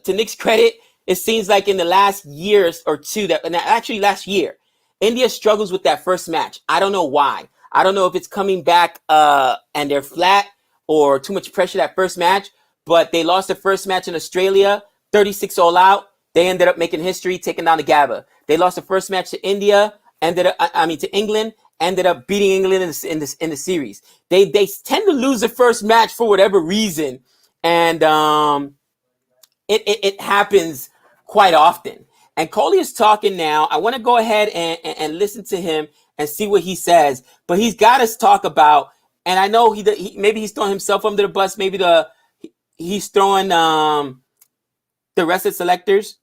Nick's credit, it seems like in the last years or 2 and actually last year, India struggles with that first match. I don't know why. I don't know if it's coming back and they're flat or too much pressure that first match, but they lost the first match in Australia, 36 all out. They ended up making history, taking down the Gabba. They lost the first match to India, to England, ended up beating England in the series. They tend to lose the first match for whatever reason, and it happens quite often. And Coley is talking now. I want to go ahead and listen to him and see what he says. But he's got us talk about, and I know he maybe he's throwing himself under the bus. Maybe he's throwing the rest of the selectors.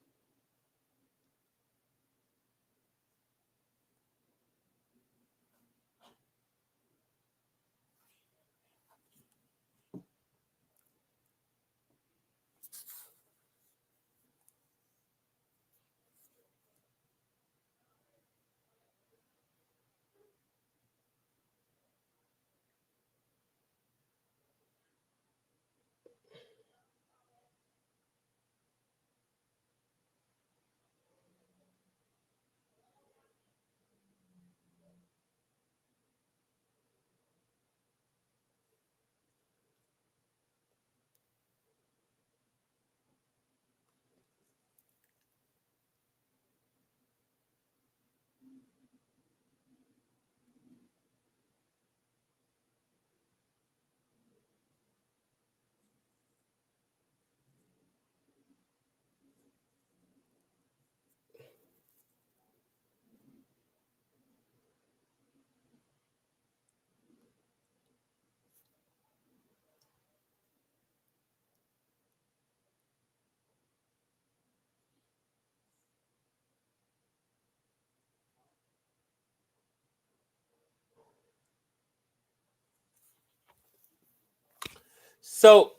So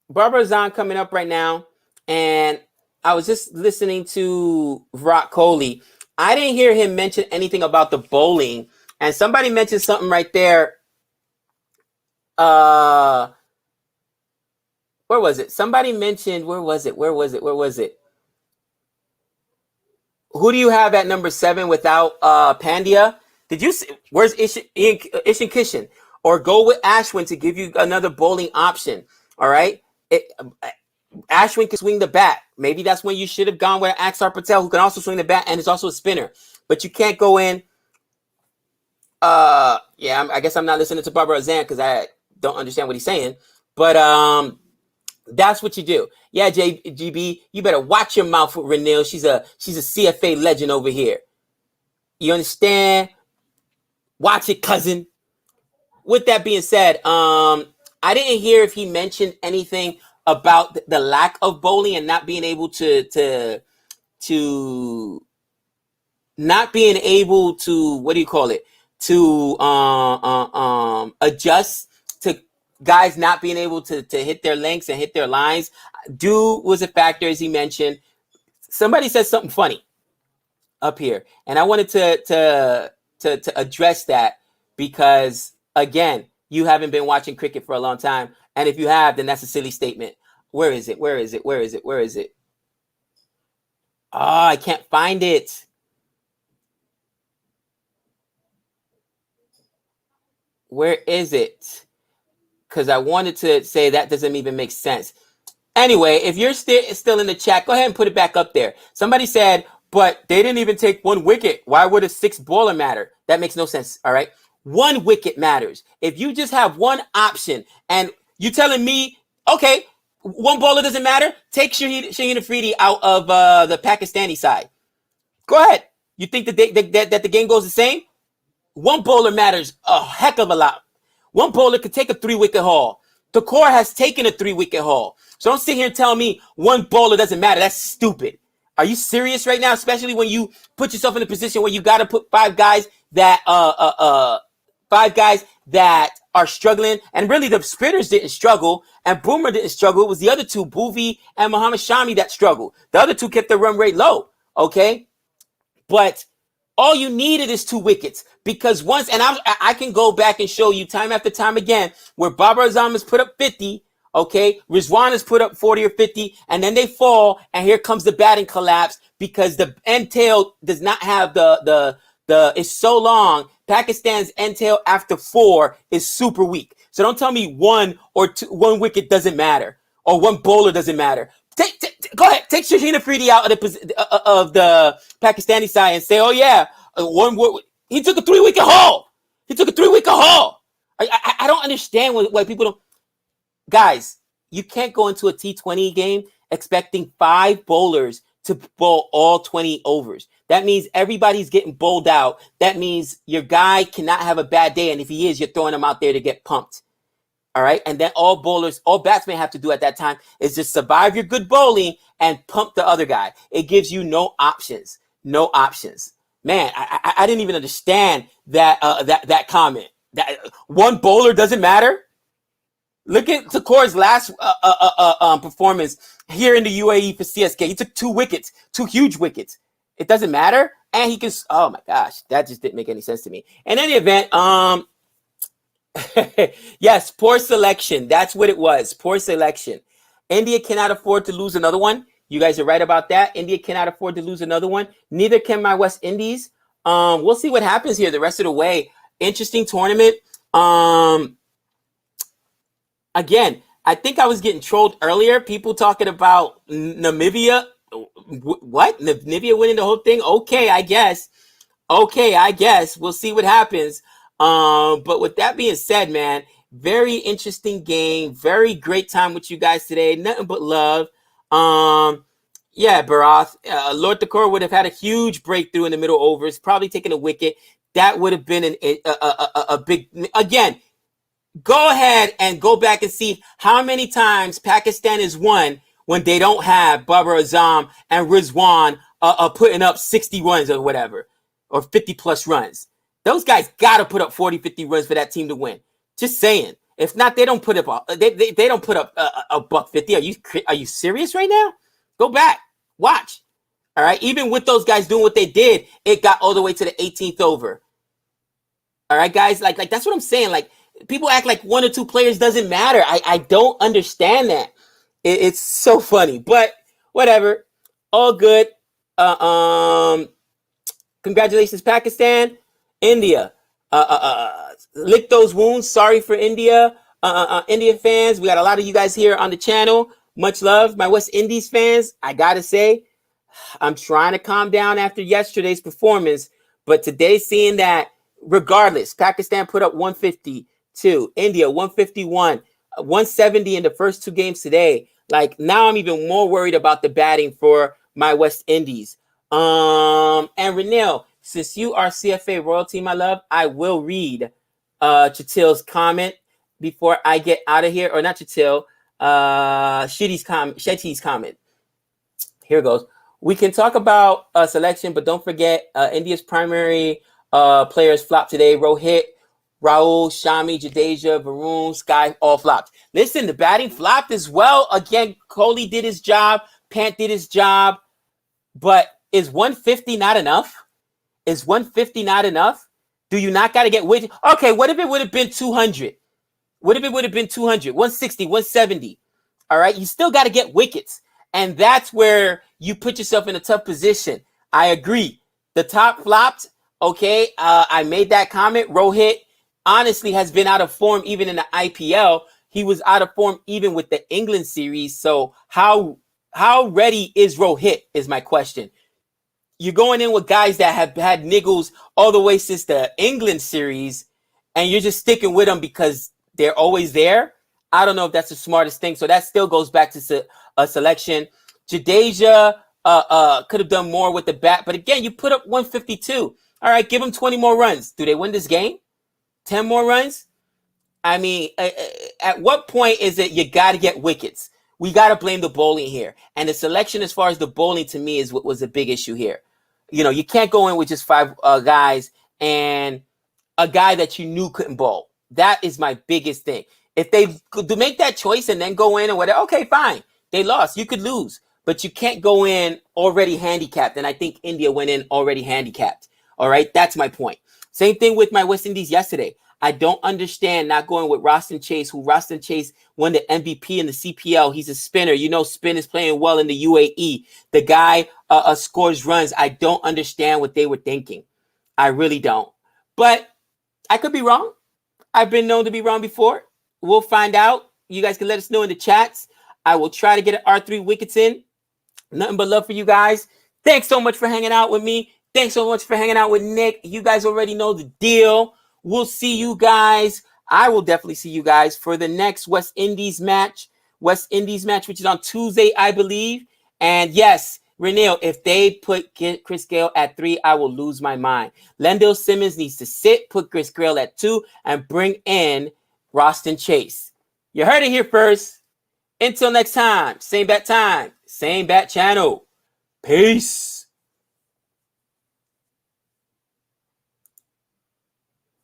Barbara Azam coming up right now, and I was just listening to Rock Coley. I didn't hear him mention anything about the bowling, and somebody mentioned something right there. Where was it? Somebody mentioned, where was it? Who do you have at number 7 without Pandya? Did you see, where's Ishin Kishin? Or go with Ashwin to give you another bowling option. All right. Ashwin can swing the bat. Maybe that's when you should have gone with Axar Patel, who can also swing the bat and is also a spinner. But you can't go in. I guess I'm not listening to Barbara Azam because I don't understand what he's saying. But that's what you do. Yeah, JGB, you better watch your mouth with Renil. She's a CFA legend over here. You understand? Watch it, cousin. With that being said, I didn't hear if he mentioned anything about the lack of bowling and not being able to not being able to, what do you call it? To adjust to guys not being able to hit their lengths and hit their lines. Dude was a factor, as he mentioned. Somebody said something funny up here, and I wanted to address that because, again, you haven't been watching cricket for a long time, and if you have, then that's a silly statement. Where is it? Oh, I can't find it. Where is it? Because I wanted to say that doesn't even make sense. Anyway, if you're still in the chat, go ahead and put it back up there. Somebody said, but they didn't even take 1 wicket. Why would a 6th bowler matter? That makes no sense, all right? 1 wicket matters. If you just have one option and you telling me, okay, 1 bowler doesn't matter, take Shaheen Afridi out of the Pakistani side. Go ahead. You think that the game goes the same? 1 bowler matters a heck of a lot. 1 bowler could take a 3-wicket haul. The core has taken a 3-wicket haul. So don't sit here and tell me 1 bowler doesn't matter. That's stupid. Are you serious right now? Especially when you put yourself in a position where you got to put 5 guys that are struggling. And really, the spinners didn't struggle, and Boomer didn't struggle. It was the other 2, Bhuvi and Muhammad Shami, that struggled. The other 2 kept their run rate low. Okay, but all you needed is 2 wickets, because once, and I can go back and show you time after time again where Babar Azam has put up 50, okay, Rizwan has put up 40 or 50, and then they fall, and here comes the batting collapse because the end tail does not have it's so long. Pakistan's end tail after 4 is super weak. So don't tell me 1 or 2, 1 wicket doesn't matter, or 1 bowler doesn't matter. Go ahead, take Shaheen Afridi out of the Pakistani side and say, oh yeah, he took a 3-wicket haul. I don't understand why people don't. Guys, you can't go into a T20 game expecting 5 bowlers to bowl all 20 overs. That means everybody's getting bowled out. That means your guy cannot have a bad day, and if he is, you're throwing him out there to get pumped. All right. And then all batsmen have to do at that time is just survive your good bowling and pump the other guy. It gives you no options. Man, I didn't even understand that comment. That 1 bowler doesn't matter. Look at Takor's last performance here in the UAE for CSK. He took 2 wickets, 2 huge wickets. It doesn't matter. And he can, oh my gosh, that just didn't make any sense to me. In any event, yes, poor selection. That's what it was. Poor selection. India cannot afford to lose another one. You guys are right about that. India cannot afford to lose another one. Neither can my West Indies. We'll see what happens here the rest of the way. Interesting tournament. Again, I think I was getting trolled earlier. People talking about Namibia. What? Namibia winning the whole thing? Okay, I guess. We'll see what happens. But with that being said, man, very interesting game. Very great time with you guys today. Nothing but love. Yeah, Barath. Lord Thakor would have had a huge breakthrough in the middle overs, probably taking a wicket. That would have been a big. Again, go ahead and go back and see how many times Pakistan has won when they don't have Babar Azam and Rizwan putting up 60 runs or whatever, or 50 plus runs. Those guys got to put up 40, 50 runs for that team to win. Just saying. If not, they don't put up they don't put up a $150. Are you serious right now? Go back, watch. All right. Even with those guys doing what they did, it got all the way to the 18th over. All right, guys. Like that's what I'm saying. Like people act like one or two players doesn't matter. I don't understand that. It's so funny, but whatever. All good. Congratulations, Pakistan, India. Lick those wounds. Sorry for India. India fans. We got a lot of you guys here on the channel. Much love, my West Indies fans. I gotta say, I'm trying to calm down after yesterday's performance, but today seeing that, regardless, Pakistan put up 152, India 151, 170 in the first two games today. Like now, I'm even more worried about the batting for my West Indies. And Renil, since you are CFA royalty, my love, I will read Chatil's comment before I get out of here, or not Chatil, Shetty's comment. Here it goes. We can talk about selection, but don't forget India's primary players flopped today. Rohit, Rahul, Shami, Jadeja, Varun, Sky, all flopped. Listen, the batting flopped as well. Again, Kohli did his job. Pant did his job. But is 150 not enough? Is 150 not enough? Do you not got to get widget? Okay, what if it would have been 200? What if it would have been 200, 160, 170? All right, you still got to get wickets. And that's where you put yourself in a tough position. I agree. The top flopped. Okay, I made that comment. Rohit honestly has been out of form even in the IPL. He was out of form even with the England series. So how ready is Rohit is my question. You're going in with guys that have had niggles all the way since the England series, and you're just sticking with them because they're always there. I don't know if that's the smartest thing. So that still goes back to a selection. Jadeja could have done more with the bat. But again, you put up 152. All right, give them 20 more runs. Do they win this game? 10 more runs? I mean, at what point is it you got to get wickets? We got to blame the bowling here. And the selection as far as the bowling to me is what was a big issue here. You know, you can't go in with just five guys and a guy that you knew couldn't bowl. That is my biggest thing. If they could make that choice and then go in and whatever, okay, fine. They lost. You could lose. But you can't go in already handicapped. And I think India went in already handicapped. All right, that's my point. Same thing with my West Indies yesterday. I don't understand not going with Roston Chase, who Roston Chase won the MVP in the CPL. He's a spinner. You know, spin is playing well in the UAE. The guy scores runs. I don't understand what they were thinking. I really don't. But I could be wrong. I've been known to be wrong before. We'll find out. You guys can let us know in the chats. I will try to get an R3 wickets in. Nothing but love for you guys. Thanks so much for hanging out with me. Thanks so much for hanging out with Nick. You guys already know the deal. We'll see you guys. I will definitely see you guys for the next West Indies match. West Indies match, which is on Tuesday, I believe. And yes, Renil, if they put Chris Gale at 3, I will lose my mind. Lendl Simmons needs to sit, put Chris Gale at 2, and bring in Roston Chase. You heard it here first. Until next time, same bat channel. Peace.